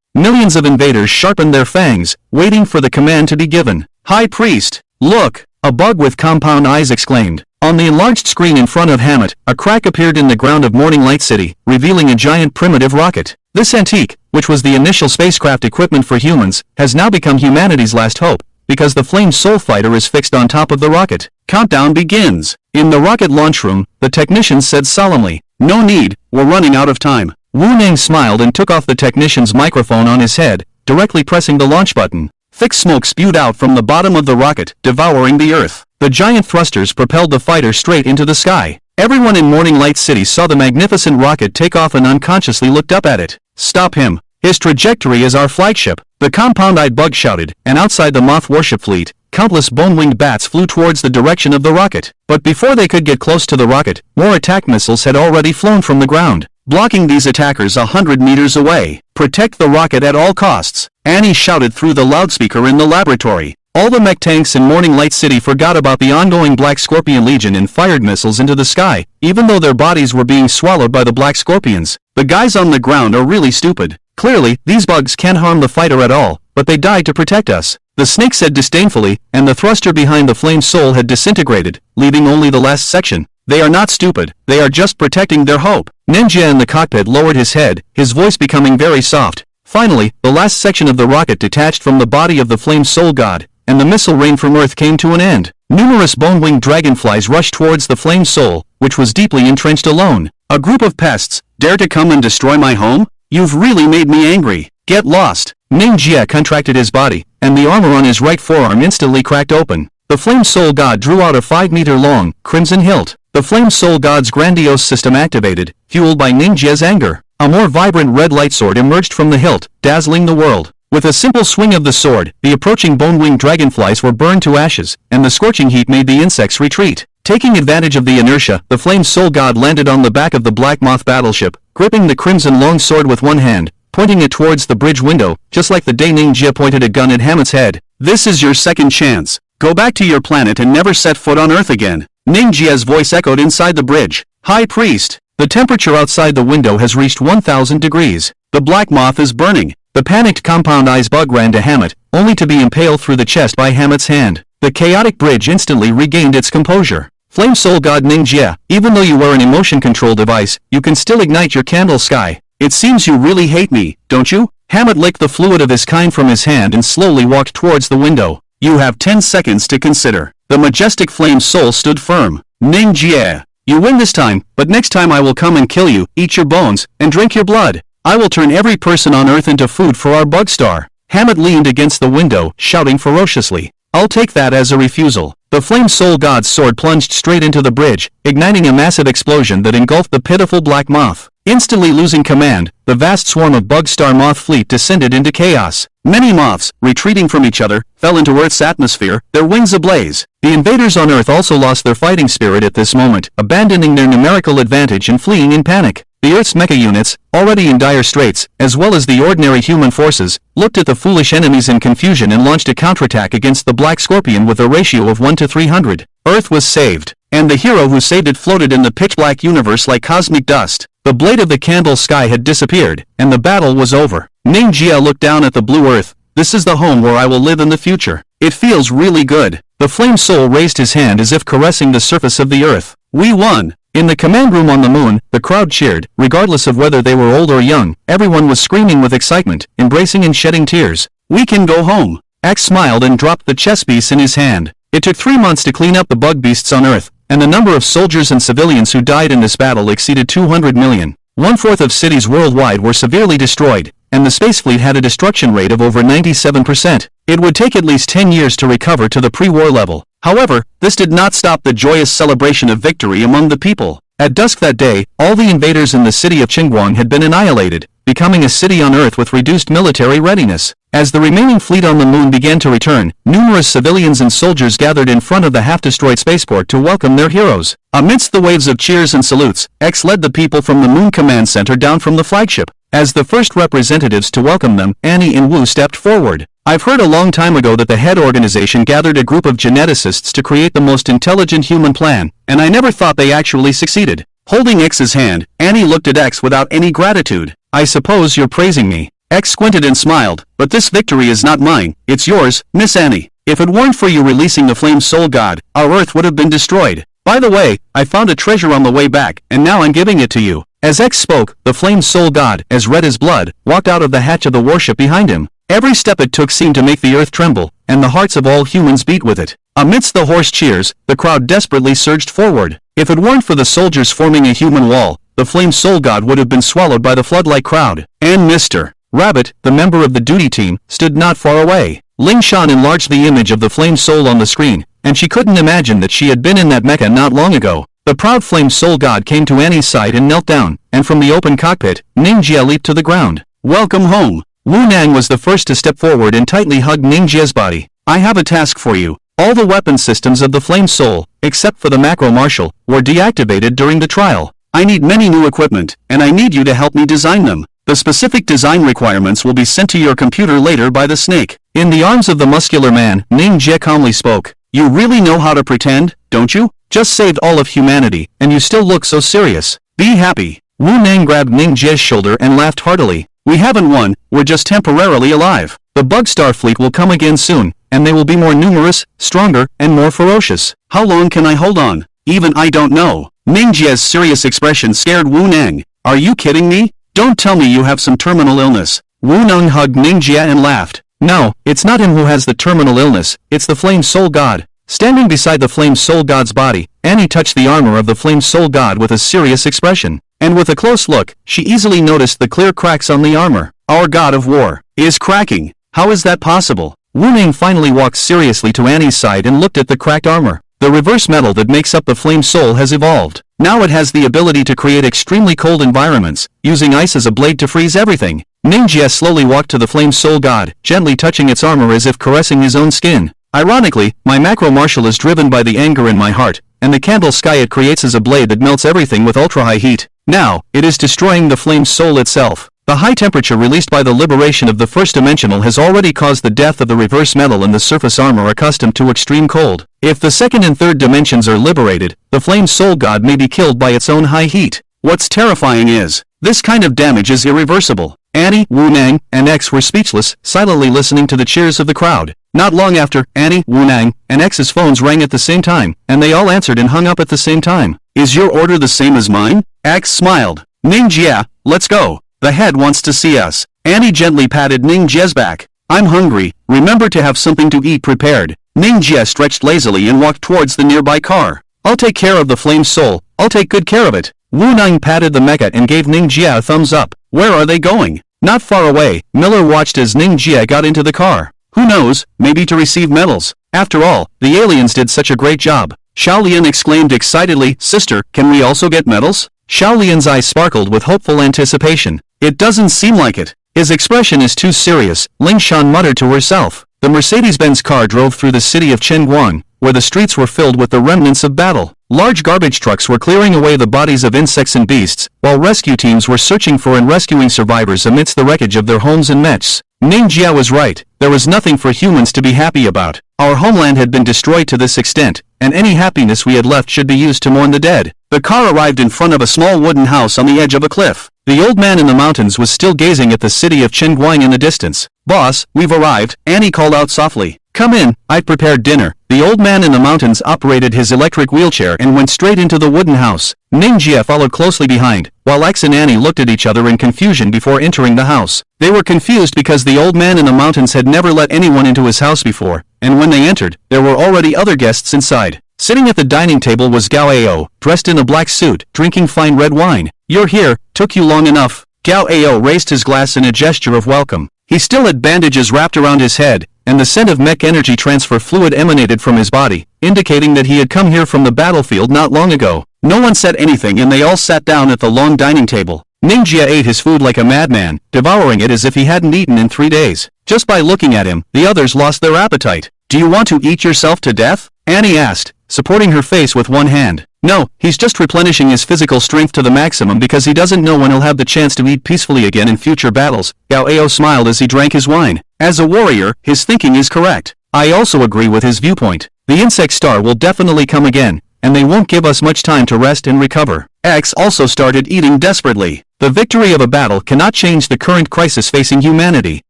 Millions of invaders sharpened their fangs, waiting for the command to be given. High Priest, look! A bug with compound eyes exclaimed. On the enlarged screen in front of Hammett, a crack appeared in the ground of Morning Light City, revealing a giant primitive rocket. This antique, which was the initial spacecraft equipment for humans, has now become humanity's last hope, because the Flame Soul Fighter is fixed on top of the rocket. Countdown begins. In the rocket launch room, the technician said solemnly, "No need, we're running out of time." Wu Ning smiled and took off the technician's microphone on his head, directly pressing the launch button. Thick smoke spewed out from the bottom of the rocket, devouring the Earth. The giant thrusters propelled the fighter straight into the sky. Everyone in Morning Light City saw the magnificent rocket take off and unconsciously looked up at it. Stop him. His trajectory is our flagship. The compound-eyed bug shouted, and outside the Moth warship fleet, countless bone-winged bats flew towards the direction of the rocket. But before they could get close to the rocket, more attack missiles had already flown from the ground, blocking these attackers 100 meters away. Protect the rocket at all costs, Annie shouted through the loudspeaker in the laboratory. All the mech tanks in Morning Light City forgot about the ongoing Black Scorpion Legion and fired missiles into the sky, even though their bodies were being swallowed by the Black Scorpions. The guys on the ground are really stupid. Clearly, these bugs can't harm the fighter at all, but they died to protect us. The snake said disdainfully, and the thruster behind the Flame Soul had disintegrated, leaving only the last section. They are not stupid, they are just protecting their hope. Ninja in the cockpit lowered his head, his voice becoming very soft. Finally, the last section of the rocket detached from the body of the Flame Soul God, and the missile rain from Earth came to an end. Numerous bone-winged dragonflies rushed towards the Flame Soul, which was deeply entrenched alone. A group of pests, dare to come and destroy my home? You've really made me angry. Get lost. Ning Jia contracted his body, and the armor on his right forearm instantly cracked open. The Flame Soul God drew out a 5-meter-long, crimson hilt. The Flame Soul God's grandiose system activated, fueled by Ning Jia's anger. A more vibrant red light sword emerged from the hilt, dazzling the world. With a simple swing of the sword, the approaching bone-winged dragonflies were burned to ashes, and the scorching heat made the insects retreat. Taking advantage of the inertia, the Flame Soul God landed on the back of the Black Moth battleship, gripping the crimson long sword with one hand, pointing it towards the bridge window, just like the day Ning Jia pointed a gun at Hammett's head. This is your second chance. Go back to your planet and never set foot on Earth again. Ning Jia's voice echoed inside the bridge. High Priest, the temperature outside the window has reached 1,000 degrees. The Black Moth is burning. The panicked compound eyes bug ran to Hammett, only to be impaled through the chest by Hammett's hand. The chaotic bridge instantly regained its composure. Flame Soul God Ning Jia, even though you wear an emotion control device, you can still ignite your candle sky. It seems you really hate me, don't you? Hammett licked the fluid of his kind from his hand and slowly walked towards the window. You have 10 seconds to consider. The majestic flame soul stood firm. Mingia. You win this time, but next time I will come and kill you, eat your bones, and drink your blood. I will turn every person on Earth into food for our bug star. Hammett leaned against the window, shouting ferociously. I'll take that as a refusal. The flame soul god's sword plunged straight into the bridge, igniting a massive explosion that engulfed the pitiful black moth. Instantly losing command, the vast swarm of bug star moth fleet descended into chaos. Many moths, retreating from each other, fell into Earth's atmosphere, their wings ablaze. The invaders on Earth also lost their fighting spirit at this moment, abandoning their numerical advantage and fleeing in panic. The Earth's mecha units, already in dire straits, as well as the ordinary human forces, looked at the foolish enemies in confusion and launched a counterattack against the Black Scorpion with a ratio of 1 to 300. Earth was saved, and the hero who saved it floated in the pitch-black universe like cosmic dust. The blade of the candle sky had disappeared, and the battle was over. Mingia looked down at the blue Earth. This is the home where I will live in the future. It feels really good. The flame soul raised his hand as if caressing the surface of the Earth. We won! In the command room on the moon, the crowd cheered, regardless of whether they were old or young. Everyone was screaming with excitement, embracing and shedding tears. We can go home. X smiled and dropped the chess piece in his hand. It took 3 months to clean up the bug beasts on Earth, and the number of soldiers and civilians who died in this battle exceeded 200 million. 1/4 of cities worldwide were severely destroyed, and the space fleet had a destruction rate of over 97%. It would take at least 10 years to recover to the pre-war level. However, this did not stop the joyous celebration of victory among the people. At dusk that day, all the invaders in the city of Qingguang had been annihilated, becoming a city on Earth with reduced military readiness. As the remaining fleet on the moon began to return, numerous civilians and soldiers gathered in front of the half-destroyed spaceport to welcome their heroes. Amidst the waves of cheers and salutes, X led the people from the Moon Command Center down from the flagship. As the first representatives to welcome them, Annie and Wu stepped forward. I've heard a long time ago that the head organization gathered a group of geneticists to create the most intelligent human plan, and I never thought they actually succeeded. Holding X's hand, Annie looked at X without any gratitude. I suppose you're praising me. X squinted and smiled, but this victory is not mine, it's yours, Miss Annie. If it weren't for you releasing the flame soul god, our Earth would have been destroyed. By the way, I found a treasure on the way back, and now I'm giving it to you. As X spoke, the flame soul god, as red as blood, walked out of the hatch of the warship behind him. Every step it took seemed to make the Earth tremble, and the hearts of all humans beat with it. Amidst the hoarse cheers, the crowd desperately surged forward. If it weren't for the soldiers forming a human wall, the flame soul god would have been swallowed by the flood-like crowd. And Mr. Rabbit, the member of the duty team, stood not far away. Ling Shawn enlarged the image of the flame soul on the screen, and she couldn't imagine that she had been in that mecha not long ago. The proud flame soul god came to Annie's side and knelt down, and from the open cockpit, Mingia leaped to the ground. Welcome home. Wu Nang was the first to step forward and tightly hugged Mingia's body. I have a task for you. All the weapon systems of the flame soul, except for the macro marshal, were deactivated during the trial. I need many new equipment, and I need you to help me design them. The specific design requirements will be sent to your computer later by the snake. In the arms of the muscular man, Mingia calmly spoke. You really know how to pretend, don't you? Just saved all of humanity, and you still look so serious. Be happy. Wu Nang grabbed Mingia's shoulder and laughed heartily. We haven't won, we're just temporarily alive. The bug star fleet will come again soon, and they will be more numerous, stronger, and more ferocious. How long can I hold on? Even I don't know. Mingia's serious expression scared Wu Nang. Are you kidding me? Don't tell me you have some terminal illness. Wu Nang hugged Mingia and laughed. No, it's not him who has the terminal illness, it's the flame soul god. Standing beside the flame soul god's body, Annie touched the armor of the flame soul god with a serious expression. And with a close look, she easily noticed the clear cracks on the armor. Our god of war is cracking. How is that possible? Wu Nang finally walked seriously to Annie's side and looked at the cracked armor. The reverse metal that makes up the flame soul has evolved. Now it has the ability to create extremely cold environments, using ice as a blade to freeze everything. Mingia slowly walked to the flame soul god, gently touching its armor as if caressing his own skin. Ironically, my macro marshal is driven by the anger in my heart, and the candle sky it creates as a blade that melts everything with ultra-high heat. Now, it is destroying the flame soul itself. The high temperature released by the liberation of the first dimensional has already caused the death of the reverse metal and the surface armor accustomed to extreme cold. If the second and third dimensions are liberated, the flame soul god may be killed by its own high heat. What's terrifying is, this kind of damage is irreversible. Annie, Wu Nang, and X were speechless, silently listening to the cheers of the crowd. Not long after, Annie, Wu Nang, and X's phones rang at the same time, and they all answered and hung up at the same time. Is your order the same as mine? X smiled. Mingia, let's go. The head wants to see us. Annie gently patted Ningjia's back. I'm hungry, remember to have something to eat prepared. Mingia stretched lazily and walked towards the nearby car. I'll take care of the flame soul, I'll take good care of it. Wu Nang patted the mecha and gave Mingia a thumbs up. Where are they going? Not far away. Miller watched as Mingia got into the car. Who knows, maybe to receive medals. After all, the aliens did such a great job. Xiaolian exclaimed excitedly, Sister, can we also get medals? Xiaolian's eyes sparkled with hopeful anticipation. It doesn't seem like it. His expression is too serious, Ling Shan muttered to herself. The Mercedes-Benz car drove through the city of Chengguang, where the streets were filled with the remnants of battle. Large garbage trucks were clearing away the bodies of insects and beasts, while rescue teams were searching for and rescuing survivors amidst the wreckage of their homes and mechs. Mingia was right, there was nothing for humans to be happy about. Our homeland had been destroyed to this extent, and any happiness we had left should be used to mourn the dead. The car arrived in front of a small wooden house on the edge of a cliff. The old man in the mountains was still gazing at the city of Chengguang in the distance. Boss, we've arrived, Annie called out softly. Come in, I've prepared dinner. The old man in the mountains operated his electric wheelchair and went straight into the wooden house. Mingia followed closely behind, while X and Annie looked at each other in confusion before entering the house. They were confused because the old man in the mountains had never let anyone into his house before, and when they entered, there were already other guests inside. Sitting at the dining table was Gao Ao, dressed in a black suit, drinking fine red wine. You're here, took you long enough. Gao Ao raised his glass in a gesture of welcome. He still had bandages wrapped around his head, and the scent of mech energy transfer fluid emanated from his body, indicating that he had come here from the battlefield not long ago. No one said anything and they all sat down at the long dining table. Mingia ate his food like a madman, devouring it as if he hadn't eaten in 3 days. Just by looking at him, the others lost their appetite. Do you want to eat yourself to death? Annie asked, supporting her face with one hand. No, he's just replenishing his physical strength to the maximum because he doesn't know when he'll have the chance to eat peacefully again in future battles. Gao Ao smiled as he drank his wine. As a warrior, his thinking is correct. I also agree with his viewpoint. The insect star will definitely come again, and they won't give us much time to rest and recover. X also started eating desperately. The victory of a battle cannot change the current crisis facing humanity.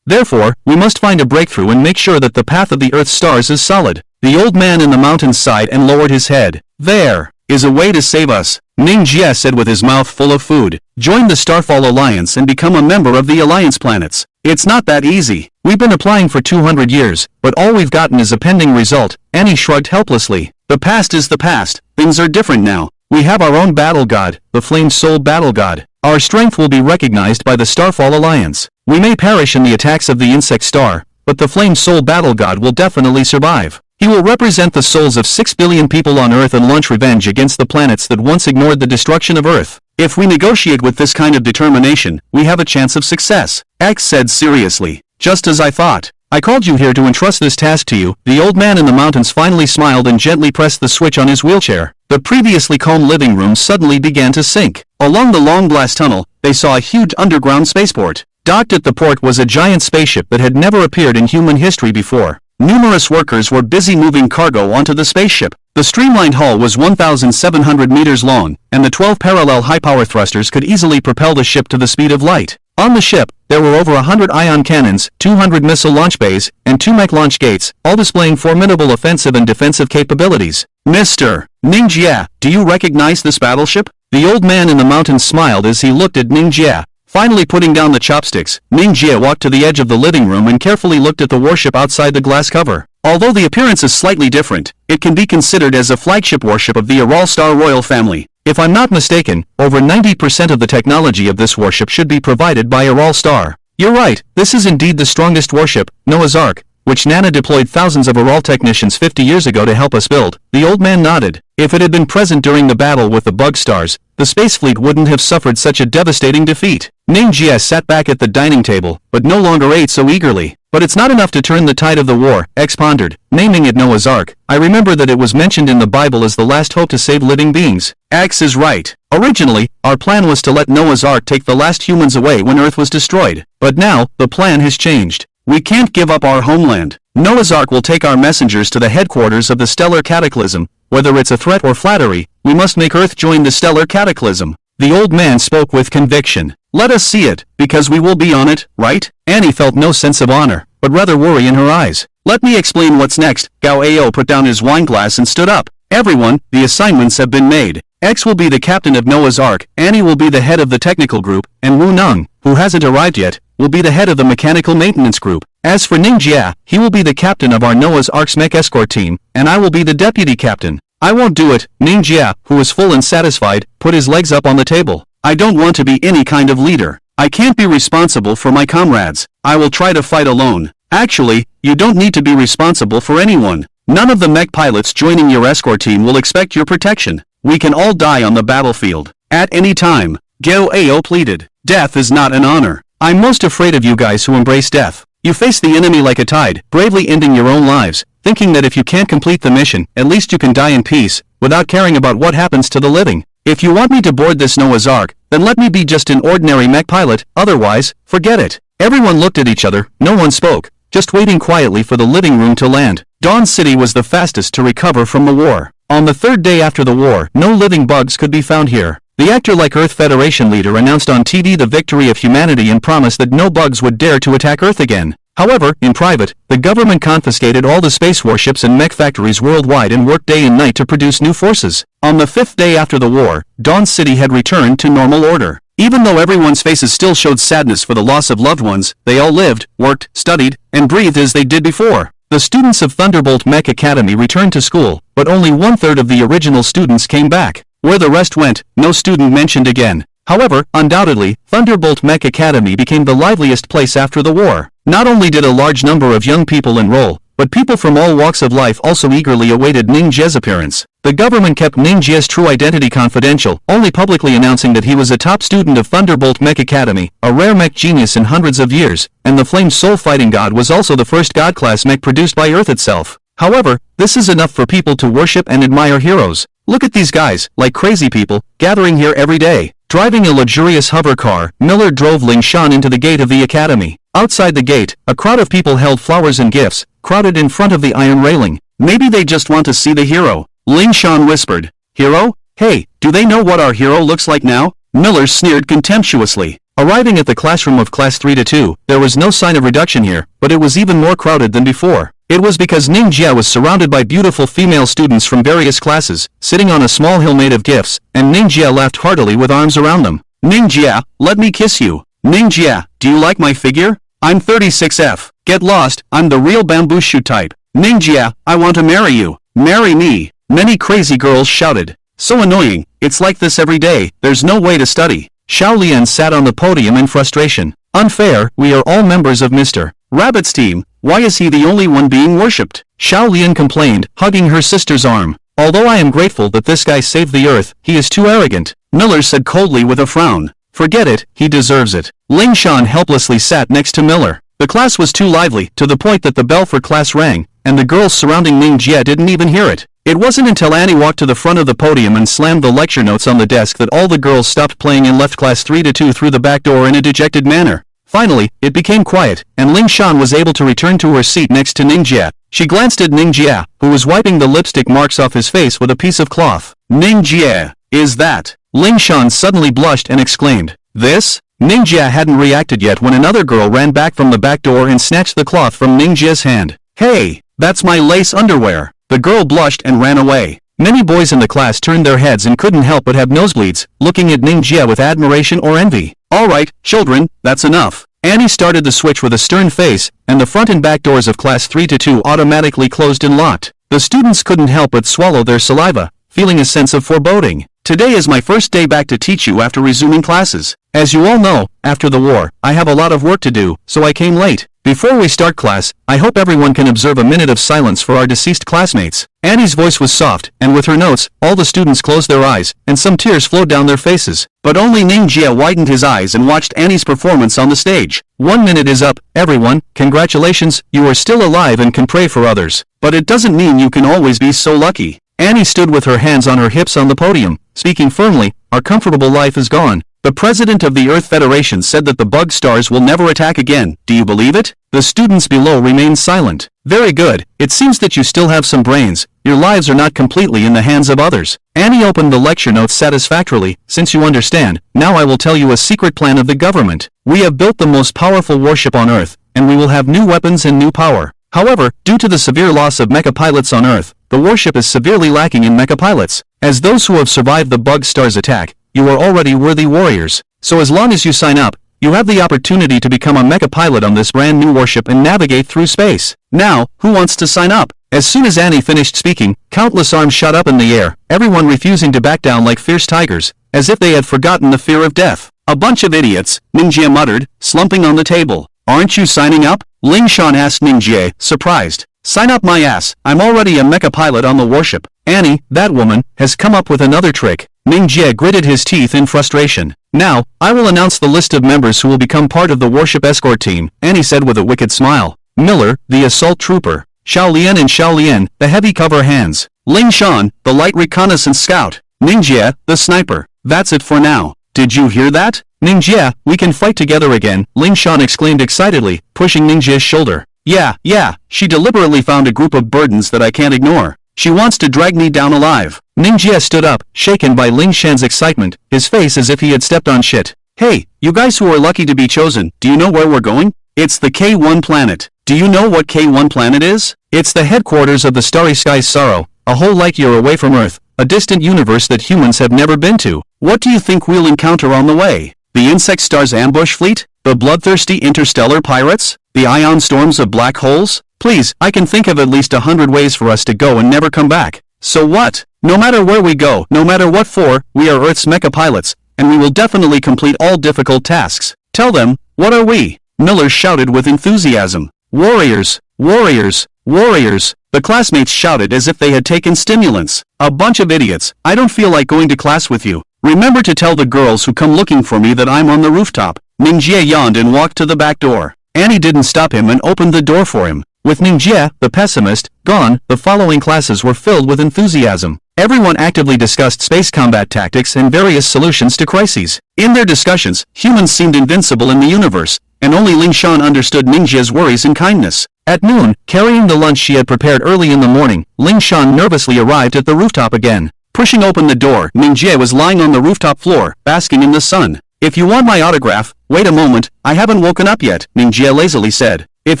Therefore, we must find a breakthrough and make sure that the path of the Earth's stars is solid. The old man in the mountains sighed and lowered his head. There is a way to save us, Mingia said with his mouth full of food. Join the Starfall Alliance and become a member of the Alliance planets. It's not that easy. We've been applying for 200 years, but all we've gotten is a pending result. Annie shrugged helplessly. The past is the past. Things are different now. We have our own battle god, the Flame Soul Battle God. Our strength will be recognized by the Starfall Alliance. We may perish in the attacks of the insect star, but the Flame Soul Battle God will definitely survive. He will represent the souls of 6 billion people on Earth and launch revenge against the planets that once ignored the destruction of Earth. If we negotiate with this kind of determination, we have a chance of success, X said seriously. Just as I thought. I called you here to entrust this task to you. The old man in the mountains finally smiled and gently pressed the switch on his wheelchair. The previously calm living room suddenly began to sink. Along the long glass tunnel, they saw a huge underground spaceport. Docked at the port was a giant spaceship that had never appeared in human history before. Numerous workers were busy moving cargo onto the spaceship. The streamlined hull was 1,700 meters long, and the 12 parallel high-power thrusters could easily propel the ship to the speed of light. On the ship, there were over 100 ion cannons, 200 missile launch bays, and 2 mech launch gates, all displaying formidable offensive and defensive capabilities. Mr. Mingia, do you recognize this battleship? The old man in the mountains smiled as he looked at Mingia. Finally putting down the chopsticks, Mingia walked to the edge of the living room and carefully looked at the warship outside the glass cover. Although the appearance is slightly different, it can be considered as a flagship warship of the Araw Star royal family. If I'm not mistaken, over 90% of the technology of this warship should be provided by Araw Star. You're right, this is indeed the strongest warship, Noah's Ark, which Nana deployed thousands of Araw technicians 50 years ago to help us build. The old man nodded. If it had been present during the battle with the bug stars, the space fleet wouldn't have suffered such a devastating defeat. Mingia sat back at the dining table, but no longer ate so eagerly. But it's not enough to turn the tide of the war, X pondered, naming it Noah's Ark. I remember that it was mentioned in the Bible as the last hope to save living beings. X is right. Originally, our plan was to let Noah's Ark take the last humans away when Earth was destroyed. But now, the plan has changed. We can't give up our homeland. Noah's Ark will take our messengers to the headquarters of the stellar cataclysm. Whether it's a threat or flattery, we must make Earth join the stellar cataclysm. The old man spoke with conviction. Let us see it, because we will be on it, right? Annie felt no sense of honor, but rather worry in her eyes. Let me explain what's next. Gao Ao put down his wine glass and stood up. Everyone, the assignments have been made. X will be the captain of Noah's Ark, Annie will be the head of the technical group, and Wu Nung, who hasn't arrived yet, will be the head of the mechanical maintenance group. As for Mingia, he will be the captain of our Noah's Ark's mech escort team, and I will be the deputy captain. I won't do it. Mingia, who was full and satisfied, put his legs up on the table. I don't want to be any kind of leader. I can't be responsible for my comrades. I will try to fight alone. Actually, you don't need to be responsible for anyone. None of the mech pilots joining your escort team will expect your protection. We can all die on the battlefield. At any time. Geo pleaded. Death is not an honor. I'm most afraid of you guys who embrace death. You face the enemy like a tide, bravely ending your own lives, thinking that if you can't complete the mission, at least you can die in peace, without caring about what happens to the living. If you want me to board this Noah's Ark, then let me be just an ordinary mech pilot, otherwise, forget it. Everyone looked at each other, no one spoke, just waiting quietly for the living room to land. Dawn City was the fastest to recover from the war. On the third day after the war, no living bugs could be found here. The actor-like Earth Federation leader announced on TV the victory of humanity and promised that no bugs would dare to attack Earth again. However, in private, the government confiscated all the space warships and mech factories worldwide and worked day and night to produce new forces. On the fifth day after the war, Dawn City had returned to normal order. Even though everyone's faces still showed sadness for the loss of loved ones, they all lived, worked, studied, and breathed as they did before. The students of Thunderbolt Mech Academy returned to school, but only 1/3 of the original students came back. Where the rest went, no student mentioned again. However, undoubtedly, Thunderbolt Mech Academy became the liveliest place after the war. Not only did a large number of young people enroll, but people from all walks of life also eagerly awaited Mingia's appearance. The government kept Mingia's true identity confidential, only publicly announcing that he was a top student of Thunderbolt Mech Academy, a rare mech genius in hundreds of years, and the Flame Soul Fighting God was also the first God-class mech produced by Earth itself. However, this is enough for people to worship and admire heroes. Look at these guys, like crazy people, gathering here every day. Driving a luxurious hover car, Miller drove Shawn into the gate of the academy. Outside the gate, a crowd of people held flowers and gifts, crowded in front of the iron railing. Maybe they just want to see the hero. Shawn whispered. Hero? Hey, do they know what our hero looks like now? Miller sneered contemptuously. Arriving at the classroom of Class 3-2, there was no sign of reduction here, but it was even more crowded than before. It was because Mingia was surrounded by beautiful female students from various classes, sitting on a small hill made of gifts, and Mingia laughed heartily with arms around them. Mingia, let me kiss you. Mingia, do you like my figure? I'm 36F. Get lost, I'm the real bamboo shoot type. Mingia, I want to marry you. Marry me. Many crazy girls shouted. So annoying, it's like this every day, there's no way to study. Xiaolian sat on the podium in frustration. Unfair, we are all members of Mr. Rabbit's team, why is he the only one being worshipped? Xiaolian complained, hugging her sister's arm. Although I am grateful that this guy saved the Earth, he is too arrogant, Miller said coldly with a frown. Forget it, he deserves it. Shawn helplessly sat next to Miller. The class was too lively, to the point that the bell for class rang, and the girls surrounding Mingia didn't even hear it. It wasn't until Annie walked to the front of the podium and slammed the lecture notes on the desk that all the girls stopped playing and left Class 3-2 through the back door in a dejected manner. Finally, it became quiet, and Shawn was able to return to her seat next to Mingia. She glanced at Mingia, who was wiping the lipstick marks off his face with a piece of cloth. Mingia, is that? Shawn suddenly blushed and exclaimed, this? Mingia hadn't reacted yet when another girl ran back from the back door and snatched the cloth from Mingia's hand. Hey, that's my lace underwear. The girl blushed and ran away. Many boys in the class turned their heads and couldn't help but have nosebleeds, looking at Mingia with admiration or envy. Alright, children, that's enough. Annie started the switch with a stern face, and the front and back doors of Class 3-2 automatically closed and locked. The students couldn't help but swallow their saliva, feeling a sense of foreboding. Today is my first day back to teach you after resuming classes. As you all know, after the war, I have a lot of work to do, so I came late. Before we start class, I hope everyone can observe a minute of silence for our deceased classmates. Annie's voice was soft, and with her notes, all the students closed their eyes, and some tears flowed down their faces. But only Mingia widened his eyes and watched Annie's performance on the stage. 1 minute is up, everyone, congratulations, you are still alive and can pray for others. But it doesn't mean you can always be so lucky. Annie stood with her hands on her hips on the podium, speaking firmly, our comfortable life is gone. The president of the Earth Federation said that the bug stars will never attack again. Do you believe it? The students below remained silent. Very good. It seems that you still have some brains. Your lives are not completely in the hands of others. Annie opened the lecture notes satisfactorily. Since you understand, now I will tell you a secret plan of the government. We have built the most powerful warship on Earth, and we will have new weapons and new power. However, due to the severe loss of mecha pilots on Earth, the warship is severely lacking in mecha pilots. As those who have survived the bug star's attack, you are already worthy warriors. So as long as you sign up, you have the opportunity to become a mecha pilot on this brand new warship and navigate through space. Now, who wants to sign up? As soon as Annie finished speaking, countless arms shot up in the air, everyone refusing to back down like fierce tigers, as if they had forgotten the fear of death. A bunch of idiots, Mingia muttered, slumping on the table. Aren't you signing up? Shawn asked Mingia, surprised. Sign up my ass, I'm already a mecha pilot on the warship. Annie, that woman, has come up with another trick. Mingia gritted his teeth in frustration. Now, I will announce the list of members who will become part of the warship escort team, Annie said with a wicked smile. Miller, the assault trooper. Shaolien and Shaolien, the heavy cover hands. Shawn, the light reconnaissance scout. Mingia, the sniper. That's it for now. Did you hear that? Mingia, we can fight together again, Shawn exclaimed excitedly, pushing Mingia's shoulder. Yeah, she deliberately found a group of burdens that I can't ignore. She wants to drag me down alive. Mingia stood up, shaken by Shan's excitement, his face as if he had stepped on shit. Hey, you guys who are lucky to be chosen, do you know where we're going? It's the K1 planet. Do you know what K1 planet is? It's the headquarters of the Starry Skies Sorrow, a whole light year away from Earth, a distant universe that humans have never been to. What do you think we'll encounter on the way? The insect star's ambush fleet? The bloodthirsty interstellar pirates? The ion storms of black holes? Please, I can think of at least 100 ways for us to go and never come back. So what? No matter where we go, no matter what for, we are Earth's mecha pilots, and we will definitely complete all difficult tasks. Tell them, what are we? Miller shouted with enthusiasm. Warriors, warriors, warriors. The classmates shouted as if they had taken stimulants. A bunch of idiots, I don't feel like going to class with you. Remember to tell the girls who come looking for me that I'm on the rooftop. Mingia yawned and walked to the back door. Annie didn't stop him and opened the door for him. With Mingia, the pessimist, gone, the following classes were filled with enthusiasm. Everyone actively discussed space combat tactics and various solutions to crises. In their discussions, humans seemed invincible in the universe, and only Shawn understood Mingia's worries and kindness. At noon, carrying the lunch she had prepared early in the morning, Shawn nervously arrived at the rooftop again. Pushing open the door, Mingia was lying on the rooftop floor, basking in the sun. If you want my autograph, wait a moment, I haven't woken up yet, Mingia lazily said. If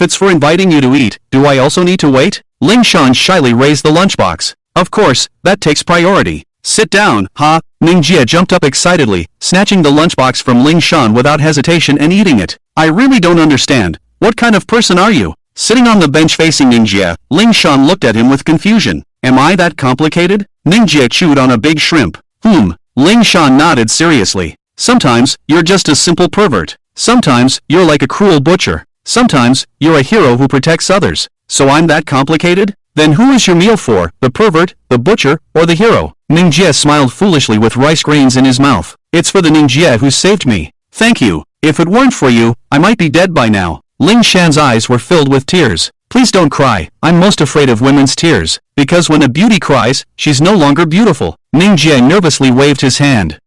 it's for inviting you to eat, do I also need to wait? Shawn shyly raised the lunchbox. Of course, that takes priority. Sit down, huh? Mingia jumped up excitedly, snatching the lunchbox from Shawn without hesitation and eating it. I really don't understand. What kind of person are you? Sitting on the bench facing Mingia, Shawn looked at him with confusion. Am I that complicated? Mingia chewed on a big shrimp. Shawn nodded seriously. Sometimes, you're just a simple pervert. Sometimes, you're like a cruel butcher. Sometimes, you're a hero who protects others. So I'm that complicated? Then who is your meal for, the pervert, the butcher, or the hero? Mingia smiled foolishly with rice grains in his mouth. It's for the Mingia who saved me. Thank you. If it weren't for you, I might be dead by now. Shan's eyes were filled with tears. Please don't cry, I'm most afraid of women's tears. Because when a beauty cries, she's no longer beautiful. Mingia nervously waved his hand.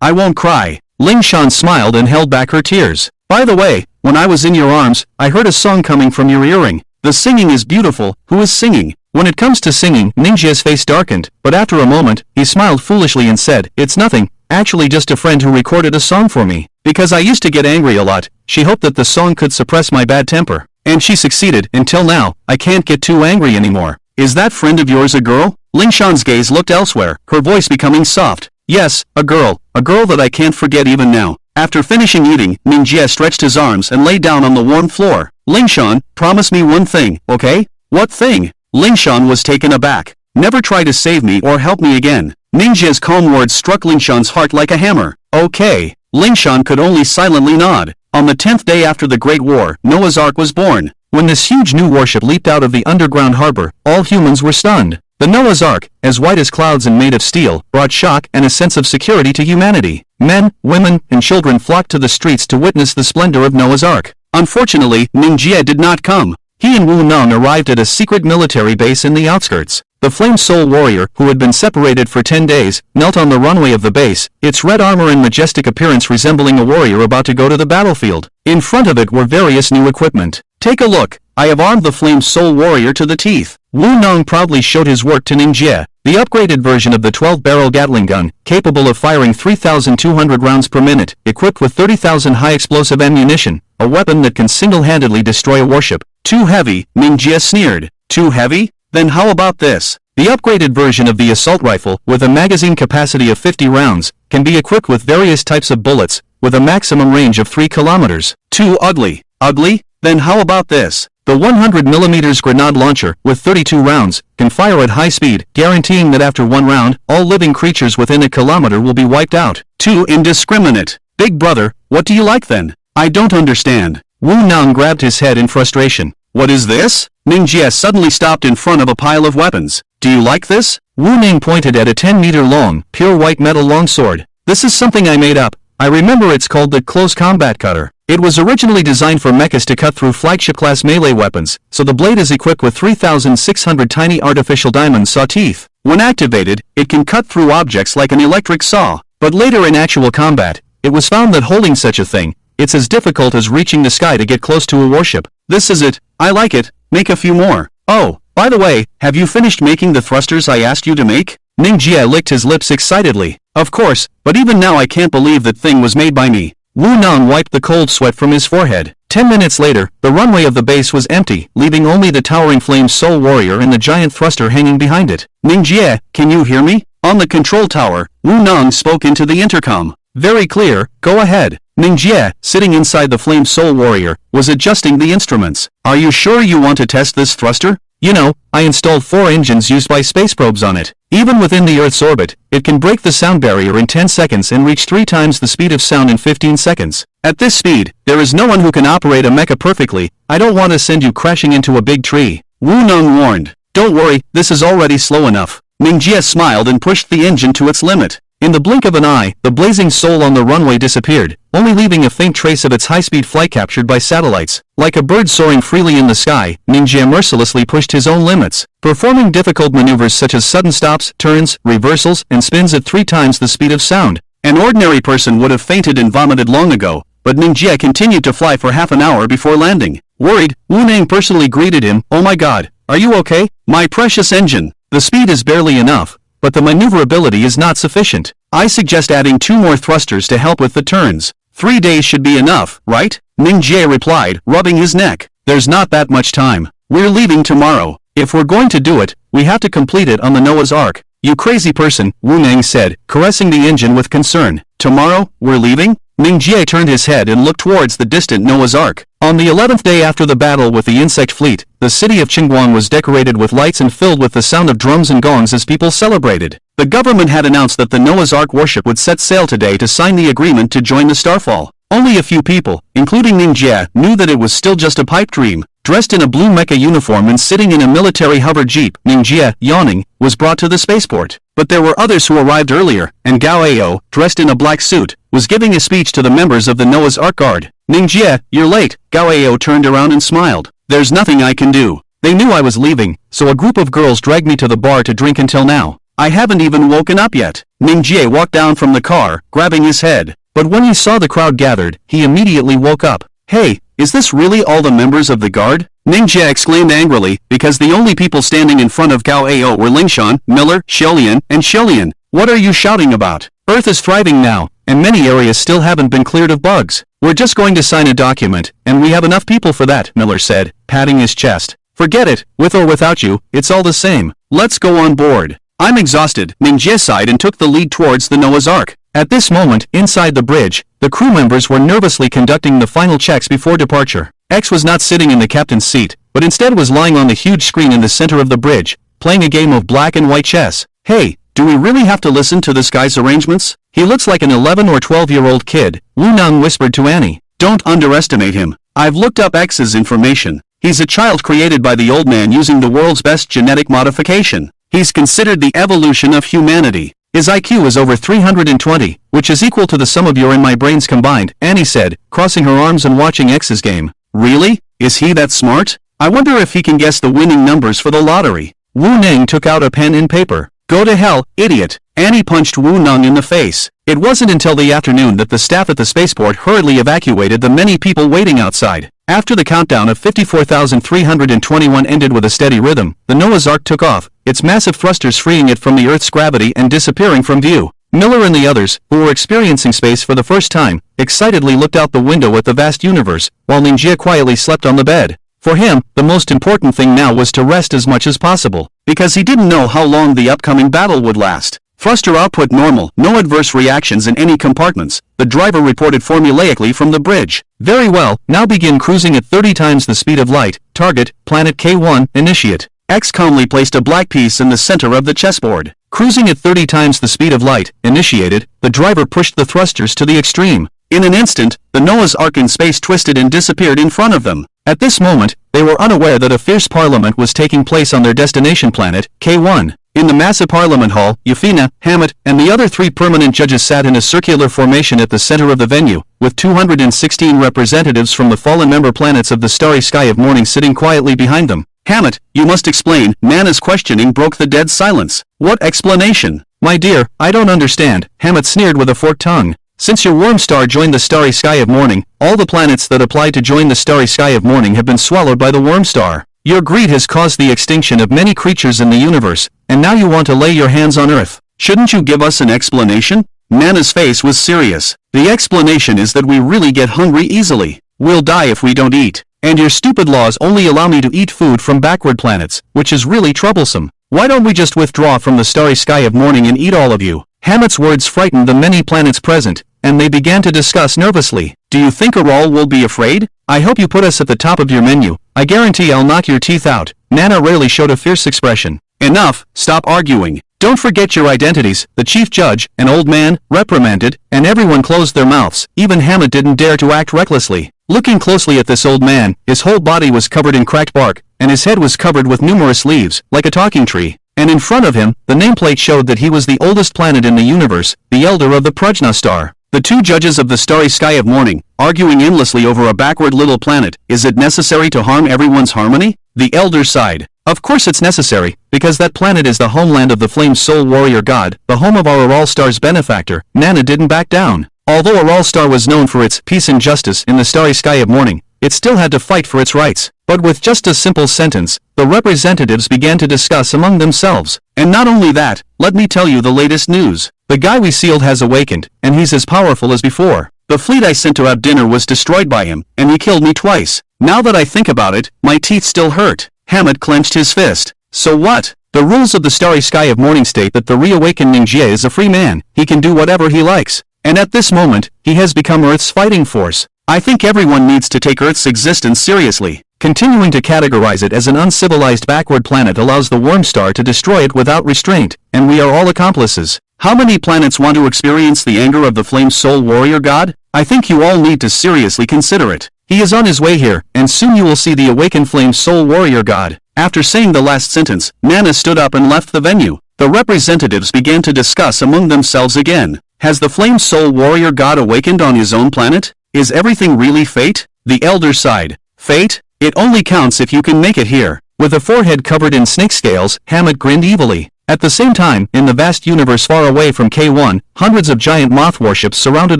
I won't cry. Shawn smiled and held back her tears. By the way, when I was in your arms, I heard a song coming from your earring. The singing is beautiful. Who is singing? When it comes to singing, Mingia's face darkened, but after a moment, he smiled foolishly and said, it's nothing, actually just a friend who recorded a song for me. Because I used to get angry a lot, she hoped that the song could suppress my bad temper. And she succeeded. Until now, I can't get too angry anymore. Is that friend of yours a girl? Shawn's gaze looked elsewhere, her voice becoming soft. Yes, a girl that I can't forget even now. After finishing eating, Mingia stretched his arms and lay down on the warm floor. Shawn, promise me one thing, okay? What thing? Shawn was taken aback. Never try to save me or help me again. Mingia's calm words struck Shawn's heart like a hammer. Okay. Shawn could only silently nod. On the 10th day after the Great War, Noah's Ark was born. When this huge new warship leaped out of the underground harbor, all humans were stunned. The Noah's Ark, as white as clouds and made of steel, brought shock and a sense of security to humanity. Men, women, and children flocked to the streets to witness the splendor of Noah's Ark. Unfortunately, Mingia did not come. He and Wu Nong arrived at a secret military base in the outskirts. The Flame Soul warrior, who had been separated for 10 days, knelt on the runway of the base, its red armor and majestic appearance resembling a warrior about to go to the battlefield. In front of it were various new equipment. Take a look. I have armed the Flame Soul warrior to the teeth. Wu Nong proudly showed his work to Mingia. The upgraded version of the 12-barrel Gatling gun, capable of firing 3,200 rounds per minute, equipped with 30,000 high-explosive ammunition, a weapon that can single-handedly destroy a warship. Too heavy, Mingia sneered. Too heavy? Then how about this? The upgraded version of the assault rifle, with a magazine capacity of 50 rounds, can be equipped with various types of bullets, with a maximum range of 3 kilometers. Too ugly. Ugly? Then how about this? The 100mm grenade launcher, with 32 rounds, can fire at high speed, guaranteeing that after one round, all living creatures within a kilometer will be wiped out. Too indiscriminate. Big brother, what do you like then? I don't understand. Wu Nang grabbed his head in frustration. What is this? Mingia suddenly stopped in front of a pile of weapons. Do you like this? Wu Nang pointed at a 10-meter-long, pure white metal longsword. This is something I made up. I remember it's called the Close Combat Cutter. It was originally designed for mechas to cut through flagship-class melee weapons, so the blade is equipped with 3,600 tiny artificial diamond saw teeth. When activated, it can cut through objects like an electric saw. But later in actual combat, it was found that holding such a thing, it's as difficult as reaching the sky to get close to a warship. This is it. I like it. Make a few more. Oh, by the way, have you finished making the thrusters I asked you to make? Mingia licked his lips excitedly. Of course, but even now I can't believe that thing was made by me. Wu Nang wiped the cold sweat from his forehead. 10 minutes later, the runway of the base was empty, leaving only the towering flame Soul Warrior and the giant thruster hanging behind it. Mingia, can you hear me? On the control tower, Wu Nang spoke into the intercom. Very clear, go ahead. Mingia, sitting inside the flame Soul Warrior, was adjusting the instruments. Are you sure you want to test this thruster? You know, I installed 4 engines used by space probes on it. Even within the Earth's orbit, it can break the sound barrier in 10 seconds and reach 3 times the speed of sound in 15 seconds. At this speed, there is no one who can operate a mecha perfectly. I don't want to send you crashing into a big tree. Wu Nang warned. Don't worry, this is already slow enough. Mingia smiled and pushed the engine to its limit. In the blink of an eye, the blazing soul on the runway disappeared, only leaving a faint trace of its high-speed flight captured by satellites. Like a bird soaring freely in the sky, Mingia mercilessly pushed his own limits, performing difficult maneuvers such as sudden stops, turns, reversals, and spins at 3 times the speed of sound. An ordinary person would have fainted and vomited long ago, but Mingia continued to fly for half an hour before landing. Worried, Wu Nang personally greeted him. Oh my god, are you okay? My precious engine. The speed is barely enough, but the maneuverability is not sufficient. I suggest adding 2 more thrusters to help with the turns. 3 days should be enough, right? Mingia replied, rubbing his neck. There's not that much time. We're leaving tomorrow. If we're going to do it, we have to complete it on the Noah's Ark. You crazy person, Wu Nang said, caressing the engine with concern. Tomorrow, we're leaving? Mingia turned his head and looked towards the distant Noah's Ark. On the 11th day after the battle with the insect fleet, the city of Qingguan was decorated with lights and filled with the sound of drums and gongs as people celebrated. The government had announced that the Noah's Ark warship would set sail today to sign the agreement to join the Starfall. Only a few people, including Mingia, knew that it was still just a pipe dream. Dressed in a blue mecha uniform and sitting in a military hover jeep, Mingia, yawning, was brought to the spaceport. But there were others who arrived earlier, and Gao Ao, dressed in a black suit, was giving a speech to the members of the Noah's Ark Guard. Mingia, you're late. Gao Ao turned around and smiled. There's nothing I can do. They knew I was leaving, so a group of girls dragged me to the bar to drink until now. I haven't even woken up yet. Mingia walked down from the car, grabbing his head. But when he saw the crowd gathered, he immediately woke up. Hey, is this really all the members of the guard? Mingia exclaimed angrily, because the only people standing in front of Gao Ao were Lingshan, Miller, Xiaolian, and Xiaolian. What are you shouting about? Earth is thriving now, and many areas still haven't been cleared of bugs. We're just going to sign a document, and we have enough people for that, Miller said, patting his chest. Forget it, with or without you, it's all the same. Let's go on board. I'm exhausted, Mingia sighed and took the lead towards the Noah's Ark. At this moment, inside the bridge, the crew members were nervously conducting the final checks before departure. X was not sitting in the captain's seat, but instead was lying on the huge screen in the center of the bridge, playing a game of black and white chess. Hey, do we really have to listen to this guy's arrangements? He looks like an 11 or 12-year-old kid, Wu Nang whispered to Annie. Don't underestimate him. I've looked up X's information. He's a child created by the old man using the world's best genetic modification. He's considered the evolution of humanity. His IQ is over 320, which is equal to the sum of your and my brains combined, Annie said, crossing her arms and watching X's game. Really? Is he that smart? I wonder if he can guess the winning numbers for the lottery. Wu Nang took out a pen and paper. Go to hell, idiot. Annie punched Wu Nang in the face. It wasn't until the afternoon that the staff at the spaceport hurriedly evacuated the many people waiting outside. After the countdown of 54,321 ended with a steady rhythm, the Noah's Ark took off, its massive thrusters freeing it from the Earth's gravity and disappearing from view. Miller and the others, who were experiencing space for the first time, excitedly looked out the window at the vast universe, while Mingia quietly slept on the bed. For him, the most important thing now was to rest as much as possible, because he didn't know how long the upcoming battle would last. Thruster output normal, no adverse reactions in any compartments, the driver reported formulaically from the bridge. Very well, now begin cruising at 30 times the speed of light. Target, planet K1, initiate. X calmly placed a black piece in the center of the chessboard. Cruising at 30 times the speed of light, initiated, the driver pushed the thrusters to the extreme. In an instant, the Noah's Ark in space twisted and disappeared in front of them. At this moment, they were unaware that a fierce parliament was taking place on their destination planet, K1. In the massive parliament hall, Euphina, Hammett, and the other 3 permanent judges sat in a circular formation at the center of the venue, with 216 representatives from the fallen member planets of the starry sky of morning sitting quietly behind them. Hammett, you must explain. Nana's questioning broke the dead silence. What explanation? My dear, I don't understand, Hammett sneered with a forked tongue. Since your worm star joined the starry sky of morning, all the planets that applied to join the starry sky of morning have been swallowed by the worm star. Your greed has caused the extinction of many creatures in the universe, and now you want to lay your hands on Earth. Shouldn't you give us an explanation? Nana's face was serious. The explanation is that we really get hungry easily. We'll die if we don't eat. And your stupid laws only allow me to eat food from backward planets, which is really troublesome. Why don't we just withdraw from the starry sky of morning and eat all of you? Hammett's words frightened the many planets present, and they began to discuss nervously. Do you think Araw will be afraid? I hope you put us at the top of your menu. I guarantee I'll knock your teeth out. Nana rarely showed a fierce expression. Enough, stop arguing. Don't forget your identities. The chief judge, an old man, reprimanded, and everyone closed their mouths. Even Hammett didn't dare to act recklessly. Looking closely at this old man, his whole body was covered in cracked bark, and his head was covered with numerous leaves, like a talking tree. And in front of him, the nameplate showed that he was the oldest planet in the universe, the elder of the Prajna star. The 2 judges of the starry sky of morning, arguing endlessly over a backward little planet. Is it necessary to harm everyone's harmony? The elder sighed. Of course it's necessary, because that planet is the homeland of the Flame Soul Warrior God, the home of our Araw Star's benefactor. Nana didn't back down. Although Araw Star was known for its peace and justice in the starry sky of morning, it still had to fight for its rights. But with just a simple sentence, the representatives began to discuss among themselves. And not only that, let me tell you the latest news. The guy we sealed has awakened, and he's as powerful as before. The fleet I sent to have dinner was destroyed by him, and he killed me twice. Now that I think about it, my teeth still hurt. Hammett clenched his fist. So what? The rules of the starry sky of morning state that the reawakened Mingia is a free man. He can do whatever he likes. And at this moment, he has become Earth's fighting force. I think everyone needs to take Earth's existence seriously. Continuing to categorize it as an uncivilized backward planet allows the worm star to destroy it without restraint, and we are all accomplices. How many planets want to experience the anger of the Flame Soul Warrior God? I think you all need to seriously consider it. He is on his way here, and soon you will see the awakened Flame Soul Warrior God. After saying the last sentence, Nana stood up and left the venue. The representatives began to discuss among themselves again. Has the Flame Soul Warrior God awakened on his own planet? Is everything really fate? The elder sighed. Fate? It only counts if you can make it here. With a forehead covered in snake scales, Hammett grinned evilly. At the same time, in the vast universe far away from K1, hundreds of giant moth warships surrounded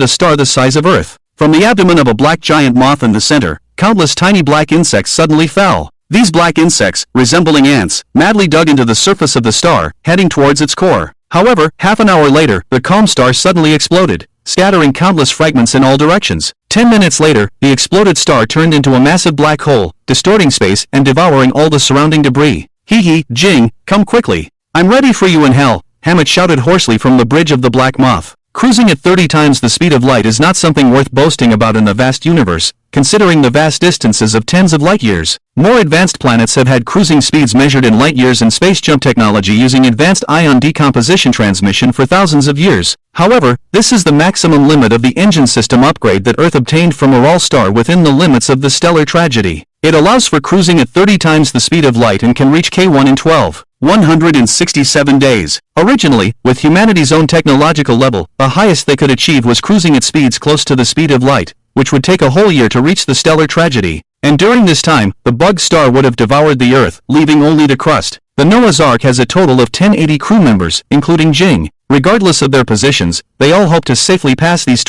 a star the size of Earth. From the abdomen of a black giant moth in the center, countless tiny black insects suddenly fell. These black insects, resembling ants, madly dug into the surface of the star, heading towards its core. However, half an hour later, the calm star suddenly exploded, scattering countless fragments in all directions. 10 minutes later, the exploded star turned into a massive black hole, distorting space and devouring all the surrounding debris. Hee, Jing, come quickly. I'm ready for you in hell, Hammett shouted hoarsely from the bridge of the Black Moth. Cruising at 30 times the speed of light is not something worth boasting about in the vast universe, considering the vast distances of tens of light years. More advanced planets have had cruising speeds measured in light years and space jump technology using advanced ion decomposition transmission for thousands of years. However, this is the maximum limit of the engine system upgrade that Earth obtained from Araw Star within the limits of the stellar tragedy. It allows for cruising at 30 times the speed of light and can reach K1 in 167 days. Originally, with humanity's own technological level, the highest they could achieve was cruising at speeds close to the speed of light, which would take a whole year to reach the stellar tragedy. And during this time, the bug star would have devoured the Earth, leaving only the crust. The Noah's Ark has a total of 1080 crew members, including Jing. Regardless of their positions, they all hope to safely pass these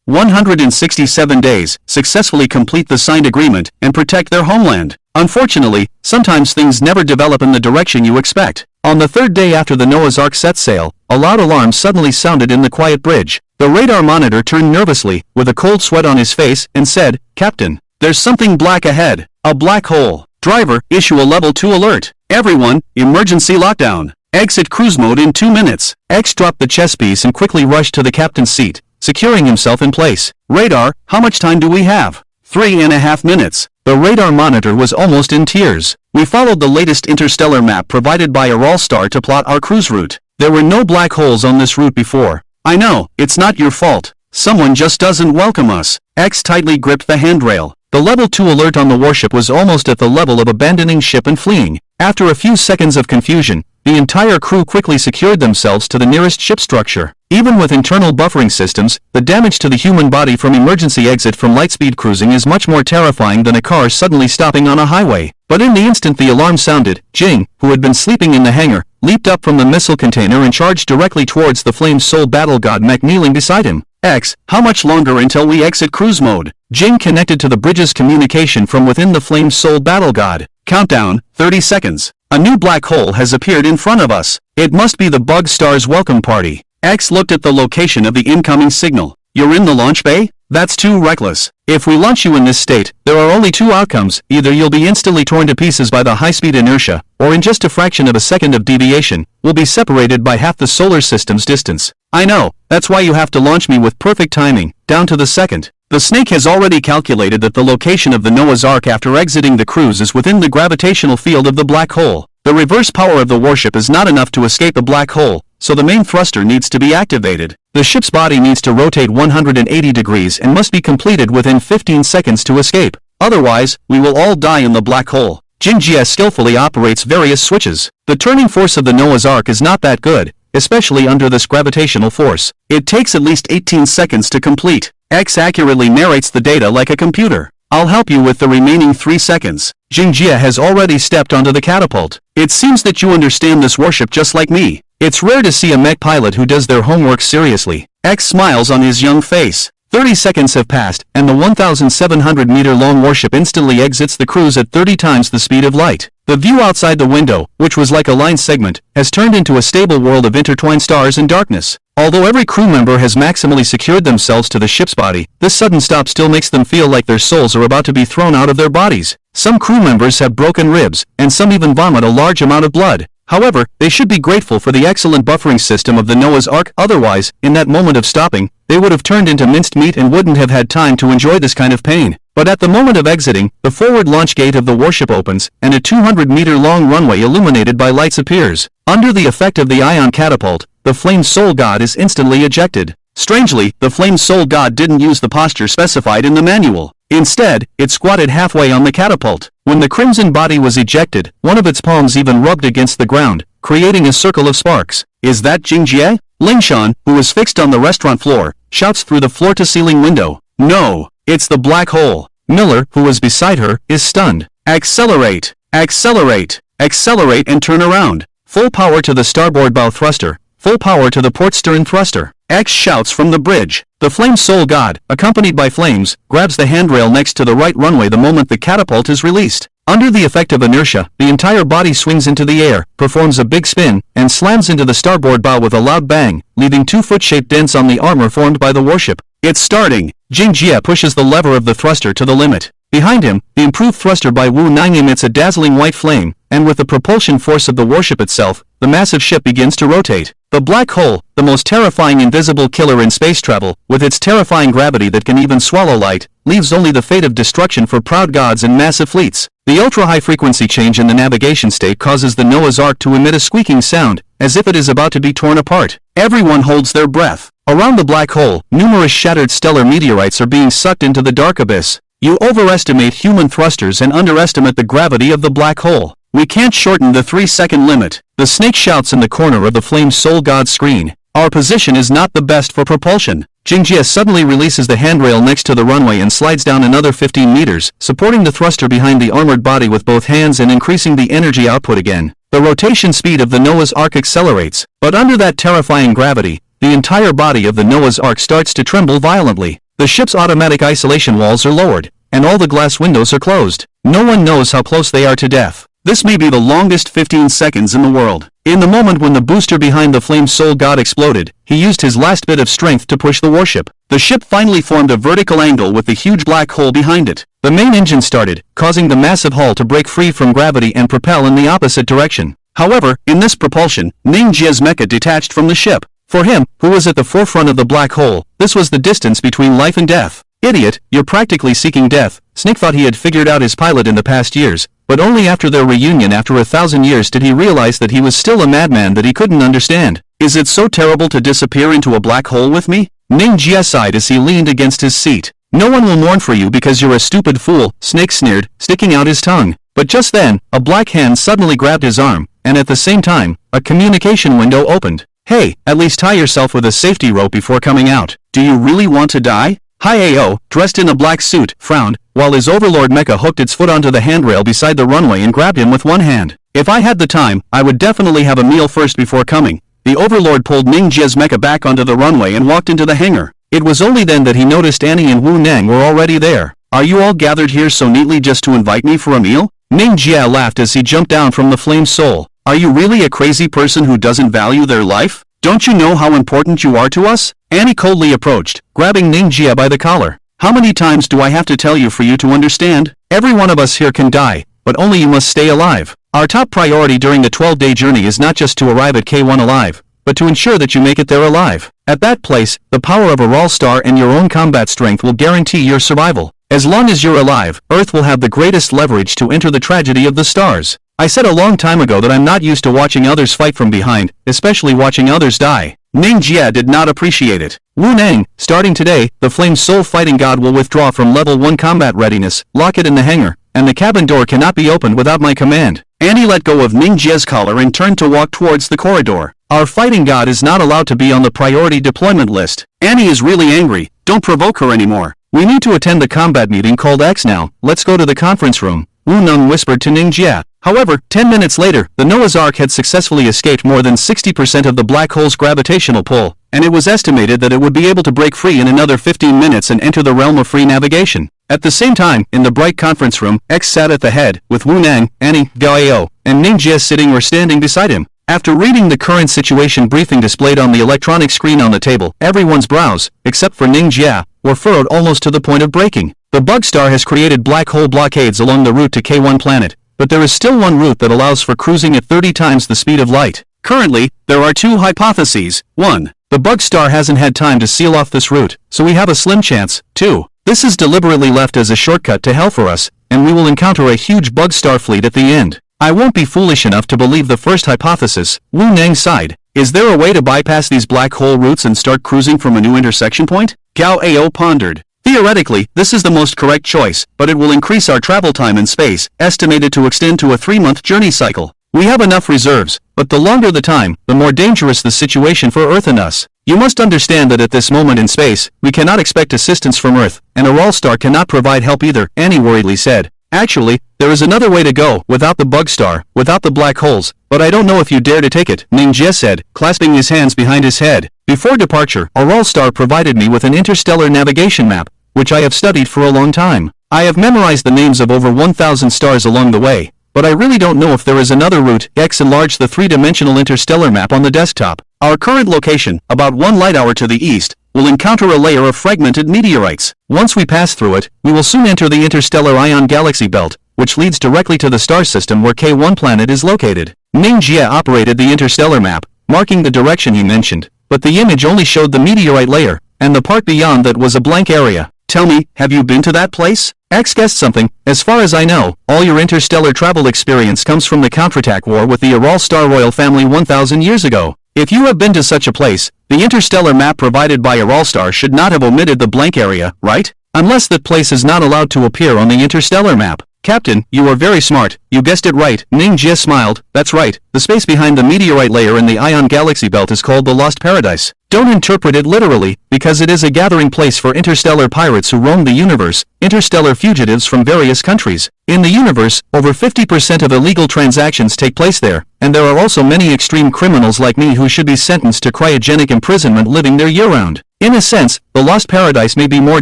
167 days, successfully complete the signed agreement, and protect their homeland. Unfortunately, sometimes things never develop in the direction you expect. On the third day after the Noah's Ark set sail, a loud alarm suddenly sounded in the quiet bridge. The radar monitor turned nervously, with a cold sweat on his face, and said, "Captain, there's something black ahead. A black hole. Driver, issue a level 2 alert. Everyone, emergency lockdown." Exit cruise mode in 2 minutes. X dropped the chess piece and quickly rushed to the captain's seat, securing himself in place. Radar, how much time do we have? 3.5 minutes. The radar monitor was almost in tears. We followed the latest interstellar map provided by Araw star to plot our cruise route. There were no black holes on this route before. I know, it's not your fault. Someone just doesn't welcome us. X tightly gripped the handrail. The level 2 alert on the warship was almost at the level of abandoning ship and fleeing. After a few seconds of confusion, the entire crew quickly secured themselves to the nearest ship structure. Even with internal buffering systems, the damage to the human body from emergency exit from lightspeed cruising is much more terrifying than a car suddenly stopping on a highway. But in the instant the alarm sounded, Jing, who had been sleeping in the hangar, leaped up from the missile container and charged directly towards the Flame Soul battle god mech kneeling beside him. X, how much longer until we exit cruise mode? Jing connected to the bridge's communication from within the Flame Soul battle god. Countdown, 30 seconds. A new black hole has appeared in front of us. It must be the Bug Star's welcome party. X looked at the location of the incoming signal. You're in the launch bay? That's too reckless. If we launch you in this state, there are only two outcomes. Either you'll be instantly torn to pieces by the high-speed inertia, or in just a fraction of a second of deviation, we'll be separated by half the solar system's distance. I know, that's why you have to launch me with perfect timing, down to the second. The Snake has already calculated that the location of the Noah's Ark after exiting the cruise is within the gravitational field of the black hole. The reverse power of the warship is not enough to escape the black hole, so the main thruster needs to be activated. The ship's body needs to rotate 180 degrees and must be completed within 15 seconds to escape. Otherwise, we will all die in the black hole. Jingjia skillfully operates various switches. The turning force of the Noah's Ark is not that good, especially under this gravitational force. It takes at least 18 seconds to complete. X accurately narrates the data like a computer. I'll help you with the remaining 3 seconds. Jingjia has already stepped onto the catapult. It seems that you understand this warship just like me. It's rare to see a mech pilot who does their homework seriously. X smiles on his young face. 30 seconds have passed, and the 1,700-meter-long warship instantly exits the cruise at 30 times the speed of light. The view outside the window, which was like a line segment, has turned into a stable world of intertwined stars and darkness. Although every crew member has maximally secured themselves to the ship's body, this sudden stop still makes them feel like their souls are about to be thrown out of their bodies. Some crew members have broken ribs, and some even vomit a large amount of blood. However, they should be grateful for the excellent buffering system of the Noah's Ark, otherwise, in that moment of stopping, they would have turned into minced meat and wouldn't have had time to enjoy this kind of pain. But at the moment of exiting, the forward launch gate of the warship opens, and a 200-meter-long runway illuminated by lights appears. Under the effect of the ion catapult, the Flame Soul God is instantly ejected. Strangely, the Flame Soul God didn't use the posture specified in the manual. Instead, it squatted halfway on the catapult. When the crimson body was ejected, one of its palms even rubbed against the ground, creating a circle of sparks. Is that Jingjie? Shawn, who was fixed on the restaurant floor, shouts through the floor-to-ceiling window. No, it's the black hole. Miller, who was beside her, is stunned. Accelerate! Accelerate! Accelerate and turn around. Full power to the starboard bow thruster. Full power to the port stern thruster. X shouts from the bridge. The Flame Soul God, accompanied by flames, grabs the handrail next to the right runway the moment the catapult is released. Under the effect of inertia, the entire body swings into the air, performs a big spin, and slams into the starboard bow with a loud bang, leaving 2-foot-shaped dents on the armor formed by the warship. It's starting! Jingjia pushes the lever of the thruster to the limit. Behind him, the improved thruster by Wu Nang emits a dazzling white flame, and with the propulsion force of the warship itself, the massive ship begins to rotate. The black hole, the most terrifying invisible killer in space travel, with its terrifying gravity that can even swallow light, leaves only the fate of destruction for proud gods and massive fleets. The ultra-high frequency change in the navigation state causes the Noah's Ark to emit a squeaking sound, as if it is about to be torn apart. Everyone holds their breath. Around the black hole, numerous shattered stellar meteorites are being sucked into the dark abyss. You overestimate human thrusters and underestimate the gravity of the black hole. We can't shorten the 3-second limit. The Snake shouts in the corner of the Flame Soul God's screen. Our position is not the best for propulsion. Jingjia suddenly releases the handrail next to the runway and slides down another 15 meters, supporting the thruster behind the armored body with both hands and increasing the energy output again. The rotation speed of the Noah's Ark accelerates, but under that terrifying gravity, the entire body of the Noah's Ark starts to tremble violently. The ship's automatic isolation walls are lowered, and all the glass windows are closed. No one knows how close they are to death. This may be the longest 15 seconds in the world. In the moment when the booster behind the Flame Soul God exploded, he used his last bit of strength to push the warship. The ship finally formed a vertical angle with the huge black hole behind it. The main engine started, causing the massive hull to break free from gravity and propel in the opposite direction. However, in this propulsion, Mingia's mecha detached from the ship. For him, who was at the forefront of the black hole, this was the distance between life and death. Idiot, you're practically seeking death. Snake thought he had figured out his pilot in the past years, but only after their reunion after 1,000 years did he realize that he was still a madman that he couldn't understand. Is it so terrible to disappear into a black hole with me? Mingia sighed as he leaned against his seat. No one will mourn for you because you're a stupid fool, Snake sneered, sticking out his tongue. But just then, a black hand suddenly grabbed his arm, and at the same time, a communication window opened. Hey, at least tie yourself with a safety rope before coming out. Do you really want to die? Hi-Ao, dressed in a black suit, frowned, while his Overlord mecha hooked its foot onto the handrail beside the runway and grabbed him with one hand. If I had the time, I would definitely have a meal first before coming. The Overlord pulled Mingia's mecha back onto the runway and walked into the hangar. It was only then that he noticed Annie and Wu Nang were already there. Are you all gathered here so neatly just to invite me for a meal? Mingia laughed as he jumped down from the flame soul. Are you really a crazy person who doesn't value their life? Don't you know how important you are to us? Annie coldly approached, grabbing Mingia by the collar. How many times do I have to tell you for you to understand? Every one of us here can die, but only you must stay alive. Our top priority during the 12-day journey is not just to arrive at K1 alive, but to ensure that you make it there alive. At that place, the power of a Araw star and your own combat strength will guarantee your survival. As long as you're alive, Earth will have the greatest leverage to enter the tragedy of the stars. I said a long time ago that I'm not used to watching others fight from behind, especially watching others die. Mingia did not appreciate it. Wu Nang, starting today, the Flame Soul Fighting God will withdraw from level 1 combat readiness, lock it in the hangar, and the cabin door cannot be opened without my command. Annie let go of Mingia's collar and turned to walk towards the corridor. Our fighting god is not allowed to be on the priority deployment list. Annie is really angry. Don't provoke her anymore. We need to attend the combat meeting called X now. Let's go to the conference room. Wu Nang whispered to Mingia. However, 10 minutes later, the Noah's Ark had successfully escaped more than 60% of the black hole's gravitational pull, and it was estimated that it would be able to break free in another 15 minutes and enter the realm of free navigation. At the same time, in the bright conference room, X sat at the head, with Wu Nang, Annie, Gaio, and Mingia sitting or standing beside him. After reading the current situation briefing displayed on the electronic screen on the table, everyone's brows, except for Mingia, were furrowed almost to the point of breaking. The bug star has created black hole blockades along the route to K1 planet, but there is still one route that allows for cruising at 30 times the speed of light. Currently, there are two hypotheses. 1. The bug star hasn't had time to seal off this route, so we have a slim chance. 2. This is deliberately left as a shortcut to hell for us, and we will encounter a huge bug star fleet at the end. I won't be foolish enough to believe the first hypothesis. Wu Nang sighed. Is there a way to bypass these black hole routes and start cruising from a new intersection point? Gao Ao pondered. Theoretically, this is the most correct choice, but it will increase our travel time in space, estimated to extend to a 3-month journey cycle. We have enough reserves, but the longer the time, the more dangerous the situation for Earth and us. You must understand that at this moment in space, we cannot expect assistance from Earth, and a Araw star cannot provide help either, Annie worriedly said. Actually, there is another way to go, without the bug star, without the black holes, but I don't know if you dare to take it, Mingia said, clasping his hands behind his head. Before departure, a Araw star provided me with an interstellar navigation map, which I have studied for a long time. I have memorized the names of over 1,000 stars along the way, but I really don't know if there is another route. X enlarged the three-dimensional interstellar map on the desktop. Our current location, about 1 light hour to the east, will encounter a layer of fragmented meteorites. Once we pass through it, we will soon enter the interstellar ion galaxy belt, which leads directly to the star system where K1 planet is located. Mingia operated the interstellar map, marking the direction he mentioned, but the image only showed the meteorite layer, and the part beyond that was a blank area. Tell me, have you been to that place? X guessed something. As far as I know, all your interstellar travel experience comes from the counterattack war with the Araw star royal family 1,000 years ago. If you have been to such a place, the interstellar map provided by Araw star should not have omitted the blank area, right? Unless that place is not allowed to appear on the interstellar map. Captain, you are very smart. You guessed it right. Mingia smiled. That's right. The space behind the meteorite layer in the ion galaxy belt is called the Lost Paradise. Don't interpret it literally, because it is a gathering place for interstellar pirates who roam the universe, interstellar fugitives from various countries. In the universe, over 50% of illegal transactions take place there, and there are also many extreme criminals like me who should be sentenced to cryogenic imprisonment living there year-round. In a sense, the Lost Paradise may be more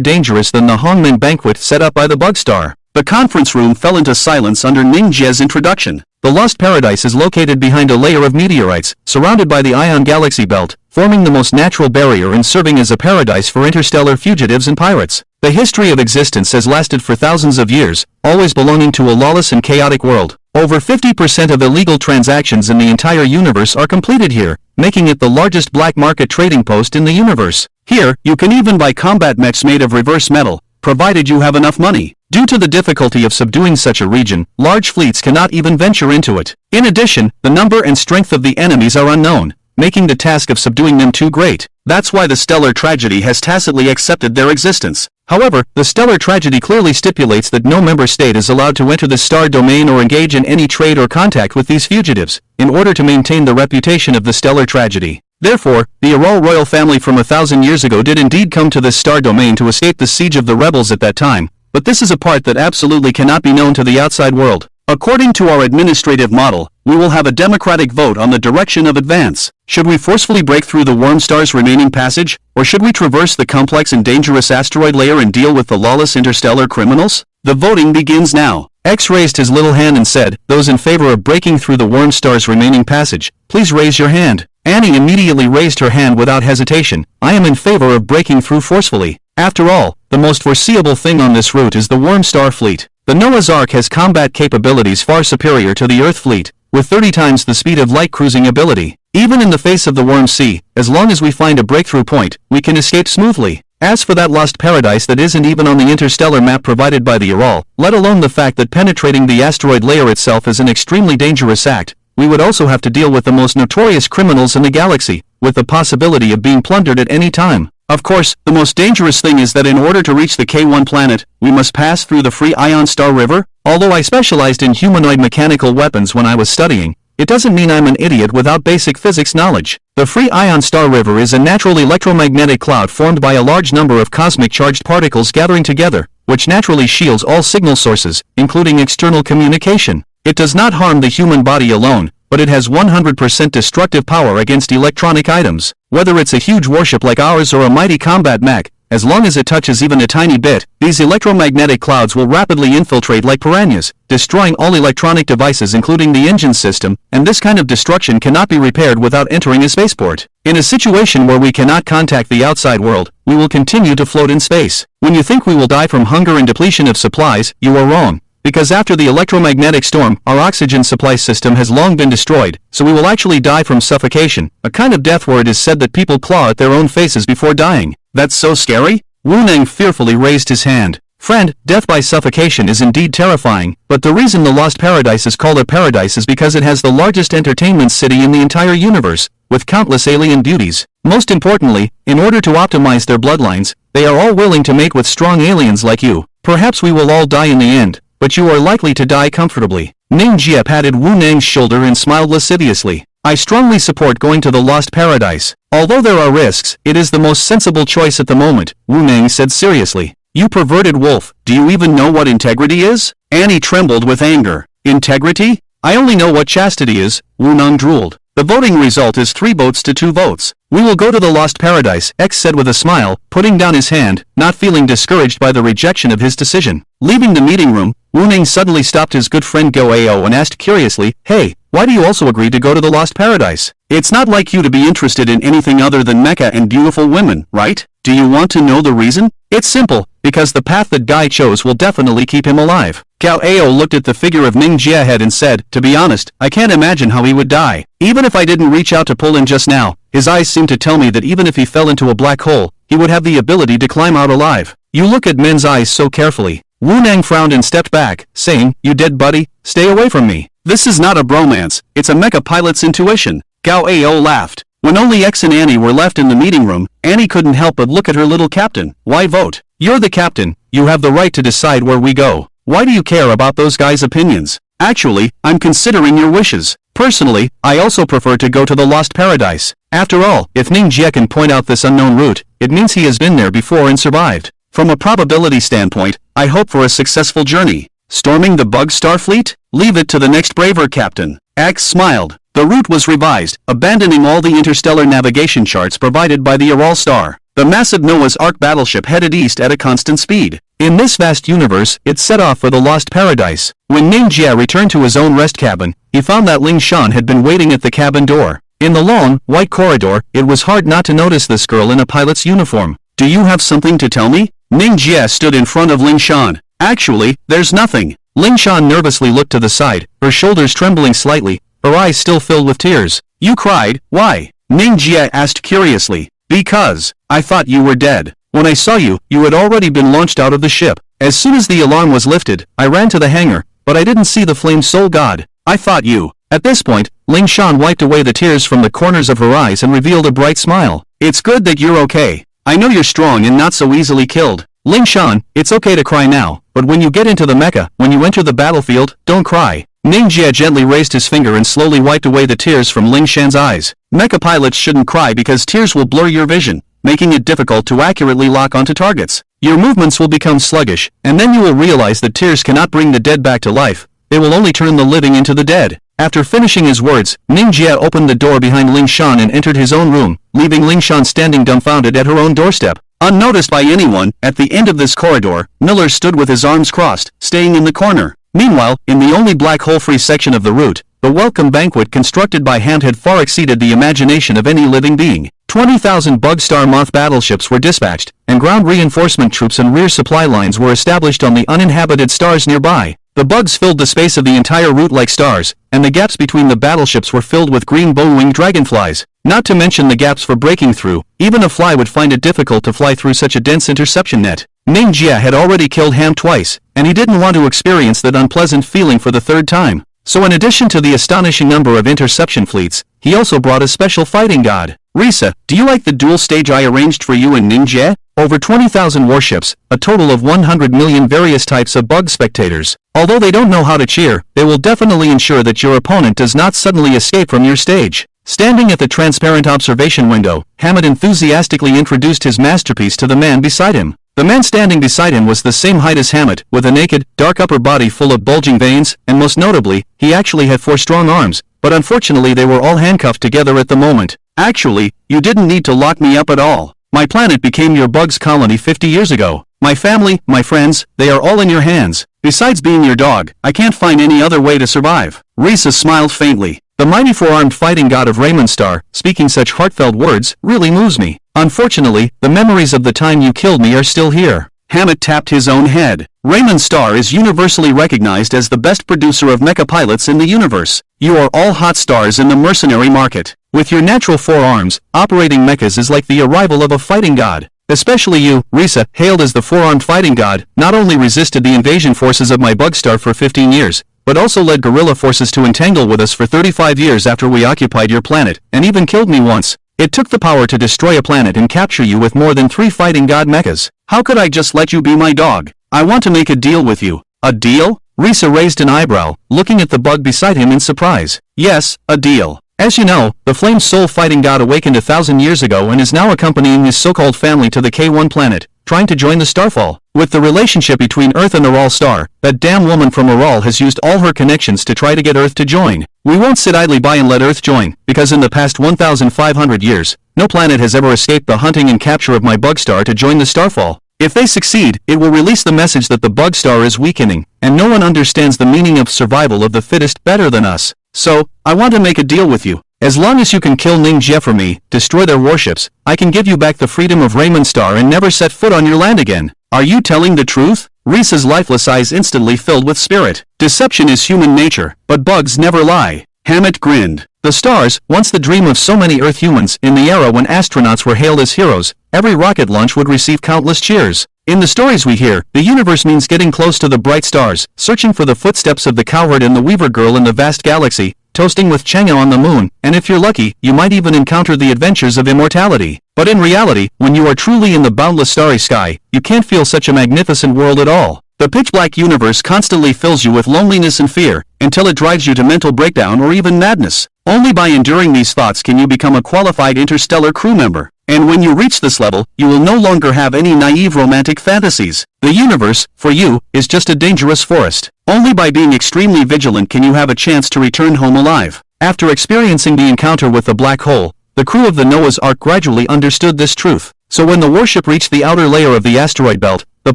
dangerous than the Hongmen banquet set up by the Bug Star. The conference room fell into silence under Mingia's introduction. The Lost Paradise is located behind a layer of meteorites, surrounded by the ion galaxy belt, forming the most natural barrier and serving as a paradise for interstellar fugitives and pirates. The history of existence has lasted for thousands of years, always belonging to a lawless and chaotic world. Over 50% of illegal transactions in the entire universe are completed here, making it the largest black market trading post in the universe. Here, you can even buy combat mechs made of reverse metal, provided you have enough money. Due to the difficulty of subduing such a region, large fleets cannot even venture into it. In addition, the number and strength of the enemies are unknown, making the task of subduing them too great. That's why the stellar tragedy has tacitly accepted their existence. However, the stellar tragedy clearly stipulates that no member state is allowed to enter the star domain or engage in any trade or contact with these fugitives, in order to maintain the reputation of the stellar tragedy. Therefore, the Araw royal family from 1,000 years ago did indeed come to this star domain to escape the siege of the rebels at that time, but this is a part that absolutely cannot be known to the outside world. According to our administrative model, we will have a democratic vote on the direction of advance. Should we forcefully break through the worm star's remaining passage, or should we traverse the complex and dangerous asteroid layer and deal with the lawless interstellar criminals? The voting begins now. X raised his little hand and said, "Those in favor of breaking through the worm star's remaining passage, please raise your hand." Annie immediately raised her hand without hesitation. "I am in favor of breaking through forcefully. After all, the most foreseeable thing on this route is the worm star fleet. The Noah's Ark has combat capabilities far superior to the Earth fleet, with 30 times the speed of light cruising ability. Even in the face of the Worm Sea, as long as we find a breakthrough point, we can escape smoothly. As for that lost paradise that isn't even on the interstellar map provided by the Araw, let alone the fact that penetrating the asteroid layer itself is an extremely dangerous act, we would also have to deal with the most notorious criminals in the galaxy, with the possibility of being plundered at any time. Of course, the most dangerous thing is that in order to reach the K1 planet, we must pass through the Free Ion Star River. Although I specialized in humanoid mechanical weapons when I was studying, it doesn't mean I'm an idiot without basic physics knowledge. The Free Ion Star River is a natural electromagnetic cloud formed by a large number of cosmic charged particles gathering together, which naturally shields all signal sources, including external communication. It does not harm the human body alone, but it has 100% destructive power against electronic items. Whether it's a huge warship like ours or a mighty combat mech, as long as it touches even a tiny bit, these electromagnetic clouds will rapidly infiltrate like piranhas, destroying all electronic devices including the engine system, and this kind of destruction cannot be repaired without entering a spaceport. In a situation where we cannot contact the outside world, we will continue to float in space. When you think we will die from hunger and depletion of supplies, you are wrong. Because after the electromagnetic storm, our oxygen supply system has long been destroyed, so we will actually die from suffocation, a kind of death where it is said that people claw at their own faces before dying. That's so scary? Wu Neng fearfully raised his hand. Friend, death by suffocation is indeed terrifying, but the reason the Lost Paradise is called a paradise is because it has the largest entertainment city in the entire universe, with countless alien beauties. Most importantly, in order to optimize their bloodlines, they are all willing to mate with strong aliens like you. Perhaps we will all die in the end, but you are likely to die comfortably. Mingia patted Wu Neng's shoulder and smiled lasciviously. I strongly support going to the Lost Paradise. Although there are risks, it is the most sensible choice at the moment, Wu Neng said seriously. You perverted wolf, do you even know what integrity is? Annie trembled with anger. Integrity? I only know what chastity is, Wu Neng drooled. The voting result is 3 votes to 2 votes. We will go to the Lost Paradise, X said with a smile, putting down his hand, not feeling discouraged by the rejection of his decision. Leaving the meeting room, Wu Neng suddenly stopped his good friend Go Ao and asked curiously, "Hey, why do you also agree to go to the Lost Paradise? It's not like you to be interested in anything other than mecha and beautiful women, right? Do you want to know the reason? It's simple, because the path that Guy chose will definitely keep him alive." Gao Ao looked at the figure of Ming Jie ahead and said, "To be honest, I can't imagine how he would die. Even if I didn't reach out to pull him just now, his eyes seem to tell me that even if he fell into a black hole, he would have the ability to climb out alive. You look at men's eyes so carefully." Wu Neng frowned and stepped back, saying, "You dead buddy, stay away from me. This is not a bromance, it's a mecha pilot's intuition." Gao Ao laughed. When only X and Annie were left in the meeting room, Annie couldn't help but look at her little captain. "Why vote? You're the captain, you have the right to decide where we go. Why do you care about those guys' opinions? Actually, I'm considering your wishes. Personally, I also prefer to go to the Lost Paradise. After all, if Ning Jie can point out this unknown route, it means he has been there before and survived. From a probability standpoint, I hope for a successful journey. Storming the Bug Star Fleet? Leave it to the next braver captain." X smiled. The route was revised, abandoning all the interstellar navigation charts provided by the Araw Star. The massive Noah's Ark battleship headed east at a constant speed. In this vast universe, it set off for the Lost Paradise. When Ning Jie returned to his own rest cabin, he found that Ling Shawn had been waiting at the cabin door. In the long, white corridor, it was hard not to notice this girl in a pilot's uniform. "Do you have something to tell me?" Ning Jie stood in front of Ling Shawn. "Actually, there's nothing." Ling Shawn nervously looked to the side, her shoulders trembling slightly, her eyes still filled with tears. You cried, why? Mingia asked curiously. Because I thought you were dead. When I saw you, you had already been launched out of the ship. As soon as the alarm was lifted, I ran to the hangar, but I didn't see the flame soul god. I thought you. At this point, Ling Shawn wiped away the tears from the corners of her eyes and revealed a bright smile. It's good that you're okay. I know you're strong and not so easily killed. Ling Shawn, it's okay to cry now, but when you get into the mecha, when you enter the battlefield, don't cry. Mingia gently raised his finger and slowly wiped away the tears from Ling Shan's eyes. Mecha pilots shouldn't cry because tears will blur your vision, making it difficult to accurately lock onto targets. Your movements will become sluggish, and then you will realize that tears cannot bring the dead back to life. They will only turn the living into the dead. After finishing his words, Mingia opened the door behind Ling Shawn and entered his own room, leaving Ling Shawn standing dumbfounded at her own doorstep. Unnoticed by anyone, at the end of this corridor, Miller stood with his arms crossed, staying in the corner. Meanwhile, in the only black hole-free section of the route, the welcome banquet constructed by hand had far exceeded the imagination of any living being. 20,000 Bug-Star Moth battleships were dispatched, and ground reinforcement troops and rear supply lines were established on the uninhabited stars nearby. The bugs filled the space of the entire route like stars, and the gaps between the battleships were filled with green bone-winged dragonflies. Not to mention the gaps for breaking through. Even a fly would find it difficult to fly through such a dense interception net. Mingia had already killed Ham twice, and he didn't want to experience that unpleasant feeling for the third time. So in addition to the astonishing number of interception fleets, he also brought a special fighting god. Risa, do you like the duel stage I arranged for you and Mingia? Over 20,000 warships, a total of 100 million various types of bug spectators. Although they don't know how to cheer, they will definitely ensure that your opponent does not suddenly escape from your stage. Standing at the transparent observation window, Hammett enthusiastically introduced his masterpiece to the man beside him. The man standing beside him was the same height as Hammett, with a naked, dark upper body full of bulging veins, and most notably, he actually had 4 strong arms, but unfortunately they were all handcuffed together at the moment. Actually, you didn't need to lock me up at all. My planet became your bugs colony 50 years ago. My family, my friends, they are all in your hands. Besides being your dog, I can't find any other way to survive. Risa smiled faintly. The mighty four-armed fighting god of Raymond Star, speaking such heartfelt words, really moves me. Unfortunately, the memories of the time you killed me are still here. Hammett tapped his own head. Raymond Star is universally recognized as the best producer of mecha pilots in the universe. You are all hot stars in the mercenary market. With your natural 4 arms, operating mechas is like the arrival of a fighting god. Especially you, Risa, hailed as the 4-armed fighting god, not only resisted the invasion forces of my Bugstar for 15 years, but also led guerrilla forces to entangle with us for 35 years after we occupied your planet, and even killed me once. It took the power to destroy a planet and capture you with more than 3 fighting god mechas. How could I just let you be my dog? I want to make a deal with you. A deal? Risa raised an eyebrow, looking at the bug beside him in surprise. Yes, a deal. As you know, the Flame Soul fighting god awakened 1,000 years ago and is now accompanying his so-called family to the K1 planet, trying to join the Starfall. With the relationship between Earth and Araw Star, that damn woman from Araw has used all her connections to try to get Earth to join. We won't sit idly by and let Earth join, because in the past 1,500 years, no planet has ever escaped the hunting and capture of my Bugstar to join the Starfall. If they succeed, it will release the message that the Bugstar is weakening, and no one understands the meaning of survival of the fittest better than us. So, I want to make a deal with you. As long as you can kill Mingia for me, destroy their warships, I can give you back the freedom of Raymond Star and never set foot on your land again. Are you telling the truth? Risa's lifeless eyes instantly filled with spirit. Deception is human nature, but bugs never lie. Hammett grinned. The stars, once the dream of so many Earth humans, in the era when astronauts were hailed as heroes, every rocket launch would receive countless cheers. In the stories we hear, the universe means getting close to the bright stars, searching for the footsteps of the cowherd and the weaver girl in the vast galaxy, toasting with Chang'e on the moon, and if you're lucky, you might even encounter the adventures of immortality. But in reality, when you are truly in the boundless starry sky, you can't feel such a magnificent world at all. The pitch-black universe constantly fills you with loneliness and fear, until it drives you to mental breakdown or even madness. Only by enduring these thoughts can you become a qualified interstellar crew member. And when you reach this level, you will no longer have any naive romantic fantasies. The universe, for you, is just a dangerous forest. Only by being extremely vigilant can you have a chance to return home alive. After experiencing the encounter with the black hole, the crew of the Noah's Ark gradually understood this truth. So when the warship reached the outer layer of the asteroid belt, the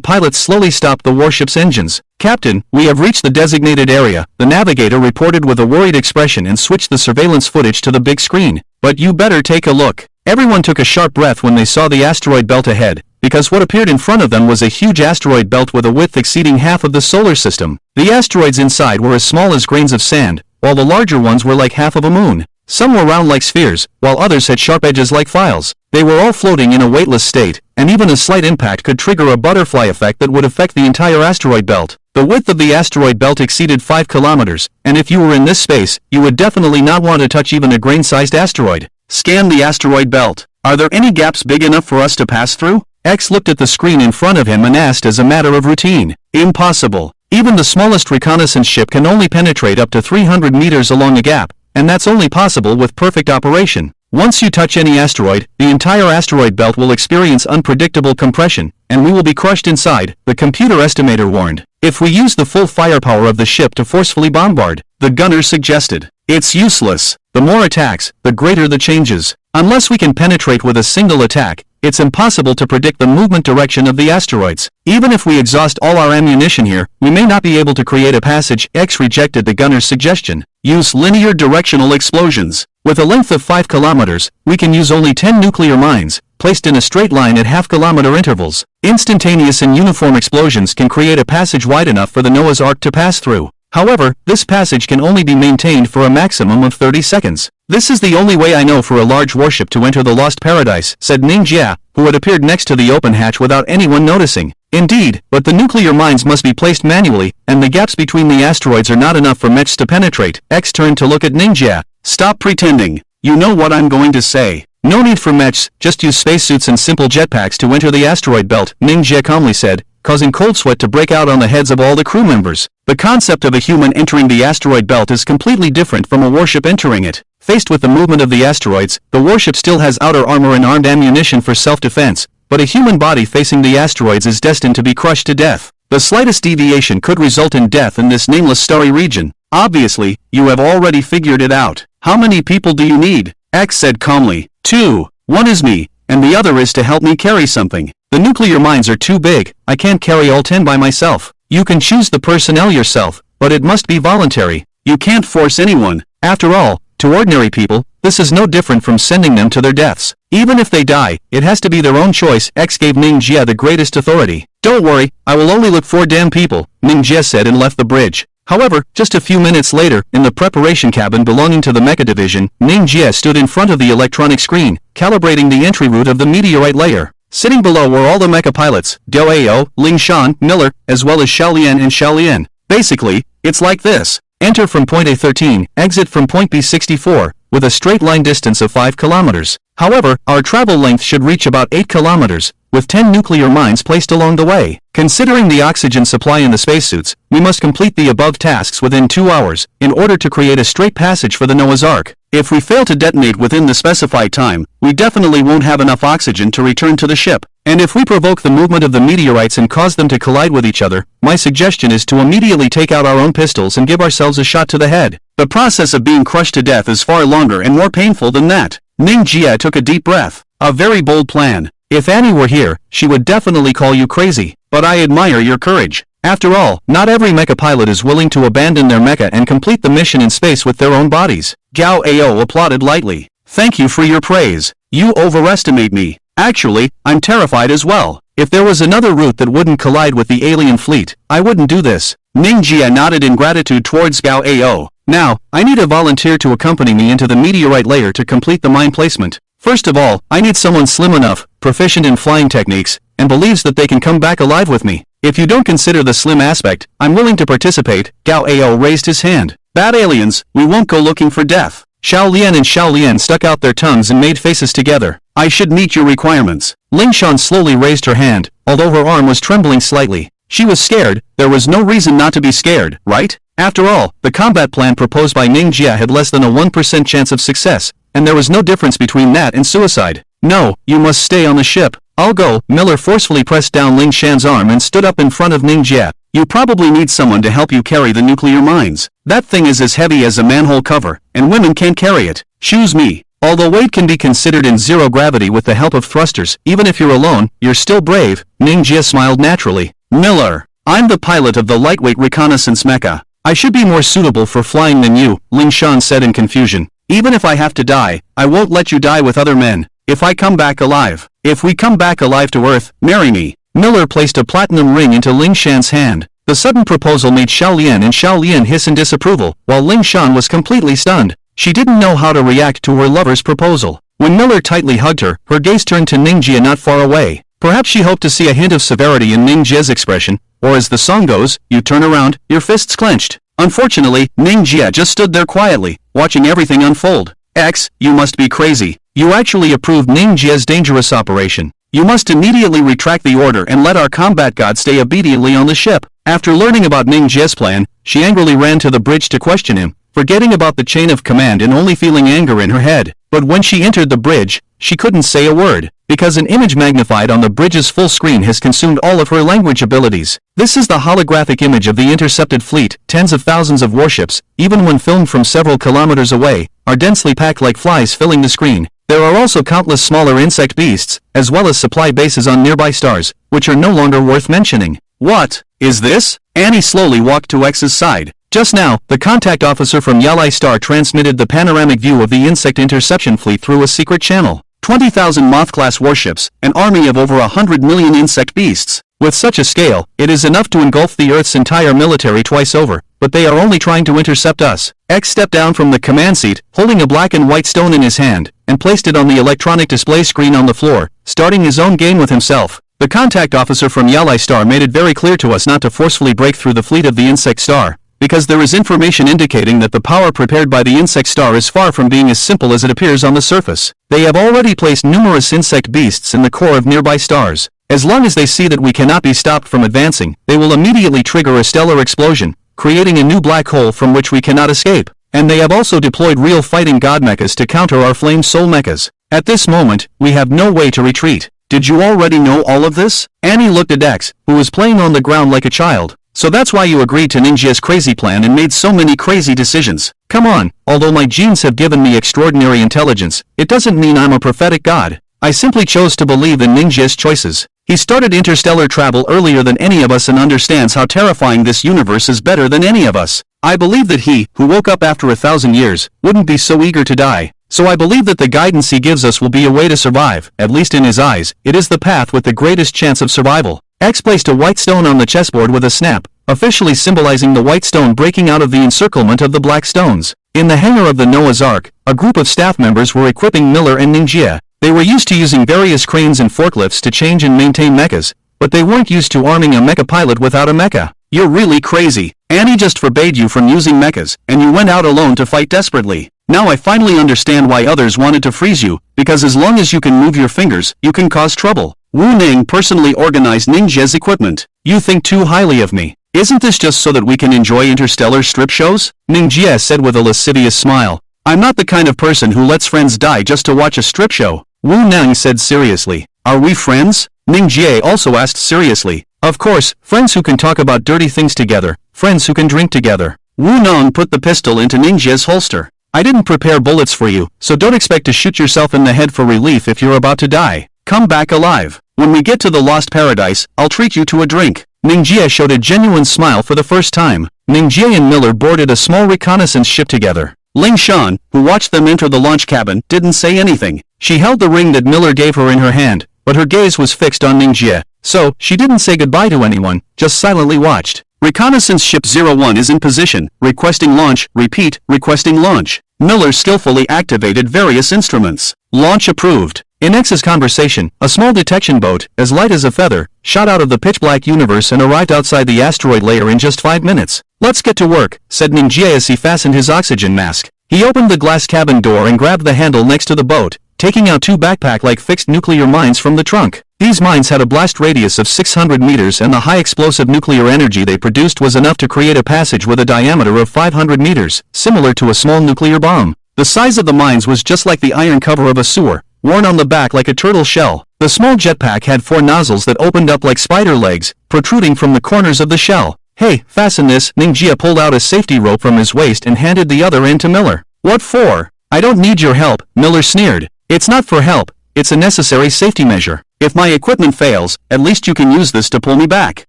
pilots slowly stopped the warship's engines. Captain, we have reached the designated area, the navigator reported with a worried expression and switched the surveillance footage to the big screen. But you better take a look. Everyone took a sharp breath when they saw the asteroid belt ahead, because what appeared in front of them was a huge asteroid belt with a width exceeding half of the solar system. The asteroids inside were as small as grains of sand, while the larger ones were like half of a moon. Some were round like spheres, while others had sharp edges like files. They were all floating in a weightless state, and even a slight impact could trigger a butterfly effect that would affect the entire asteroid belt. The width of the asteroid belt exceeded 5 kilometers, and if you were in this space, you would definitely not want to touch even a grain-sized asteroid. Scan the asteroid belt. Are there any gaps big enough for us to pass through? X looked at the screen in front of him and asked as a matter of routine. Impossible. Even the smallest reconnaissance ship can only penetrate up to 300 meters along a gap, and that's only possible with perfect operation. Once you touch any asteroid, the entire asteroid belt will experience unpredictable compression, and we will be crushed inside, the computer estimator warned. If we use the full firepower of the ship to forcefully bombard, the gunners suggested. It's useless. The more attacks, the greater the changes. Unless we can penetrate with a single attack, it's impossible to predict the movement direction of the asteroids. Even if we exhaust all our ammunition here, we may not be able to create a passage. X rejected the gunner's suggestion. Use linear directional explosions. With a length of 5 kilometers, we can use only 10 nuclear mines, placed in a straight line at half-kilometer intervals. Instantaneous and uniform explosions can create a passage wide enough for the Noah's Ark to pass through. However, this passage can only be maintained for a maximum of 30 seconds. This is the only way I know for a large warship to enter the Lost Paradise, said Mingia, who had appeared next to the open hatch without anyone noticing. Indeed, but the nuclear mines must be placed manually, and the gaps between the asteroids are not enough for mechs to penetrate. X turned to look at Mingia. Stop pretending. You know what I'm going to say. No need for mechs, just use spacesuits and simple jetpacks to enter the asteroid belt, Mingia calmly said, causing cold sweat to break out on the heads of all the crew members. The concept of a human entering the asteroid belt is completely different from a warship entering it. Faced with the movement of the asteroids, the warship still has outer armor and armed ammunition for self-defense, but a human body facing the asteroids is destined to be crushed to death. The slightest deviation could result in death in this nameless starry region. Obviously, you have already figured it out. How many people do you need? X said calmly. 2. One is me, and the other is to help me carry something. The nuclear mines are too big, I can't carry all 10 by myself. You can choose the personnel yourself, but it must be voluntary. You can't force anyone. After all, to ordinary people, this is no different from sending them to their deaths. Even if they die, it has to be their own choice. X gave Mingia the greatest authority. Don't worry, I will only look for damn people, Mingia said and left the bridge. However, just a few minutes later, in the preparation cabin belonging to the Mecha division, Mingia stood in front of the electronic screen, calibrating the entry route of the meteorite layer. Sitting below were all the Mecha pilots, Ao, Ling Shawn, Miller, as well as Xiaolian and Xiaolian. Basically, it's like this. Enter from point A13, exit from point B64, with a straight line distance of 5 kilometers. However, our travel length should reach about 8 kilometers, with 10 nuclear mines placed along the way. Considering the oxygen supply in the spacesuits, we must complete the above tasks within 2 hours, in order to create a straight passage for the Noah's Ark. If we fail to detonate within the specified time, we definitely won't have enough oxygen to return to the ship. And if we provoke the movement of the meteorites and cause them to collide with each other, my suggestion is to immediately take out our own pistols and give ourselves a shot to the head. The process of being crushed to death is far longer and more painful than that. Mingia took a deep breath. A very bold plan. If Annie were here, she would definitely call you crazy, but I admire your courage. After all, not every mecha pilot is willing to abandon their mecha and complete the mission in space with their own bodies. Gao Ao applauded lightly. Thank you for your praise. You overestimate me. Actually, I'm terrified as well. If there was another route that wouldn't collide with the alien fleet, I wouldn't do this. Mingia nodded in gratitude towards Gao Ao. Now, I need a volunteer to accompany me into the meteorite layer to complete the mine placement. First of all, I need someone slim enough, proficient in flying techniques, and believes that they can come back alive with me. If you don't consider the slim aspect, I'm willing to participate. Gao Ao raised his hand. Bad aliens, we won't go looking for death. Xiaolian and Xiaolian stuck out their tongues and made faces together. I should meet your requirements. Ling Shawn slowly raised her hand, although her arm was trembling slightly. She was scared. There was no reason not to be scared, right? After all, the combat plan proposed by Mingia had less than a 1% chance of success, and there was no difference between that and suicide. No, you must stay on the ship. I'll go. Miller forcefully pressed down Ling Shan's arm and stood up in front of Mingia. You probably need someone to help you carry the nuclear mines. That thing is as heavy as a manhole cover, and women can't carry it. Choose me. Although weight can be considered in zero gravity with the help of thrusters, even if you're alone, you're still brave. Mingia smiled naturally. Miller, I'm the pilot of the lightweight reconnaissance mecha. I should be more suitable for flying than you, Ling Shan said in confusion. Even if I have to die, I won't let you die with other men. If I come back alive, If we come back alive to Earth, marry me. Miller placed a platinum ring into Ling Shan's hand. The sudden proposal made Xiaolian and Xiaolian hiss in disapproval, while Ling Shan was completely stunned. She didn't know how to react to her lover's proposal. When Miller tightly hugged her, her gaze turned to Mingia not far away. Perhaps she hoped to see a hint of severity in Mingia's expression, or as the song goes, you turn around, your fists clenched. Unfortunately, Mingia just stood there quietly, watching everything unfold. X, you must be crazy. You actually approved Mingia's dangerous operation. You must immediately retract the order and let our combat god stay obediently on the ship. After learning about Mingia's plan, she angrily ran to the bridge to question him, forgetting about the chain of command and only feeling anger in her head. But when she entered the bridge, she couldn't say a word, because an image magnified on the bridge's full screen has consumed all of her language abilities. This is the holographic image of the intercepted fleet. Tens of thousands of warships, even when filmed from several kilometers away, are densely packed like flies filling the screen. There are also countless smaller insect beasts, as well as supply bases on nearby stars, which are no longer worth mentioning. What is this? Annie slowly walked to X's side. Just now, the contact officer from Yalai Star transmitted the panoramic view of the insect interception fleet through a secret channel. 20,000 Moth-class warships, an army of over 100 million insect beasts. With such a scale, it is enough to engulf the Earth's entire military twice over, but they are only trying to intercept us. X stepped down from the command seat, holding a black and white stone in his hand, and placed it on the electronic display screen on the floor, starting his own game with himself. The contact officer from Yalai Star made it very clear to us not to forcefully break through the fleet of the insect star, because there is information indicating that the power prepared by the insect star is far from being as simple as it appears on the surface. They have already placed numerous insect beasts in the core of nearby stars. As long as they see that we cannot be stopped from advancing, they will immediately trigger a stellar explosion, creating a new black hole from which we cannot escape. And they have also deployed real fighting god mechas to counter our flame soul mechas. At this moment, we have no way to retreat. Did you already know all of this? Annie looked at X, who was playing on the ground like a child. So that's why you agreed to Ninja's crazy plan and made so many crazy decisions. Come on, although my genes have given me extraordinary intelligence, it doesn't mean I'm a prophetic god. I simply chose to believe in Ninja's choices. He started interstellar travel earlier than any of us and understands how terrifying this universe is better than any of us. I believe that he, who woke up after 1,000 years, wouldn't be so eager to die. So I believe that the guidance he gives us will be a way to survive. At least in his eyes, it is the path with the greatest chance of survival. X placed a white stone on the chessboard with a snap, officially symbolizing the white stone breaking out of the encirclement of the black stones. In the hangar of the Noah's Ark, a group of staff members were equipping Miller and Mingia. They were used to using various cranes and forklifts to change and maintain mechas, but they weren't used to arming a mecha pilot without a mecha. You're really crazy. Annie just forbade you from using mechas, and you went out alone to fight desperately. Now I finally understand why others wanted to freeze you, because as long as you can move your fingers, you can cause trouble. Wu Ning personally organized Ninja's equipment. You think too highly of me. Isn't this just so that we can enjoy interstellar strip shows? Mingia said with a lascivious smile. I'm not the kind of person who lets friends die just to watch a strip show. Wu Nang said seriously. Are we friends? Mingjie also asked seriously. Of course, friends who can talk about dirty things together, friends who can drink together. Wu Nang put the pistol into Ninja's holster. I didn't prepare bullets for you, so don't expect to shoot yourself in the head for relief if you're about to die. Come back alive. When we get to the Lost Paradise, I'll treat you to a drink. Mingjie showed a genuine smile for the first time. Mingjie and Miller boarded a small reconnaissance ship together. Ling Shan, who watched them enter the launch cabin, didn't say anything. She held the ring that Miller gave her in her hand, but her gaze was fixed on Mingjie, so she didn't say goodbye to anyone, just silently watched. Reconnaissance Ship 01 is in position, requesting launch, repeat, requesting launch. Miller skillfully activated various instruments. Launch approved. In X's conversation, a small detection boat, as light as a feather, shot out of the pitch-black universe and arrived outside the asteroid layer in just 5 minutes. Let's get to work, said Mingjie as he fastened his oxygen mask. He opened the glass cabin door and grabbed the handle next to the boat, taking out 2 backpack-like fixed nuclear mines from the trunk. These mines had a blast radius of 600 meters and the high explosive nuclear energy they produced was enough to create a passage with a diameter of 500 meters, similar to a small nuclear bomb. The size of the mines was just like the iron cover of a sewer, worn on the back like a turtle shell. The small jetpack had 4 nozzles that opened up like spider legs, protruding from the corners of the shell. Hey, fasten this. Mingjie pulled out a safety rope from his waist and handed the other end to Miller. What for? I don't need your help, Miller sneered. It's not for help, it's a necessary safety measure. If my equipment fails, at least you can use this to pull me back.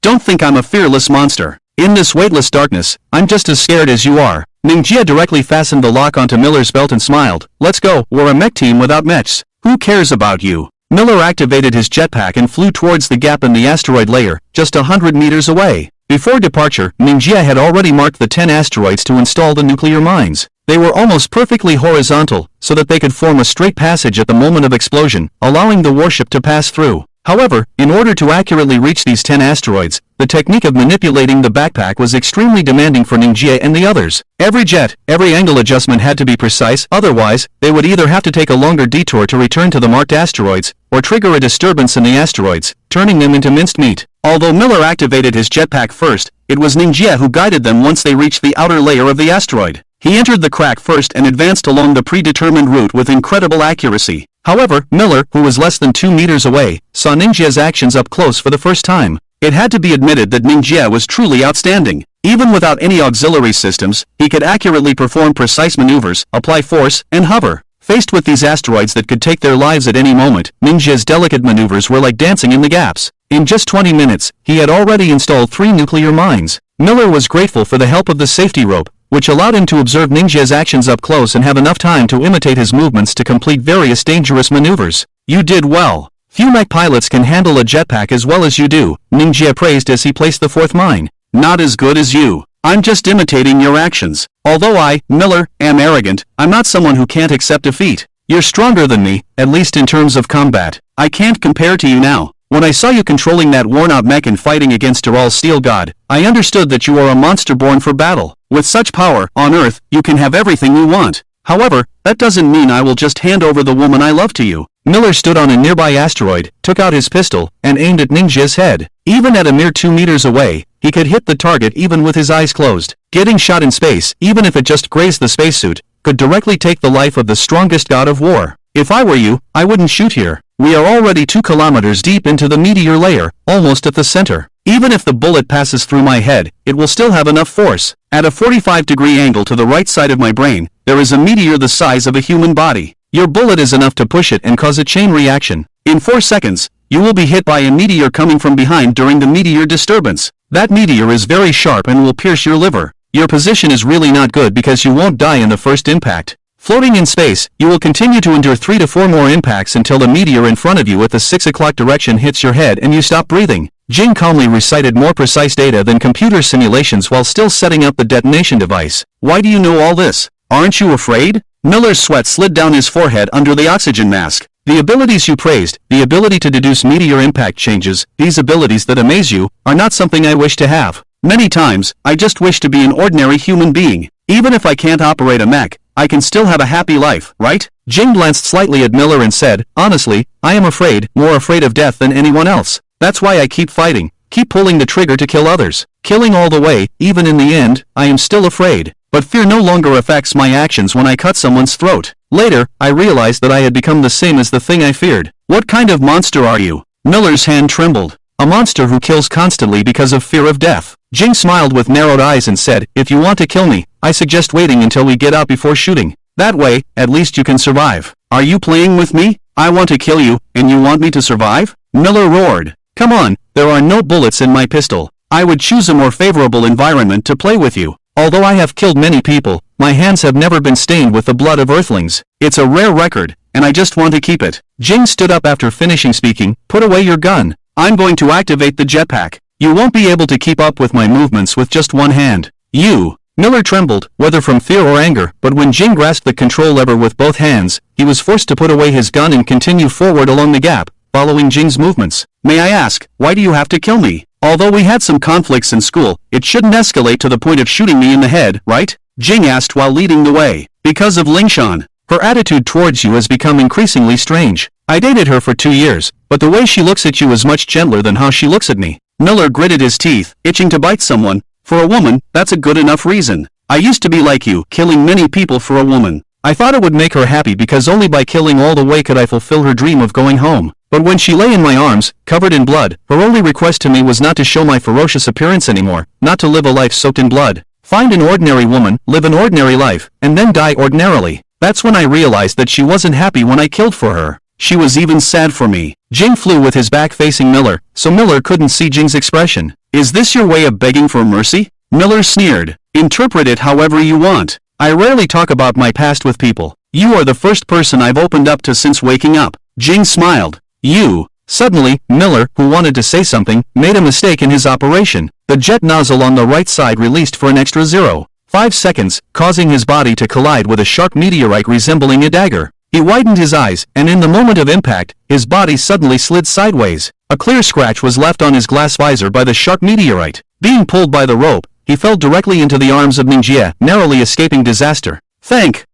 Don't think I'm a fearless monster. In this weightless darkness, I'm just as scared as you are. Mingjie directly fastened the lock onto Miller's belt and smiled. Let's go, we're a mech team without mechs. Who cares about you? Miller activated his jetpack and flew towards the gap in the asteroid layer, just 100 meters away. Before departure, Mingia had already marked the 10 asteroids to install the nuclear mines. They were almost perfectly horizontal, so that they could form a straight passage at the moment of explosion, allowing the warship to pass through. However, in order to accurately reach these 10 asteroids, the technique of manipulating the backpack was extremely demanding for Mingia and the others. Every jet, every angle adjustment had to be precise, otherwise, they would either have to take a longer detour to return to the marked asteroids, or trigger a disturbance in the asteroids, turning them into minced meat. Although Miller activated his jetpack first, it was Mingia who guided them once they reached the outer layer of the asteroid. He entered the crack first and advanced along the predetermined route with incredible accuracy. However, Miller, who was less than 2 meters away, saw Mingia's actions up close for the first time. It had to be admitted that Mingia was truly outstanding. Even without any auxiliary systems, he could accurately perform precise maneuvers, apply force, and hover. Faced with these asteroids that could take their lives at any moment, Mingia's delicate maneuvers were like dancing in the gaps. In just 20 minutes, he had already installed 3 nuclear mines. Miller was grateful for the help of the safety rope, which allowed him to observe Mingia's actions up close and have enough time to imitate his movements to complete various dangerous maneuvers. You did well. Few mech pilots can handle a jetpack as well as you do, Mingia praised as he placed the 4th mine. Not as good as you. I'm just imitating your actions. Although I, Miller, am arrogant, I'm not someone who can't accept defeat. You're stronger than me, at least in terms of combat. I can't compare to you now. When I saw you controlling that worn-out mech and fighting against Aral's steel god, I understood that you are a monster born for battle. With such power, on Earth, you can have everything you want. However, that doesn't mean I will just hand over the woman I love to you. Miller stood on a nearby asteroid, took out his pistol, and aimed at Mingia's head. Even at a mere 2 meters away, he could hit the target even with his eyes closed. Getting shot in space, even if it just grazed the spacesuit, could directly take the life of the strongest god of war. If I were you, I wouldn't shoot here. We are already 2 kilometers deep into the meteor layer, almost at the center. Even if the bullet passes through my head, it will still have enough force. At a 45-degree angle to the right side of my brain, there is a meteor the size of a human body. Your bullet is enough to push it and cause a chain reaction. In 4 seconds, you will be hit by a meteor coming from behind during the meteor disturbance. That meteor is very sharp and will pierce your liver. Your position is really not good because you won't die in the first impact. Floating in space, you will continue to endure 3 to 4 more impacts until the meteor in front of you at the 6 o'clock direction hits your head and you stop breathing. Jing calmly recited more precise data than computer simulations while still setting up the detonation device. Why do you know all this? Aren't you afraid? Miller's sweat slid down his forehead under the oxygen mask. The abilities you praised, the ability to deduce meteor impact changes, these abilities that amaze you, are not something I wish to have. Many times, I just wish to be an ordinary human being. Even if I can't operate a mech, I can still have a happy life, right? Jing glanced slightly at Miller and said, honestly, I am afraid, more afraid of death than anyone else. That's why I keep fighting, keep pulling the trigger to kill others. Killing all the way, even in the end, I am still afraid. But fear no longer affects my actions when I cut someone's throat. Later, I realized that I had become the same as the thing I feared. What kind of monster are you? Miller's hand trembled. A monster who kills constantly because of fear of death. Jing smiled with narrowed eyes and said, if you want to kill me, I suggest waiting until we get out before shooting. That way, at least you can survive. Are you playing with me? I want to kill you, and you want me to survive? Miller roared. Come on, there are no bullets in my pistol. I would choose a more favorable environment to play with you. Although I have killed many people, my hands have never been stained with the blood of Earthlings. It's a rare record, and I just want to keep it. Jing stood up after finishing speaking. Put away your gun. I'm going to activate the jetpack. You won't be able to keep up with my movements with just one hand. You. Miller trembled, whether from fear or anger, but when Jing grasped the control lever with both hands, he was forced to put away his gun and continue forward along the gap, following Jing's movements. May I ask, why do you have to kill me? Although we had some conflicts in school, it shouldn't escalate to the point of shooting me in the head, right? Jing asked while leading the way. Because of Shawn. Her attitude towards you has become increasingly strange. I dated her for 2 years, but the way she looks at you is much gentler than how she looks at me. Miller gritted his teeth, itching to bite someone. For a woman, that's a good enough reason. I used to be like you, killing many people for a woman. I thought it would make her happy because only by killing all the way could I fulfill her dream of going home. But when she lay in my arms, covered in blood, her only request to me was not to show my ferocious appearance anymore, not to live a life soaked in blood. Find an ordinary woman, live an ordinary life, and then die ordinarily. That's when I realized that she wasn't happy when I killed for her. She was even sad for me. Jing flew with his back facing Miller, so Miller couldn't see Jing's expression. Is this your way of begging for mercy? Miller sneered. Interpret it however you want. I rarely talk about my past with people. You are the first person I've opened up to since waking up. Jing smiled. You. Suddenly, Miller, who wanted to say something, made a mistake in his operation. The jet nozzle on the right side released for an extra 0.5 seconds, causing his body to collide with a sharp meteorite resembling a dagger. He widened his eyes, and in the moment of impact, his body suddenly slid sideways. A clear scratch was left on his glass visor by the sharp meteorite. Being pulled by the rope, he fell directly into the arms of Mingia, narrowly escaping disaster. Thank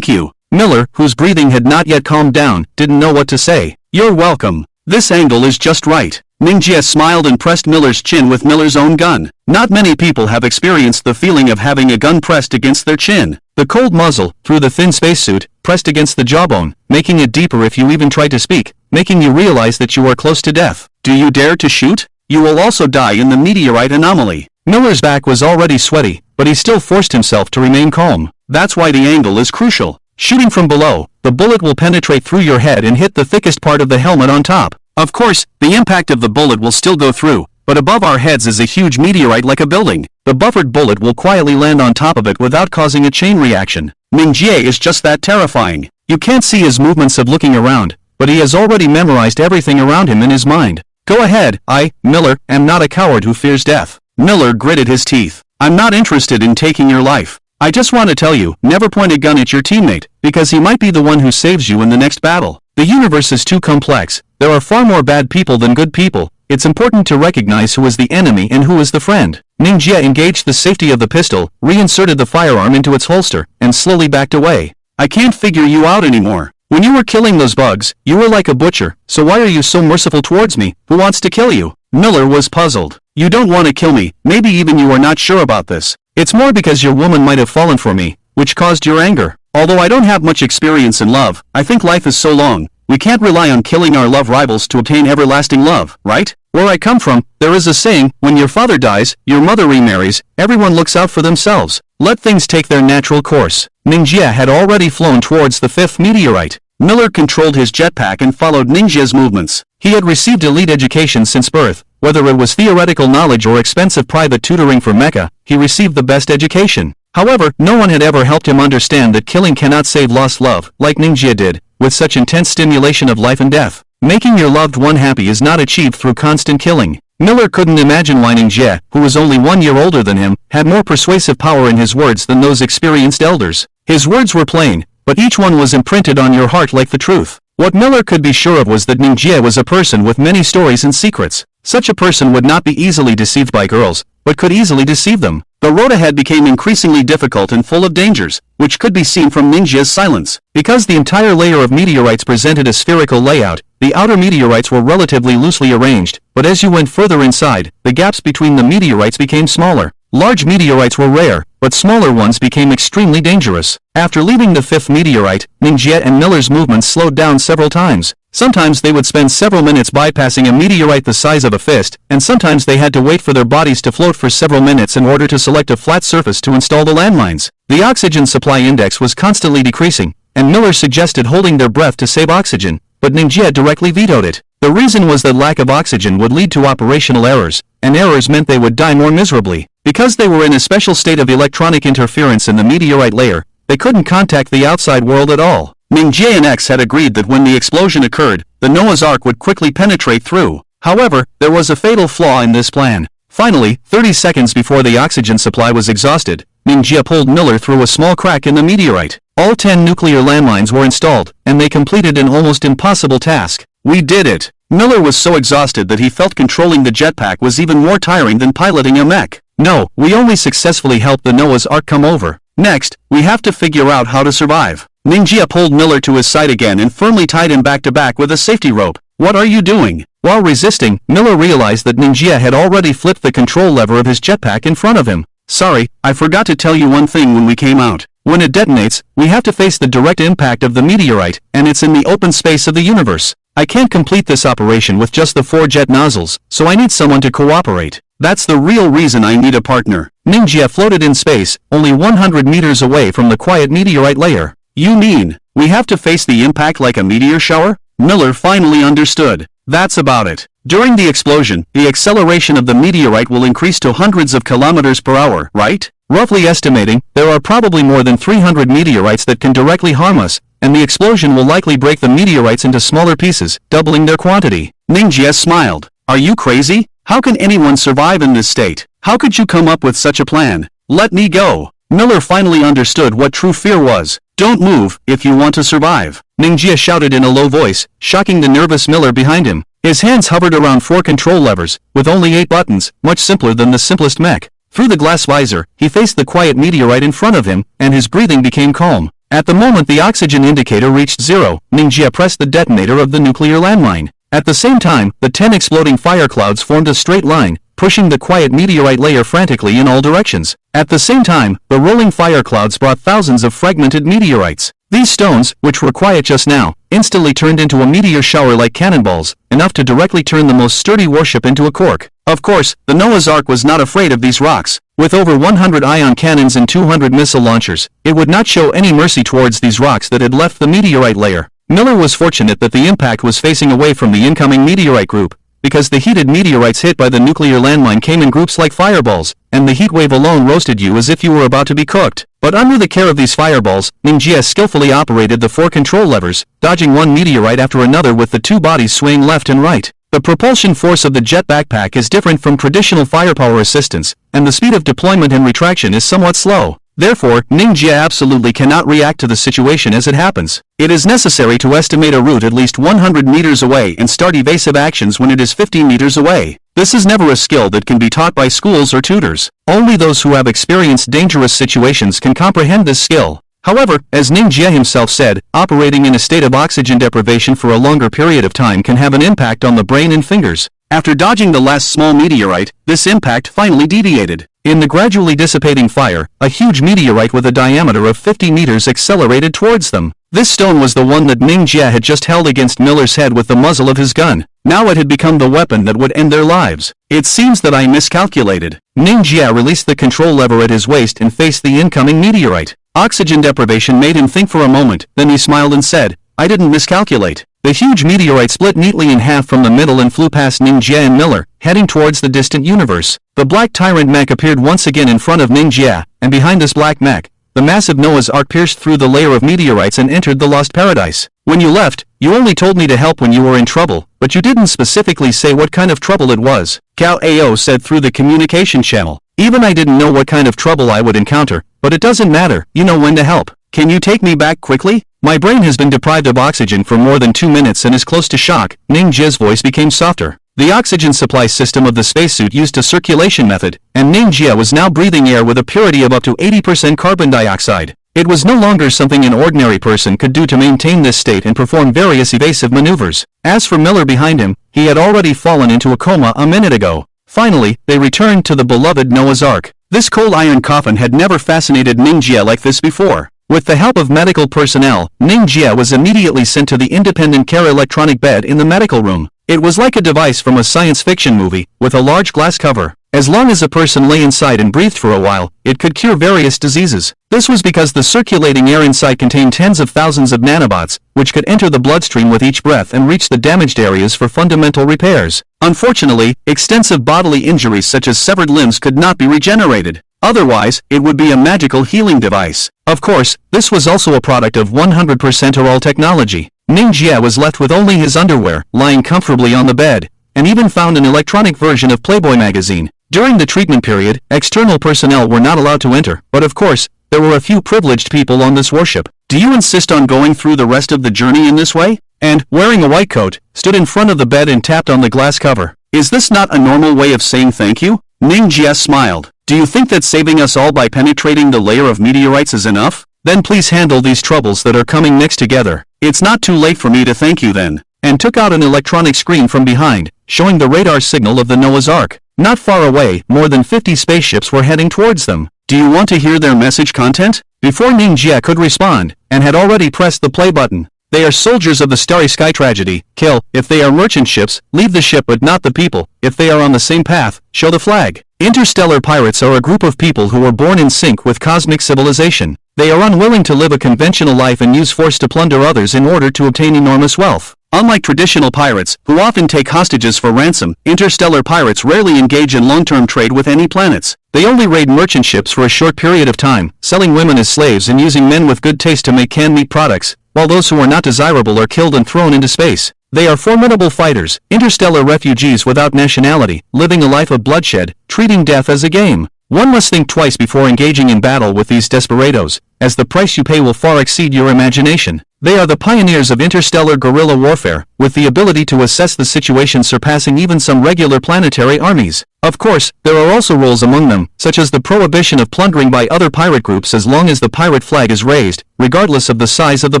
you. Miller, whose breathing had not yet calmed down, didn't know what to say. You're welcome. This angle is just right. Mingia smiled and pressed Miller's chin with Miller's own gun. Not many people have experienced the feeling of having a gun pressed against their chin. The cold muzzle, through the thin spacesuit, pressed against the jawbone, making it deeper if you even try to speak, making you realize that you are close to death. Do you dare to shoot? You will also die in the meteorite anomaly. Miller's back was already sweaty, but he still forced himself to remain calm. That's why the angle is crucial. Shooting from below, the bullet will penetrate through your head and hit the thickest part of the helmet on top. Of course, the impact of the bullet will still go through, but above our heads is a huge meteorite like a building. The buffered bullet will quietly land on top of it without causing a chain reaction. Mingia is just that terrifying. You can't see his movements of looking around, but he has already memorized everything around him in his mind. Go ahead, Miller, am not a coward who fears death. Miller gritted his teeth. I'm not interested in taking your life. I just want to tell you, never point a gun at your teammate, because he might be the one who saves you in the next battle. The universe is too complex. There are far more bad people than good people. It's important to recognize who is the enemy and who is the friend. Mingia engaged the safety of the pistol, reinserted the firearm into its holster, and slowly backed away. I can't figure you out anymore. When you were killing those bugs, you were like a butcher, so why are you so merciful towards me? Who wants to kill you? Miller was puzzled. You don't want to kill me, maybe even you are not sure about this. It's more because your woman might have fallen for me, which caused your anger. Although I don't have much experience in love, I think life is so long. We can't rely on killing our love rivals to obtain everlasting love, right? Where I come from, there is a saying, when your father dies, your mother remarries, everyone looks out for themselves. Let things take their natural course. Mingia had already flown towards the fifth meteorite. Miller controlled his jetpack and followed Mingia's movements. He had received elite education since birth. Whether it was theoretical knowledge or expensive private tutoring for Mecha, he received the best education. However, no one had ever helped him understand that killing cannot save lost love, like Mingia did, with such intense stimulation of life and death. Making your loved one happy is not achieved through constant killing. Miller couldn't imagine why Mingia, who was only 1 year older than him, had more persuasive power in his words than those experienced elders. His words were plain, but each one was imprinted on your heart like the truth. What Miller could be sure of was that Mingia was a person with many stories and secrets. Such a person would not be easily deceived by girls, but could easily deceive them. The road ahead became increasingly difficult and full of dangers, which could be seen from Mingia's silence. Because the entire layer of meteorites presented a spherical layout, the outer meteorites were relatively loosely arranged, but as you went further inside, the gaps between the meteorites became smaller. Large meteorites were rare, but smaller ones became extremely dangerous. After leaving the fifth meteorite, Mingia and Miller's movements slowed down several times. Sometimes they would spend several minutes bypassing a meteorite the size of a fist, and sometimes they had to wait for their bodies to float for several minutes in order to select a flat surface to install the landmines. The oxygen supply index was constantly decreasing, and Miller suggested holding their breath to save oxygen, but Mingia directly vetoed it. The reason was that lack of oxygen would lead to operational errors, and errors meant they would die more miserably. Because they were in a special state of electronic interference in the meteorite layer, they couldn't contact the outside world at all. Mingia and X had agreed that when the explosion occurred, the Noah's Ark would quickly penetrate through. However, there was a fatal flaw in this plan. Finally, 30 seconds before the oxygen supply was exhausted, Mingia pulled Miller through a small crack in the meteorite. All 10 nuclear landmines were installed, and they completed an almost impossible task. We did it! Miller was so exhausted that he felt controlling the jetpack was even more tiring than piloting a mech. No, we only successfully helped the Noah's Ark come over. Next, we have to figure out how to survive. Mingia pulled Miller to his side again and firmly tied him back to back with a safety rope. What are you doing? While resisting, Miller realized that Mingia had already flipped the control lever of his jetpack in front of him. Sorry, I forgot to tell you one thing when we came out. When it detonates, we have to face the direct impact of the meteorite, and it's in the open space of the universe. I can't complete this operation with just the 4 jet nozzles, so I need someone to cooperate. That's the real reason I need a partner. Mingia floated in space, only 100 meters away from the quiet meteorite layer. You mean, we have to face the impact like a meteor shower? Miller finally understood. That's about it. During the explosion, the acceleration of the meteorite will increase to hundreds of kilometers per hour, right? Roughly estimating, there are probably more than 300 meteorites that can directly harm us, and the explosion will likely break the meteorites into smaller pieces, doubling their quantity. Mingia smiled. Are you crazy? How can anyone survive in this state? How could you come up with such a plan? Let me go. Miller finally understood what true fear was. Don't move, if you want to survive. Mingia shouted in a low voice, shocking the nervous Miller behind him. His hands hovered around 4 control levers, with only 8 buttons, much simpler than the simplest mech. Through the glass visor, he faced the quiet meteorite in front of him, and his breathing became calm. At the moment the oxygen indicator reached 0, Mingia pressed the detonator of the nuclear landmine. At the same time, the 10 exploding fire clouds formed a straight line, pushing the quiet meteorite layer frantically in all directions. At the same time, the rolling fire clouds brought thousands of fragmented meteorites. These stones, which were quiet just now, instantly turned into a meteor shower like cannonballs, enough to directly turn the most sturdy warship into a cork. Of course, the Noah's Ark was not afraid of these rocks. With over 100 ion cannons and 200 missile launchers, it would not show any mercy towards these rocks that had left the meteorite layer. Miller was fortunate that the impact was facing away from the incoming meteorite group, because the heated meteorites hit by the nuclear landmine came in groups like fireballs, and the heat wave alone roasted you as if you were about to be cooked. But under the care of these fireballs, Mingia skillfully operated the 4 control levers, dodging one meteorite after another with the 2 bodies swaying left and right. The propulsion force of the jet backpack is different from traditional firepower assistance, and the speed of deployment and retraction is somewhat slow. Therefore, Mingia absolutely cannot react to the situation as it happens. It is necessary to estimate a route at least 100 meters away and start evasive actions when it is 50 meters away. This is never a skill that can be taught by schools or tutors. Only those who have experienced dangerous situations can comprehend this skill. However, as Mingia himself said, operating in a state of oxygen deprivation for a longer period of time can have an impact on the brain and fingers. After dodging the last small meteorite, this impact finally deviated. In the gradually dissipating fire, a huge meteorite with a diameter of 50 meters accelerated towards them. This stone was the one that Mingia had just held against Miller's head with the muzzle of his gun. Now it had become the weapon that would end their lives. It seems that I miscalculated. Mingia released the control lever at his waist and faced the incoming meteorite. Oxygen deprivation made him think for a moment, then he smiled and said, I didn't miscalculate. The huge meteorite split neatly in half from the middle and flew past Mingia and Miller, heading towards the distant universe. The black tyrant mech appeared once again in front of Mingia, and behind this black mech, the massive Noah's Ark pierced through the layer of meteorites and entered the lost paradise. When you left, you only told me to help when you were in trouble, but you didn't specifically say what kind of trouble it was, Cal AO said through the communication channel. Even I didn't know what kind of trouble I would encounter, but it doesn't matter, you know when to help. Can you take me back quickly? My brain has been deprived of oxygen for more than 2 minutes and is close to shock. Mingia's voice became softer. The oxygen supply system of the spacesuit used a circulation method, and Mingia was now breathing air with a purity of up to 80% carbon dioxide. It was no longer something an ordinary person could do to maintain this state and perform various evasive maneuvers. As for Miller behind him, he had already fallen into a coma a minute ago. Finally, they returned to the beloved Noah's Ark. This cold iron coffin had never fascinated Mingia like this before. With the help of medical personnel, Mingia was immediately sent to the independent care electronic bed in the medical room. It was like a device from a science fiction movie, with a large glass cover. As long as a person lay inside and breathed for a while, it could cure various diseases. This was because the circulating air inside contained tens of thousands of nanobots, which could enter the bloodstream with each breath and reach the damaged areas for fundamental repairs. Unfortunately, extensive bodily injuries such as severed limbs could not be regenerated. Otherwise, it would be a magical healing device. Of course, this was also a product of 100% Araw technology. Mingia was left with only his underwear, lying comfortably on the bed, and even found an electronic version of Playboy magazine. During the treatment period, external personnel were not allowed to enter, but of course, there were a few privileged people on this warship. Do you insist on going through the rest of the journey in this way? And, wearing a white coat, stood in front of the bed and tapped on the glass cover. Is this not a normal way of saying thank you? Mingia smiled. Do you think that saving us all by penetrating the layer of meteorites is enough? Then please handle these troubles that are coming next together. It's not too late for me to thank you then. And took out an electronic screen from behind, showing the radar signal of the Noah's Ark. Not far away, more than 50 spaceships were heading towards them. Do you want to hear their message content? Before Mingia could respond, and had already pressed the play button. They are soldiers of the Starry Sky tragedy. Kill. If they are merchant ships, leave the ship but not the people. If they are on the same path, show the flag. Interstellar pirates are a group of people who were born in sync with cosmic civilization. They are unwilling to live a conventional life and use force to plunder others in order to obtain enormous wealth. Unlike traditional pirates, who often take hostages for ransom, interstellar pirates rarely engage in long-term trade with any planets. They only raid merchant ships for a short period of time, selling women as slaves and using men with good taste to make canned meat products, while those who are not desirable are killed and thrown into space. They are formidable fighters, interstellar refugees without nationality, living a life of bloodshed, treating death as a game. One must think twice before engaging in battle with these desperados, as the price you pay will far exceed your imagination. They are the pioneers of interstellar guerrilla warfare, with the ability to assess the situation surpassing even some regular planetary armies. Of course, there are also rules among them, such as the prohibition of plundering by other pirate groups as long as the pirate flag is raised, regardless of the size of the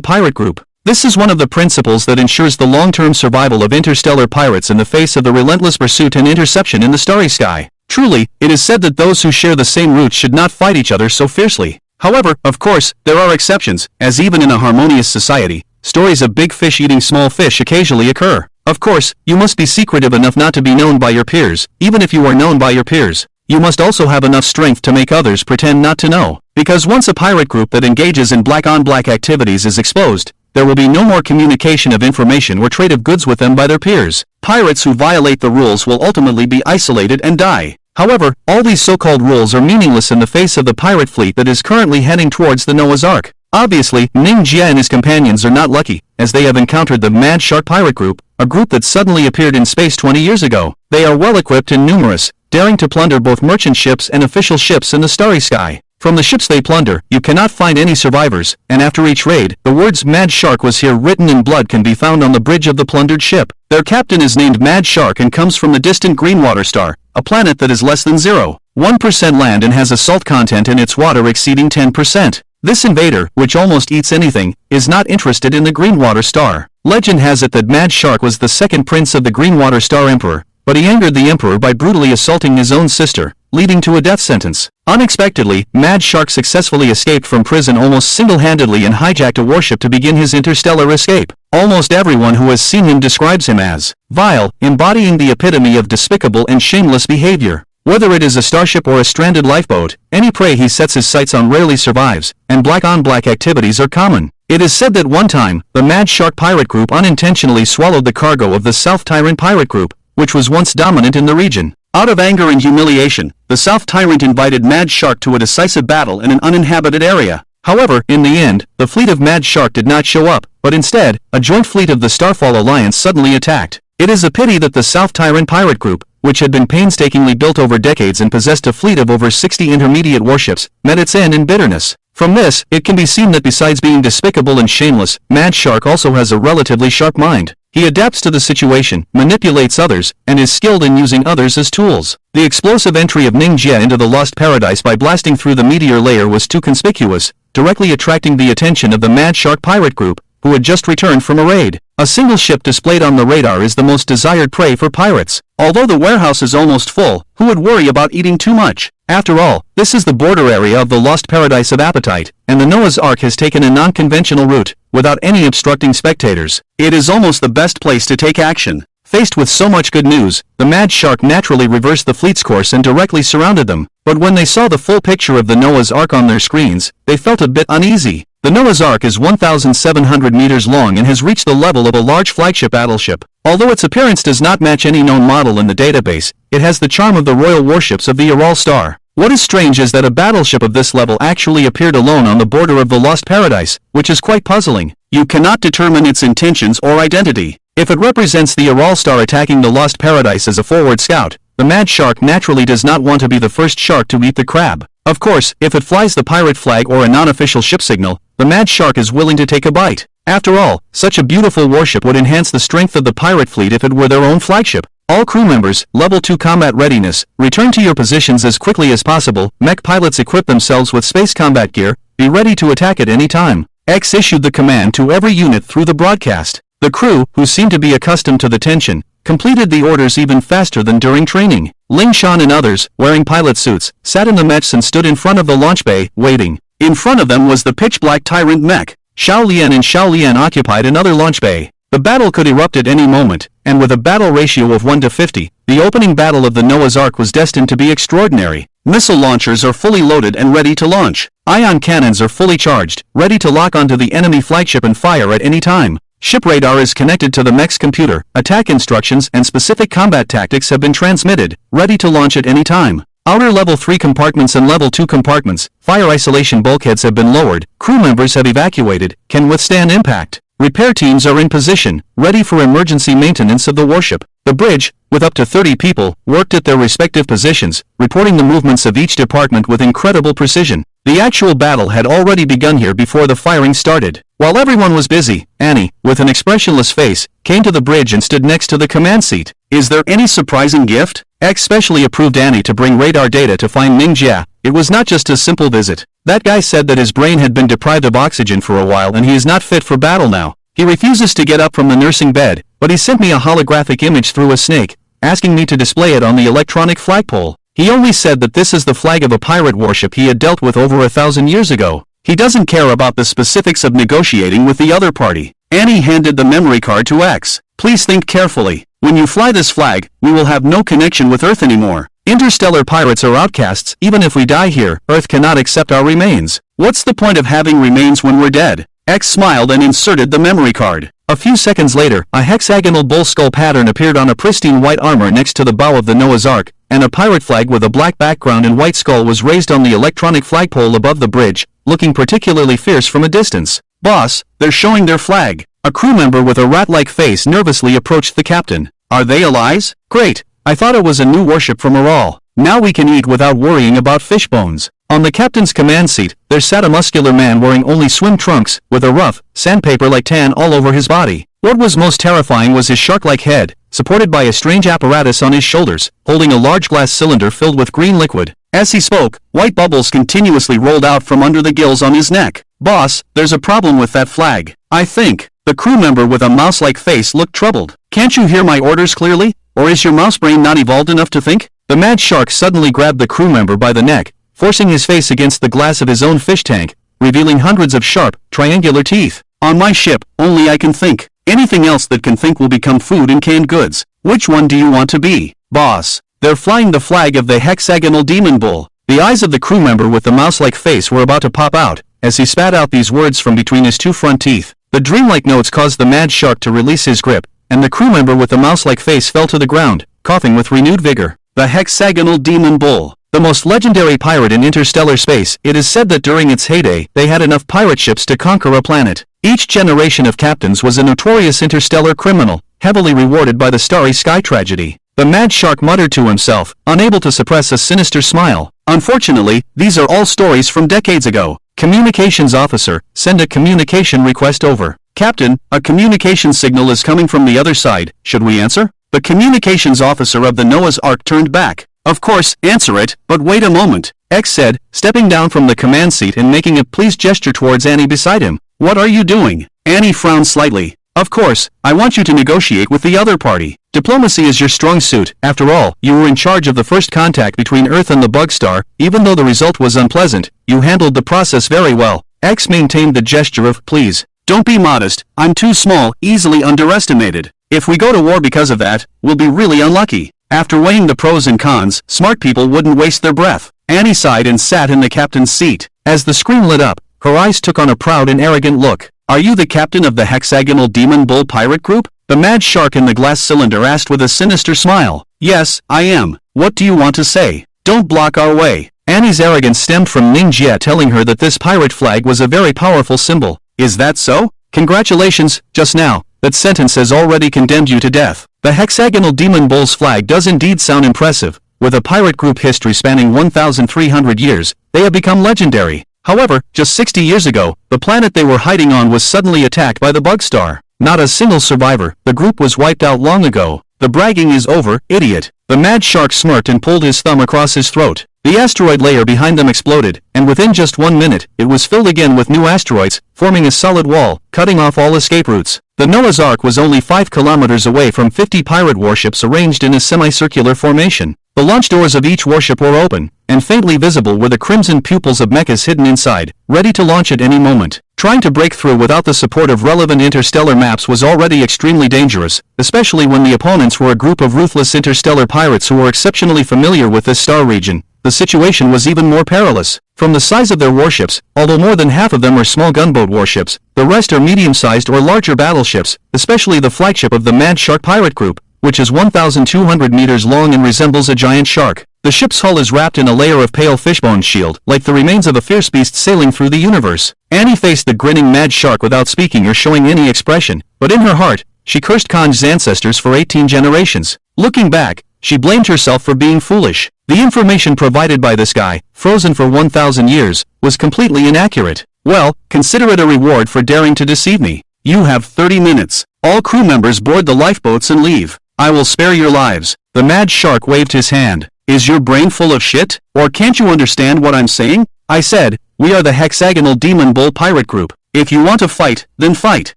pirate group. This is one of the principles that ensures the long-term survival of interstellar pirates in the face of the relentless pursuit and interception in the starry sky. Truly, it is said that those who share the same roots should not fight each other so fiercely. However, of course, there are exceptions, as even in a harmonious society, stories of big fish eating small fish occasionally occur. Of course, you must be secretive enough not to be known by your peers, even if you are known by your peers. You must also have enough strength to make others pretend not to know. Because once a pirate group that engages in black-on-black activities is exposed, there will be no more communication of information or trade of goods with them by their peers. Pirates who violate the rules will ultimately be isolated and die. However, all these so-called rules are meaningless in the face of the pirate fleet that is currently heading towards the Noah's Ark. Obviously, Mingia and his companions are not lucky, as they have encountered the Mad Shark pirate group, a group that suddenly appeared in space 20 years ago. They are well-equipped and numerous, daring to plunder both merchant ships and official ships in the starry sky. From the ships they plunder, you cannot find any survivors, and after each raid, the words Mad Shark was here written in blood can be found on the bridge of the plundered ship. Their captain is named Mad Shark and comes from the distant Greenwater star, a planet that is less than 0.1% land and has a salt content in its water exceeding 10%. This invader, which almost eats anything, is not interested in the Greenwater star. Legend has it that Mad Shark was the second prince of the Greenwater star emperor, but he angered the emperor by brutally assaulting his own sister, leading to a death sentence. Unexpectedly, Mad Shark successfully escaped from prison almost single-handedly and hijacked a warship to begin his interstellar escape. Almost everyone who has seen him describes him as vile, embodying the epitome of despicable and shameless behavior. Whether it is a starship or a stranded lifeboat, any prey he sets his sights on rarely survives, and black-on-black activities are common. It is said that one time, the Mad Shark pirate group unintentionally swallowed the cargo of the South Tyrant pirate group, which was once dominant in the region. Out of anger and humiliation, the South Tyrant invited Mad Shark to a decisive battle in an uninhabited area. However, in the end, the fleet of Mad Shark did not show up, but instead, a joint fleet of the Starfall Alliance suddenly attacked. It is a pity that the South Tyrant pirate group, which had been painstakingly built over decades and possessed a fleet of over 60 intermediate warships, met its end in bitterness. From this, it can be seen that besides being despicable and shameless, Mad Shark also has a relatively sharp mind. He adapts to the situation, manipulates others, and is skilled in using others as tools. The explosive entry of Mingia into the Lost Paradise by blasting through the meteor layer was too conspicuous, directly attracting the attention of the Mad Shark pirate group, who had just returned from a raid. A single ship displayed on the radar is the most desired prey for pirates. Although the warehouse is almost full, who would worry about eating too much? After all, this is the border area of the Lost Paradise of Appetite, and the Noah's Ark has taken a non-conventional route, without any obstructing spectators. It is almost the best place to take action. Faced with so much good news, the Mad Shark naturally reversed the fleet's course and directly surrounded them. But when they saw the full picture of the Noah's Ark on their screens, they felt a bit uneasy. The Noah's Ark is 1,700 meters long and has reached the level of a large flagship battleship. Although its appearance does not match any known model in the database, it has the charm of the royal warships of the Araw star. What is strange is that a battleship of this level actually appeared alone on the border of the Lost Paradise, which is quite puzzling. You cannot determine its intentions or identity. If it represents the Araw star attacking the Lost Paradise as a forward scout, the Mad Shark naturally does not want to be the first shark to eat the crab. Of course, if it flies the pirate flag or a non-official ship signal, the Mad Shark is willing to take a bite. After all, such a beautiful warship would enhance the strength of the pirate fleet if it were their own flagship. All crew members, Level 2 combat readiness, return to your positions as quickly as possible. Mech pilots equip themselves with space combat gear, be ready to attack at any time. X issued the command to every unit through the broadcast. The crew, who seemed to be accustomed to the tension, completed the orders even faster than during training. Shawn and others, wearing pilot suits, sat in the mechs and stood in front of the launch bay, waiting. In front of them was the pitch-black Tyrant mech. Shaolien and Shaolien occupied another launch bay. The battle could erupt at any moment, and with a battle ratio of 1 to 50, the opening battle of the Noah's Ark was destined to be extraordinary. Missile launchers are fully loaded and ready to launch. Ion cannons are fully charged, ready to lock onto the enemy flagship and fire at any time. Ship radar is connected to the mech's computer, attack instructions and specific combat tactics have been transmitted, ready to launch at any time. Outer Level 3 compartments and Level 2 compartments, fire isolation bulkheads have been lowered, crew members have evacuated, can withstand impact. Repair teams are in position, ready for emergency maintenance of the warship. The bridge, with up to 30 people, worked at their respective positions, reporting the movements of each department with incredible precision. The actual battle had already begun here before the firing started. While everyone was busy, Annie, with an expressionless face, came to the bridge and stood next to the command seat. Is there any surprising gift? X specially approved Annie to bring radar data to find Mingia. It was not just a simple visit. That guy said that his brain had been deprived of oxygen for a while and he is not fit for battle now. He refuses to get up from the nursing bed, but he sent me a holographic image through a snake, asking me to display it on the electronic flagpole. He only said that this is the flag of a pirate warship he had dealt with over 1,000 years ago. He doesn't care about the specifics of negotiating with the other party. Annie handed the memory card to X. Please think carefully. When you fly this flag, we will have no connection with Earth anymore. Interstellar pirates are outcasts. Even if we die here, Earth cannot accept our remains. What's the point of having remains when we're dead? X smiled and inserted the memory card. A few seconds later, a hexagonal bull skull pattern appeared on a pristine white armor next to the bow of the Noah's Ark, and a pirate flag with a black background and white skull was raised on the electronic flagpole above the bridge, looking particularly fierce from a distance. Boss, they're showing their flag. A crew member with a rat-like face nervously approached the captain. Are they allies? Great. I thought it was a new warship from Araw. Now we can eat without worrying about fish bones. On the captain's command seat, there sat a muscular man wearing only swim trunks, with a rough, sandpaper-like tan all over his body. What was most terrifying was his shark-like head, supported by a strange apparatus on his shoulders, holding a large glass cylinder filled with green liquid. As he spoke, white bubbles continuously rolled out from under the gills on his neck. Boss, there's a problem with that flag. I think. The crew member with a mouse-like face looked troubled. Can't you hear my orders clearly? Or is your mouse brain not evolved enough to think? The mad shark suddenly grabbed the crew member by the neck, forcing his face against the glass of his own fish tank, revealing hundreds of sharp, triangular teeth. On my ship, only I can think. Anything else that can think will become food and canned goods. Which one do you want to be? Boss. They're flying the flag of the hexagonal demon bull. The eyes of the crew member with the mouse-like face were about to pop out, as he spat out these words from between his two front teeth. The dreamlike notes caused the mad shark to release his grip, and the crew member with the mouse-like face fell to the ground, coughing with renewed vigor. The hexagonal demon bull. The most legendary pirate in interstellar space, it is said that during its heyday, they had enough pirate ships to conquer a planet. Each generation of captains was a notorious interstellar criminal, heavily rewarded by the starry sky tragedy. The mad shark muttered to himself, unable to suppress a sinister smile. Unfortunately, these are all stories from decades ago. Communications officer, send a communication request over. Captain, a communication signal is coming from the other side. Should we answer? The communications officer of the Noah's Ark turned back. Of course, answer it, but wait a moment, X said, stepping down from the command seat and making a pleased gesture towards Annie beside him. What are you doing? Annie frowned slightly. Of course, I want you to negotiate with the other party. Diplomacy is your strong suit. After all, you were in charge of the first contact between Earth and the Bug Star. Even though the result was unpleasant, you handled the process very well. X maintained the gesture of, please, don't be modest, I'm too small, easily underestimated. If we go to war because of that, we'll be really unlucky. After weighing the pros and cons, smart people wouldn't waste their breath. Annie sighed and sat in the captain's seat. As the screen lit up, her eyes took on a proud and arrogant look. Are you the captain of the hexagonal demon bull pirate group? The mad shark in the glass cylinder asked with a sinister smile. Yes, I am. What do you want to say? Don't block our way. Annie's arrogance stemmed from Mingia telling her that this pirate flag was a very powerful symbol. Is that so? Congratulations, just now. That sentence has already condemned you to death. The hexagonal demon bull's flag does indeed sound impressive. With a pirate group history spanning 1,300 years, they have become legendary. However, just 60 years ago, the planet they were hiding on was suddenly attacked by the Bug Star. Not a single survivor, the group was wiped out long ago. The bragging is over, idiot. The mad shark smirked and pulled his thumb across his throat. The asteroid layer behind them exploded, and within just 1 minute, it was filled again with new asteroids, forming a solid wall, cutting off all escape routes. The Noah's Ark was only 5 kilometers away from 50 pirate warships arranged in a semicircular formation. The launch doors of each warship were open, and faintly visible were the crimson pupils of mechas hidden inside, ready to launch at any moment. Trying to break through without the support of relevant interstellar maps was already extremely dangerous, especially when the opponents were a group of ruthless interstellar pirates who were exceptionally familiar with this star region. The situation was even more perilous. From the size of their warships, although more than half of them are small gunboat warships, the rest are medium-sized or larger battleships, especially the flagship of the Mad Shark pirate group, which is 1,200 meters long and resembles a giant shark. The ship's hull is wrapped in a layer of pale fishbone shield, like the remains of a fierce beast sailing through the universe. Annie faced the grinning mad shark without speaking or showing any expression, but in her heart, she cursed Kanj's ancestors for 18 generations. Looking back, she blamed herself for being foolish. The information provided by this guy, frozen for 1,000 years, was completely inaccurate. Well, consider it a reward for daring to deceive me. You have 30 minutes. All crew members board the lifeboats and leave. I will spare your lives. The mad shark waved his hand. Is your brain full of shit? Or can't you understand what I'm saying? I said, we are the Hexagonal Demon Bull Pirate Group. If you want to fight, then fight.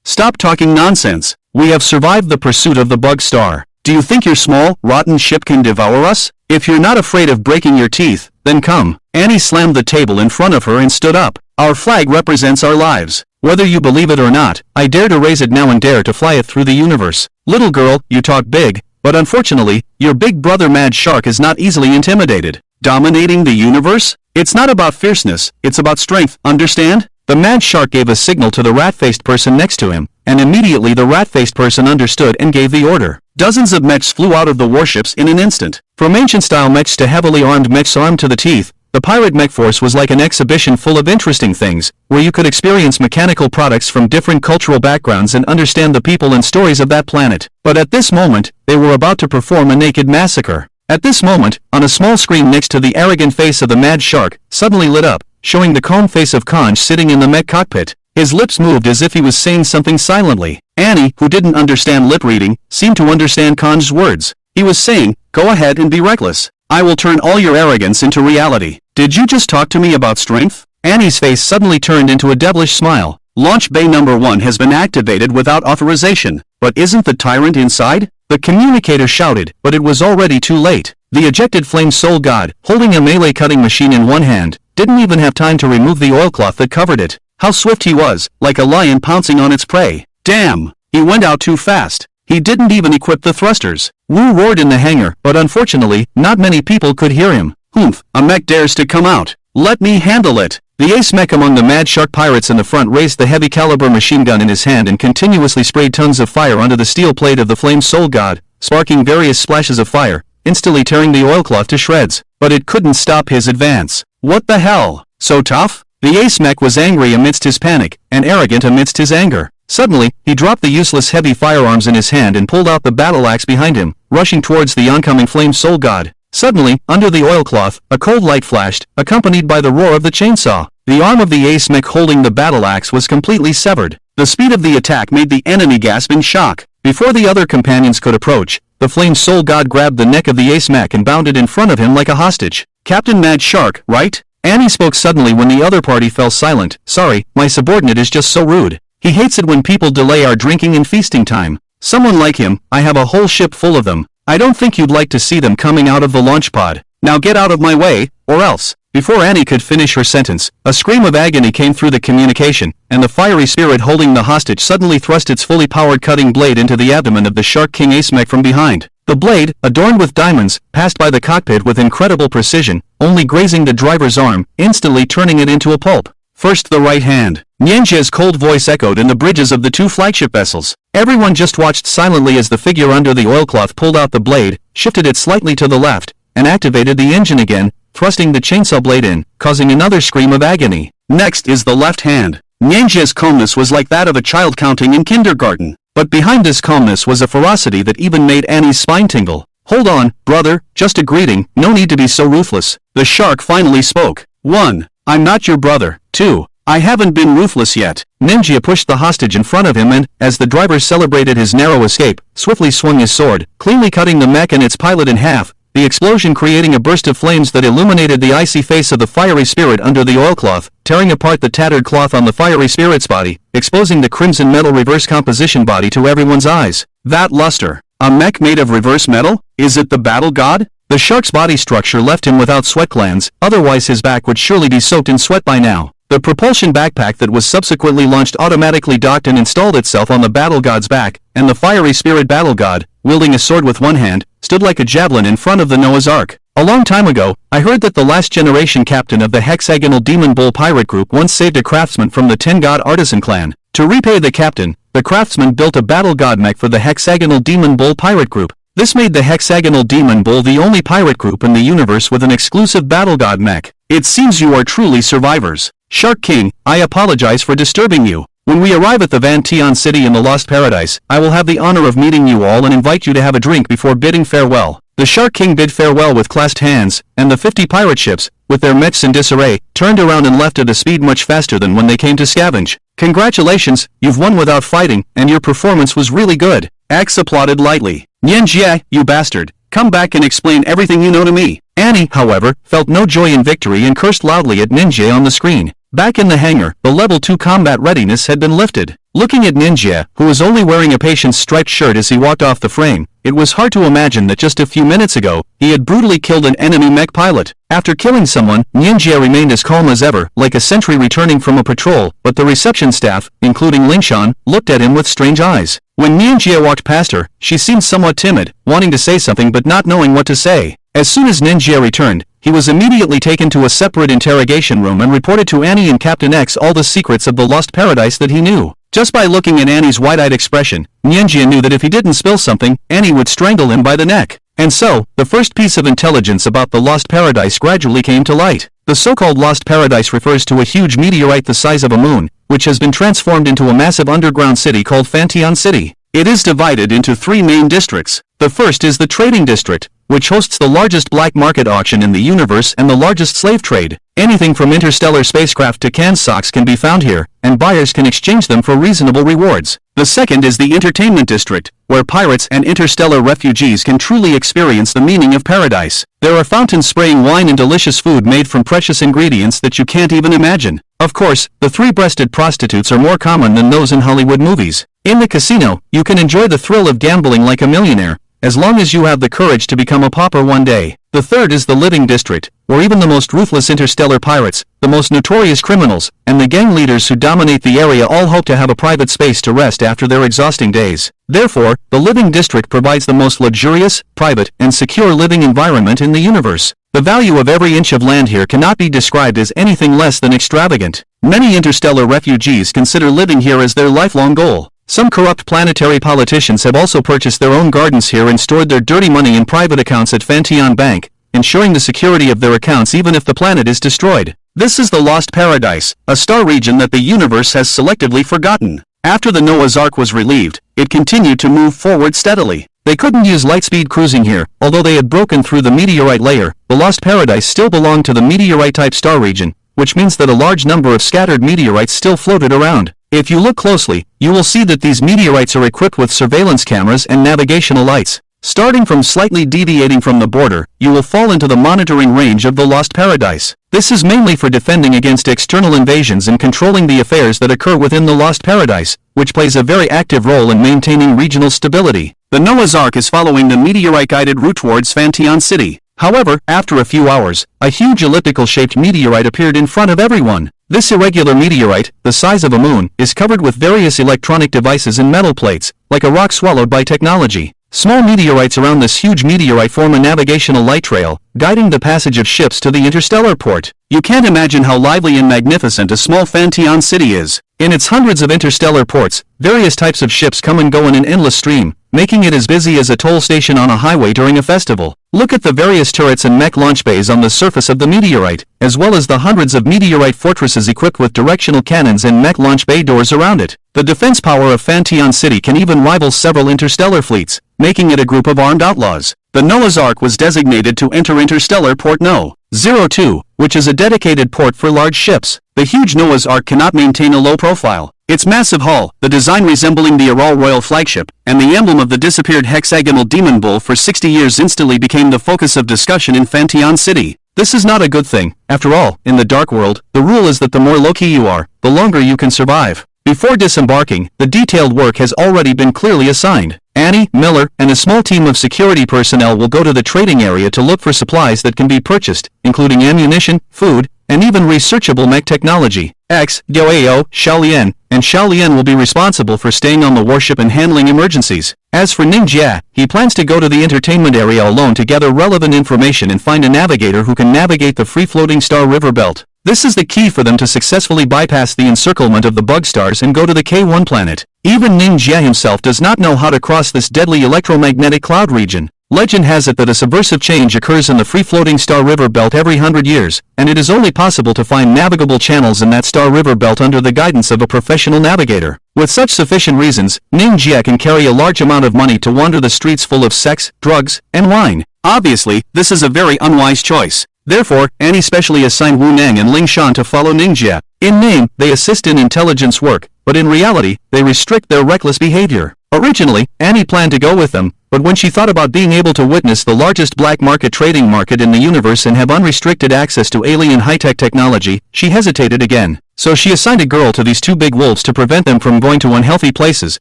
Stop talking nonsense. We have survived the pursuit of the Bug Star. Do you think your small, rotten ship can devour us? If you're not afraid of breaking your teeth, then come. Annie slammed the table in front of her and stood up. Our flag represents our lives. Whether you believe it or not, I dare to raise it now and dare to fly it through the universe. Little girl, you talk big, but unfortunately, your big brother Mad Shark is not easily intimidated. Dominating the universe? It's not about fierceness, it's about strength, understand? The Mad Shark gave a signal to the rat-faced person next to him, and immediately the rat-faced person understood and gave the order. Dozens of mechs flew out of the warships in an instant. From ancient-style mechs to heavily armed mechs armed to the teeth, the pirate mech force was like an exhibition full of interesting things, where you could experience mechanical products from different cultural backgrounds and understand the people and stories of that planet. But at this moment, they were about to perform a naked massacre. At this moment, on a small screen next to the arrogant face of the Mad Shark, suddenly lit up, showing the calm face of Kanj sitting in the mech cockpit. His lips moved as if he was saying something silently. Annie, who didn't understand lip reading, seemed to understand Kanj's words. He was saying, go ahead and be reckless. I will turn all your arrogance into reality. Did you just talk to me about strength? Annie's face suddenly turned into a devilish smile. Launch Bay number 1 has been activated without authorization. But isn't the tyrant inside? The communicator shouted, but it was already too late. The ejected flame soul god, holding a melee cutting machine in one hand, didn't even have time to remove the oilcloth that covered it. How swift he was, like a lion pouncing on its prey. Damn! He went out too fast. He didn't even equip the thrusters. Wu roared in the hangar, but unfortunately, not many people could hear him. Humph, a mech dares to come out. Let me handle it. The ace mech among the Mad Shark pirates in the front raised the heavy caliber machine gun in his hand and continuously sprayed tons of fire onto the steel plate of the flame soul god, sparking various splashes of fire, instantly tearing the oilcloth to shreds. But it couldn't stop his advance. What the hell? So tough? The ace mech was angry amidst his panic, and arrogant amidst his anger. Suddenly, he dropped the useless heavy firearms in his hand and pulled out the battle axe behind him, rushing towards the oncoming flame soul god. Suddenly, under the oilcloth, a cold light flashed, accompanied by the roar of the chainsaw. The arm of the ace mech holding the battle axe was completely severed. The speed of the attack made the enemy gasp in shock. Before the other companions could approach, the flame soul god grabbed the neck of the ace mech and bounded in front of him like a hostage. Captain Mad Shark, right? Annie spoke suddenly when the other party fell silent. Sorry, my subordinate is just so rude. He hates it when people delay our drinking and feasting time. Someone like him, I have a whole ship full of them. I don't think you'd like to see them coming out of the launch pod. Now get out of my way, or else. Before Annie could finish her sentence, a scream of agony came through the communication, and the fiery spirit holding the hostage suddenly thrust its fully powered cutting blade into the abdomen of the Shark King ace mech from behind. The blade, adorned with diamonds, passed by the cockpit with incredible precision, only grazing the driver's arm, instantly turning it into a pulp. First the right hand. Mingia's cold voice echoed in the bridges of the two flagship vessels. Everyone just watched silently as the figure under the oilcloth pulled out the blade, shifted it slightly to the left, and activated the engine again, thrusting the chainsaw blade in, causing another scream of agony. Next is the left hand. Mingia's calmness was like that of a child counting in kindergarten. But behind this calmness was a ferocity that even made Annie's spine tingle. Hold on, brother, just a greeting, no need to be so ruthless. The shark finally spoke. 1. I'm not your brother. 2. I haven't been ruthless yet. Mingia pushed the hostage in front of him and, as the driver celebrated his narrow escape, swiftly swung his sword, cleanly cutting the mech and its pilot in half, the explosion creating a burst of flames that illuminated the icy face of the fiery spirit under the oilcloth, tearing apart the tattered cloth on the fiery spirit's body, exposing the crimson metal reverse composition body to everyone's eyes. That luster. A mech made of reverse metal? Is it the battle god? The shark's body structure left him without sweat glands, otherwise his back would surely be soaked in sweat by now. The propulsion backpack that was subsequently launched automatically docked and installed itself on the battle god's back, and the fiery spirit battle god, wielding a sword with one hand, stood like a javelin in front of the Noah's Ark. A long time ago, I heard that the last generation captain of the Hexagonal Demon Bull Pirate Group once saved a craftsman from the 10-god artisan clan. To repay the captain, the craftsman built a battle god mech for the Hexagonal Demon Bull Pirate Group. This made the hexagonal demon bull the only pirate group in the universe with an exclusive battle god mech. It seems you are truly survivors. Shark King, I apologize for disturbing you. When we arrive at the Vantion city in the Lost Paradise, I will have the honor of meeting you all and invite you to have a drink before bidding farewell. The Shark King bid farewell with clasped hands, and the 50 pirate ships, with their mechs in disarray, turned around and left at a speed much faster than when they came to scavenge. Congratulations, you've won without fighting, and your performance was really good. Axe applauded lightly. Mingia, you bastard. Come back and explain everything you know to me. Annie, however, felt no joy in victory and cursed loudly at Mingia on the screen. Back in the hangar, the level 2 combat readiness had been lifted. Looking at Mingia, who was only wearing a patient's striped shirt as he walked off the frame, it was hard to imagine that just a few minutes ago, he had brutally killed an enemy mech pilot. After killing someone, Mingia remained as calm as ever, like a sentry returning from a patrol, but the reception staff, including Shawn, looked at him with strange eyes. When Mingia walked past her, she seemed somewhat timid, wanting to say something but not knowing what to say. As soon as Mingia returned, he was immediately taken to a separate interrogation room and reported to Annie and Captain X all the secrets of the Lost Paradise that he knew. Just by looking at Annie's wide-eyed expression, Mingia knew that if he didn't spill something, Annie would strangle him by the neck. And so, the first piece of intelligence about the Lost Paradise gradually came to light. The so-called Lost Paradise refers to a huge meteorite the size of a moon, which has been transformed into a massive underground city called Vantion City. It is divided into 3 main districts. The first is the Trading District, which hosts the largest black market auction in the universe and the largest slave trade. Anything from interstellar spacecraft to canned socks can be found here, and buyers can exchange them for reasonable rewards. The second is the Entertainment District, where pirates and interstellar refugees can truly experience the meaning of paradise. There are fountains spraying wine and delicious food made from precious ingredients that you can't even imagine. Of course, the 3-breasted prostitutes are more common than those in Hollywood movies. In the casino, you can enjoy the thrill of gambling like a millionaire, as long as you have the courage to become a pauper one day. The third is the Living District, where even the most ruthless interstellar pirates, the most notorious criminals, and the gang leaders who dominate the area all hope to have a private space to rest after their exhausting days. Therefore, the Living District provides the most luxurious, private, and secure living environment in the universe. The value of every inch of land here cannot be described as anything less than extravagant. Many interstellar refugees consider living here as their lifelong goal. Some corrupt planetary politicians have also purchased their own gardens here and stored their dirty money in private accounts at Vantion Bank, ensuring the security of their accounts even if the planet is destroyed. This is the Lost Paradise, a star region that the universe has selectively forgotten. After the Noah's Ark was relieved, it continued to move forward steadily. They couldn't use lightspeed cruising here, although they had broken through the meteorite layer. The Lost Paradise still belonged to the meteorite-type star region, which means that a large number of scattered meteorites still floated around. If you look closely, you will see that these meteorites are equipped with surveillance cameras and navigational lights. Starting from slightly deviating from the border, you will fall into the monitoring range of the Lost Paradise. This is mainly for defending against external invasions and controlling the affairs that occur within the Lost Paradise, which plays a very active role in maintaining regional stability. The Noah's Ark is following the meteorite-guided route towards Vantion City. However, after a few hours, a huge elliptical-shaped meteorite appeared in front of everyone. This irregular meteorite, the size of a moon, is covered with various electronic devices and metal plates, like a rock swallowed by technology. Small meteorites around this huge meteorite form a navigational light trail, guiding the passage of ships to the interstellar port. You can't imagine how lively and magnificent a small Vantion City is. In its hundreds of interstellar ports, various types of ships come and go in an endless stream, making it as busy as a toll station on a highway during a festival. Look at the various turrets and mech launch bays on the surface of the meteorite, as well as the hundreds of meteorite fortresses equipped with directional cannons and mech launch bay doors around it. The defense power of Vantion City can even rival several interstellar fleets, making it a group of armed outlaws. The Noah's Ark was designated to enter Interstellar Port No. 02, which is a dedicated port for large ships. The huge Noah's Ark cannot maintain a low profile. Its massive hull, the design resembling the Araw royal flagship, and the emblem of the disappeared hexagonal demon bull for 60 years instantly became the focus of discussion in Vantion City. This is not a good thing. After all, in the dark world, the rule is that the more low-key you are, the longer you can survive. Before disembarking, the detailed work has already been clearly assigned. Annie, Miller, and a small team of security personnel will go to the trading area to look for supplies that can be purchased, including ammunition, food, and even researchable mech technology. X, Yoao, Shaolien, and Shaolien will be responsible for staying on the warship and handling emergencies. As for Mingia, he plans to go to the entertainment area alone to gather relevant information and find a navigator who can navigate the free-floating star river belt. This is the key for them to successfully bypass the encirclement of the bug stars and go to the K1 planet. Even Mingia himself does not know how to cross this deadly electromagnetic cloud region. Legend has it that a subversive change occurs in the free-floating Star River belt every 100 years, and it is only possible to find navigable channels in that Star River belt under the guidance of a professional navigator. With such sufficient reasons, Mingia can carry a large amount of money to wander the streets full of sex, drugs, and wine. Obviously, this is a very unwise choice. Therefore, Annie specially assigned Wu Neng and Ling Shawn to follow Mingia. In name, they assist in intelligence work, but in reality, they restrict their reckless behavior. Originally, Annie planned to go with them, but when she thought about being able to witness the largest black market trading market in the universe and have unrestricted access to alien high-tech technology, she hesitated again. So she assigned a girl to these two big wolves to prevent them from going to unhealthy places,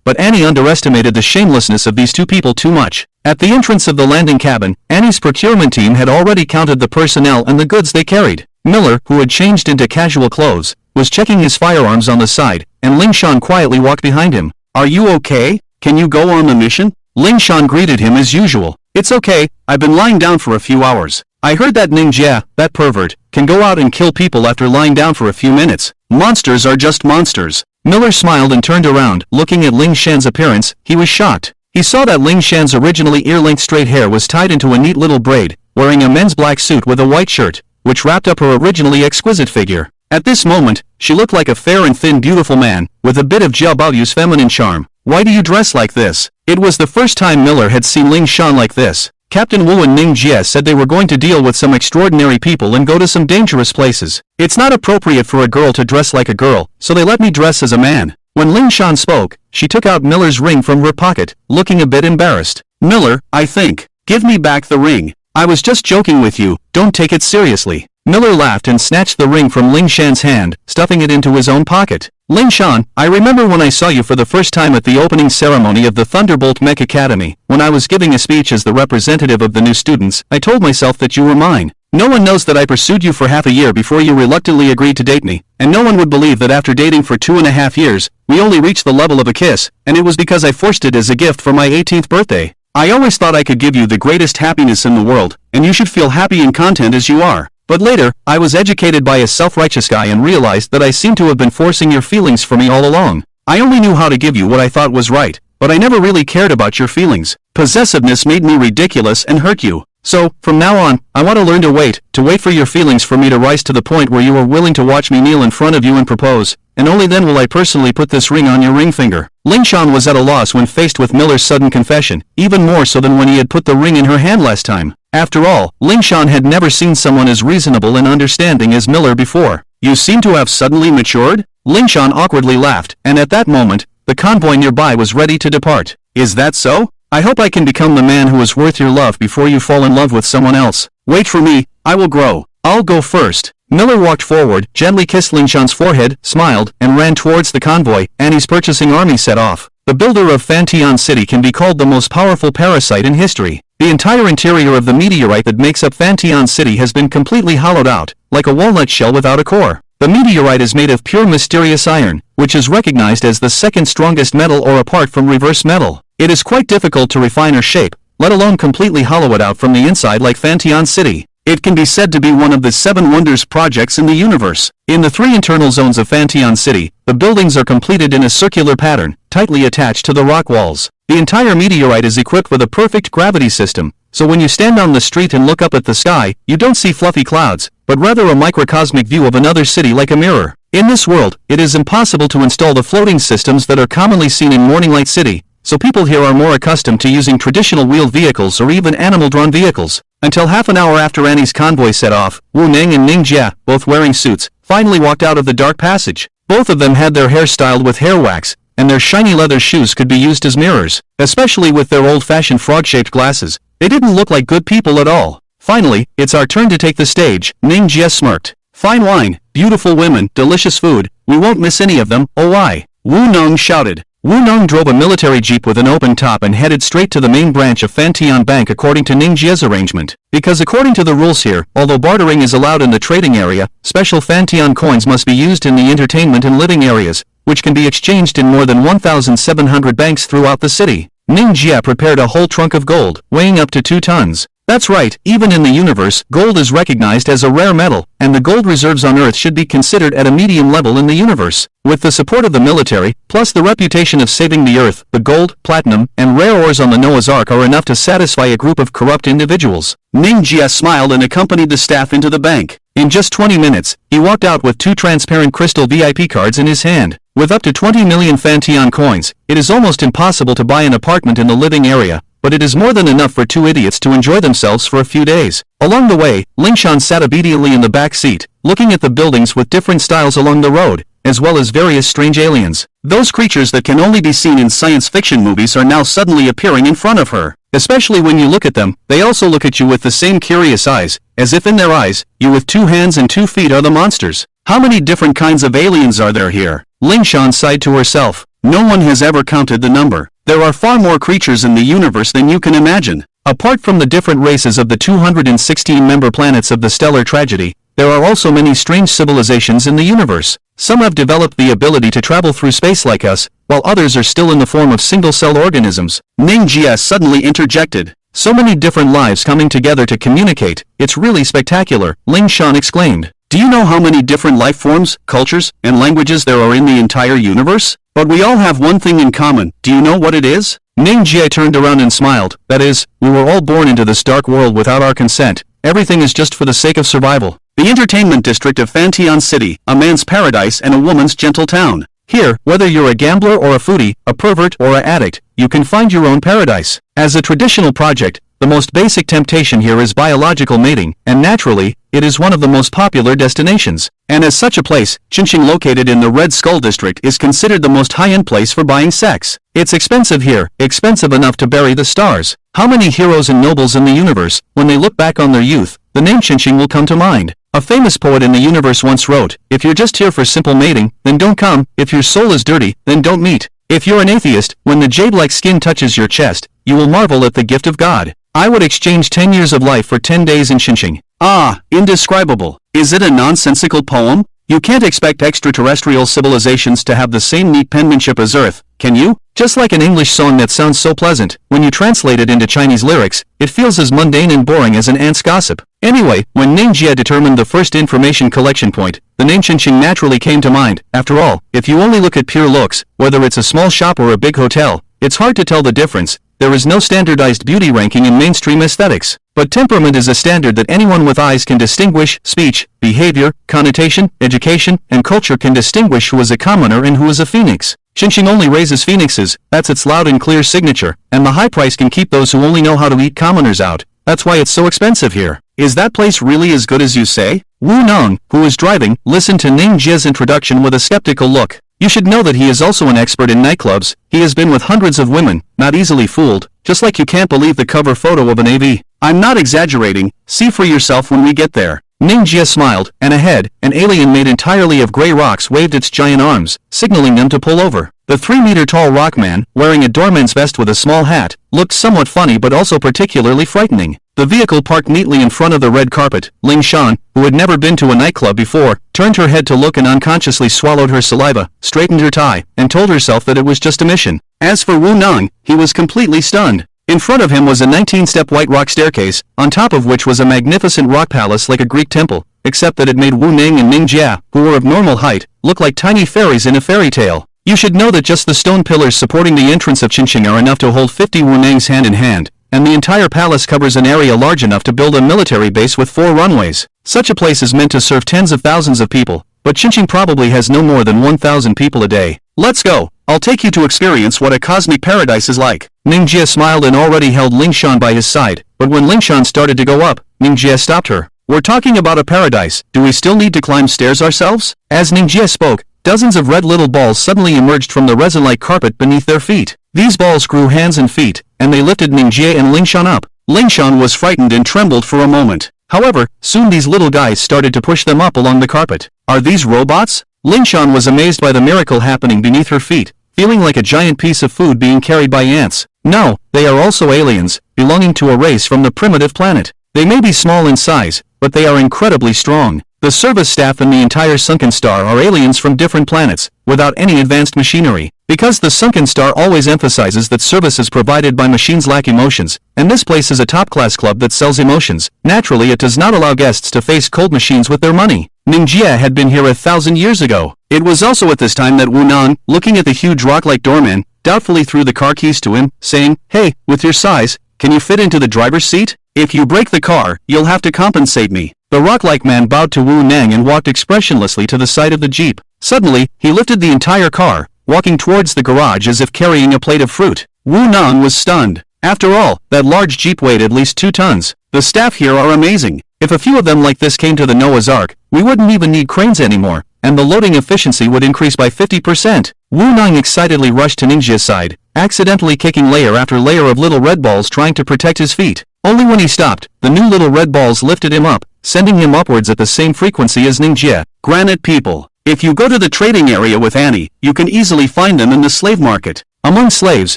but Annie underestimated the shamelessness of these two people too much. At the entrance of the landing cabin, Annie's procurement team had already counted the personnel and the goods they carried. Miller, who had changed into casual clothes, was checking his firearms on the side, and Ling Shawn quietly walked behind him. "Are you okay? Can you go on the mission?" Ling Shawn greeted him as usual. "It's okay, I've been lying down for a few hours. I heard that Mingia, that pervert, can go out and kill people after lying down for a few minutes. Monsters are just monsters." Miller smiled and turned around. Looking at Ling Shan's appearance, he was shocked. He saw that Ling Shan's originally ear-length straight hair was tied into a neat little braid, wearing a men's black suit with a white shirt, which wrapped up her originally exquisite figure. At this moment, she looked like a fair and thin beautiful man, with a bit of Jiabaoyu's feminine charm. "Why do you dress like this?" It was the first time Miller had seen Ling Shawn like this. Captain Wu and Mingia said they were going to deal with some extraordinary people and go to some dangerous places. "It's not appropriate for a girl to dress like a girl, so they let me dress as a man." When Ling Shawn spoke, she took out Miller's ring from her pocket, looking a bit embarrassed. "Miller, I think. Give me back the ring. I was just joking with you, don't take it seriously." Miller laughed and snatched the ring from Ling Shan's hand, stuffing it into his own pocket. "Ling Shawn, I remember when I saw you for the first time at the opening ceremony of the Thunderbolt Mech Academy. When I was giving a speech as the representative of the new students, I told myself that you were mine. No one knows that I pursued you for half a year before you reluctantly agreed to date me, and no one would believe that after dating for 2.5 years, we only reached the level of a kiss, and it was because I forced it as a gift for my 18th birthday. I always thought I could give you the greatest happiness in the world, and you should feel happy and content as you are. But later, I was educated by a self-righteous guy and realized that I seem to have been forcing your feelings for me all along. I only knew how to give you what I thought was right, but I never really cared about your feelings. Possessiveness made me ridiculous and hurt you. So, from now on, I want to learn to wait for your feelings for me to rise to the point where you are willing to watch me kneel in front of you and propose, and only then will I personally put this ring on your ring finger." Ling Shawn was at a loss when faced with Miller's sudden confession, even more so than when he had put the ring in her hand last time. After all, Ling Shawn had never seen someone as reasonable and understanding as Miller before. "You seem to have suddenly matured?" Ling Shawn awkwardly laughed, and at that moment, the convoy nearby was ready to depart. "Is that so? I hope I can become the man who is worth your love before you fall in love with someone else. Wait for me, I will grow. I'll go first." Miller walked forward, gently kissed Ling Shawn's forehead, smiled, and ran towards the convoy. Annie's purchasing army set off. The builder of Fantian City can be called the most powerful parasite in history. The entire interior of the meteorite that makes up Fantian City has been completely hollowed out, like a walnut shell without a core. The meteorite is made of pure mysterious iron, which is recognized as the second strongest metal or apart from reverse metal. It is quite difficult to refine or shape, let alone completely hollow it out from the inside like Fantian City. It can be said to be one of the 7 wonders projects in the universe. In the 3 internal zones of Fantian City, the buildings are completed in a circular pattern, tightly attached to the rock walls. The entire meteorite is equipped with a perfect gravity system, so when you stand on the street and look up at the sky, you don't see fluffy clouds, but rather a microcosmic view of another city like a mirror. In this world, it is impossible to install the floating systems that are commonly seen in Morning Light City, so people here are more accustomed to using traditional wheeled vehicles or even animal-drawn vehicles. Until half an hour after Annie's convoy set off, Wu Neng and Mingia, both wearing suits, finally walked out of the dark passage. Both of them had their hair styled with hair wax, and their shiny leather shoes could be used as mirrors, especially with their old-fashioned frog-shaped glasses. They didn't look like good people at all. "Finally, it's our turn to take the stage," Mingia smirked. "Fine wine, beautiful women, delicious food, we won't miss any of them, oh why?" Wu Neng shouted. Wu Neng drove a military jeep with an open top and headed straight to the main branch of Fantian Bank according to Ningjia's arrangement. Because according to the rules here, although bartering is allowed in the trading area, special Fantian coins must be used in the entertainment and living areas, which can be exchanged in more than 1,700 banks throughout the city. Mingia prepared a whole trunk of gold, weighing up to 2 tons. That's right, even in the universe, gold is recognized as a rare metal, and the gold reserves on Earth should be considered at a medium level in the universe. With the support of the military, plus the reputation of saving the Earth, the gold, platinum, and rare ores on the Noah's Ark are enough to satisfy a group of corrupt individuals. Mingia smiled and accompanied the staff into the bank. In just 20 minutes, he walked out with 2 transparent crystal VIP cards in his hand. With up to 20 million Fanteon coins, it is almost impossible to buy an apartment in the living area, but it is more than enough for 2 idiots to enjoy themselves for a few days. Along the way, Shawn sat obediently in the back seat, looking at the buildings with different styles along the road, as well as various strange aliens. Those creatures that can only be seen in science fiction movies are now suddenly appearing in front of her. Especially when you look at them, they also look at you with the same curious eyes, as if in their eyes, you with 2 hands and 2 feet are the monsters. How many different kinds of aliens are there here? Shawn sighed to herself. No one has ever counted the number. There are far more creatures in the universe than you can imagine. Apart from the different races of the 216 member planets of the stellar tragedy, there are also many strange civilizations in the universe. Some have developed the ability to travel through space like us, while others are still in the form of single-cell organisms. Mingia suddenly interjected. So many different lives coming together to communicate, it's really spectacular, Shawn exclaimed. Do you know how many different life forms, cultures, and languages there are in the entire universe? But we all have one thing in common. Do you know what it is? Mingia turned around and smiled. That is, we were all born into this dark world without our consent. Everything is just for the sake of survival. The entertainment district of Fanteon City, a man's paradise and a woman's gentle town. Here, whether you're a gambler or a foodie, a pervert or an addict, you can find your own paradise. As a traditional project, the most basic temptation here is biological mating, and naturally, it is one of the most popular destinations. And as such a place, Chinching located in the Red Skull District is considered the most high-end place for buying sex. It's expensive here, expensive enough to bury the stars. How many heroes and nobles in the universe, when they look back on their youth, the name Chinching will come to mind. A famous poet in the universe once wrote, if you're just here for simple mating, then don't come. If your soul is dirty, then don't meet. If you're an atheist, when the jade-like skin touches your chest, you will marvel at the gift of God. I would exchange 10 years of life for 10 days in Chinching. Ah, indescribable. Is it a nonsensical poem? You can't expect extraterrestrial civilizations to have the same neat penmanship as Earth, can you? Just like an English song that sounds so pleasant, when you translate it into Chinese lyrics, it feels as mundane and boring as an ant's gossip. Anyway, when Mingia determined the first information collection point, the name Chinching naturally came to mind. After all, if you only look at pure looks, whether it's a small shop or a big hotel, it's hard to tell the difference. There is no standardized beauty ranking in mainstream aesthetics. But temperament is a standard that anyone with eyes can distinguish. Speech, behavior, connotation, education, and culture can distinguish who is a commoner and who is a phoenix. Chinching only raises phoenixes, that's its loud and clear signature, and the high price can keep those who only know how to eat commoners out. That's why it's so expensive here. Is that place really as good as you say? Wu Nong, who was driving, listened to Ning Jie's introduction with a skeptical look. You should know that he is also an expert in nightclubs. He has been with hundreds of women, not easily fooled, just like you can't believe the cover photo of an AV. I'm not exaggerating, see for yourself when we get there. Ning Jie smiled, and ahead, an alien made entirely of gray rocks waved its giant arms, signaling them to pull over. The 3-meter-tall rockman, wearing a doorman's vest with a small hat, looked somewhat funny but also particularly frightening. The vehicle parked neatly in front of the red carpet. Shawn, who had never been to a nightclub before, turned her head to look and unconsciously swallowed her saliva, straightened her tie, and told herself that it was just a mission. As for Wu Nong, he was completely stunned. In front of him was a 19-step white rock staircase, on top of which was a magnificent rock palace like a Greek temple, except that it made Wu Ning and Ning Jia, who were of normal height, look like tiny fairies in a fairy tale. You should know that just the stone pillars supporting the entrance of Chinching are enough to hold 50 Wu Nings hand in hand, and the entire palace covers an area large enough to build a military base with 4 runways. Such a place is meant to serve tens of thousands of people, but Chinching probably has no more than 1,000 people a day. Let's go. I'll take you to experience what a cosmic paradise is like. Ning Jie smiled and already held Shawn by his side, but when Shawn started to go up, Ning Jie stopped her. We're talking about a paradise. Do we still need to climb stairs ourselves? As Ning Jie spoke, dozens of red little balls suddenly emerged from the resin-like carpet beneath their feet. These balls grew hands and feet, and they lifted Ning Jie and Shawn up. Shawn was frightened and trembled for a moment. However, soon these little guys started to push them up along the carpet. Are these robots? Shawn was amazed by the miracle happening beneath her feet, feeling like a giant piece of food being carried by ants. No, they are also aliens, belonging to a race from the primitive planet. They may be small in size, but they are incredibly strong. The service staff and the entire sunken star are aliens from different planets, without any advanced machinery. Because the sunken star always emphasizes that services provided by machines lack emotions, and this place is a top-class club that sells emotions, naturally it does not allow guests to face cold machines with their money. Mingia had been here 1,000 years ago. It was also at this time that Wu Nang, looking at the huge rock-like doorman, doubtfully threw the car keys to him, saying, "Hey, with your size, can you fit into the driver's seat? If you break the car, you'll have to compensate me." The rock-like man bowed to Wu Nang and walked expressionlessly to the side of the jeep. Suddenly, he lifted the entire car, walking towards the garage as if carrying a plate of fruit. Wu Nang was stunned. After all, that large jeep weighed at least 2 tons. The staff here are amazing. If a few of them like this came to the Noah's Ark, we wouldn't even need cranes anymore, and the loading efficiency would increase by 50%. Wu Nang excitedly rushed to Ninja's side, accidentally kicking layer after layer of little red balls trying to protect his feet. Only when he stopped, the new little red balls lifted him up, sending him upwards at the same frequency as Ninja. Granite people. If you go to the trading area with Annie, you can easily find them in the slave market. Among slaves,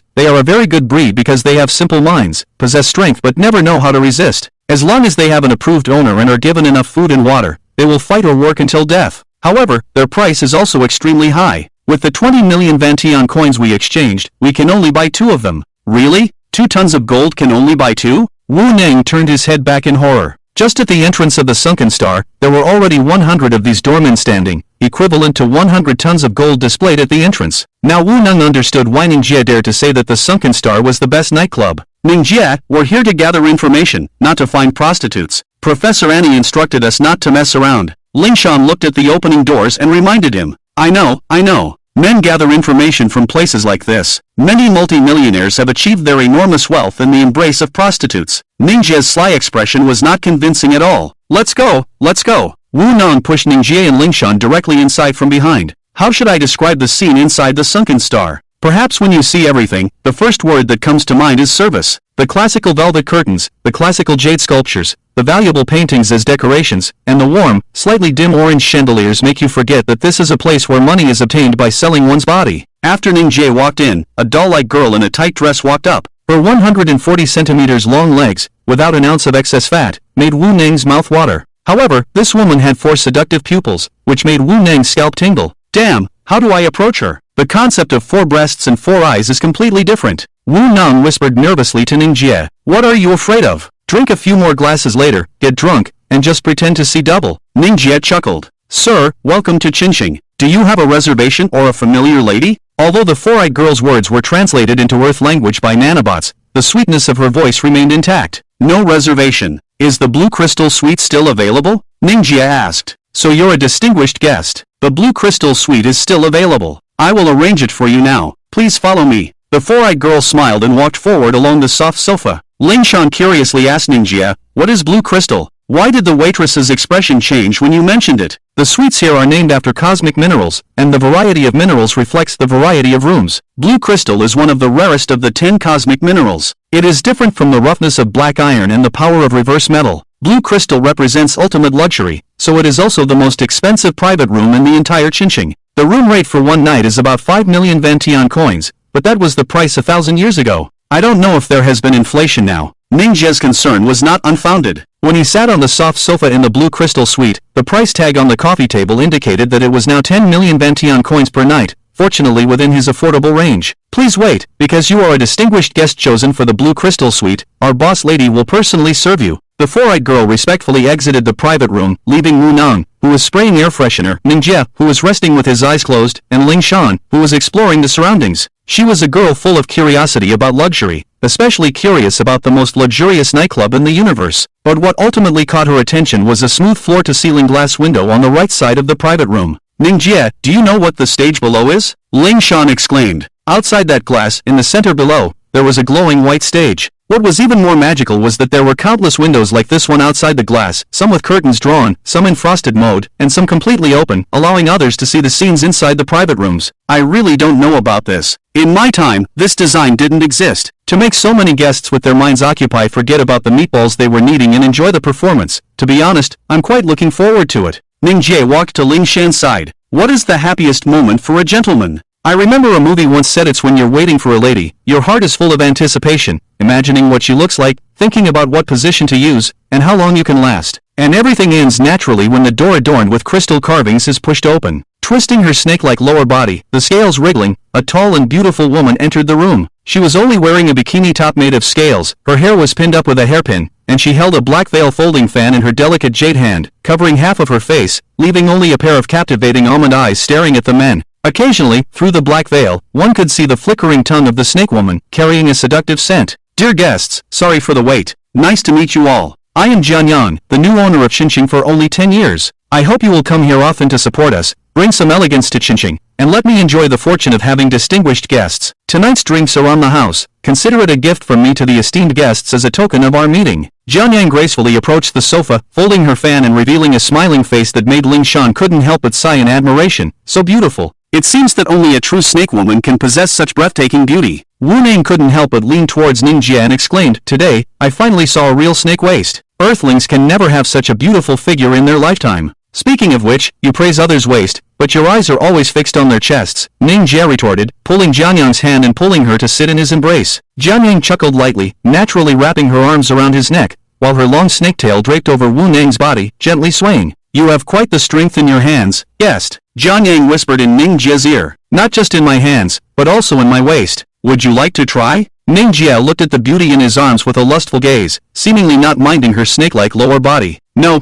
they are a very good breed because they have simple minds, possess strength but never know how to resist. As long as they have an approved owner and are given enough food and water, they will fight or work until death. However, their price is also extremely high. With the 20 million Vantion coins we exchanged, we can only buy 2 of them. Really? 2 tons of gold can only buy 2? Wu Nang turned his head back in horror. Just at the entrance of the sunken star, there were already 100 of these doormen standing, equivalent to 100 tons of gold displayed at the entrance. Now Wu Nang understood why Ningjie dared to say that the sunken star was the best nightclub. Ningjie, we're here to gather information, not to find prostitutes. Professor Annie instructed us not to mess around. Shawn looked at the opening doors and reminded him. I know. Men gather information from places like this. Many multi-millionaires have achieved their enormous wealth in the embrace of prostitutes. Ninja's sly expression was not convincing at all. Let's go. Wu Nang pushed Ningjie and Lingshan directly inside from behind. How should I describe the scene inside the sunken star? Perhaps when you see everything, the first word that comes to mind is service. The classical velvet curtains, the classical jade sculptures, the valuable paintings as decorations, and the warm, slightly dim orange chandeliers make you forget that this is a place where money is obtained by selling one's body. After Ningjie walked in, a doll-like girl in a tight dress walked up. Her 140 centimeters long legs, without an ounce of excess fat, made Wu Nang's mouth water. However, this woman had 4 seductive pupils, which made Wu Nang's scalp tingle. Damn, how do I approach her? The concept of 4 breasts and 4 eyes is completely different. Wu Nang whispered nervously to Ningjie. What are you afraid of? Drink a few more glasses later, get drunk, and just pretend to see double. Ningjie chuckled. Sir, welcome to Qinxing. Do you have a reservation or a familiar lady? Although the 4-eyed girl's words were translated into Earth language by nanobots, the sweetness of her voice remained intact. No reservation. Is the blue crystal suite still available? Ningjie asked. So you're a distinguished guest. The blue crystal suite is still available. I will arrange it for you now. Please follow me. The 4-eyed girl smiled and walked forward along the soft sofa. Lingshan curiously asked Ningjie, what is blue crystal? Why did the waitress's expression change when you mentioned it? The suites here are named after cosmic minerals, and the variety of minerals reflects the variety of rooms. Blue crystal is one of the rarest of the 10 cosmic minerals. It is different from the roughness of black iron and the power of reverse metal. Blue crystal represents ultimate luxury, so it is also the most expensive private room in the entire Qinxing. The room rate for one night is about 5 million Vantion coins, but that was the price 1,000 years ago. I don't know if there has been inflation now. Ninja's concern was not unfounded. When he sat on the soft sofa in the blue crystal suite, the price tag on the coffee table indicated that it was now 10 million Vantion coins per night, fortunately within his affordable range. Please wait, because you are a distinguished guest chosen for the blue crystal suite, our boss lady will personally serve you. The 4-eyed girl respectfully exited the private room, leaving Wu Nang, who was spraying air freshener, Ningjie, who was resting with his eyes closed, and Lingshan, who was exploring the surroundings. She was a girl full of curiosity about luxury, especially curious about the most luxurious nightclub in the universe. But what ultimately caught her attention was a smooth floor-to-ceiling glass window on the right side of the private room. Ningjie, do you know what the stage below is? Lingshan exclaimed. Outside that glass, in the center below, there was a glowing white stage. What was even more magical was that there were countless windows like this one outside the glass, some with curtains drawn, some in frosted mode, and some completely open, allowing others to see the scenes inside the private rooms. I really don't know about this. In my time, this design didn't exist. To make so many guests with their minds occupied forget about the meatballs they were kneading and enjoy the performance, to be honest, I'm quite looking forward to it. Ningjie walked to Lingshan's side. What is the happiest moment for a gentleman? I remember a movie once said it's when you're waiting for a lady, your heart is full of anticipation, imagining what she looks like, thinking about what position to use, and how long you can last. And everything ends naturally when the door adorned with crystal carvings is pushed open. Twisting her snake-like lower body, the scales wriggling, a tall and beautiful woman entered the room. She was only wearing a bikini top made of scales, her hair was pinned up with a hairpin, and she held a black veil folding fan in her delicate jade hand, covering half of her face, leaving only a pair of captivating almond eyes staring at the men. Occasionally, through the black veil, one could see the flickering tongue of the snake woman, carrying a seductive scent. Dear guests, sorry for the wait. Nice to meet you all. I am Jianyang, the new owner of Chinching for only 10 years. I hope you will come here often to support us, bring some elegance to Chinching, and let me enjoy the fortune of having distinguished guests. Tonight's drinks are on the house. Consider it a gift from me to the esteemed guests as a token of our meeting. Jianyang gracefully approached the sofa, folding her fan and revealing a smiling face that made Shawn couldn't help but sigh in admiration. So beautiful. It seems that only a true snake woman can possess such breathtaking beauty. Wu Nang couldn't help but lean towards Mingia and exclaimed, "Today, I finally saw a real snake waist. Earthlings can never have such a beautiful figure in their lifetime." Speaking of which, you praise others' waist, but your eyes are always fixed on their chests, Mingia retorted, pulling Jianyang's hand and pulling her to sit in his embrace. Jianyang chuckled lightly, naturally wrapping her arms around his neck, while her long snake tail draped over Wu Nang's body, gently swaying. "You have quite the strength in your hands, guest," Jianyang whispered in Mingia's ear. "Not just in my hands, but also in my waist. Would you like to try?" Mingia looked at the beauty in his arms with a lustful gaze, seemingly not minding her snake-like lower body. No,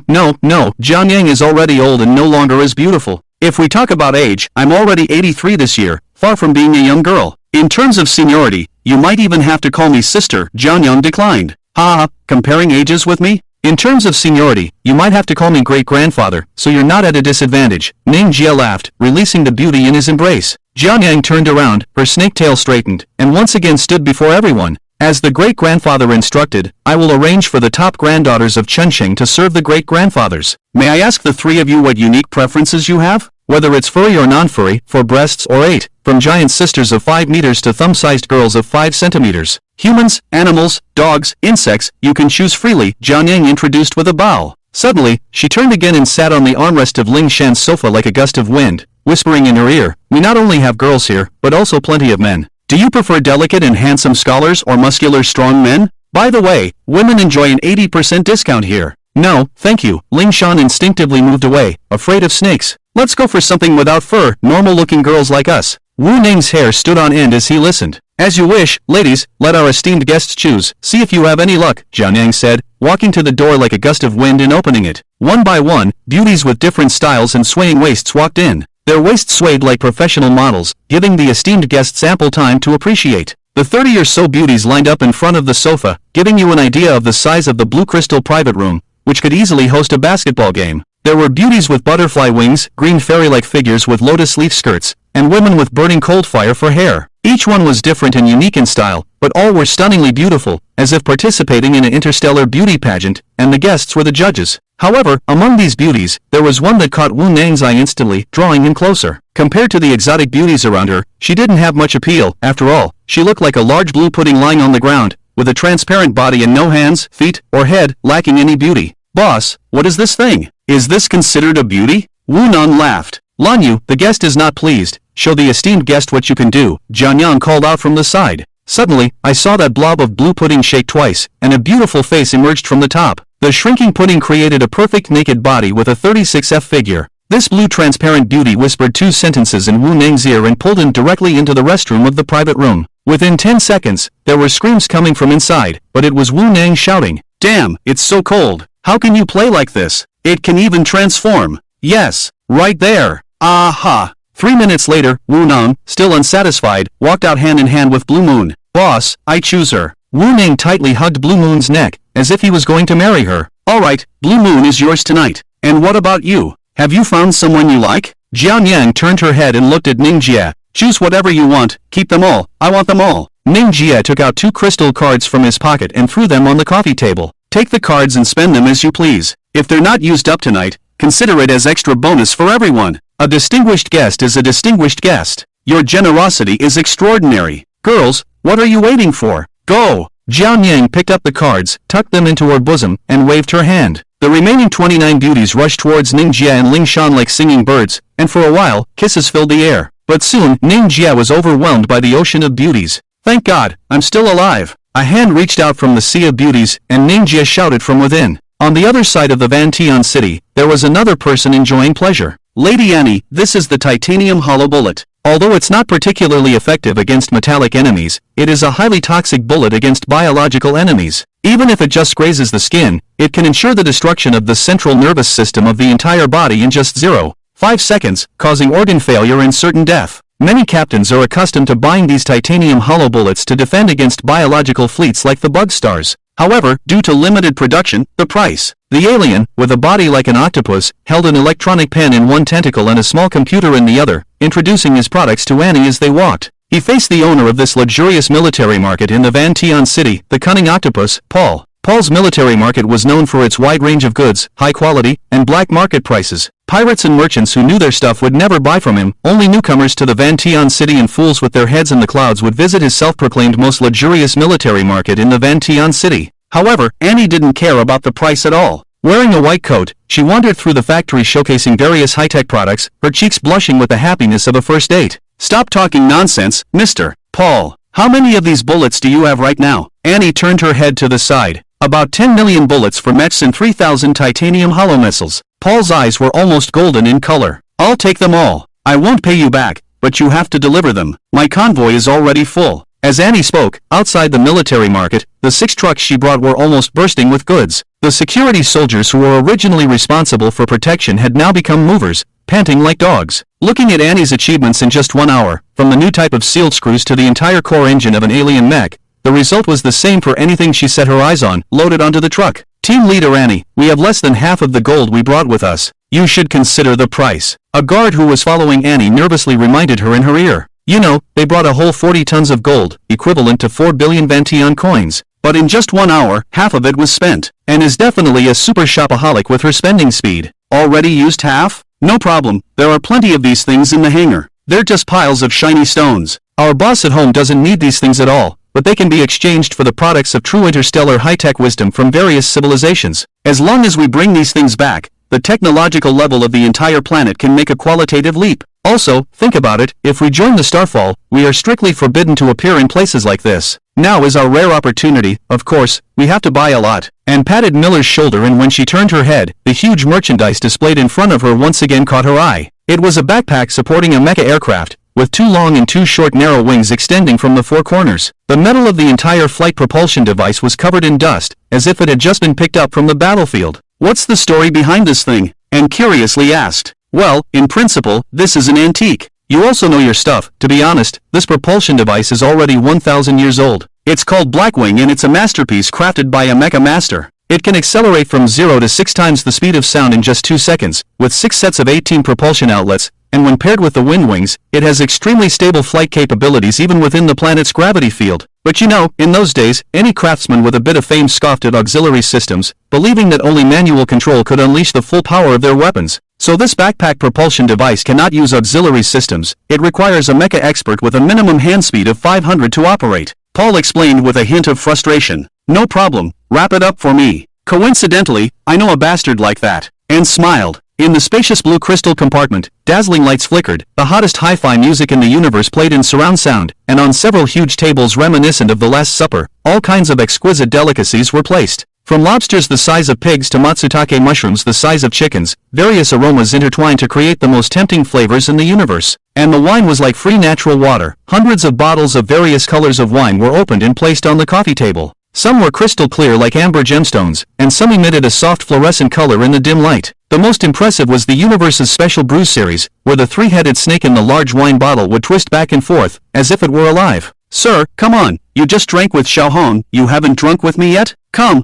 Jianyang is already old and no longer as beautiful. If we talk about age, I'm already 83 this year, far from being a young girl. In terms of seniority, you might even have to call me sister, Jianyang declined. Ha, comparing ages with me? In terms of seniority, you might have to call me great-grandfather, so you're not at a disadvantage. Mingia laughed, releasing the beauty in his embrace. Jianyang turned around, her snake tail straightened, and once again stood before everyone. As the great-grandfather instructed, I will arrange for the top granddaughters of Chensheng to serve the great-grandfathers. May I ask the three of you what unique preferences you have? Whether it's furry or non-furry, for breasts or 8, from giant sisters of 5 meters to thumb-sized girls of 5 centimeters. Humans, animals, dogs, insects, you can choose freely, Jianyang introduced with a bow. Suddenly, she turned again and sat on the armrest of Ling Shan's sofa like a gust of wind, whispering in her ear, "We not only have girls here, but also plenty of men. Do you prefer delicate and handsome scholars or muscular strong men? By the way, women enjoy an 80% discount here." "No, thank you." Ling Shan instinctively moved away, afraid of snakes. "Let's go for something without fur, normal-looking girls like us." Wu Ning's hair stood on end as he listened. "As you wish, ladies, let our esteemed guests choose. See if you have any luck," Jianyang said, walking to the door like a gust of wind and opening it. One by one, beauties with different styles and swaying waists walked in. Their waists swayed like professional models, giving the esteemed guests ample time to appreciate. The 30 or so beauties lined up in front of the sofa, giving you an idea of the size of the blue crystal private room, which could easily host a basketball game. There were beauties with butterfly wings, green fairy-like figures with lotus leaf skirts, and women with burning cold fire for hair. Each one was different and unique in style, but all were stunningly beautiful, as if participating in an interstellar beauty pageant, and the guests were the judges. However, among these beauties, there was one that caught Wu Nang's eye instantly, drawing him closer. Compared to the exotic beauties around her, she didn't have much appeal. After all, she looked like a large blue pudding lying on the ground, with a transparent body and no hands, feet, or head, lacking any beauty. "Boss, what is this thing? Is this considered a beauty?" Wu Nang laughed. "Lanyu, the guest is not pleased. Show the esteemed guest what you can do," Jianyang called out from the side. Suddenly, I saw that blob of blue pudding shake twice, and a beautiful face emerged from the top. The shrinking pudding created a perfect naked body with a 36F figure. This blue transparent beauty whispered 2 sentences in Wu Ning's ear and pulled him directly into the restroom of the private room. Within 10 seconds, there were screams coming from inside, but it was Wu Nang shouting, "Damn, it's so cold. How can you play like this? It can even transform." "Yes, right there. Aha." 3 minutes later, Wu Nang, still unsatisfied, walked out hand in hand with Blue Moon. "Boss, I choose her." Wu Nang tightly hugged Blue Moon's neck, as if he was going to marry her. "Alright, Blue Moon is yours tonight. And what about you? Have you found someone you like?" Jianyang turned her head and looked at Mingia. "Choose whatever you want, keep them all, I want them all." Mingia took out 2 crystal cards from his pocket and threw them on the coffee table. "Take the cards and spend them as you please. If they're not used up tonight, consider it as extra bonus for everyone. A distinguished guest is a distinguished guest. Your generosity is extraordinary. Girls, what are you waiting for? Go!" Jianyang picked up the cards, tucked them into her bosom, and waved her hand. The remaining 29 beauties rushed towards Mingia and Ling Shan like singing birds, and for a while, kisses filled the air. But soon, Mingia was overwhelmed by the ocean of beauties. Thank God, I'm still alive. A hand reached out from the sea of beauties, and Mingia shouted from within. On the other side of the Vantion city, there was another person enjoying pleasure. Lady Annie, this is the titanium hollow bullet. Although it's not particularly effective against metallic enemies, it is a highly toxic bullet against biological enemies. Even if it just grazes the skin, it can ensure the destruction of the central nervous system of the entire body in just 0.5 seconds, causing organ failure and certain death. Many captains are accustomed to buying these titanium hollow bullets to defend against biological fleets like the Bug Stars. However, due to limited production, the price. The alien, with a body like an octopus, held an electronic pen in one tentacle and a small computer in the other, introducing his products to Annie as they walked. He faced the owner of this luxurious military market in the Vantion city, the cunning octopus, Paul. Paul's military market was known for its wide range of goods, high quality, and black market prices. Pirates and merchants who knew their stuff would never buy from him. Only newcomers to the Vantion city and fools with their heads in the clouds would visit his self-proclaimed most luxurious military market in the Vantion city. However, Annie didn't care about the price at all. Wearing a white coat, she wandered through the factory showcasing various high-tech products, her cheeks blushing with the happiness of a first date. Stop talking nonsense, Mr. Paul. How many of these bullets do you have right now? Annie turned her head to the side. About 10 million bullets for mechs and 3,000 titanium hollow missiles. Paul's eyes were almost golden in color. I'll take them all. I won't pay you back, but you have to deliver them. My convoy is already full. As Annie spoke, outside the military market, the 6 trucks she brought were almost bursting with goods. The security soldiers who were originally responsible for protection had now become movers, panting like dogs. Looking at Annie's achievements in just 1 hour, from the new type of sealed screws to the entire core engine of an alien mech, the result was the same for anything she set her eyes on, loaded onto the truck. Team leader Annie, we have less than half of the gold we brought with us. You should consider the price. A guard who was following Annie nervously reminded her in her ear. You know, they brought a whole 40 tons of gold, equivalent to 4 billion Vantion coins. But in just 1 hour, half of it was spent. And is definitely a super shopaholic with her spending speed. Already used half? No problem, there are plenty of these things in the hangar. They're just piles of shiny stones. Our boss at home doesn't need these things at all, but they can be exchanged for the products of true interstellar high-tech wisdom from various civilizations. As long as we bring these things back, the technological level of the entire planet can make a qualitative leap. Also, think about it, if we join the Starfall, we are strictly forbidden to appear in places like this. Now is our rare opportunity, of course, we have to buy a lot. Anne patted Miller's shoulder, and when she turned her head, the huge merchandise displayed in front of her once again caught her eye. It was a backpack supporting a mecha aircraft, with 2 long and 2 short narrow wings extending from the 4 corners. The metal of the entire flight propulsion device was covered in dust, as if it had just been picked up from the battlefield. What's the story behind this thing? Anne curiously asked. Well, in principle, this is an antique. You also know your stuff. To be honest, this propulsion device is already 1,000 years old. It's called Blackwing, and it's a masterpiece crafted by a mecha master. It can accelerate from 0 to 6 times the speed of sound in just 2 seconds, with 6 sets of 18 propulsion outlets, and when paired with the wind wings, it has extremely stable flight capabilities even within the planet's gravity field. But you know, in those days, any craftsman with a bit of fame scoffed at auxiliary systems, believing that only manual control could unleash the full power of their weapons. So this backpack propulsion device cannot use auxiliary systems. It requires a mecha expert with a minimum hand speed of 500 to operate. Paul explained with a hint of frustration. No problem, wrap it up for me. Coincidentally, I know a bastard like that. And smiled. In the spacious blue crystal compartment, dazzling lights flickered, the hottest hi-fi music in the universe played in surround sound, and on several huge tables reminiscent of the Last Supper, all kinds of exquisite delicacies were placed. From lobsters the size of pigs to matsutake mushrooms the size of chickens, various aromas intertwined to create the most tempting flavors in the universe. And the wine was like free natural water. Hundreds of bottles of various colors of wine were opened and placed on the coffee table. Some were crystal clear like amber gemstones, and some emitted a soft fluorescent color in the dim light. The most impressive was the universe's special brew series, where the 3-headed snake in the large wine bottle would twist back and forth, as if it were alive. Sir, come on, you just drank with Shawn, you haven't drunk with me yet? Come,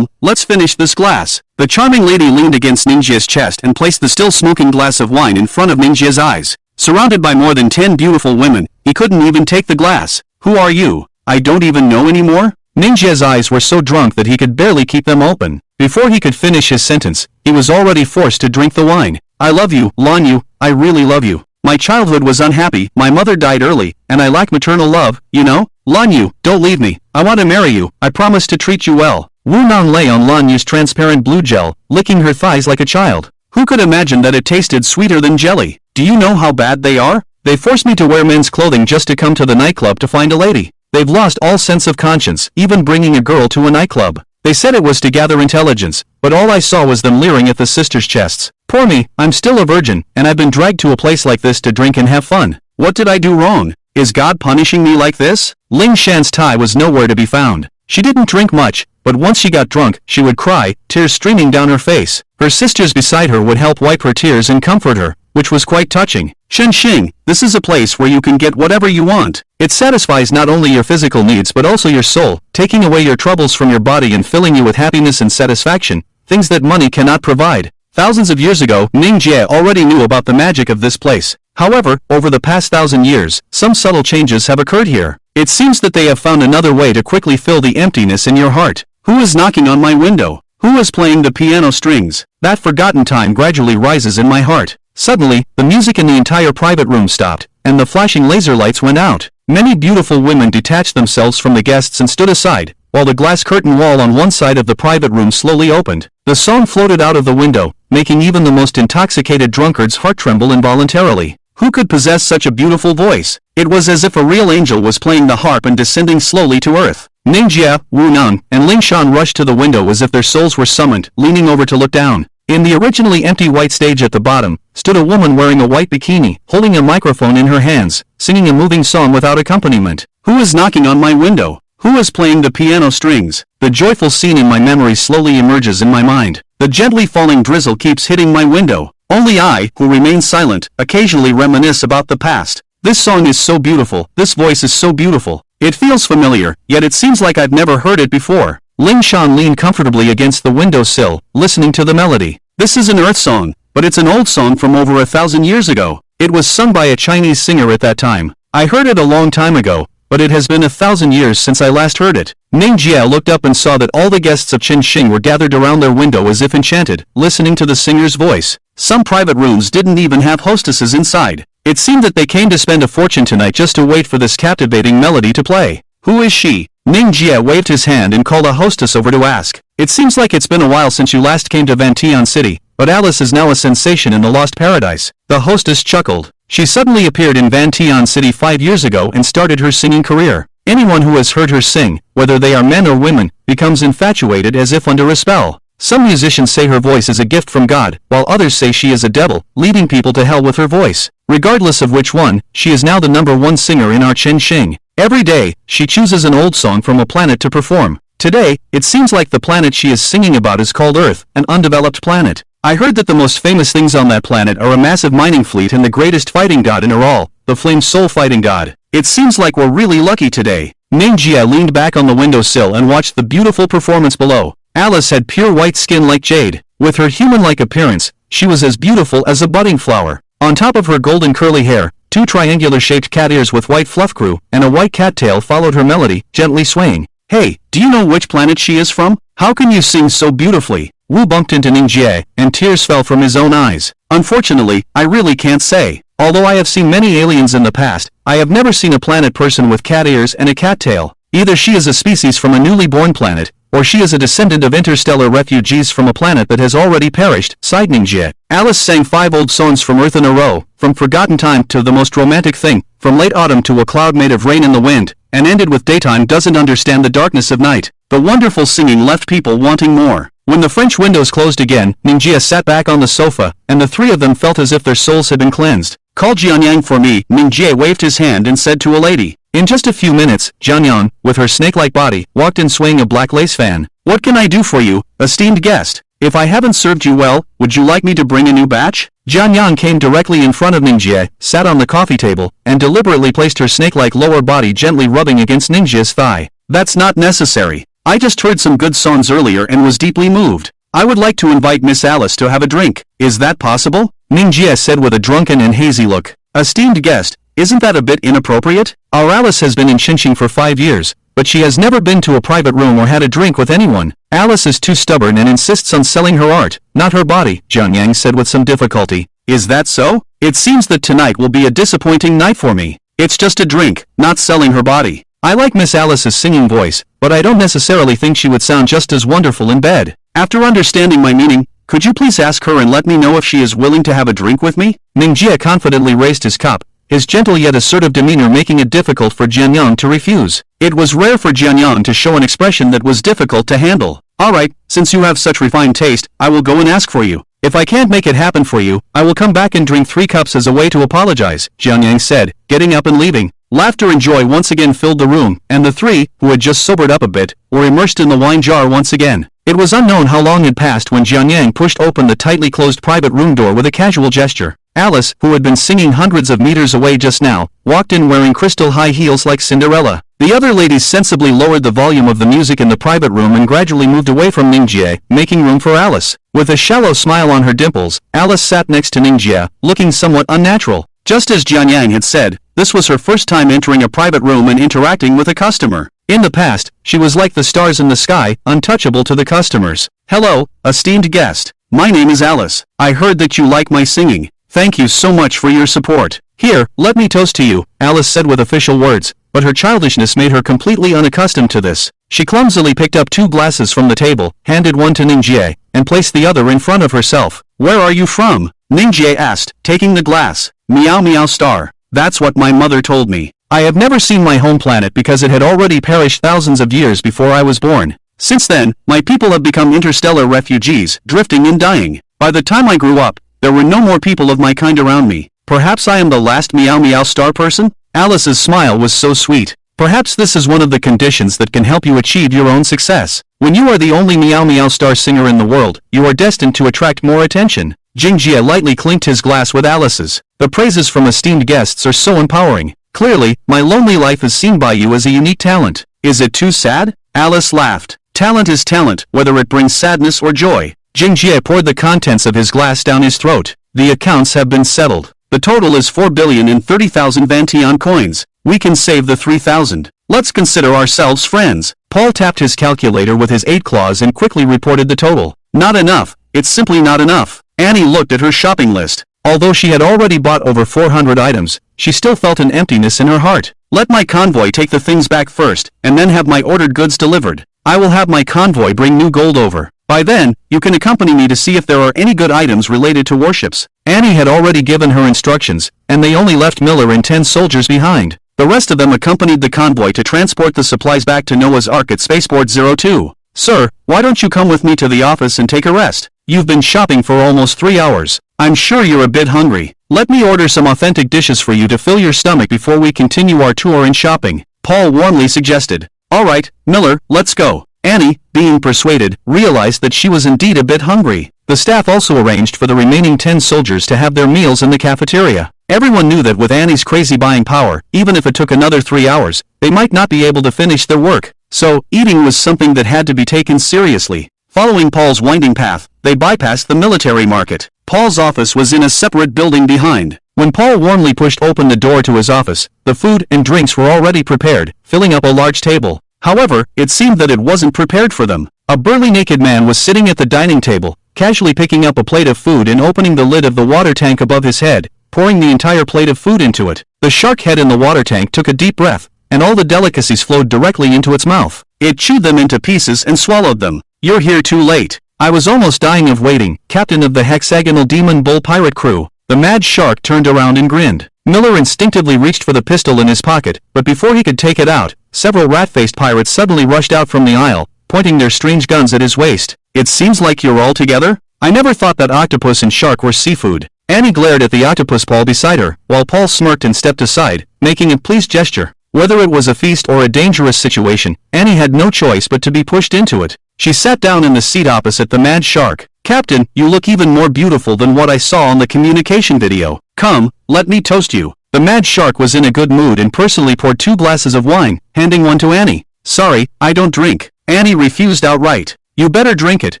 let's finish this glass. The charming lady leaned against Mingia's chest and placed the still smoking glass of wine in front of Mingia's eyes. Surrounded by more than 10 beautiful women, he couldn't even take the glass. Who are you? I don't even know anymore? Mingia's eyes were so drunk that he could barely keep them open. Before he could finish his sentence, he was already forced to drink the wine. I love you, Lanyu, I really love you. My childhood was unhappy, my mother died early, and I lack maternal love, you know? Lanyu, don't leave me, I want to marry you, I promise to treat you well. Wu Nong lay on Lanyu's transparent blue gel, licking her thighs like a child. Who could imagine that it tasted sweeter than jelly? Do you know how bad they are? They force me to wear men's clothing just to come to the nightclub to find a lady. They've lost all sense of conscience, even bringing a girl to a nightclub. They said it was to gather intelligence, but all I saw was them leering at the sisters' chests. Poor me, I'm still a virgin, and I've been dragged to a place like this to drink and have fun. What did I do wrong? Is God punishing me like this? Ling Shan's Tai was nowhere to be found. She didn't drink much, but once she got drunk, she would cry, tears streaming down her face. Her sisters beside her would help wipe her tears and comfort her, which was quite touching. Shenxing, this is a place where you can get whatever you want. It satisfies not only your physical needs but also your soul, taking away your troubles from your body and filling you with happiness and satisfaction, things that money cannot provide. Thousands of years ago, Mingia already knew about the magic of this place. However, over the past 1,000 years, some subtle changes have occurred here. It seems that they have found another way to quickly fill the emptiness in your heart. Who is knocking on my window? Who is playing the piano strings? That forgotten time gradually rises in my heart. Suddenly, the music in the entire private room stopped, and the flashing laser lights went out. Many beautiful women detached themselves from the guests and stood aside, while the glass curtain wall on one side of the private room slowly opened. The song floated out of the window, making even the most intoxicated drunkard's heart tremble involuntarily. Who could possess such a beautiful voice? It was as if a real angel was playing the harp and descending slowly to earth. Mingia, Wu Nan, and Ling Shan rushed to the window as if their souls were summoned, leaning over to look down. In the originally empty white stage at the bottom, stood a woman wearing a white bikini, holding a microphone in her hands, singing a moving song without accompaniment. Who is knocking on my window? Who is playing the piano strings? The joyful scene in my memory slowly emerges in my mind. The gently falling drizzle keeps hitting my window. Only I, who remain silent, occasionally reminisce about the past. This song is so beautiful, this voice is so beautiful. It feels familiar, yet it seems like I've never heard it before. Ling Shan leaned comfortably against the windowsill, listening to the melody. This is an earth song, but it's an old song from over 1,000 years ago. It was sung by a Chinese singer at that time. I heard it a long time ago, but it has been 1,000 years since I last heard it. Ning Jia looked up and saw that all the guests of Qinxing were gathered around their window as if enchanted, listening to the singer's voice. Some private rooms didn't even have hostesses inside. It seemed that they came to spend a fortune tonight just to wait for this captivating melody to play. Who is she? Ning Jia waved his hand and called a hostess over to ask. It seems like it's been a while since you last came to Vantian City, but Alice is now a sensation in the Lost Paradise. The hostess chuckled. She suddenly appeared in Vantian City 5 years ago and started her singing career. Anyone who has heard her sing, whether they are men or women, becomes infatuated as if under a spell. Some musicians say her voice is a gift from God, while others say she is a devil, leading people to hell with her voice. Regardless of which one, she is now the #1 singer in our Qinxing. Every day, she chooses an old song from a planet to perform. Today, it seems like the planet she is singing about is called Earth, an undeveloped planet. I heard that the most famous things on that planet are a massive mining fleet and the greatest fighting god in Araw, the Flame Soul fighting god. It seems like we're really lucky today. Ning Jia leaned back on the windowsill and watched the beautiful performance below. Alice had pure white skin like jade. With her human-like appearance, she was as beautiful as a budding flower. On top of her golden curly hair, 2 triangular-shaped cat ears with white fluff crew and a white cattail followed her melody, gently swaying. Hey, do you know which planet she is from? How can you sing so beautifully? Wu bumped into Ning Jie, and tears fell from his own eyes. Unfortunately, I really can't say. Although I have seen many aliens in the past, I have never seen a planet person with cat ears and a cattail. Either she is a species from a newly born planet, or she is a descendant of interstellar refugees from a planet that has already perished, sighed Ning Jie. Alice sang 5 old songs from Earth in a row, from Forgotten Time to The Most Romantic Thing, from Late Autumn to A Cloud Made of Rain in the Wind, and ended with Daytime Doesn't Understand the Darkness of Night. The wonderful singing left people wanting more. When the French windows closed again, Ning Jie sat back on the sofa, and the 3 of them felt as if their souls had been cleansed. Call Jianyang for me. Ning Jie waved his hand and said to a lady. In just a few minutes, Jianyang, with her snake-like body, walked in swaying a black lace fan. What can I do for you, esteemed guest? If I haven't served you well, would you like me to bring a new batch? Jianyang came directly in front of Ning Jie, sat on the coffee table, and deliberately placed her snake-like lower body gently rubbing against Ning Jie's thigh. That's not necessary. I just heard some good songs earlier and was deeply moved. I would like to invite Miss Alice to have a drink. Is that possible? Ning Jie said with a drunken and hazy look. Esteemed guest, isn't that a bit inappropriate? Our Alice has been in Qinxing for 5 years, but she has never been to a private room or had a drink with anyone. Alice is too stubborn and insists on selling her art, not her body, Jianyang said with some difficulty. Is that so? It seems that tonight will be a disappointing night for me. It's just a drink, not selling her body. I like Miss Alice's singing voice, but I don't necessarily think she would sound just as wonderful in bed. After understanding my meaning, could you please ask her and let me know if she is willing to have a drink with me? Ning Jie confidently raised his cup, his gentle yet assertive demeanor making it difficult for Jianyang to refuse. It was rare for Jianyang to show an expression that was difficult to handle. Alright, since you have such refined taste, I will go and ask for you. If I can't make it happen for you, I will come back and drink 3 cups as a way to apologize, Jianyang said, getting up and leaving. Laughter and joy once again filled the room, and the 3, who had just sobered up a bit, were immersed in the wine jar once again. It was unknown how long had passed when Jianyang pushed open the tightly closed private room door with a casual gesture. Alice, who had been singing hundreds of meters away just now, walked in wearing crystal high heels like Cinderella. The other ladies sensibly lowered the volume of the music in the private room and gradually moved away from Mingia, making room for Alice. With a shallow smile on her dimples, Alice sat next to Mingia, looking somewhat unnatural. Just as Jianyang had said, this was her first time entering a private room and interacting with a customer. In the past, she was like the stars in the sky, untouchable to the customers. Hello, esteemed guest. My name is Alice. I heard that you like my singing. Thank you so much for your support. Here, let me toast to you, Alice said with official words, but her childishness made her completely unaccustomed to this. She clumsily picked up 2 glasses from the table, handed one to Mingia, and placed the other in front of herself. Where are you from? Mingia asked, taking the glass. Meow meow star. That's what my mother told me. I have never seen my home planet because it had already perished thousands of years before I was born. Since then, my people have become interstellar refugees, drifting and dying. By the time I grew up, there were no more people of my kind around me. Perhaps I am the last meow meow star person? Alice's smile was so sweet. Perhaps this is one of the conditions that can help you achieve your own success. When you are the only meow meow star singer in the world, you are destined to attract more attention. Jingjia lightly clinked his glass with Alice's. The praises from esteemed guests are so empowering. Clearly, my lonely life is seen by you as a unique talent. Is it too sad? Alice laughed. Talent is talent, whether it brings sadness or joy. Jingjia poured the contents of his glass down his throat. The accounts have been settled. The total is 4,030,000 Vantian coins. We can save the 3,000. Let's consider ourselves friends. Paul tapped his calculator with his 8 claws and quickly reported the total. Not enough. It's simply not enough. Annie looked at her shopping list. Although she had already bought over 400 items, she still felt an emptiness in her heart. Let my convoy take the things back first, and then have my ordered goods delivered. I will have my convoy bring new gold over. By then, you can accompany me to see if there are any good items related to warships. Annie had already given her instructions, and they only left Miller and 10 soldiers behind. The rest of them accompanied the convoy to transport the supplies back to Noah's Ark at Spaceport 02. Sir, why don't you come with me to the office and take a rest? You've been shopping for almost 3 hours. I'm sure you're a bit hungry. Let me order some authentic dishes for you to fill your stomach before we continue our tour and shopping, Paul warmly suggested. Alright, Miller, let's go. Annie, being persuaded, realized that she was indeed a bit hungry. The staff also arranged for the remaining 10 soldiers to have their meals in the cafeteria. Everyone knew that with Annie's crazy buying power, even if it took another 3 hours, they might not be able to finish their work. So, eating was something that had to be taken seriously. Following Paul's winding path, they bypassed the military market. Paul's office was in a separate building behind. When Paul warmly pushed open the door to his office, the food and drinks were already prepared, filling up a large table. However, it seemed that it wasn't prepared for them. A burly naked man was sitting at the dining table, casually picking up a plate of food and opening the lid of the water tank above his head, pouring the entire plate of food into it. The shark head in the water tank took a deep breath, and all the delicacies flowed directly into its mouth. It chewed them into pieces and swallowed them. You're here too late. I was almost dying of waiting, captain of the hexagonal demon bull pirate crew. The mad shark turned around and grinned. Miller instinctively reached for the pistol in his pocket, but before he could take it out, several rat-faced pirates suddenly rushed out from the aisle, pointing their strange guns at his waist. It seems like you're all together? I never thought that octopus and shark were seafood. Annie glared at the octopus Paul beside her, while Paul smirked and stepped aside, making a pleased gesture. Whether it was a feast or a dangerous situation, Annie had no choice but to be pushed into it. She sat down in the seat opposite the mad shark. Captain, you look even more beautiful than what I saw on the communication video. Come, let me toast you. The mad shark was in a good mood and personally poured 2 glasses of wine, handing one to Annie. Sorry, I don't drink. Annie refused outright. You better drink it,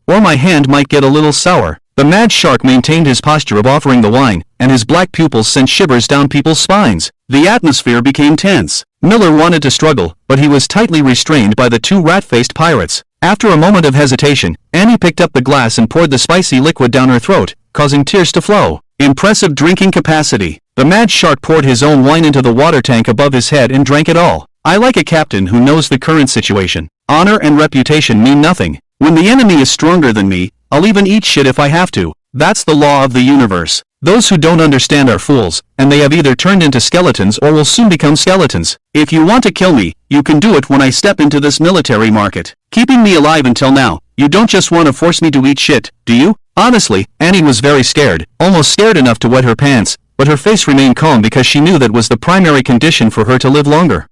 or my hand might get a little sour. The mad shark maintained his posture of offering the wine, and his black pupils sent shivers down people's spines. The atmosphere became tense. Miller wanted to struggle, but he was tightly restrained by the 2 rat-faced pirates. After a moment of hesitation, Annie picked up the glass and poured the spicy liquid down her throat, causing tears to flow. Impressive drinking capacity. The mad shark poured his own wine into the water tank above his head and drank it all. I like a captain who knows the current situation. Honor and reputation mean nothing. When the enemy is stronger than me, I'll even eat shit if I have to. That's the law of the universe. Those who don't understand are fools, and they have either turned into skeletons or will soon become skeletons. If you want to kill me, you can do it when I step into this military market. Keeping me alive until now, you don't just want to force me to eat shit, do you? Honestly, Annie was very scared, almost scared enough to wet her pants, but her face remained calm because she knew that was the primary condition for her to live longer.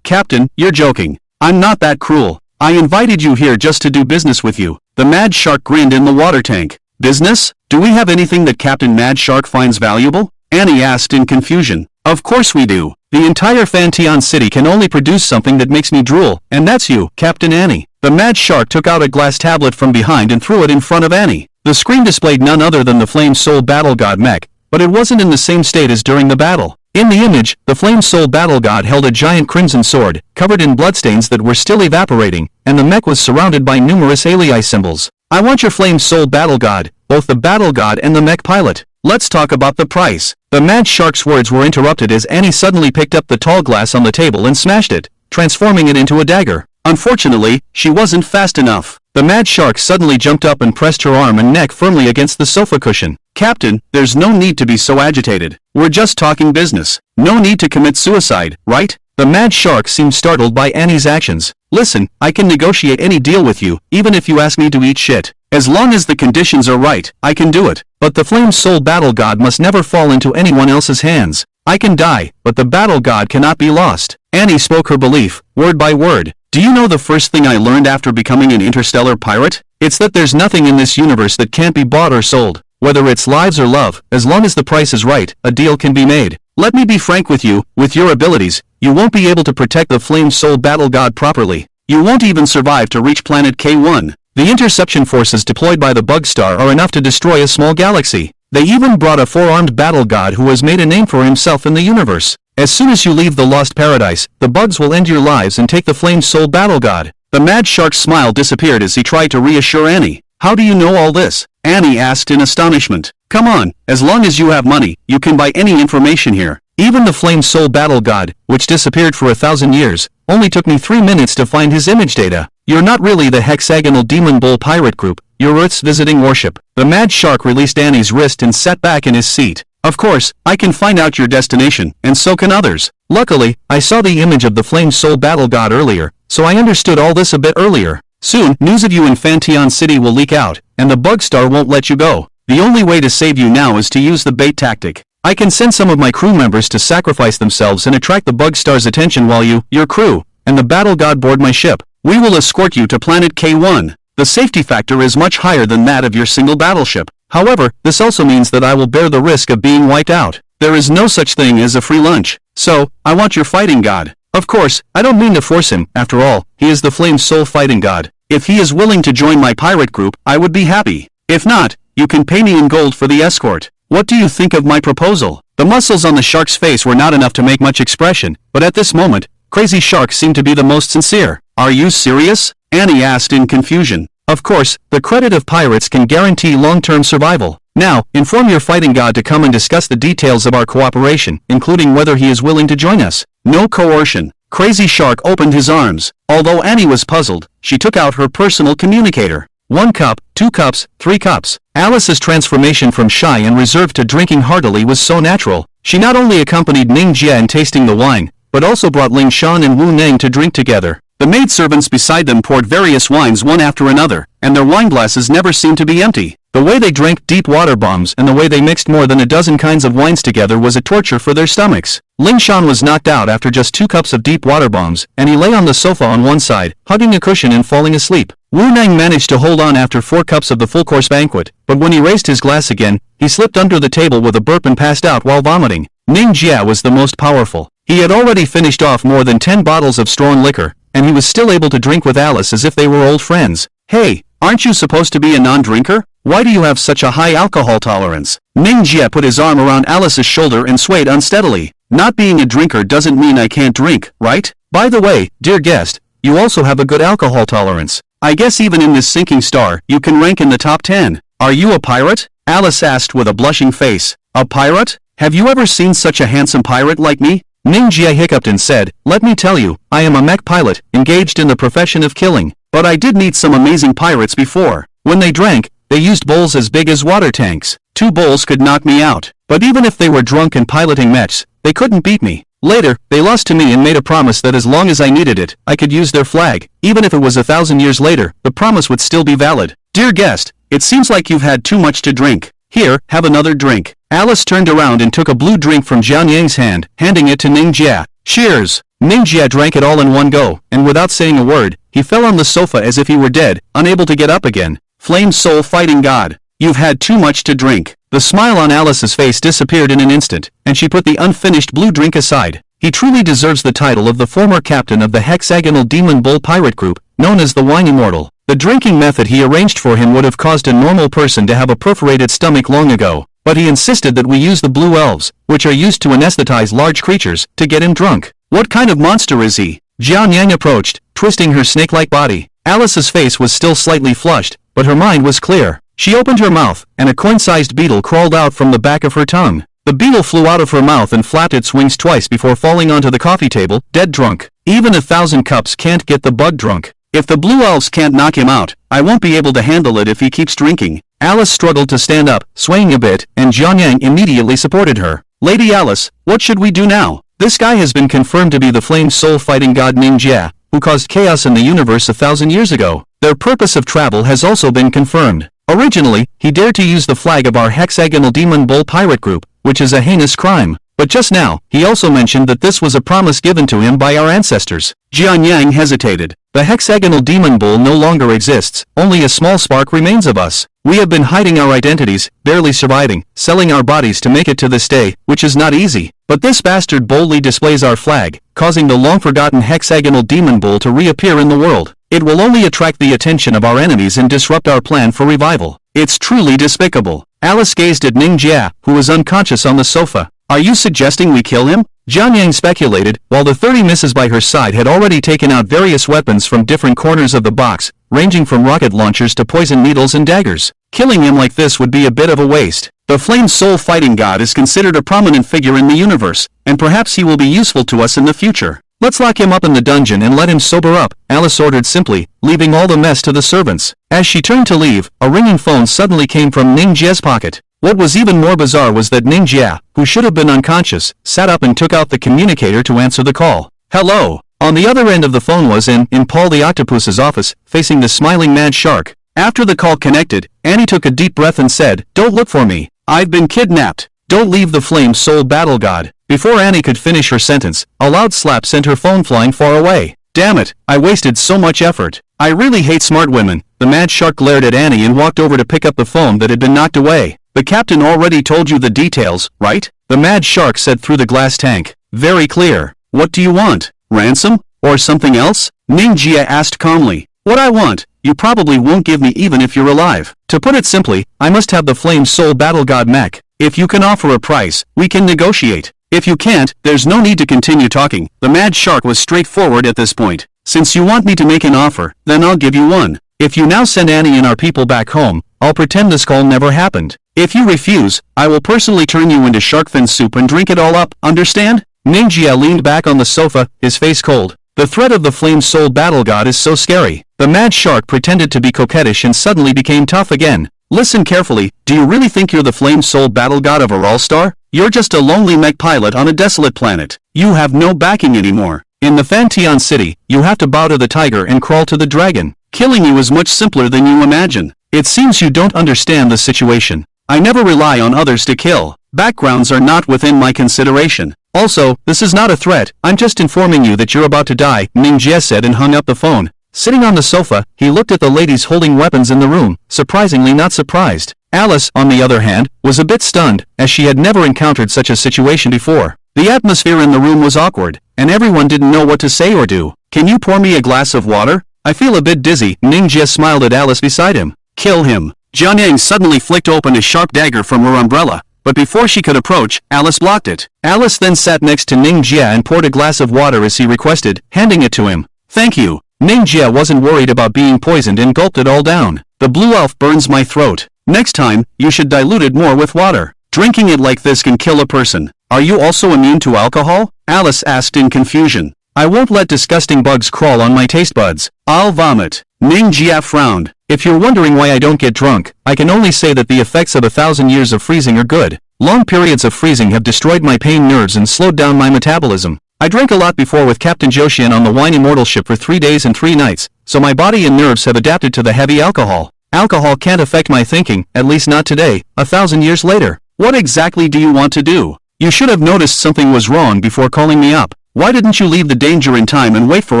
Captain, you're joking. I'm not that cruel. I invited you here just to do business with you. The Mad Shark grinned in the water tank. Business? Do we have anything that Captain Mad Shark finds valuable? Annie asked in confusion. Of course we do. The entire Fanteon City can only produce something that makes me drool, and that's you, Captain Annie. The Mad Shark took out a glass tablet from behind and threw it in front of Annie. The screen displayed none other than the Flame Soul Battle God mech, but it wasn't in the same state as during the battle. In the image, the Flame Soul Battle God held a giant crimson sword, covered in bloodstains that were still evaporating, and the mech was surrounded by numerous alii symbols. I want your Flame Soul Battle God, both the Battle God and the mech pilot. Let's talk about the price. The Mad Shark's words were interrupted as Annie suddenly picked up the tall glass on the table and smashed it, transforming it into a dagger. Unfortunately, she wasn't fast enough. The Mad Shark suddenly jumped up and pressed her arm and neck firmly against the sofa cushion. Captain, there's no need to be so agitated. We're just talking business. No need to commit suicide, right? The Mad Shark seemed startled by Annie's actions. Listen, I can negotiate any deal with you, even if you ask me to eat shit. As long as the conditions are right, I can do it. But the Flame Soul Battle God must never fall into anyone else's hands. I can die, but the Battle God cannot be lost. Annie spoke her belief, word by word. Do you know the first thing I learned after becoming an interstellar pirate? It's that there's nothing in this universe that can't be bought or sold. Whether it's lives or love, as long as the price is right, a deal can be made. Let me be frank with you, with your abilities, you won't be able to protect the Flame Soul Battle God properly. You won't even survive to reach planet K1. The interception forces deployed by the Bug Star are enough to destroy a small galaxy. They even brought a four-armed battle god who has made a name for himself in the universe. As soon as you leave the Lost Paradise, the bugs will end your lives and take the Flame Soul Battle God. The Mad Shark's smile disappeared as he tried to reassure Annie. How do you know all this? Annie asked in astonishment. Come on, as long as you have money, you can buy any information here. Even the Flame Soul Battle God, which disappeared for 1,000 years, only took me 3 minutes to find his image data. You're not really the Hexagonal Demon Bull Pirate Group, you're Earth's visiting warship. The Mad Shark released Annie's wrist and sat back in his seat. Of course, I can find out your destination, and so can others. Luckily, I saw the image of the Flame Soul Battle God earlier, so I understood all this a bit earlier. Soon, news of you in Fanteon City will leak out, and the Bug Star won't let you go. The only way to save you now is to use the bait tactic. I can send some of my crew members to sacrifice themselves and attract the Bug Star's attention while you, your crew, and the Battle God board my ship. We will escort you to planet K1. The safety factor is much higher than that of your single battleship. However, this also means that I will bear the risk of being wiped out. There is no such thing as a free lunch. So, I want your fighting god. Of course, I don't mean to force him. After all, he is the Flame Soul fighting god. If he is willing to join my pirate group, I would be happy. If not, you can pay me in gold for the escort. What do you think of my proposal? The muscles on the shark's face were not enough to make much expression, but at this moment, Crazy Shark seemed to be the most sincere. Are you serious? Annie asked in confusion. Of course, the credit of pirates can guarantee long-term survival. Now, inform your fighting god to come and discuss the details of our cooperation, including whether he is willing to join us. No coercion. Crazy Shark opened his arms. Although Annie was puzzled, she took out her personal communicator. 1 cup, 2 cups, 3 cups. Alice's transformation from shy and reserved to drinking heartily was so natural. She not only accompanied Mingia in tasting the wine, but also brought Ling Shawn and Wu Neng to drink together. The maidservants beside them poured various wines one after another, and their wine glasses never seemed to be empty. The way they drank deep water bombs and the way they mixed more than a dozen kinds of wines together was a torture for their stomachs. Ling Shawn was knocked out after just 2 cups of deep water bombs, and he lay on the sofa on one side, hugging a cushion and falling asleep. Wu Neng managed to hold on after 4 cups of the full-course banquet, but when he raised his glass again, he slipped under the table with a burp and passed out while vomiting. Ning Jia was the most powerful. He had already finished off more than 10 bottles of strong liquor, and he was still able to drink with Alice as if they were old friends. Hey, aren't you supposed to be a non-drinker? Why do you have such a high alcohol tolerance? Ning Jia put his arm around Alice's shoulder and swayed unsteadily. Not being a drinker doesn't mean I can't drink, right? By the way, dear guest, you also have a good alcohol tolerance. I guess even in this sinking star, you can rank in the top 10. Are you a pirate? Alice asked with a blushing face. A pirate? Have you ever seen such a handsome pirate like me? Ning Jia hiccuped and said, let me tell you, I am a mech pilot, engaged in the profession of killing. But I did meet some amazing pirates before. When they drank, they used bowls as big as water tanks. 2 bowls could knock me out. But even if they were drunk and piloting mechs, they couldn't beat me. Later, they lost to me and made a promise that as long as I needed it, I could use their flag. Even if it was 1,000 years later, the promise would still be valid. Dear guest, it seems like you've had too much to drink. Here, have another drink. Alice turned around and took a blue drink from Jian Yang's hand, handing it to Mingia. Cheers! Mingia drank it all in one go, and without saying a word, he fell on the sofa as if he were dead, unable to get up again. Flame soul fighting god. You've had too much to drink. The smile on Alice's face disappeared in an instant, and she put the unfinished blue drink aside. He truly deserves the title of the former captain of the hexagonal demon bull pirate group, known as the Wine Immortal. The drinking method he arranged for him would have caused a normal person to have a perforated stomach long ago, but he insisted that we use the blue elves, which are used to anesthetize large creatures, to get him drunk. What kind of monster is he? Jian Yang approached, twisting her snake-like body. Alice's face was still slightly flushed, but her mind was clear. She opened her mouth, and a coin-sized beetle crawled out from the back of her tongue. The beetle flew out of her mouth and flapped its wings twice before falling onto the coffee table, dead drunk. Even 1,000 cups can't get the bug drunk. If the blue elves can't knock him out, I won't be able to handle it if he keeps drinking. Alice struggled to stand up, swaying a bit, and Jian Yang immediately supported her. Lady Alice, what should we do now? This guy has been confirmed to be the flame soul fighting god Mingia, who caused chaos in the universe 1,000 years ago. Their purpose of travel has also been confirmed. Originally, he dared to use the flag of our hexagonal demon bull pirate group, which is a heinous crime. But just now, he also mentioned that this was a promise given to him by our ancestors. Jian Yang hesitated. The hexagonal demon bull no longer exists, only a small spark remains of us. We have been hiding our identities, barely surviving, selling our bodies to make it to this day, which is not easy. But this bastard boldly displays our flag, causing the long-forgotten hexagonal demon bull to reappear in the world. It will only attract the attention of our enemies and disrupt our plan for revival. It's truly despicable. Alice gazed at Mingia, who was unconscious on the sofa. Are you suggesting we kill him? Jian Yang speculated, while the 30 misses by her side had already taken out various weapons from different corners of the box, ranging from rocket launchers to poison needles and daggers. Killing him like this would be a bit of a waste. The flame soul fighting god is considered a prominent figure in the universe, and perhaps he will be useful to us in the future. Let's lock him up in the dungeon and let him sober up, Alice ordered simply, leaving all the mess to the servants. As she turned to leave, a ringing phone suddenly came from Ningjia's pocket. What was even more bizarre was that Mingia, who should have been unconscious, sat up and took out the communicator to answer the call. Hello. On the other end of the phone was in Paul the Octopus's office, facing the smiling mad shark. After the call connected, Annie took a deep breath and said, "Don't look for me. I've been kidnapped. Don't leave the flame soul battle god." Before Annie could finish her sentence, a loud slap sent her phone flying far away. Damn it, I wasted so much effort. I really hate smart women. The mad shark glared at Annie and walked over to pick up the phone that had been knocked away. The captain already told you the details, right? The mad shark said through the glass tank. Very clear. What do you want? Ransom? Or something else? Mingia asked calmly. What I want, you probably won't give me even if you're alive. To put it simply, I must have the flame soul battle god mech. If you can offer a price, we can negotiate. If you can't, there's no need to continue talking. The mad shark was straightforward at this point. Since you want me to make an offer, then I'll give you one. If you now send Annie and our people back home, I'll pretend this call never happened. If you refuse, I will personally turn you into shark fin soup and drink it all up, understand? Mingia leaned back on the sofa, his face cold. The threat of the flame soul battle god is so scary. The mad shark pretended to be coquettish and suddenly became tough again. Listen carefully, do you really think you're the flame soul battle god of Araw Star? You're just a lonely mech pilot on a desolate planet. You have no backing anymore. In the Fanteon city, you have to bow to the tiger and crawl to the dragon. Killing you is much simpler than you imagine. It seems you don't understand the situation. I never rely on others to kill. Backgrounds are not within my consideration. Also, this is not a threat, I'm just informing you that you're about to die, Mingia said and hung up the phone. Sitting on the sofa, he looked at the ladies holding weapons in the room, surprisingly not surprised. Alice, on the other hand, was a bit stunned, as she had never encountered such a situation before. The atmosphere in the room was awkward, and everyone didn't know what to say or do. Can you pour me a glass of water? I feel a bit dizzy, Mingia smiled at Alice beside him. Kill him. Jian Yang suddenly flicked open a sharp dagger from her umbrella, but before she could approach, Alice blocked it. Alice then sat next to Mingia and poured a glass of water as he requested, handing it to him. Thank you. Mingia wasn't worried about being poisoned and gulped it all down. The blue elf burns my throat. Next time, you should dilute it more with water. Drinking it like this can kill a person. Are you also immune to alcohol? Alice asked in confusion. I won't let disgusting bugs crawl on my taste buds. I'll vomit. Mingia frowned. If you're wondering why I don't get drunk, I can only say that the effects of 1,000 years of freezing are good. Long periods of freezing have destroyed my pain nerves and slowed down my metabolism. I drank a lot before with Captain Joshian on the Wine Immortal ship for 3 days and 3 nights, so my body and nerves have adapted to the heavy alcohol. Alcohol can't affect my thinking, at least not today, 1,000 years later. What exactly do you want to do? You should have noticed something was wrong before calling me up. Why didn't you leave the danger in time and wait for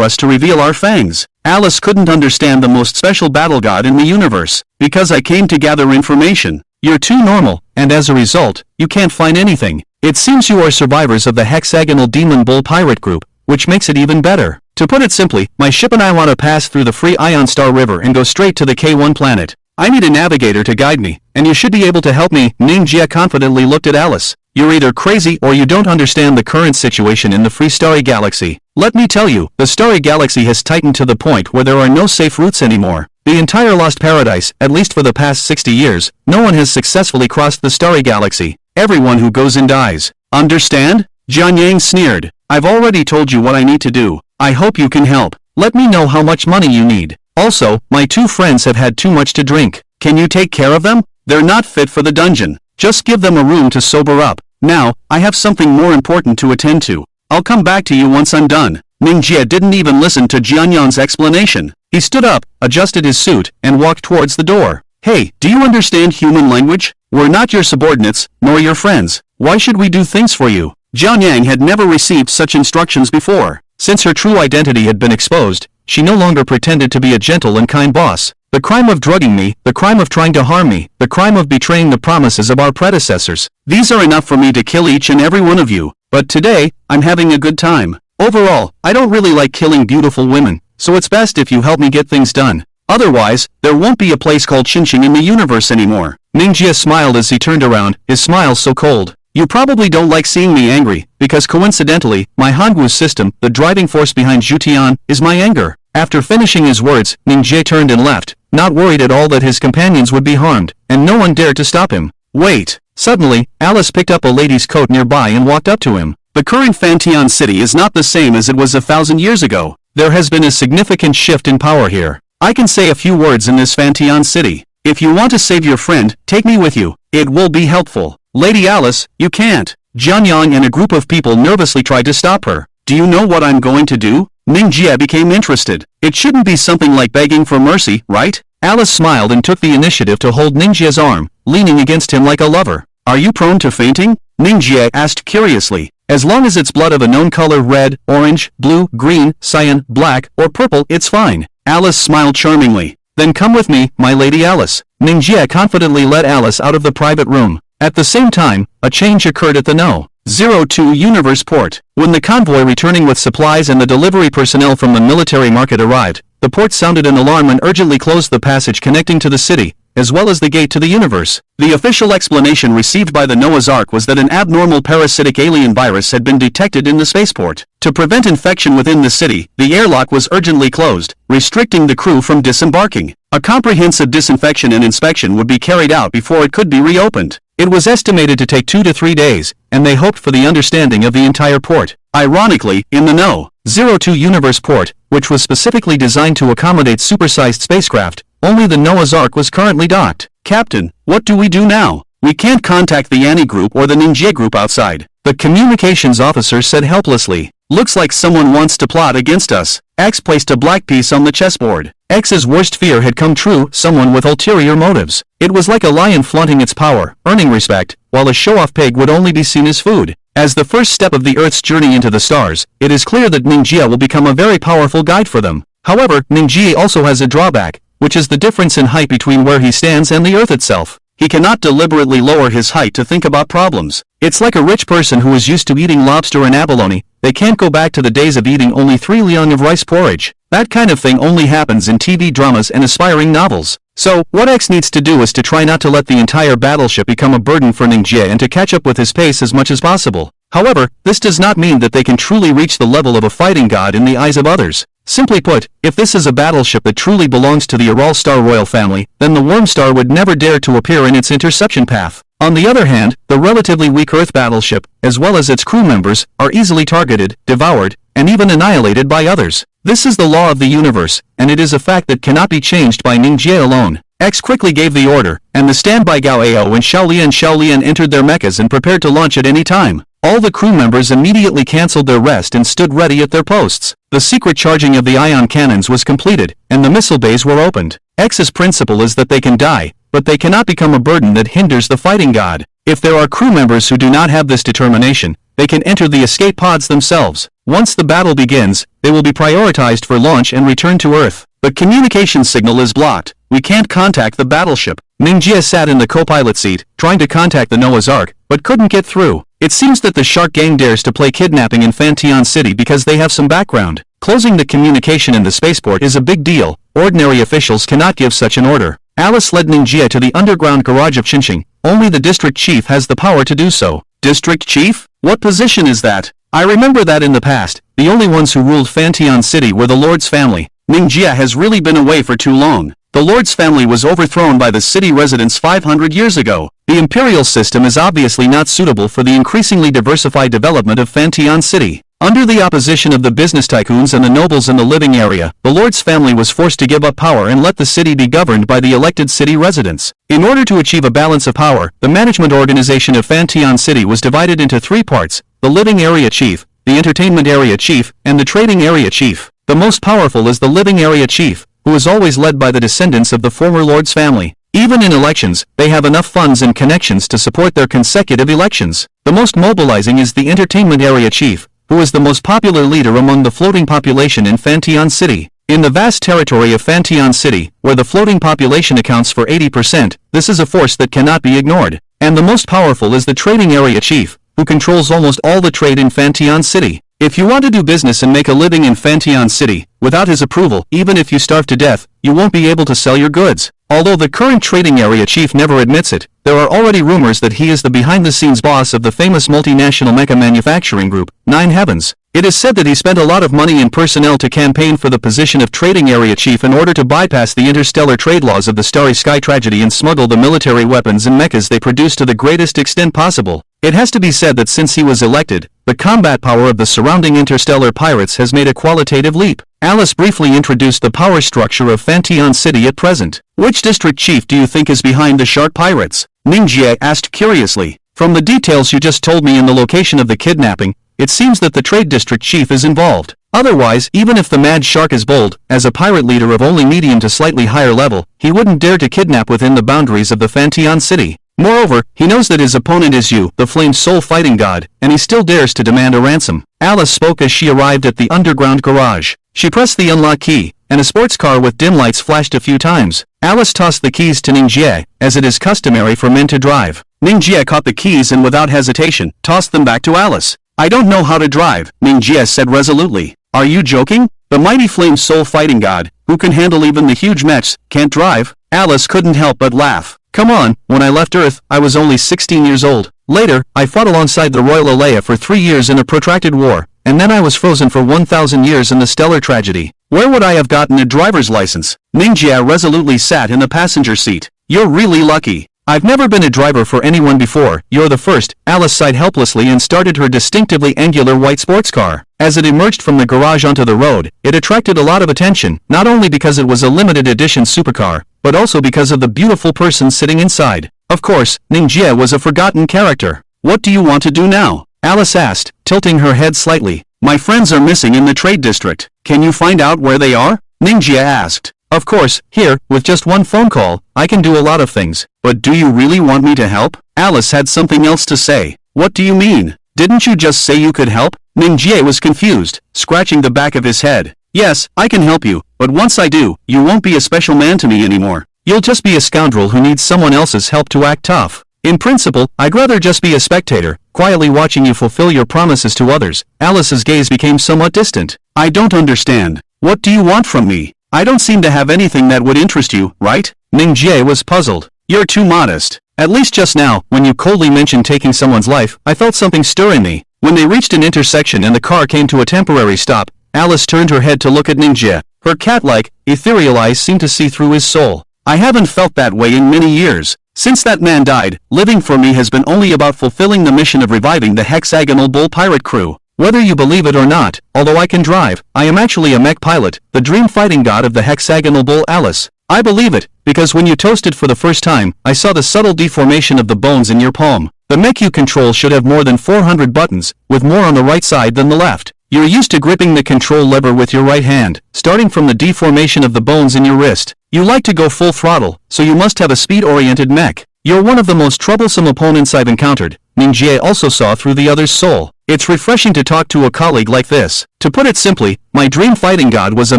us to reveal our fangs? Alice couldn't understand the most special battle god in the universe. Because I came to gather information. You're too normal, and as a result, you can't find anything. It seems you are survivors of the hexagonal demon bull pirate group, which makes it even better. To put it simply, my ship and I want to pass through the free Ion Star River and go straight to the K1 planet. I need a navigator to guide me, and you should be able to help me. Mingia confidently looked at Alice. You're either crazy or you don't understand the current situation in the Free Starry Galaxy. Let me tell you, the Starry Galaxy has tightened to the point where there are no safe routes anymore. The entire Lost Paradise, at least for the past 60 years, no one has successfully crossed the Starry Galaxy. Everyone who goes in dies. Understand? Jian Yang sneered. I've already told you what I need to do. I hope you can help. Let me know how much money you need. Also, my 2 friends have had too much to drink. Can you take care of them? They're not fit for the dungeon. Just give them a room to sober up. Now, I have something more important to attend to. I'll come back to you once I'm done. Mingia didn't even listen to Jianyang's explanation. He stood up, adjusted his suit, and walked towards the door. Hey, do you understand human language? We're not your subordinates, nor your friends. Why should we do things for you? Jianyang had never received such instructions before. Since her true identity had been exposed, she no longer pretended to be a gentle and kind boss. The crime of drugging me, the crime of trying to harm me, the crime of betraying the promises of our predecessors. These are enough for me to kill each and every one of you. But today, I'm having a good time. Overall, I don't really like killing beautiful women, so it's best if you help me get things done. Otherwise, there won't be a place called Xinxing in the universe anymore. Mingia smiled as he turned around, his smile so cold. You probably don't like seeing me angry, because coincidentally, my Hangwu system, the driving force behind Zhutian, is my anger. After finishing his words, Mingjie turned and left, not worried at all that his companions would be harmed, and no one dared to stop him. Wait! Suddenly, Alice picked up a lady's coat nearby and walked up to him. The current Fantian city is not the same as it was 1,000 years ago. There has been a significant shift in power here. I can say a few words in this Fantian city. If you want to save your friend, take me with you. It will be helpful. Lady Alice, you can't. Jianyang and a group of people nervously tried to stop her. Do you know what I'm going to do? Mingjie became interested. It shouldn't be something like begging for mercy, right? Alice smiled and took the initiative to hold Mingjie's arm, leaning against him like a lover. Are you prone to fainting? Mingjie asked curiously. As long as it's blood of a known color, red, orange, blue, green, cyan, black, or purple, it's fine. Alice smiled charmingly. Then come with me, my Lady Alice. Mingjie confidently led Alice out of the private room. At the same time, a change occurred at the No. 02 Universe port. When the convoy returning with supplies and the delivery personnel from the military market arrived, the port sounded an alarm and urgently closed the passage connecting to the city, as well as the gate to the universe. The official explanation received by the Noah's Ark was that an abnormal parasitic alien virus had been detected in the spaceport. To prevent infection within the city, the airlock was urgently closed, restricting the crew from disembarking. A comprehensive disinfection and inspection would be carried out before it could be reopened. It was estimated to take 2 to 3 days, and they hoped for the understanding of the entire port. Ironically, in the No. 02 Universe port, which was specifically designed to accommodate supersized spacecraft, only the Noah's Ark was currently docked. Captain, what do we do now? We can't contact the Annie group or the Ninja group outside. The communications officer said helplessly. Looks like someone wants to plot against us. X placed a black piece on the chessboard. X's worst fear had come true, someone with ulterior motives. It was like a lion flaunting its power, earning respect, while a show-off pig would only be seen as food. As the first step of the Earth's journey into the stars, it is clear that Mingjie will become a very powerful guide for them. However, Mingjie also has a drawback, which is the difference in height between where he stands and the Earth itself. He cannot deliberately lower his height to think about problems. It's like a rich person who is used to eating lobster and abalone. They can't go back to the days of eating only 3 liang of rice porridge. That kind of thing only happens in TV dramas and aspiring novels. So, what X needs to do is to try not to let the entire battleship become a burden for Mingjie and to catch up with his pace as much as possible. However, this does not mean that they can truly reach the level of a fighting god in the eyes of others. Simply put, if this is a battleship that truly belongs to the Araw Star royal family, then the Worm Star would never dare to appear in its interception path. On the other hand, the relatively weak Earth battleship, as well as its crew members, are easily targeted, devoured, and even annihilated by others. This is the law of the universe, and it is a fact that cannot be changed by Mingia alone. X quickly gave the order, and the standby Gao Ao and Xiaolian entered their mechas and prepared to launch at any time. All the crew members immediately cancelled their rest and stood ready at their posts. The secret charging of the ion cannons was completed, and the missile bays were opened. X's principle is that they can die, but they cannot become a burden that hinders the fighting god. If there are crew members who do not have this determination, they can enter the escape pods themselves. Once the battle begins, they will be prioritized for launch and return to Earth. The communication signal is blocked. We can't contact the battleship. Mingia sat in the co-pilot seat, trying to contact the Noah's Ark, but couldn't get through. It seems that the Shark Gang dares to play kidnapping in Fanteon City because they have some background. Closing the communication in the spaceport is a big deal. Ordinary officials cannot give such an order. Alice led Mingia to the underground garage of Qinqing. Only the district chief has the power to do so. District chief? What position is that? I remember that in the past, the only ones who ruled Fanteon City were the Lord's family. Mingia has really been away for too long. The Lord's family was overthrown by the city residents 500 years ago. The imperial system is obviously not suitable for the increasingly diversified development of Fanteon City. Under the opposition of the business tycoons and the nobles in the living area, the Lord's family was forced to give up power and let the city be governed by the elected city residents. In order to achieve a balance of power, the management organization of Fanteon City was divided into three parts: the living area chief, the entertainment area chief, and the trading area chief. The most powerful is the living area chief, who is always led by the descendants of the former Lord's family. Even in elections, they have enough funds and connections to support their consecutive elections. The most mobilizing is the entertainment area chief, who is the most popular leader among the floating population in Fanteon City. In the vast territory of Fanteon City, where the floating population accounts for 80%, this is a force that cannot be ignored. And the most powerful is the trading area chief, who controls almost all the trade in Fanteon City. If you want to do business and make a living in Fanteon City, without his approval, even if you starve to death, you won't be able to sell your goods. Although the current trading area chief never admits it, there are already rumors that he is the behind-the-scenes boss of the famous multinational mecha manufacturing group, Nine Heavens. It is said that he spent a lot of money and personnel to campaign for the position of trading area chief in order to bypass the interstellar trade laws of the Starry Sky tragedy and smuggle the military weapons and mechas they produce to the greatest extent possible. It has to be said that since he was elected, the combat power of the surrounding interstellar pirates has made a qualitative leap. Alice briefly introduced the power structure of Fanteon City at present. Which district chief do you think is behind the shark pirates? Mingia asked curiously. From the details you just told me and the location of the kidnapping, it seems that the trade district chief is involved. Otherwise, even if the mad shark is bold, as a pirate leader of only medium to slightly higher level, he wouldn't dare to kidnap within the boundaries of the Fanteon City. Moreover, he knows that his opponent is you, the flame soul fighting god, and he still dares to demand a ransom. Alice spoke as she arrived at the underground garage. She pressed the unlock key, and a sports car with dim lights flashed a few times. Alice tossed the keys to Mingia, as it is customary for men to drive. Mingia caught the keys and without hesitation, tossed them back to Alice. I don't know how to drive, Mingia said resolutely. Are you joking? The mighty flame soul fighting god, who can handle even the huge mechs, can't drive? Alice couldn't help but laugh. Come on, when I left Earth, I was only 16 years old. Later, I fought alongside the Royal Alea for 3 years in a protracted war, and then I was frozen for 1,000 years in the stellar tragedy. Where would I have gotten a driver's license? Mingia resolutely sat in the passenger seat. You're really lucky. I've never been a driver for anyone before. You're the first. Alice sighed helplessly and started her distinctively angular white sports car. As it emerged from the garage onto the road, it attracted a lot of attention, not only because it was a limited edition supercar, but also because of the beautiful person sitting inside. Of course, Mingia was a forgotten character. What do you want to do now? Alice asked, tilting her head slightly. My friends are missing in the trade district. Can you find out where they are? Mingia asked. Of course, here, with just one phone call, I can do a lot of things. But do you really want me to help? Alice had something else to say. What do you mean? Didn't you just say you could help? Mingia was confused, scratching the back of his head. Yes, I can help you, but once I do, you won't be a special man to me anymore. You'll just be a scoundrel who needs someone else's help to act tough. In principle, I'd rather just be a spectator, quietly watching you fulfill your promises to others. Alice's gaze became somewhat distant. I don't understand. What do you want from me? I don't seem to have anything that would interest you, right? Mingia was puzzled. You're too modest. At least just now, when you coldly mentioned taking someone's life, I felt something stir in me. When they reached an intersection and the car came to a temporary stop, Alice turned her head to look at Mingia. Her cat-like, ethereal eyes seemed to see through his soul. I haven't felt that way in many years. Since that man died, living for me has been only about fulfilling the mission of reviving the hexagonal bull pirate crew. Whether you believe it or not, although I can drive, I am actually a mech pilot, the dream fighting god of the hexagonal bull Alice. I believe it, because when you toasted for the first time, I saw the subtle deformation of the bones in your palm. The mech you control should have more than 400 buttons, with more on the right side than the left. You're used to gripping the control lever with your right hand, starting from the deformation of the bones in your wrist. You like to go full throttle, so you must have a speed-oriented mech. You're one of the most troublesome opponents I've encountered. Mingia also saw through the other's soul. It's refreshing to talk to a colleague like this. To put it simply, my dream fighting god was a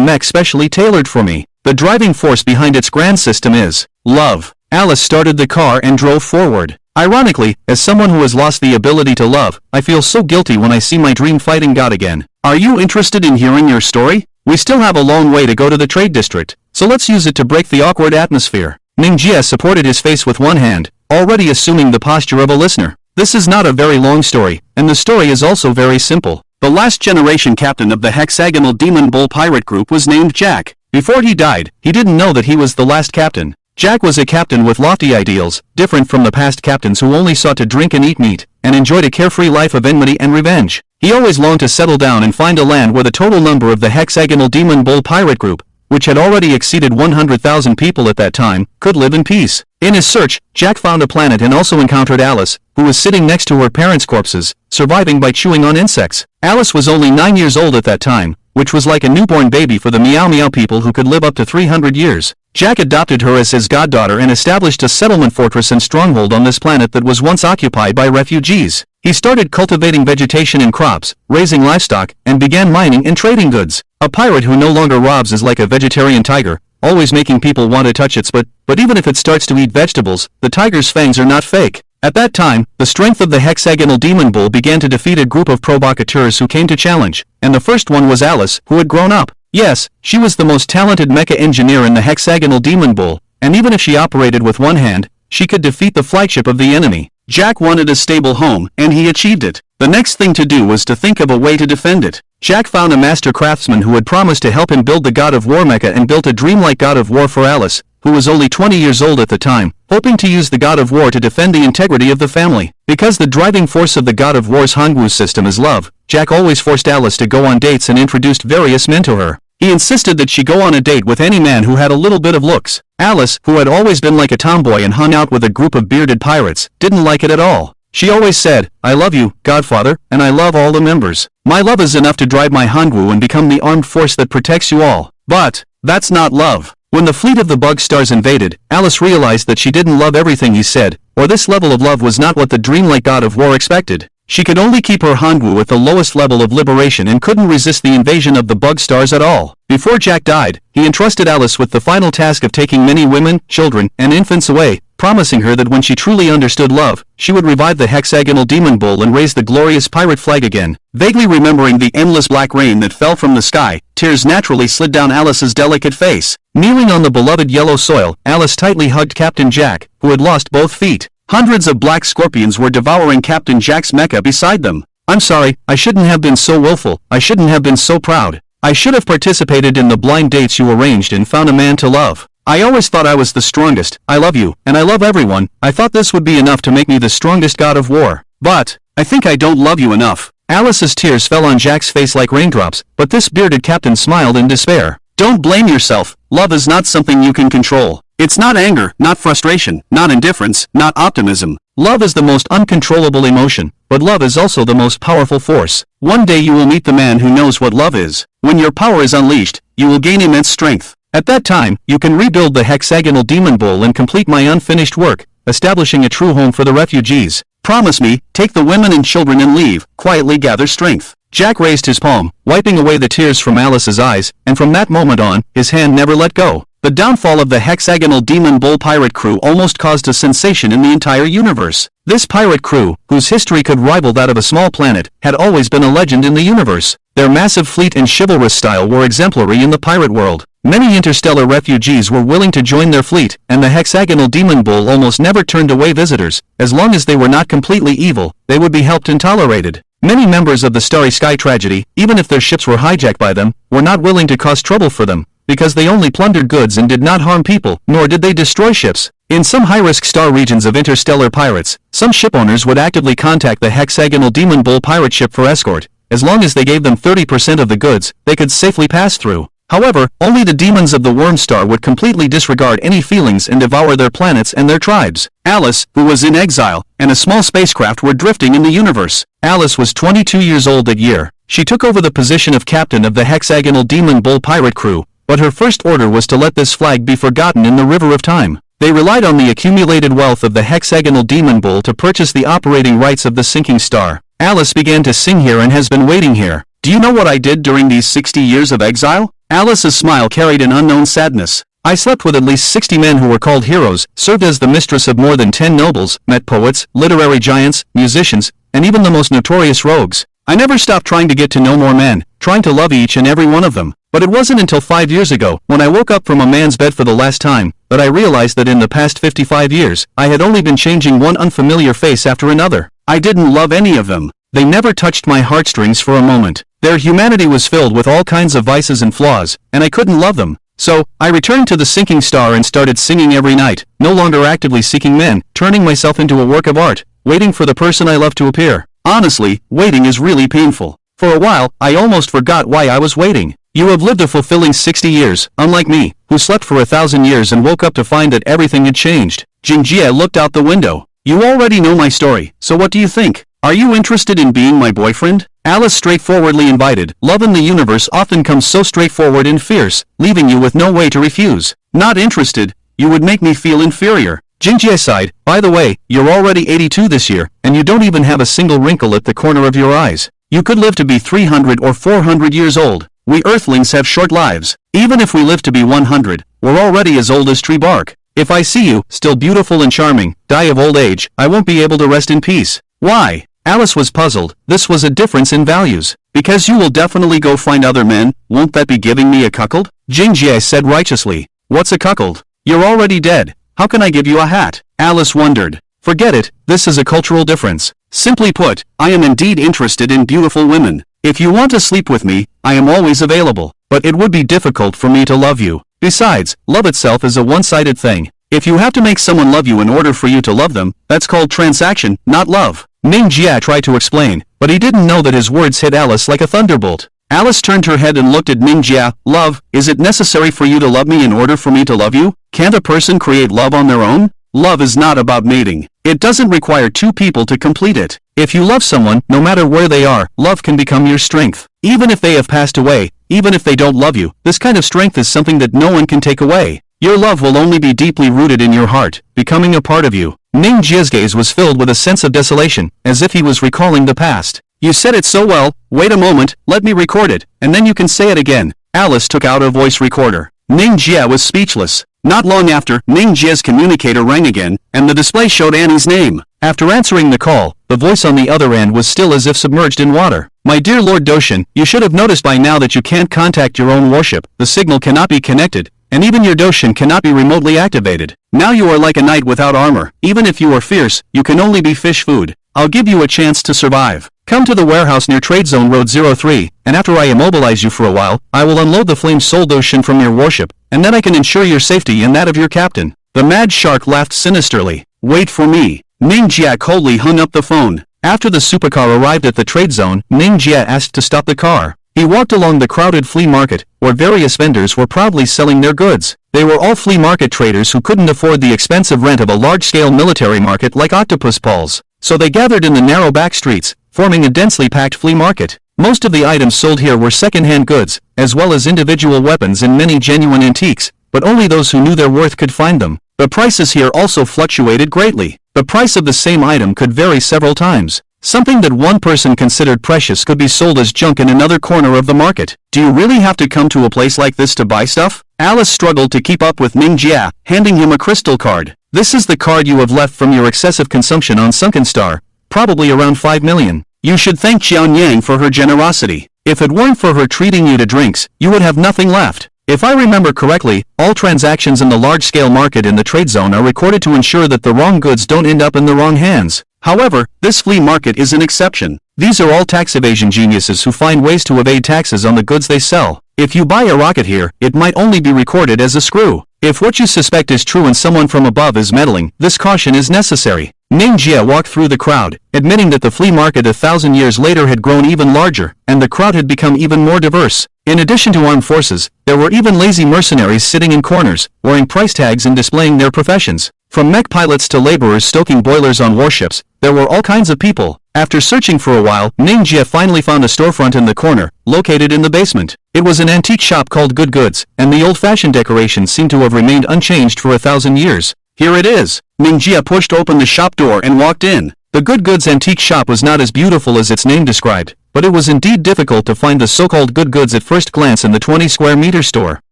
mech specially tailored for me. The driving force behind its grand system is love. Alice started the car and drove forward. Ironically, as someone who has lost the ability to love, I feel so guilty when I see my dream fighting god again. Are you interested in hearing your story? We still have a long way to go to the trade district, so let's use it to break the awkward atmosphere. Mingia supported his face with one hand, already assuming the posture of a listener. This is not a very long story, and the story is also very simple. The last generation captain of the hexagonal demon bull pirate group was named Jack. Before he died, he didn't know that he was the last captain. Jack was a captain with lofty ideals, different from the past captains who only sought to drink and eat meat, and enjoyed a carefree life of enmity and revenge. He always longed to settle down and find a land where the total number of the hexagonal demon bull pirate group, which had already exceeded 100,000 people at that time, could live in peace. In his search, Jack found a planet and also encountered Alice, who was sitting next to her parents' corpses, surviving by chewing on insects. Alice was only 9 years old at that time, which was like a newborn baby for the Meow Meow people who could live up to 300 years. Jack adopted her as his goddaughter and established a settlement fortress and stronghold on this planet that was once occupied by refugees. He started cultivating vegetation and crops, raising livestock, and began mining and trading goods. A pirate who no longer robs is like a vegetarian tiger, always making people want to touch its butt, but even if it starts to eat vegetables, the tiger's fangs are not fake. At that time, the strength of the hexagonal demon bull began to defeat a group of provocateurs who came to challenge, and the first one was Alice, who had grown up. Yes, she was the most talented mecha engineer in the hexagonal demon bull, and even if she operated with one hand, she could defeat the flagship of the enemy. Jack wanted a stable home, and he achieved it. The next thing to do was to think of a way to defend it. Jack found a master craftsman who had promised to help him build the God of War mecha and built a dreamlike God of War for Alice, who was only 20 years old at the time, hoping to use the God of War to defend the integrity of the family. Because the driving force of the God of War's Hangwu system is love, Jack always forced Alice to go on dates and introduced various men to her. He insisted that she go on a date with any man who had a little bit of looks. Alice, who had always been like a tomboy and hung out with a group of bearded pirates, didn't like it at all. She always said, "I love you, Godfather, and I love all the members. My love is enough to drive my Hangwu and become the armed force that protects you all." But that's not love. When the fleet of the bug stars invaded, Alice realized that she didn't love everything he said, or this level of love was not what the dreamlike God of War expected. She could only keep her Hangwu at the lowest level of liberation and couldn't resist the invasion of the bug stars at all. Before Jack died, he entrusted Alice with the final task of taking many women, children, and infants away, promising her that when she truly understood love, she would revive the hexagonal demon bull and raise the glorious pirate flag again. Vaguely remembering the endless black rain that fell from the sky, tears naturally slid down Alice's delicate face. Kneeling on the beloved yellow soil, Alice tightly hugged Captain Jack, who had lost both feet. Hundreds of black scorpions were devouring Captain Jack's mecha beside them. "I'm sorry, I shouldn't have been so willful, I shouldn't have been so proud. I should have participated in the blind dates you arranged and found a man to love. I always thought I was the strongest. I love you, and I love everyone. I thought this would be enough to make me the strongest God of War. But I think I don't love you enough." Alice's tears fell on Jack's face like raindrops, but this bearded captain smiled in despair. "Don't blame yourself. Love is not something you can control. It's not anger, not frustration, not indifference, not optimism. Love is the most uncontrollable emotion, but love is also the most powerful force. One day you will meet the man who knows what love is. When your power is unleashed, you will gain immense strength. At that time, you can rebuild the hexagonal demon bull and complete my unfinished work, establishing a true home for the refugees. Promise me, take the women and children and leave, quietly gather strength." Jack raised his palm, wiping away the tears from Alice's eyes, and from that moment on, his hand never let go. The downfall of the hexagonal demon bull pirate crew almost caused a sensation in the entire universe. This pirate crew, whose history could rival that of a small planet, had always been a legend in the universe. Their massive fleet and chivalrous style were exemplary in the pirate world. Many interstellar refugees were willing to join their fleet, and the hexagonal demon bull almost never turned away visitors. As long as they were not completely evil, they would be helped and tolerated. Many members of the Starry Sky tragedy, even if their ships were hijacked by them, were not willing to cause trouble for them, because they only plundered goods and did not harm people, nor did they destroy ships. In some high-risk star regions of interstellar pirates, some shipowners would actively contact the hexagonal demon bull pirate ship for escort, as long as they gave them 30% of the goods, they could safely pass through. However, only the demons of the Worm Star would completely disregard any feelings and devour their planets and their tribes. Alice, who was in exile, and a small spacecraft were drifting in the universe. Alice was 22 years old that year. She took over the position of captain of the hexagonal Demon Bull pirate crew, but her first order was to let this flag be forgotten in the river of time. They relied on the accumulated wealth of the hexagonal Demon Bull to purchase the operating rights of the sinking star. Alice began to sing here and has been waiting here. Do you know what I did during these 60 years of exile? Alice's smile carried an unknown sadness. I slept with at least 60 men who were called heroes, served as the mistress of more than 10 nobles, met poets, literary giants, musicians, and even the most notorious rogues. I never stopped trying to get to know more men, trying to love each and every one of them. But it wasn't until 5 years ago, when I woke up from a man's bed for the last time, that I realized that in the past 55 years, I had only been changing one unfamiliar face after another. I didn't love any of them. They never touched my heartstrings for a moment. Their humanity was filled with all kinds of vices and flaws, and I couldn't love them. So, I returned to the sinking star and started singing every night, no longer actively seeking men, turning myself into a work of art, waiting for the person I love to appear. Honestly, waiting is really painful. For a while, I almost forgot why I was waiting. You have lived a fulfilling 60 years, unlike me, who slept for 1,000 years and woke up to find that everything had changed. Jingjie looked out the window. You already know my story, so what do you think? Are you interested in being my boyfriend? Alice straightforwardly invited. Love in the universe often comes so straightforward and fierce, leaving you with no way to refuse. Not interested? You would make me feel inferior. Jingjie sighed. By the way, you're already 82 this year, and you don't even have a single wrinkle at the corner of your eyes. You could live to be 300 or 400 years old. We Earthlings have short lives. Even if we live to be 100, we're already as old as tree bark. If I see you, still beautiful and charming, die of old age, I won't be able to rest in peace. Why? Alice was puzzled. This was a difference in values. Because you will definitely go find other men, won't that be giving me a cuckold? Jingjie said righteously. What's a cuckold? You're already dead. How can I give you a hat? Alice wondered. Forget it, this is a cultural difference. Simply put, I am indeed interested in beautiful women. If you want to sleep with me, I am always available. But it would be difficult for me to love you. Besides, love itself is a one-sided thing. If you have to make someone love you in order for you to love them, that's called transaction, not love. Mingia tried to explain, but he didn't know that his words hit Alice like a thunderbolt. Alice turned her head and looked at Mingia. Love, is it necessary for you to love me in order for me to love you? Can't a person create love on their own? Love is not about mating. It doesn't require two people to complete it. If you love someone, no matter where they are, love can become your strength. Even if they have passed away, even if they don't love you, this kind of strength is something that no one can take away. Your love will only be deeply rooted in your heart, becoming a part of you. Ningjia's gaze was filled with a sense of desolation, as if he was recalling the past. You said it so well. Wait a moment, let me record it, and then you can say it again. Alice took out a voice recorder. Ningjia was speechless. Not long after, Ningjia's communicator rang again, and the display showed Annie's name. After answering the call, the voice on the other end was still as if submerged in water. My dear Lord Doshin, you should have noticed by now that you can't contact your own warship. The signal cannot be connected, and even your Doshin cannot be remotely activated. Now you are like a knight without armor. Even if you are fierce, you can only be fish food. I'll give you a chance to survive. Come to the warehouse near Trade Zone Road 03, and after I immobilize you for a while, I will unload the flame soul Doshin from your warship, and then I can ensure your safety and that of your captain. The mad shark laughed sinisterly. Wait for me. Ningjia coldly hung up the phone. After the supercar arrived at the trade zone, Ningjia asked to stop the car. He walked along the crowded flea market, where various vendors were proudly selling their goods. They were all flea market traders who couldn't afford the expensive rent of a large-scale military market like octopus balls, so they gathered in the narrow back streets, forming a densely packed flea market. Most of the items sold here were second-hand goods, as well as individual weapons and many genuine antiques, but only those who knew their worth could find them. The prices here also fluctuated greatly. The price of the same item could vary several times. Something that one person considered precious could be sold as junk in another corner of the market. Do you really have to come to a place like this to buy stuff? Alice struggled to keep up with Ningjia, handing him a crystal card. This is the card you have left from your excessive consumption on Sunken Star, probably around 5 million. You should thank Xiaonyang for her generosity. If it weren't for her treating you to drinks, you would have nothing left. If I remember correctly, all transactions in the large-scale market in the trade zone are recorded to ensure that the wrong goods don't end up in the wrong hands. However, this flea market is an exception. These are all tax evasion geniuses who find ways to evade taxes on the goods they sell. If you buy a rocket here, it might only be recorded as a screw. If what you suspect is true and someone from above is meddling, this caution is necessary. Mingia walked through the crowd, admitting that the flea market 1,000 years later had grown even larger, and the crowd had become even more diverse. In addition to armed forces, there were even lazy mercenaries sitting in corners, wearing price tags and displaying their professions. From mech pilots to laborers stoking boilers on warships, there were all kinds of people. After searching for a while, Mingia finally found a storefront in the corner, located in the basement. It was an antique shop called Good Goods, and the old-fashioned decorations seemed to have remained unchanged for 1,000 years. Here it is. Mingia pushed open the shop door and walked in. The Good Goods antique shop was not as beautiful as its name described, but it was indeed difficult to find the so-called good goods at first glance in the 20 square meter store.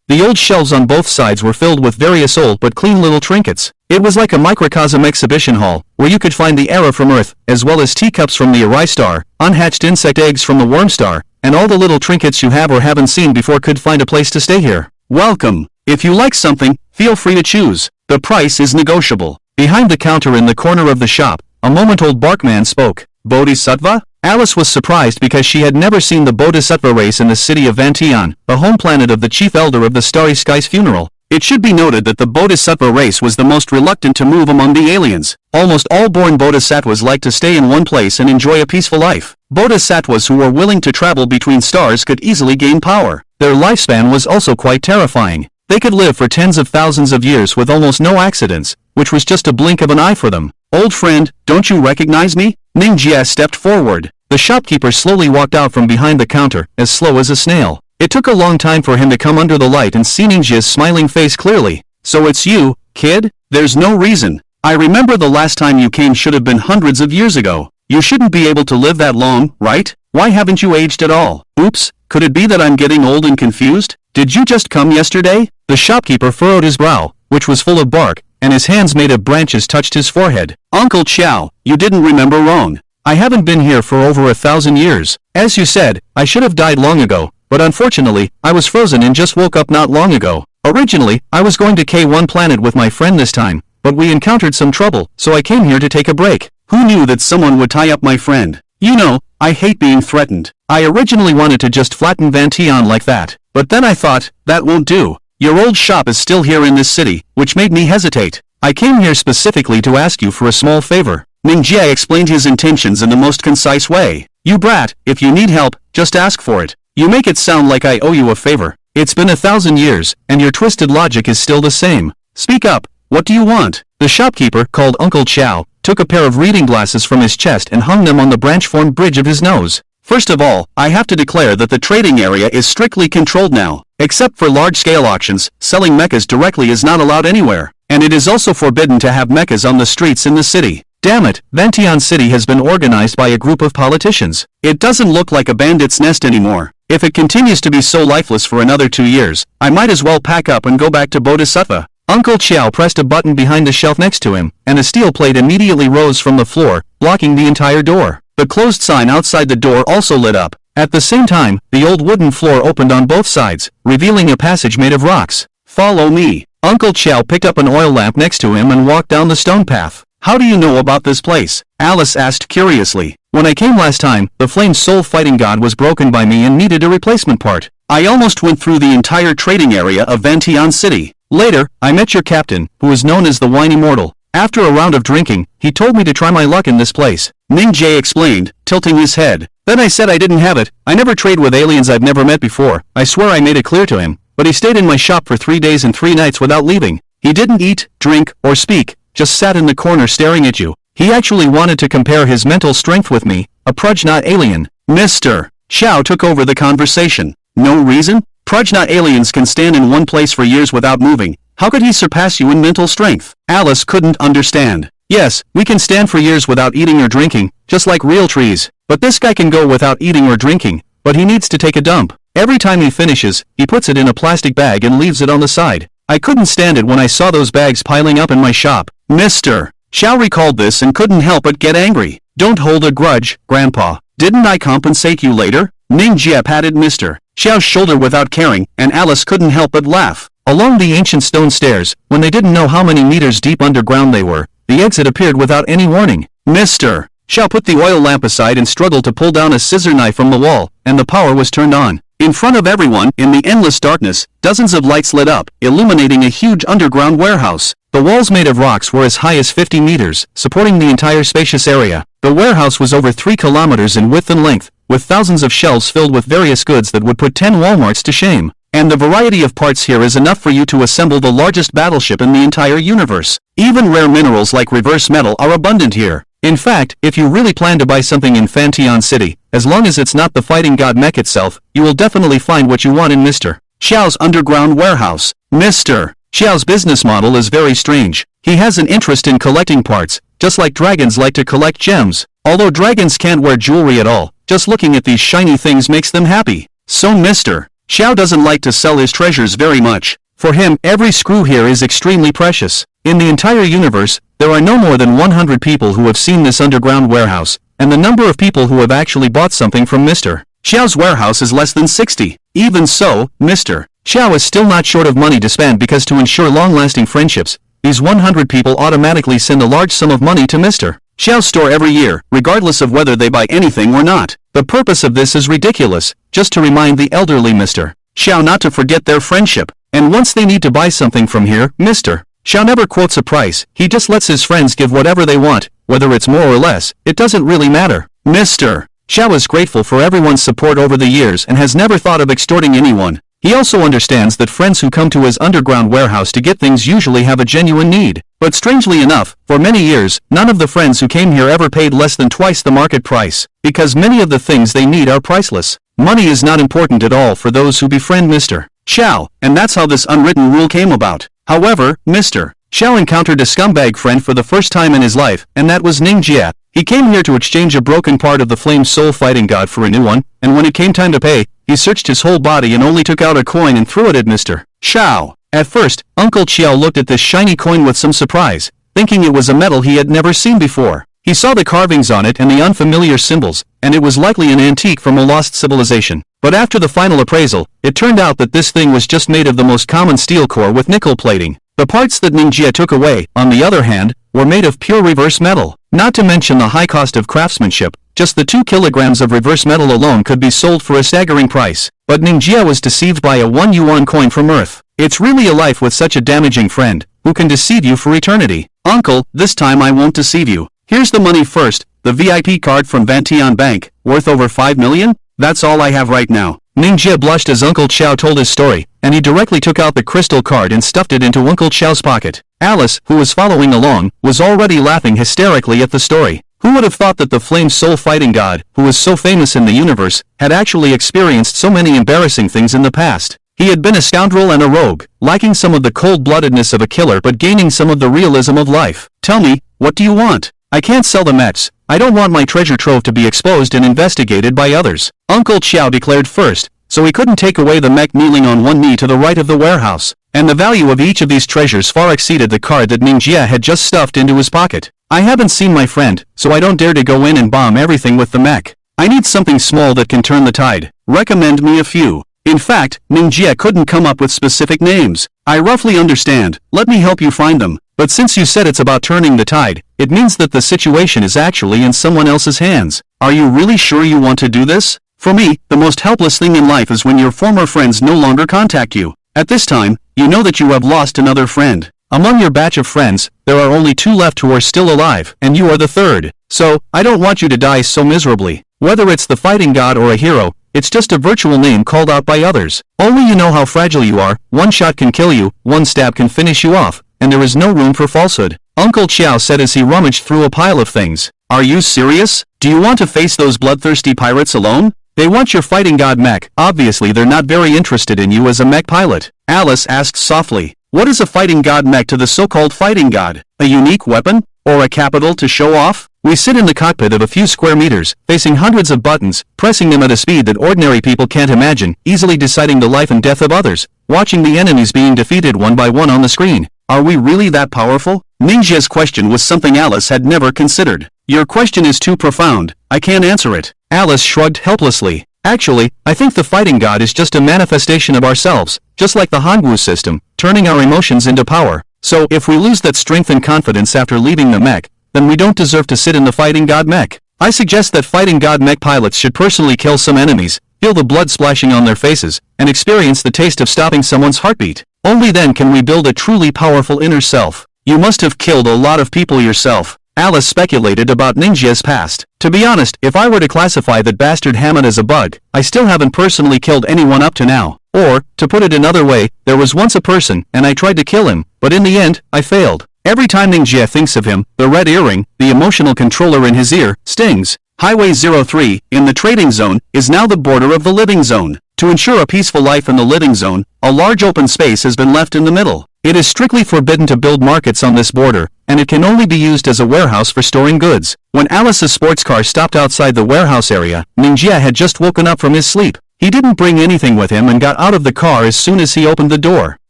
The old shelves on both sides were filled with various old but clean little trinkets. It was like a microcosm exhibition hall, where you could find the Araw from Earth, as well as teacups from the Araw star, unhatched insect eggs from the worm star, and all the little trinkets you have or haven't seen before could find a place to stay here. Welcome. If you like something, feel free to choose. The price is negotiable. Behind the counter in the corner of the shop, a moment-old barkman spoke. Bodhisattva? Alice was surprised because she had never seen the Bodhisattva race in the city of Vantion, the home planet of the chief elder of the Starry Skies funeral. It should be noted that the Bodhisattva race was the most reluctant to move among the aliens. Almost all born Bodhisattvas like to stay in one place and enjoy a peaceful life. Bodhisattvas who were willing to travel between stars could easily gain power. Their lifespan was also quite terrifying. They could live for tens of thousands of years with almost no accidents, which was just a blink of an eye for them. Old friend, don't you recognize me? Mingia stepped forward. The shopkeeper slowly walked out from behind the counter, as slow as a snail. It took a long time for him to come under the light and see Mingia's smiling face clearly. So it's you, kid? There's no reason. I remember the last time you came should have been hundreds of years ago. You shouldn't be able to live that long, right? Why haven't you aged at all? Oops, could it be that I'm getting old and confused? Did you just come yesterday? The shopkeeper furrowed his brow, which was full of bark, and his hands made of branches touched his forehead. Uncle Chow, you didn't remember wrong. I haven't been here for over 1,000 years. As you said, I should have died long ago, but unfortunately, I was frozen and just woke up not long ago. Originally, I was going to K1 planet with my friend this time, but we encountered some trouble, so I came here to take a break. Who knew that someone would tie up my friend? You know, I hate being threatened. I originally wanted to just flatten Vantion like that, but then I thought, that won't do. Your old shop is still here in this city, which made me hesitate. I came here specifically to ask you for a small favor. Mingia explained his intentions in the most concise way. You brat, if you need help, just ask for it. You make it sound like I owe you a favor. It's been 1,000 years, and your twisted logic is still the same. Speak up, what do you want? The shopkeeper, called Uncle Chow, took a pair of reading glasses from his chest and hung them on the branch-formed bridge of his nose. First of all, I have to declare that the trading area is strictly controlled now. Except for large-scale auctions, selling mechas directly is not allowed anywhere, and it is also forbidden to have mechas on the streets in the city. Damn it, Vantion City has been organized by a group of politicians. It doesn't look like a bandit's nest anymore. If it continues to be so lifeless for another 2 years, I might as well pack up and go back to Bodhisattva. Uncle Chow pressed a button behind the shelf next to him, and a steel plate immediately rose from the floor, blocking the entire door. The closed sign outside the door also lit up. At the same time, the old wooden floor opened on both sides, revealing a passage made of rocks. Follow me. Uncle Chow picked up an oil lamp next to him and walked down the stone path. How do you know about this place? Alice asked curiously. When I came last time, the flame soul fighting god was broken by me and needed a replacement part. I almost went through the entire trading area of Vantion City. Later, I met your captain, who is known as the Wine Immortal. After a round of drinking, he told me to try my luck in this place. Mingia explained, tilting his head. Then I said I didn't have it. I never trade with aliens I've never met before. I swear I made it clear to him. But he stayed in my shop for 3 days and 3 nights without leaving. He didn't eat, drink, or speak, just sat in the corner staring at you. He actually wanted to compare his mental strength with me, a Prajna alien. Mr. Chow took over the conversation. No reason? Prajna aliens can stand in one place for years without moving. How could he surpass you in mental strength? Alice couldn't understand. Yes, we can stand for years without eating or drinking, just like real trees. But this guy can go without eating or drinking, but he needs to take a dump. Every time he finishes, he puts it in a plastic bag and leaves it on the side. I couldn't stand it when I saw those bags piling up in my shop. Mr. Chow recalled this and couldn't help but get angry. Don't hold a grudge, Grandpa. Didn't I compensate you later? Mingia patted Mr. Chow's shoulder without caring, and Alice couldn't help but laugh. Along the ancient stone stairs, when they didn't know how many meters deep underground they were, the exit appeared without any warning. Mr. Chow put the oil lamp aside and struggled to pull down a scissor knife from the wall, and the power was turned on. In front of everyone, in the endless darkness, dozens of lights lit up, illuminating a huge underground warehouse. The walls made of rocks were as high as 50 meters, supporting the entire spacious area. The warehouse was over 3 kilometers in width and length, with thousands of shelves filled with various goods that would put 10 Walmarts to shame. And the variety of parts here is enough for you to assemble the largest battleship in the entire universe. Even rare minerals like reverse metal are abundant here. In fact, if you really plan to buy something in Fanteon City, as long as it's not the fighting god mech itself, you will definitely find what you want in Mr. Xiao's underground warehouse. Mr. Xiao's business model is very strange. He has an interest in collecting parts, just like dragons like to collect gems. Although dragons can't wear jewelry at all, just looking at these shiny things makes them happy. So Mr. Xiao doesn't like to sell his treasures very much. For him, every screw here is extremely precious. In the entire universe, there are no more than 100 people who have seen this underground warehouse, and the number of people who have actually bought something from Mr. Xiao's warehouse is less than 60. Even so, Mr. Xiao is still not short of money to spend because to ensure long-lasting friendships, these 100 people automatically send a large sum of money to Mr. Xiao's store every year, regardless of whether they buy anything or not. The purpose of this is ridiculous, just to remind the elderly Mr. Xiao not to forget their friendship. And once they need to buy something from here, Mr. Xiao never quotes a price, he just lets his friends give whatever they want, whether it's more or less, it doesn't really matter. Mr. Xiao is grateful for everyone's support over the years and has never thought of extorting anyone. He also understands that friends who come to his underground warehouse to get things usually have a genuine need. But strangely enough, for many years, none of the friends who came here ever paid less than twice the market price, because many of the things they need are priceless. Money is not important at all for those who befriend Mr. Xiao, and that's how this unwritten rule came about. However, Mr. Xiao encountered a scumbag friend for the first time in his life, and that was Mingia. He came here to exchange a broken part of the flame soul fighting god for a new one, and when it came time to pay, he searched his whole body and only took out a coin and threw it at Mr. Xiao. At first, Uncle Xiao looked at this shiny coin with some surprise, thinking it was a metal he had never seen before. He saw the carvings on it and the unfamiliar symbols, and it was likely an antique from a lost civilization. But after the final appraisal, it turned out that this thing was just made of the most common steel core with nickel plating. The parts that Mingia took away, on the other hand, were made of pure reverse metal. Not to mention the high cost of craftsmanship, just the 2 kilograms of reverse metal alone could be sold for a staggering price. But Mingia was deceived by a 1 yuan coin from Earth. It's really a life with such a damaging friend, who can deceive you for eternity. Uncle, this time I won't deceive you. Here's the money first, the VIP card from Vanteon Bank, worth over 5 million? That's all I have right now. Mingia blushed as Uncle Xiao told his story, and he directly took out the crystal card and stuffed it into Uncle Xiao's pocket. Alice, who was following along, was already laughing hysterically at the story. Who would have thought that the flame soul fighting god, who was so famous in the universe, had actually experienced so many embarrassing things in the past? He had been a scoundrel and a rogue, lacking some of the cold-bloodedness of a killer but gaining some of the realism of life. Tell me, what do you want? I can't sell the mechs. I don't want my treasure trove to be exposed and investigated by others. Uncle Xiao declared first, so he couldn't take away the mech kneeling on one knee to the right of the warehouse. And the value of each of these treasures far exceeded the card that Mingia had just stuffed into his pocket. I haven't seen my friend, so I don't dare to go in and bomb everything with the mech. I need something small that can turn the tide. Recommend me a few. In fact, Mingia couldn't come up with specific names. I roughly understand, let me help you find them. But since you said it's about turning the tide, it means that the situation is actually in someone else's hands. Are you really sure you want to do this? For me, the most helpless thing in life is when your former friends no longer contact you. At this time, you know that you have lost another friend. Among your batch of friends, there are only 2 left who are still alive, and you are the 3rd. So, I don't want you to die so miserably. Whether it's the fighting god or a hero, it's just a virtual name called out by others. Only you know how fragile you are, 1 shot can kill you, 1 stab can finish you off, and there is no room for falsehood. Uncle Xiao said as he rummaged through a pile of things. Are you serious? Do you want to face those bloodthirsty pirates alone? They want your fighting god mech. Obviously they're not very interested in you as a mech pilot. Alice asked softly. What is a fighting god mech to the so-called fighting god? A unique weapon? Or a capital to show off? We sit in the cockpit of a few square meters, facing hundreds of buttons, pressing them at a speed that ordinary people can't imagine, easily deciding the life and death of others, watching the enemies being defeated one by one on the screen. Are we really that powerful? Mingia's question was something Alice had never considered. Your question is too profound. I can't answer it. Alice shrugged helplessly. Actually, I think the fighting god is just a manifestation of ourselves, just like the Hangwu system, turning our emotions into power. So, if we lose that strength and confidence after leaving the mech, then we don't deserve to sit in the fighting god mech. I suggest that fighting god mech pilots should personally kill some enemies, feel the blood splashing on their faces, and experience the taste of stopping someone's heartbeat. Only then can we build a truly powerful inner self. You must have killed a lot of people yourself. Alice speculated about Mingia's past. To be honest, if I were to classify that bastard Hammond as a bug, I still haven't personally killed anyone up to now. Or, to put it another way, there was once a person, and I tried to kill him, but in the end, I failed. Every time Mingia thinks of him, the red earring, the emotional controller in his ear, stings. Highway 03, in the trading zone, is now the border of the living zone. To ensure a peaceful life in the living zone, a large open space has been left in the middle. It is strictly forbidden to build markets on this border, and it can only be used as a warehouse for storing goods. When Alice's sports car stopped outside the warehouse area, Mingia had just woken up from his sleep. He didn't bring anything with him and got out of the car as soon as he opened the door.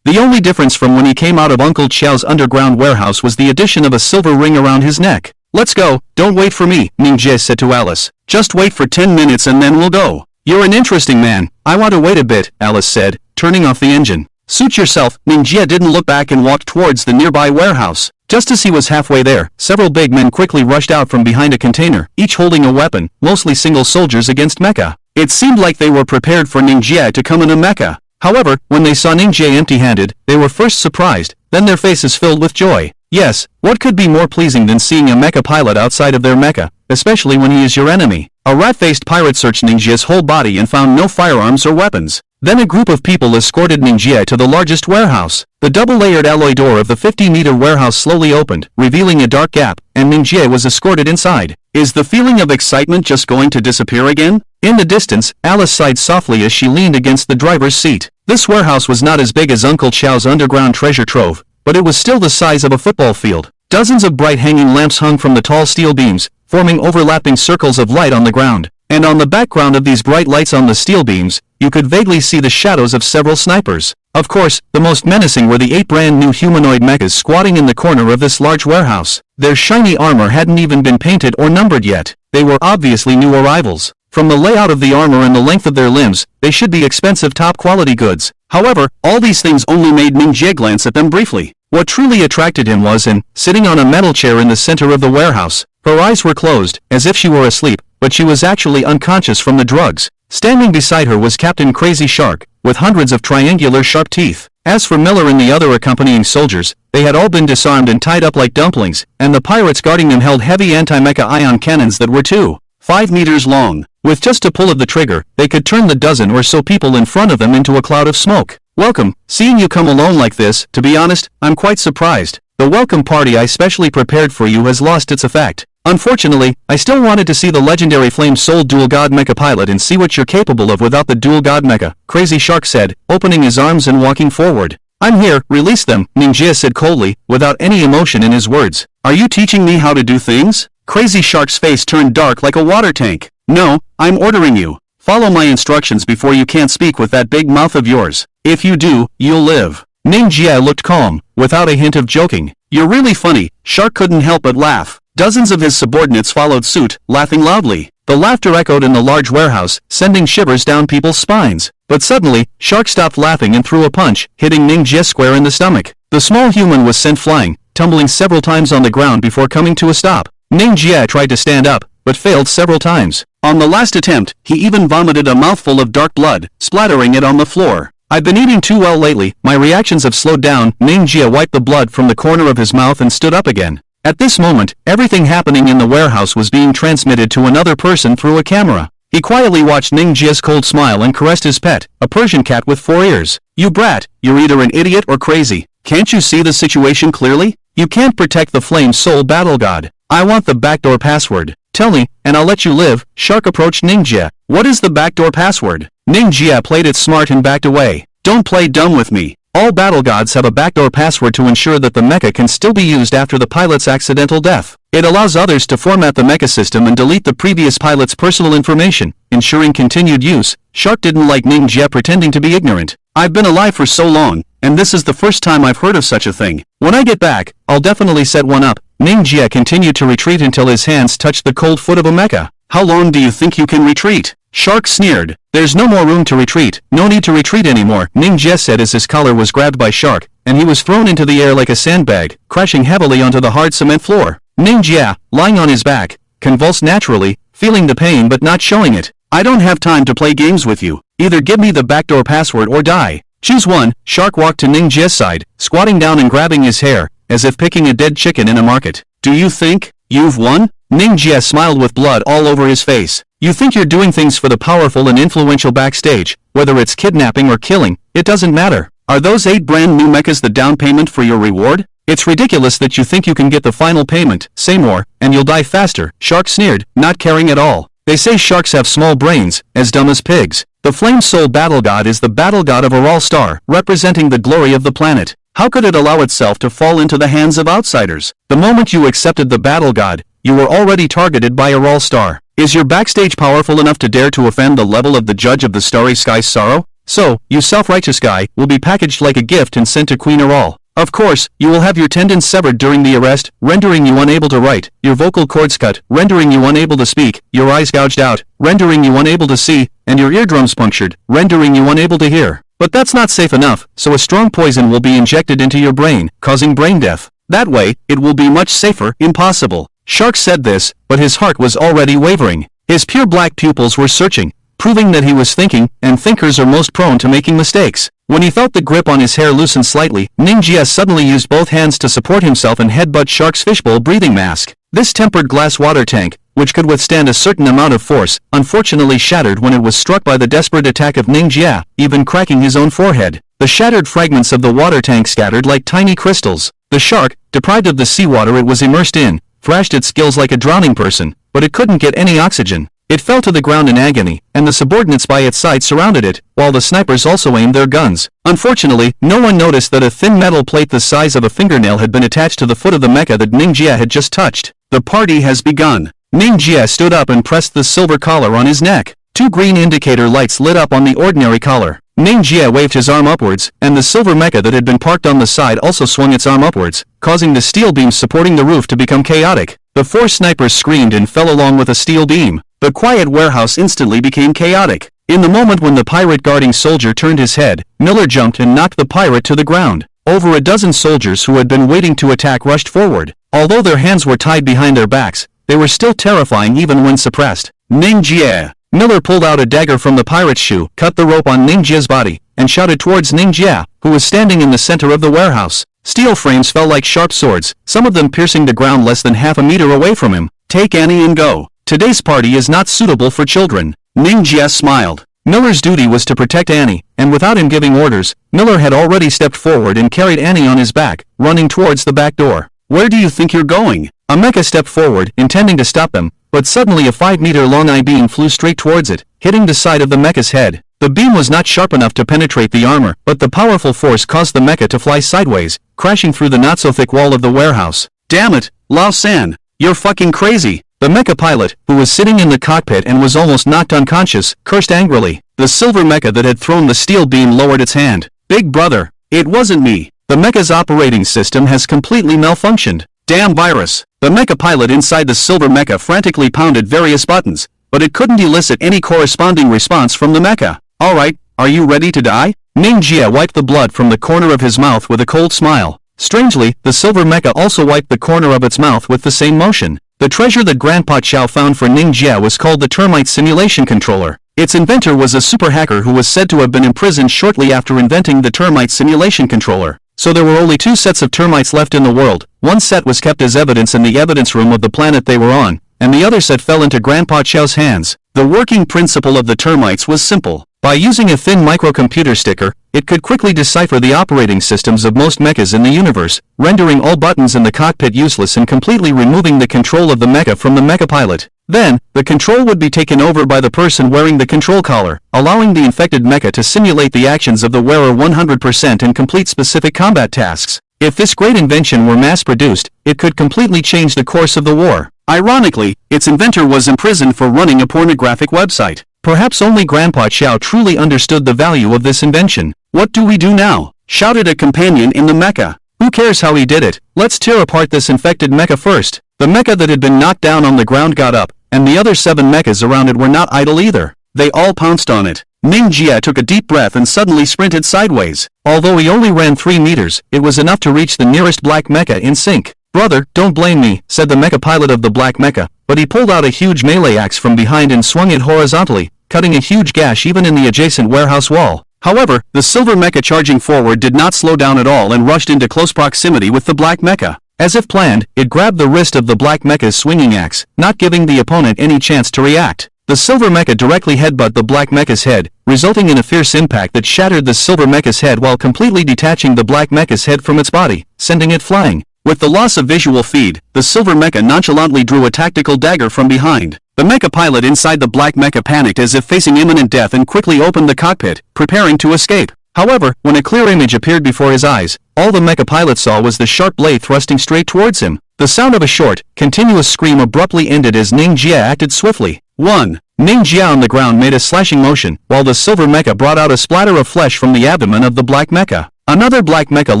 The only difference from when he came out of Uncle Qiao's underground warehouse was the addition of a silver ring around his neck. "Let's go, don't wait for me," Mingia said to Alice. "Just wait for 10 minutes and then we'll go." "You're an interesting man. I want to wait a bit," Alice said, turning off the engine. "Suit yourself." Mingia didn't look back and walked towards the nearby warehouse. Just as he was halfway there, several big men quickly rushed out from behind a container, each holding a weapon, mostly single soldiers against Mecha. It seemed like they were prepared for Mingia to come in a Mecha. However, when they saw Mingia empty-handed, they were first surprised, then their faces filled with joy. Yes, what could be more pleasing than seeing a mecha pilot outside of their mecha, especially when he is your enemy? A rat-faced pirate searched Mingia's whole body and found no firearms or weapons. Then a group of people escorted Mingia to the largest warehouse. The double-layered alloy door of the 50-meter warehouse slowly opened, revealing a dark gap, and Mingia was escorted inside. Is the feeling of excitement just going to disappear again? In the distance, Alice sighed softly as she leaned against the driver's seat. This warehouse was not as big as Uncle Qiao's underground treasure trove, but it was still the size of a football field. Dozens of bright hanging lamps hung from the tall steel beams, forming overlapping circles of light on the ground. And on the background of these bright lights on the steel beams, you could vaguely see the shadows of several snipers. Of course, the most menacing were the 8 brand new humanoid mechas squatting in the corner of this large warehouse. Their shiny armor hadn't even been painted or numbered yet. They were obviously new arrivals. From the layout of the armor and the length of their limbs, they should be expensive top-quality goods. However, all these things only made Mingia glance at them briefly. What truly attracted him was sitting on a metal chair in the center of the warehouse. Her eyes were closed, as if she were asleep, but she was actually unconscious from the drugs. Standing beside her was Captain Crazy Shark, with hundreds of triangular sharp teeth. As for Miller and the other accompanying soldiers, they had all been disarmed and tied up like dumplings, and the pirates guarding them held heavy anti-mecha ion cannons that were 2.5 meters long. With just a pull of the trigger, they could turn the dozen or so people in front of them into a cloud of smoke. "Welcome. Seeing you come alone like this, to be honest, I'm quite surprised. The welcome party I specially prepared for you has lost its effect. Unfortunately, I still wanted to see the legendary Flame Soul Dual God Mecha pilot and see what you're capable of without the Dual God Mecha," Crazy Shark said, opening his arms and walking forward. "I'm here, release them," Mingia said coldly, without any emotion in his words. "Are you teaching me how to do things?" Crazy Shark's face turned dark like a water tank. "No, I'm ordering you. Follow my instructions before you can't speak with that big mouth of yours. If you do, you'll live." Mingia looked calm, without a hint of joking. "You're really funny." Shark couldn't help but laugh. Dozens of his subordinates followed suit, laughing loudly. The laughter echoed in the large warehouse, sending shivers down people's spines. But suddenly, Shark stopped laughing and threw a punch, hitting Mingia square in the stomach. The small human was sent flying, tumbling several times on the ground before coming to a stop. Mingia tried to stand up, but failed several times. On the last attempt, he even vomited a mouthful of dark blood, splattering it on the floor. "I've been eating too well lately, my reactions have slowed down." Mingia wiped the blood from the corner of his mouth and stood up again. At this moment, everything happening in the warehouse was being transmitted to another person through a camera. He quietly watched Mingia's cold smile and caressed his pet, a Persian cat with 4 ears. "You brat, you're either an idiot or crazy. Can't you see the situation clearly? You can't protect the Flame Soul Battle God. I want the backdoor password. Tell me, and I'll let you live." Shark approached Mingia. "What is the backdoor password?" Mingia played it smart and backed away. "Don't play dumb with me. All battle gods have a backdoor password to ensure that the mecha can still be used after the pilot's accidental death. It allows others to format the mecha system and delete the previous pilot's personal information, ensuring continued use. Shark didn't like Mingia pretending to be ignorant. "I've been alive for so long, and this is the first time I've heard of such a thing. When I get back, I'll definitely set one up." Mingia continued to retreat until his hands touched the cold foot of a mecha. "How long do you think you can retreat?" Shark sneered. "There's no more room to retreat. No need to retreat anymore," Mingia said as his collar was grabbed by Shark, and he was thrown into the air like a sandbag, crashing heavily onto the hard cement floor. Mingia, lying on his back, convulsed naturally, feeling the pain but not showing it. "I don't have time to play games with you. Either give me the backdoor password or die. Choose one." Shark walked to Mingia's side, squatting down and grabbing his hair, as if picking a dead chicken in a market. Do you think you've won? Mingia smiled with blood all over his face. You think you're doing things for the powerful and influential backstage, whether it's kidnapping or killing, it doesn't matter. Are those 8 brand new mechas the down payment for your reward? It's ridiculous that you think you can get the final payment, say more, and you'll die faster, Shark sneered, not caring at all. They say sharks have small brains, as dumb as pigs. The Flame Soul Battle God is the battle god of Araw star, representing the glory of the planet. How could it allow itself to fall into the hands of outsiders? The moment you accepted the battle god, you were already targeted by Araw star. Is your backstage powerful enough to dare to offend the level of the judge of the Starry Sky's sorrow? So, you self-righteous guy, will be packaged like a gift and sent to Queen Araw. Of course, you will have your tendons severed during the arrest, rendering you unable to write, your vocal cords cut, rendering you unable to speak, your eyes gouged out, rendering you unable to see, and your eardrums punctured, rendering you unable to hear. But that's not safe enough, so a strong poison will be injected into your brain, causing brain death. That way, it will be much safer. Impossible. Shark said this, but his heart was already wavering. His pure black pupils were searching, proving that he was thinking, and thinkers are most prone to making mistakes. When he felt the grip on his hair loosen slightly, Mingia suddenly used both hands to support himself and headbutt Shark's fishbowl breathing mask. This tempered glass water tank, which could withstand a certain amount of force, unfortunately shattered when it was struck by the desperate attack of Mingia, even cracking his own forehead. The shattered fragments of the water tank scattered like tiny crystals. The shark, deprived of the seawater it was immersed in, thrashed its gills like a drowning person, but it couldn't get any oxygen. It fell to the ground in agony, and the subordinates by its side surrounded it, while the snipers also aimed their guns. Unfortunately, no one noticed that a thin metal plate the size of a fingernail had been attached to the foot of the mecha that Mingia had just touched. The party has begun. Mingia stood up and pressed the silver collar on his neck. 2 green indicator lights lit up on the ordinary collar. Mingia waved his arm upwards, and the silver mecha that had been parked on the side also swung its arm upwards, causing the steel beams supporting the roof to become chaotic. The 4 snipers screamed and fell along with a steel beam. The quiet warehouse instantly became chaotic. In the moment when the pirate guarding soldier turned his head, Miller jumped and knocked the pirate to the ground. Over a dozen soldiers who had been waiting to attack rushed forward. Although their hands were tied behind their backs, they were still terrifying even when suppressed. Mingia. Miller pulled out a dagger from the pirate's shoe, cut the rope on Mingia's body, and shouted towards Mingia, who was standing in the center of the warehouse. Steel frames fell like sharp swords, some of them piercing the ground less than half a meter away from him. Take Annie and go. Today's party is not suitable for children. Mingia smiled. Miller's duty was to protect Annie, and without him giving orders, Miller had already stepped forward and carried Annie on his back, running towards the back door. Where do you think you're going? A mecha stepped forward, intending to stop them, but suddenly a 5-meter-long I-beam flew straight towards it, hitting the side of the mecha's head. The beam was not sharp enough to penetrate the armor, but the powerful force caused the mecha to fly sideways, crashing through the not-so-thick wall of the warehouse. Damn it, Lao San, you're fucking crazy. The mecha pilot, who was sitting in the cockpit and was almost knocked unconscious, cursed angrily. The silver mecha that had thrown the steel beam lowered its hand. Big brother, it wasn't me. The mecha's operating system has completely malfunctioned. Damn virus. The mecha pilot inside the silver mecha frantically pounded various buttons, but it couldn't elicit any corresponding response from the mecha. Alright, are you ready to die? Mingia wiped the blood from the corner of his mouth with a cold smile. Strangely, the silver mecha also wiped the corner of its mouth with the same motion. The treasure that Grandpa Chow found for Mingia was called the termite simulation controller. Its inventor was a super hacker who was said to have been imprisoned shortly after inventing the termite simulation controller. So there were only 2 sets of termites left in the world. One set was kept as evidence in the evidence room of the planet they were on, and the other set fell into Grandpa Chow's hands. The working principle of the termites was simple. By using a thin microcomputer sticker, it could quickly decipher the operating systems of most mechas in the universe, rendering all buttons in the cockpit useless and completely removing the control of the mecha from the mecha pilot. Then, the control would be taken over by the person wearing the control collar, allowing the infected mecha to simulate the actions of the wearer 100% and complete specific combat tasks. If this great invention were mass-produced, it could completely change the course of the war. Ironically, its inventor was imprisoned for running a pornographic website. Perhaps only Grandpa Chow truly understood the value of this invention. What do we do now? Shouted a companion in the mecha. Who cares how he did it? Let's tear apart this infected mecha first. The mecha that had been knocked down on the ground got up, and the other 7 mechas around it were not idle either. They all pounced on it. Mingia took a deep breath and suddenly sprinted sideways. Although he only ran 3 meters, it was enough to reach the nearest black mecha in sync. Brother, don't blame me, said the mecha pilot of the black mecha, but he pulled out a huge melee axe from behind and swung it horizontally, cutting a huge gash even in the adjacent warehouse wall. However, the silver mecha charging forward did not slow down at all and rushed into close proximity with the black mecha. As if planned, it grabbed the wrist of the black mecha's swinging axe, not giving the opponent any chance to react. The silver mecha directly headbutted the black mecha's head, resulting in a fierce impact that shattered the silver mecha's head while completely detaching the black mecha's head from its body, sending it flying. With the loss of visual feed, the silver mecha nonchalantly drew a tactical dagger from behind. The mecha pilot inside the black mecha panicked as if facing imminent death and quickly opened the cockpit, preparing to escape. However, when a clear image appeared before his eyes, all the mecha pilot saw was the sharp blade thrusting straight towards him. The sound of a short, continuous scream abruptly ended as Mingia acted swiftly. 1. Mingia on the ground made a slashing motion, while the silver mecha brought out a splatter of flesh from the abdomen of the black mecha. Another black mecha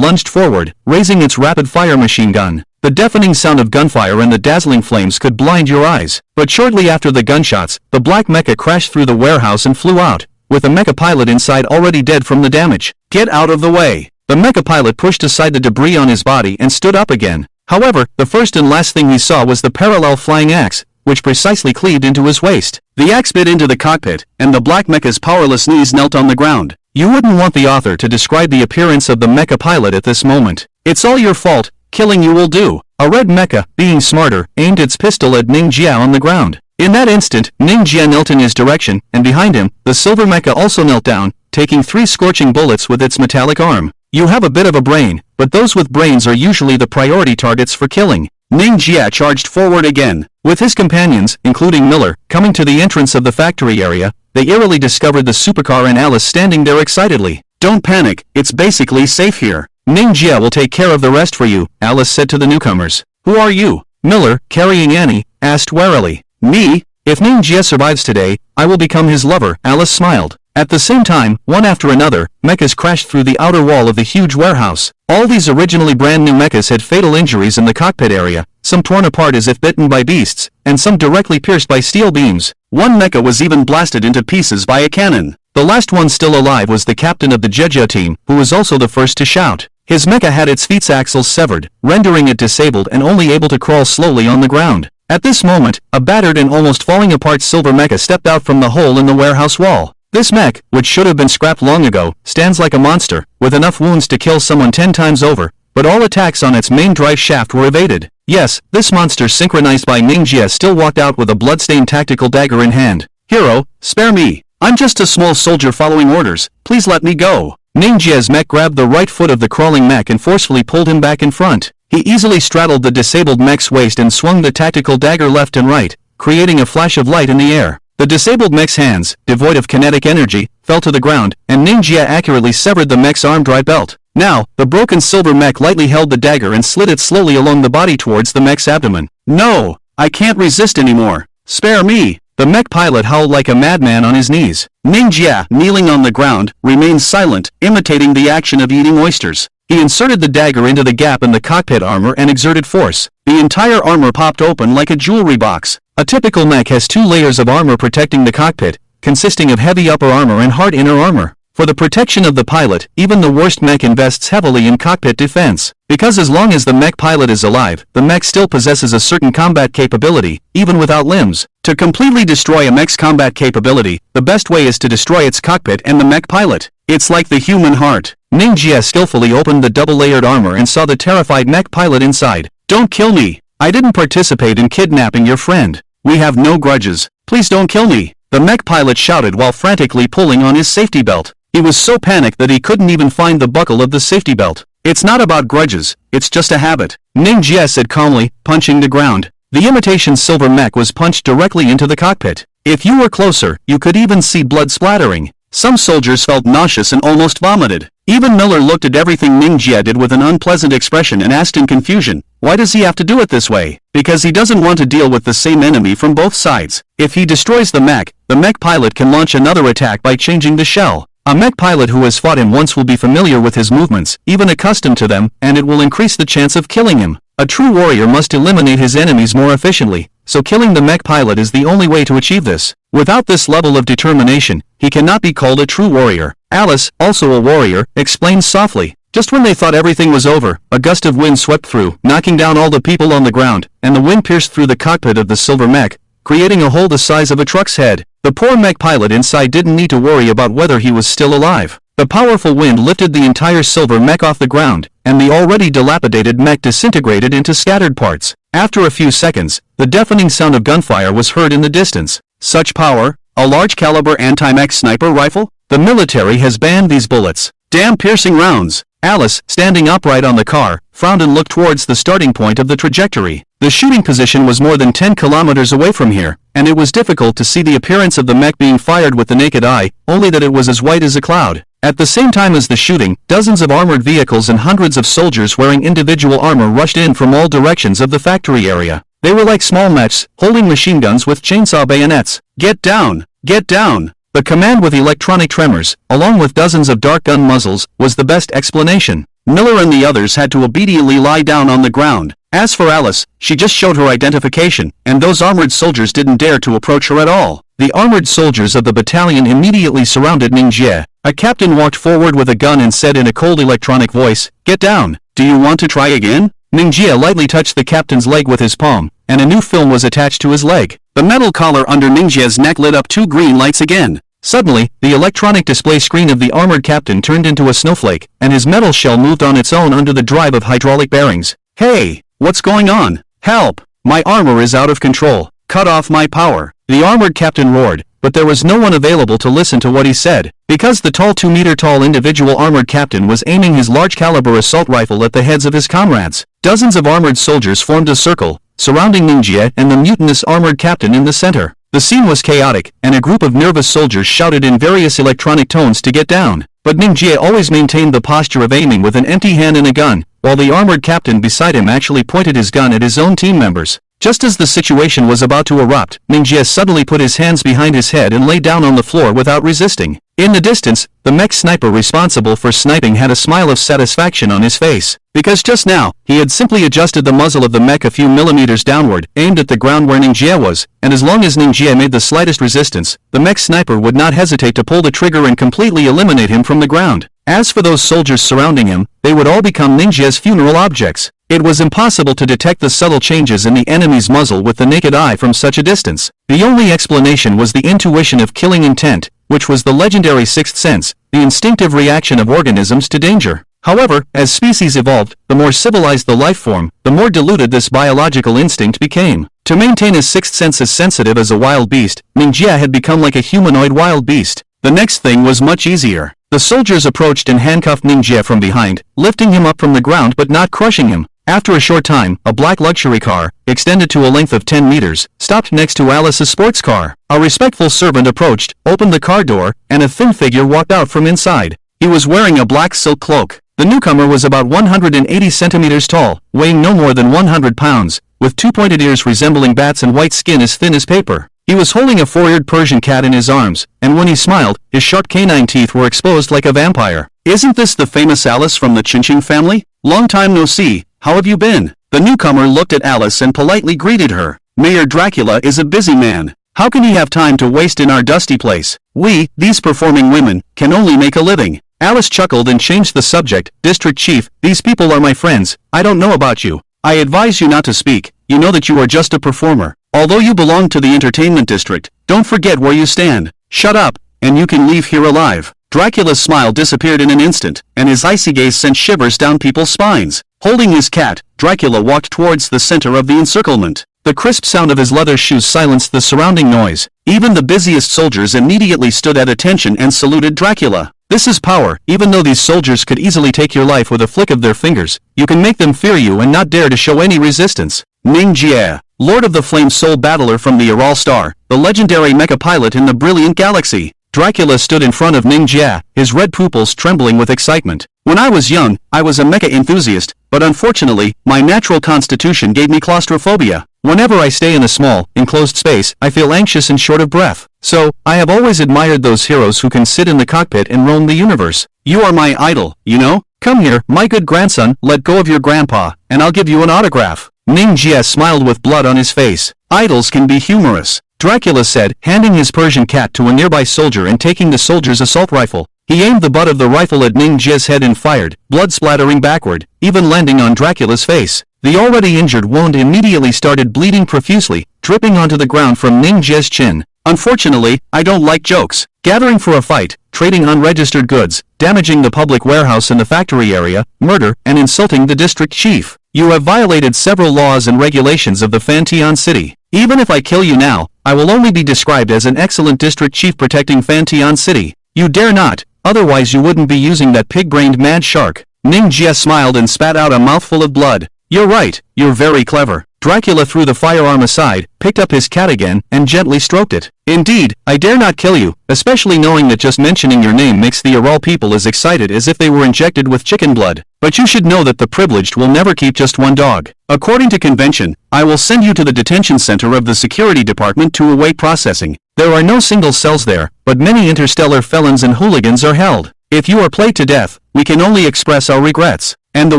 lunged forward, raising its rapid-fire machine gun. The deafening sound of gunfire and the dazzling flames could blind your eyes. But shortly after the gunshots, the black mecha crashed through the warehouse and flew out, with the mecha pilot inside already dead from the damage. Get out of the way! The mecha pilot pushed aside the debris on his body and stood up again. However, the first and last thing he saw was the parallel flying axe, which precisely cleaved into his waist. The axe bit into the cockpit, and the black mecha's powerless knees knelt on the ground. You wouldn't want the author to describe the appearance of the mecha pilot at this moment. It's all your fault, killing you will do. A red mecha, being smarter, aimed its pistol at Mingia on the ground. In that instant, Mingia knelt in his direction, and behind him, the silver mecha also knelt down, taking 3 scorching bullets with its metallic arm. You have a bit of a brain, but those with brains are usually the priority targets for killing. Mingia charged forward again. With his companions, including Miller, coming to the entrance of the factory area, they eerily discovered the supercar and Alice standing there excitedly. Don't panic, it's basically safe here. Mingia will take care of the rest for you, Alice said to the newcomers. Who are you? Miller, carrying Annie, asked warily. Me? If Mingia survives today, I will become his lover, Alice smiled. At the same time, one after another, mechas crashed through the outer wall of the huge warehouse. All these originally brand new mechas had fatal injuries in the cockpit area, some torn apart as if bitten by beasts, and some directly pierced by steel beams. One mecha was even blasted into pieces by a cannon. The last one still alive was the captain of the Jeja team, who was also the first to shout. His mecha had its feet's axles severed, rendering it disabled and only able to crawl slowly on the ground. At this moment, a battered and almost falling apart silver mecha stepped out from the hole in the warehouse wall. This mech, which should have been scrapped long ago, stands like a monster, with enough wounds to kill someone 10 times over, but all attacks on its main drive shaft were evaded. Yes, this monster synchronized by Mingia still walked out with a bloodstained tactical dagger in hand. Hero, spare me. I'm just a small soldier following orders, please let me go. Mingia's mech grabbed the right foot of the crawling mech and forcefully pulled him back in front. He easily straddled the disabled mech's waist and swung the tactical dagger left and right, creating a flash of light in the air. The disabled mech's hands, devoid of kinetic energy, fell to the ground, and Mingia accurately severed the mech's arm drive belt. Now, the broken silver mech lightly held the dagger and slid it slowly along the body towards the mech's abdomen. No! I can't resist anymore. Spare me! The mech pilot howled like a madman on his knees. Mingia, kneeling on the ground, remained silent, imitating the action of eating oysters. He inserted the dagger into the gap in the cockpit armor and exerted force. The entire armor popped open like a jewelry box. A typical mech has 2 layers of armor protecting the cockpit, consisting of heavy upper armor and hard inner armor. For the protection of the pilot, even the worst mech invests heavily in cockpit defense. Because as long as the mech pilot is alive, the mech still possesses a certain combat capability, even without limbs. To completely destroy a mech's combat capability, the best way is to destroy its cockpit and the mech pilot. It's like the human heart. Mingia skillfully opened the double-layered armor and saw the terrified mech pilot inside. Don't kill me. I didn't participate in kidnapping your friend. We have no grudges. Please don't kill me. The mech pilot shouted while frantically pulling on his safety belt. He was so panicked that he couldn't even find the buckle of the safety belt. It's not about grudges, it's just a habit. Mingia said calmly, punching the ground. The imitation silver mech was punched directly into the cockpit. If you were closer, you could even see blood splattering. Some soldiers felt nauseous and almost vomited. Even Miller looked at everything Mingia did with an unpleasant expression and asked in confusion, why does he have to do it this way? Because he doesn't want to deal with the same enemy from both sides. If he destroys the mech pilot can launch another attack by changing the shell. A mech pilot who has fought him once will be familiar with his movements, even accustomed to them, and it will increase the chance of killing him. A true warrior must eliminate his enemies more efficiently, so killing the mech pilot is the only way to achieve this. Without this level of determination, he cannot be called a true warrior. Alice, also a warrior, explained softly. Just when they thought everything was over, a gust of wind swept through, knocking down all the people on the ground, and the wind pierced through the cockpit of the silver mech, creating a hole the size of a truck's head. The poor mech pilot inside didn't need to worry about whether he was still alive. The powerful wind lifted the entire silver mech off the ground, and the already dilapidated mech disintegrated into scattered parts. After a few seconds, the deafening sound of gunfire was heard in the distance. Such power? A large-caliber anti-mech sniper rifle? The military has banned these bullets. Damn piercing rounds. Alice, standing upright on the car, frowned and looked towards the starting point of the trajectory. The shooting position was more than 10 kilometers away from here, and it was difficult to see the appearance of the mech being fired with the naked eye, only that it was as white as a cloud. At the same time as the shooting, dozens of armored vehicles and hundreds of soldiers wearing individual armor rushed in from all directions of the factory area. They were like small mechs, holding machine guns with chainsaw bayonets. Get down! Get down! The command with electronic tremors, along with dozens of dark gun muzzles, was the best explanation. Miller and the others had to obediently lie down on the ground. As for Alice, she just showed her identification, and those armored soldiers didn't dare to approach her at all. The armored soldiers of the battalion immediately surrounded Mingia. A captain walked forward with a gun and said in a cold electronic voice, "Get down. Do you want to try again?" Mingia lightly touched the captain's leg with his palm, and a new film was attached to his leg. The metal collar under Mingia's neck lit up 2 green lights again. Suddenly, the electronic display screen of the armored captain turned into a snowflake, and his metal shell moved on its own under the drive of hydraulic bearings. "Hey! What's going on? Help! My armor is out of control. Cut off my power!" The armored captain roared, but there was no one available to listen to what he said, because the tall 2-meter-tall individual armored captain was aiming his large-caliber assault rifle at the heads of his comrades. Dozens of armored soldiers formed a circle, surrounding Mingia and the mutinous armored captain in the center. The scene was chaotic, and a group of nervous soldiers shouted in various electronic tones to get down. But Mingia always maintained the posture of aiming with an empty hand and a gun, while the armored captain beside him actually pointed his gun at his own team members. Just as the situation was about to erupt, Mingia suddenly put his hands behind his head and lay down on the floor without resisting. In the distance, the mech sniper responsible for sniping had a smile of satisfaction on his face, because just now, he had simply adjusted the muzzle of the mech a few millimeters downward, aimed at the ground where Mingia was, and as long as Mingia made the slightest resistance, the mech sniper would not hesitate to pull the trigger and completely eliminate him from the ground. As for those soldiers surrounding him, they would all become Mingia's funeral objects. It was impossible to detect the subtle changes in the enemy's muzzle with the naked eye from such a distance. The only explanation was the intuition of killing intent, which was the legendary sixth sense, the instinctive reaction of organisms to danger. However, as species evolved, the more civilized the life form, the more diluted this biological instinct became. To maintain a sixth sense as sensitive as a wild beast, Mingia had become like a humanoid wild beast. The next thing was much easier. The soldiers approached and handcuffed Mingia from behind, lifting him up from the ground but not crushing him. After a short time, a black luxury car, extended to a length of 10 meters, stopped next to Alice's sports car. A respectful servant approached, opened the car door, and a thin figure walked out from inside. He was wearing a black silk cloak. The newcomer was about 180 centimeters tall, weighing no more than 100 pounds, with 2 pointed ears resembling bats and white skin as thin as paper. He was holding a 4-eared Persian cat in his arms, and when he smiled, his sharp canine teeth were exposed like a vampire. "Isn't this the famous Alice from the Chinching family? Long time no see. How have you been?" The newcomer looked at Alice and politely greeted her. "Mayor Dracula is a busy man. How can he have time to waste in our dusty place? We, these performing women, can only make a living." Alice chuckled and changed the subject. "District Chief, these people are my friends. I don't know about you. I advise you not to speak. You know that you are just a performer. Although you belong to the entertainment district, don't forget where you stand. Shut up, and you can leave here alive." Dracula's smile disappeared in an instant, and his icy gaze sent shivers down people's spines. Holding his cat, Dracula walked towards the center of the encirclement. The crisp sound of his leather shoes silenced the surrounding noise. Even the busiest soldiers immediately stood at attention and saluted Dracula. This is power. Even though these soldiers could easily take your life with a flick of their fingers, you can make them fear you and not dare to show any resistance. Mingia, Lord of the Flame Soul Battler from the Araw Star, the legendary mecha pilot in the brilliant galaxy. Dracula stood in front of Mingia, his red pupils trembling with excitement. "When I was young, I was a mecha enthusiast, but unfortunately, my natural constitution gave me claustrophobia. Whenever I stay in a small, enclosed space, I feel anxious and short of breath. So, I have always admired those heroes who can sit in the cockpit and roam the universe. You are my idol, you know? Come here, my good grandson, let go of your grandpa, and I'll give you an autograph." Mingia smiled with blood on his face. "Idols can be humorous," Dracula said, handing his Persian cat to a nearby soldier and taking the soldier's assault rifle. He aimed the butt of the rifle at Mingia's head and fired, blood splattering backward, even landing on Dracula's face. The already injured wound immediately started bleeding profusely, dripping onto the ground from Mingia's chin. "Unfortunately, I don't like jokes. Gathering for a fight, trading unregistered goods, damaging the public warehouse in the factory area, murder, and insulting the district chief. You have violated several laws and regulations of the Fanteon City. Even if I kill you now, I will only be described as an excellent district chief protecting Fanteon City. You dare not, otherwise you wouldn't be using that pig-brained mad shark. Mingia smiled and spat out a mouthful of blood. You're right, you're very clever. Dracula threw the firearm aside, picked up his cat again, and gently stroked it. Indeed, I dare not kill you, especially knowing that just mentioning your name makes the Araw people as excited as if they were injected with chicken blood. But you should know that the privileged will never keep just one dog. According to convention, I will send you to the detention center of the security department to await processing. There are no single cells there, but many interstellar felons and hooligans are held. If you are played to death, we can only express our regrets. And the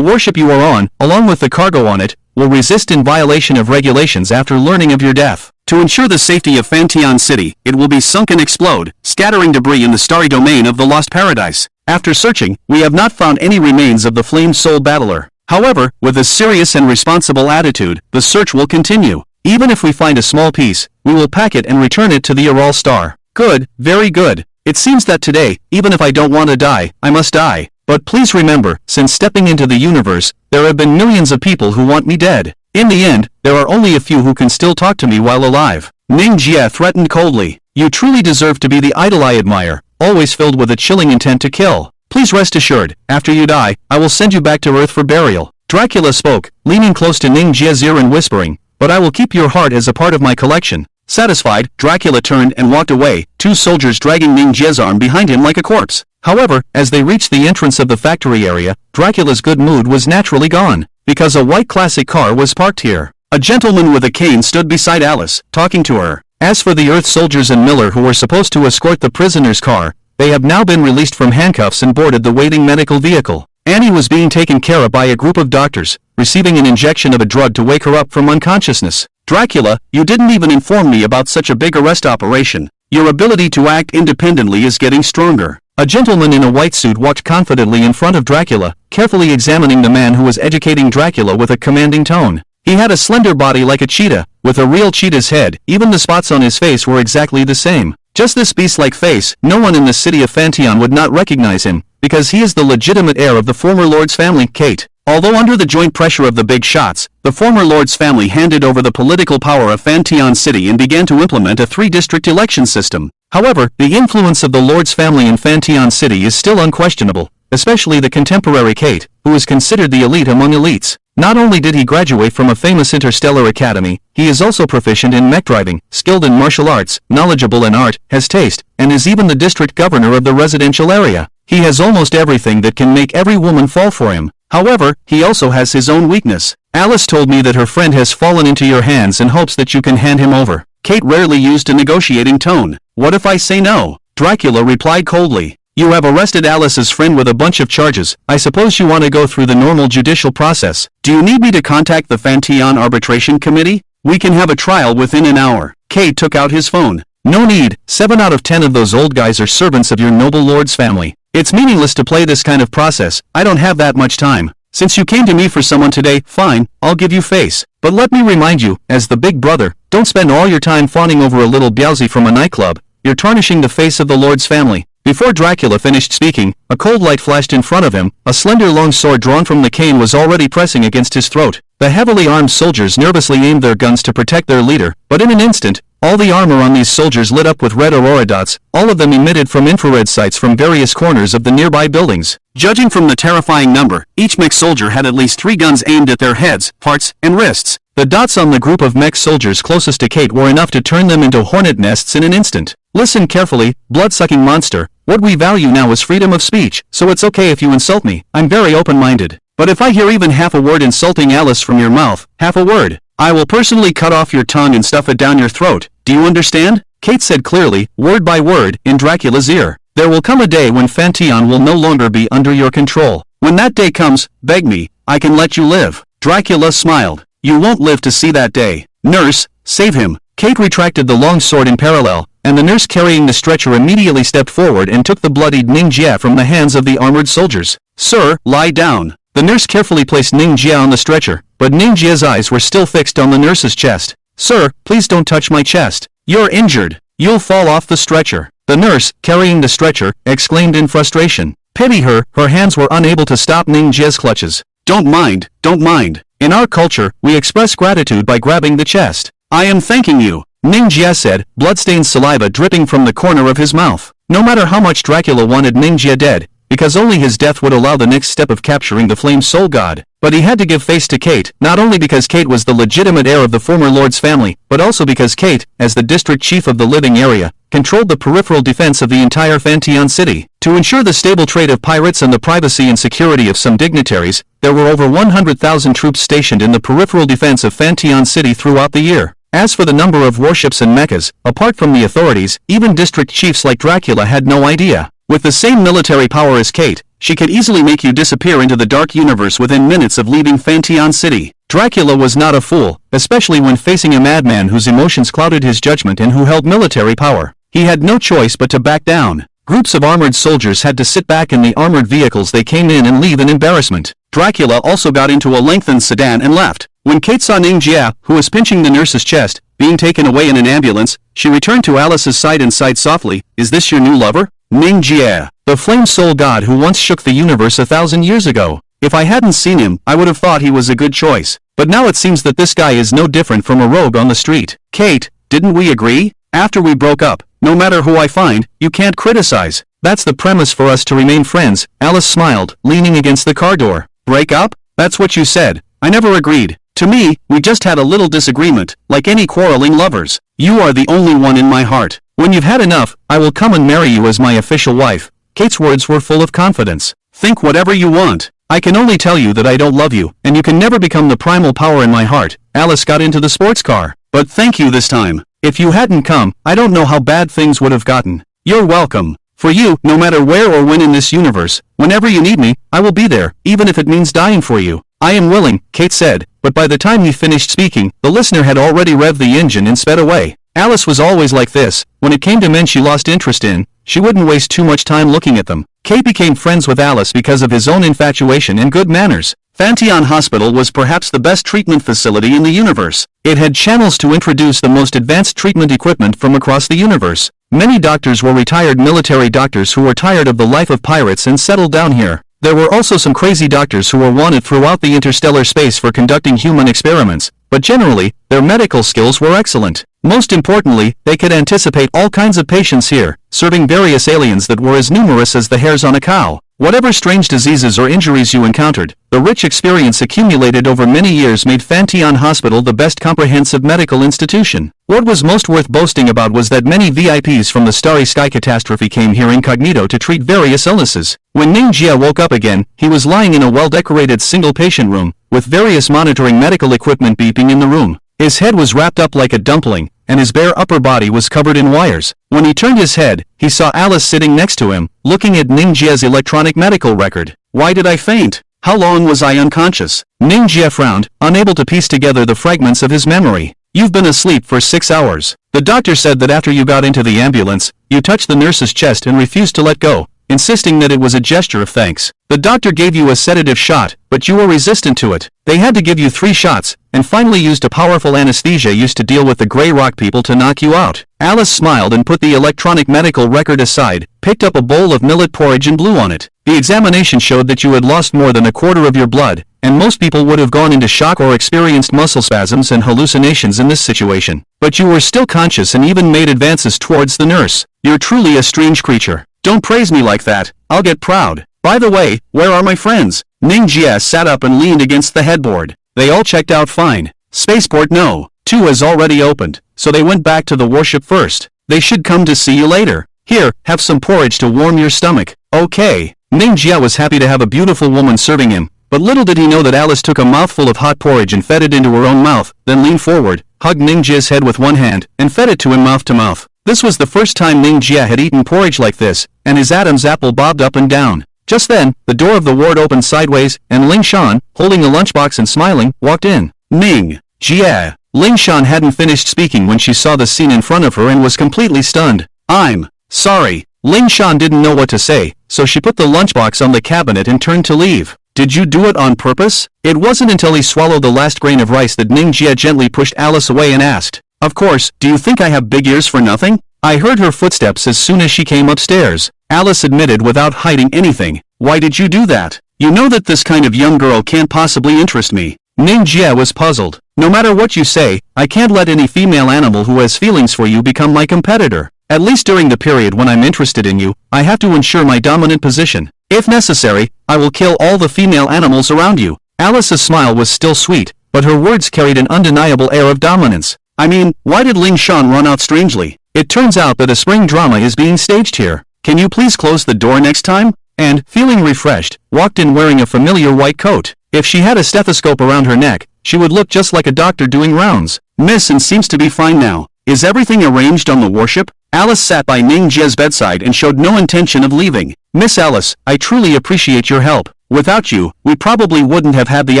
warship you are on, along with the cargo on it, will resist in violation of regulations after learning of your death. To ensure the safety of Fanteon City, it will be sunk and explode, scattering debris in the starry domain of the Lost Paradise. After searching, we have not found any remains of the Flame Soul Battler. However, with a serious and responsible attitude, the search will continue. Even if we find a small piece, we will pack it and return it to the Araw Star. Good, very good. It seems that today, even if I don't want to die, I must die. But please remember, since stepping into the universe, there have been millions of people who want me dead. In the end, there are only a few who can still talk to me while alive. Mingia threatened coldly. You truly deserve to be the idol I admire, always filled with a chilling intent to kill. Please rest assured, after you die, I will send you back to Earth for burial. Dracula spoke, leaning close to Mingia's ear and whispering, but I will keep your heart as a part of my collection. Satisfied, Dracula turned and walked away, two soldiers dragging Mingia's arm behind him like a corpse. However, as they reached the entrance of the factory area, Dracula's good mood was naturally gone, because a white classic car was parked here. A gentleman with a cane stood beside Alice, talking to her. As for the Earth soldiers and Miller who were supposed to escort the prisoner's car, they have now been released from handcuffs and boarded the waiting medical vehicle. Annie was being taken care of by a group of doctors, receiving an injection of a drug to wake her up from unconsciousness. Dracula, you didn't even inform me about such a big arrest operation. Your ability to act independently is getting stronger. A gentleman in a white suit walked confidently in front of Dracula, carefully examining the man who was educating Dracula with a commanding tone. He had a slender body like a cheetah, with a real cheetah's head. Even the spots on his face were exactly the same. Just this beast-like face, no one in the city of Fanteon would not recognize him, because he is the legitimate heir of the former Lord's family, Kate. Although under the joint pressure of the big shots, the former Lord's family handed over the political power of Fanteon City and began to implement a three-district election system. However, the influence of the Lord's family in Fanteon City is still unquestionable, especially the contemporary Kate, who is considered the elite among elites. Not only did he graduate from a famous interstellar academy, he is also proficient in mech driving, skilled in martial arts, knowledgeable in art, has taste, and is even the district governor of the residential area. He has almost everything that can make every woman fall for him. However, he also has his own weakness. Alice told me that her friend has fallen into your hands and hopes that you can hand him over. Kate rarely used a negotiating tone. What if I say no? Dracula replied coldly. You have arrested Alice's friend with a bunch of charges. I suppose you want to go through the normal judicial process. Do you need me to contact the Fanteon Arbitration Committee? We can have a trial within an hour. Kate took out his phone. No need. 7 out of 10 of those old guys are servants of your noble lord's family. It's meaningless to play this kind of process. I don't have that much time. Since you came to me for someone today, fine, I'll give you face. But let me remind you, as the big brother, don't spend all your time fawning over a little bialzy from a nightclub. You're tarnishing the face of the Lord's family. Before Dracula finished speaking, a cold light flashed in front of him. A slender long sword drawn from the cane was already pressing against his throat. The heavily armed soldiers nervously aimed their guns to protect their leader, but in an instant, all the armor on these soldiers lit up with red aurora dots, all of them emitted from infrared sights from various corners of the nearby buildings. Judging from the terrifying number, each mech soldier had at least 3 guns aimed at their heads, hearts, and wrists. The dots on the group of mech soldiers closest to Kate were enough to turn them into hornet nests in an instant. Listen carefully, blood-sucking monster. What we value now is freedom of speech, so it's okay if you insult me. I'm very open-minded. But if I hear even half a word insulting Alice from your mouth, half a word, I will personally cut off your tongue and stuff it down your throat. Do you understand? Kate said clearly, word by word, in Dracula's ear. There will come a day when Fanteon will no longer be under your control. When that day comes, beg me, I can let you live. Dracula smiled. You won't live to see that day. Nurse, save him. Kate retracted the long sword in parallel, and the nurse carrying the stretcher immediately stepped forward and took the bloodied Mingia from the hands of the armored soldiers. Sir, lie down. The nurse carefully placed Mingia on the stretcher, but Mingia's eyes were still fixed on the nurse's chest. Sir, please don't touch my chest. You're injured. You'll fall off the stretcher. The nurse, carrying the stretcher, exclaimed in frustration. Pity her, her hands were unable to stop Mingia's clutches. Don't mind, don't mind. In our culture, we express gratitude by grabbing the chest. I am thanking you, Mingia said, bloodstained saliva dripping from the corner of his mouth. No matter how much Dracula wanted Mingia dead, because only his death would allow the next step of capturing the Flame Soul God. But he had to give face to Kate, not only because Kate was the legitimate heir of the former Lord's family, but also because Kate, as the district chief of the living area, controlled the peripheral defense of the entire Fanteon city. To ensure the stable trade of pirates and the privacy and security of some dignitaries, there were over 100,000 troops stationed in the peripheral defense of Fanteon city throughout the year. As for the number of warships and mechas, apart from the authorities, even district chiefs like Dracula had no idea. With the same military power as Kate, she could easily make you disappear into the dark universe within minutes of leaving Fanteon City. Dracula was not a fool, especially when facing a madman whose emotions clouded his judgment and who held military power. He had no choice but to back down. Groups of armored soldiers had to sit back in the armored vehicles they came in and leave in embarrassment. Dracula also got into a lengthened sedan and left. When Kate saw Mingia, who was pinching the nurse's chest, being taken away in an ambulance, she returned to Alice's side and sighed softly, "Is this your new lover?" Mingia, the Flame Soul God who once shook the universe 1,000 years ago. If I hadn't seen him, I would have thought he was a good choice. But now it seems that this guy is no different from a rogue on the street. Kate, didn't we agree? After we broke up, no matter who I find, you can't criticize. That's the premise for us to remain friends. Alice smiled, leaning against the car door. Break up? That's what you said. I never agreed. To me, we just had a little disagreement, like any quarreling lovers. You are the only one in my heart. When you've had enough, I will come and marry you as my official wife. Kate's words were full of confidence. Think whatever you want. I can only tell you that I don't love you, and you can never become the primal power in my heart. Alice got into the sports car. But thank you this time. If you hadn't come, I don't know how bad things would have gotten. You're welcome. For you, no matter where or when in this universe, whenever you need me, I will be there, even if it means dying for you. I am willing, Kate said, but by the time he finished speaking, the listener had already revved the engine and sped away. Alice was always like this. When it came to men she lost interest in, she wouldn't waste too much time looking at them. Kate became friends with Alice because of his own infatuation and good manners. Fanteon Hospital was perhaps the best treatment facility in the universe. It had channels to introduce the most advanced treatment equipment from across the universe. Many doctors were retired military doctors who were tired of the life of pirates and settled down here. There were also some crazy doctors who were wanted throughout the interstellar space for conducting human experiments, but generally, their medical skills were excellent. Most importantly, they could anticipate all kinds of patients here, serving various aliens that were as numerous as the hairs on a cow. Whatever strange diseases or injuries you encountered, the rich experience accumulated over many years made Fanteon Hospital the best comprehensive medical institution. What was most worth boasting about was that many VIPs from the Starry Sky catastrophe came here incognito to treat various illnesses. When Mingia woke up again, he was lying in a well-decorated single-patient room, with various monitoring medical equipment beeping in the room. His head was wrapped up like a dumpling, and his bare upper body was covered in wires. When he turned his head, he saw Alice sitting next to him, looking at Mingia's electronic medical record. Why did I faint? How long was I unconscious? Mingia frowned, unable to piece together the fragments of his memory. You've been asleep for 6 hours. The doctor said that after you got into the ambulance, you touched the nurse's chest and refused to let go, insisting that it was a gesture of thanks. The doctor gave you a sedative shot, but you were resistant to it. They had to give you 3 shots, and finally used a powerful anesthesia used to deal with the Grey Rock people to knock you out. Alice smiled and put the electronic medical record aside, picked up a bowl of millet porridge and blew on it. The examination showed that you had lost more than a quarter of your blood, and most people would have gone into shock or experienced muscle spasms and hallucinations in this situation. But you were still conscious and even made advances towards the nurse. You're truly a strange creature. Don't praise me like that, I'll get proud. By the way, where are my friends? Mingia sat up and leaned against the headboard. They all checked out fine. Spaceport no. 2 has already opened, so they went back to the warship first. They should come to see you later. Here, have some porridge to warm your stomach. Okay. Mingia was happy to have a beautiful woman serving him, but little did he know that Alice took a mouthful of hot porridge and fed it into her own mouth, then leaned forward, hugged Mingia's head with one hand, and fed it to him mouth to mouth. This was the first time Mingia had eaten porridge like this, and his Adam's apple bobbed up and down. Just then, the door of the ward opened sideways, and Ling Shawn, holding a lunchbox and smiling, walked in. Mingia. Ling Shawn hadn't finished speaking when she saw the scene in front of her and was completely stunned. I'm sorry. Ling Shawn didn't know what to say, so she put the lunchbox on the cabinet and turned to leave. Did you do it on purpose? It wasn't until he swallowed the last grain of rice that Mingia gently pushed Alice away and asked, Of course, do you think I have big ears for nothing? I heard her footsteps as soon as she came upstairs, Alice admitted without hiding anything. Why did you do that? You know that this kind of young girl can't possibly interest me. Mingia was puzzled. No matter what you say, I can't let any female animal who has feelings for you become my competitor. At least during the period when I'm interested in you, I have to ensure my dominant position. If necessary, I will kill all the female animals around you. Alice's smile was still sweet, but her words carried an undeniable air of dominance. I mean, why did Shawn run out strangely? It turns out that a spring drama is being staged here. Can you please close the door next time? And, feeling refreshed, walked in wearing a familiar white coat. If she had a stethoscope around her neck, she would look just like a doctor doing rounds. Miss and seems to be fine now. Is everything arranged on the warship? Alice sat by Mingia's bedside and showed no intention of leaving. Miss Alice, I truly appreciate your help. Without you, we probably wouldn't have had the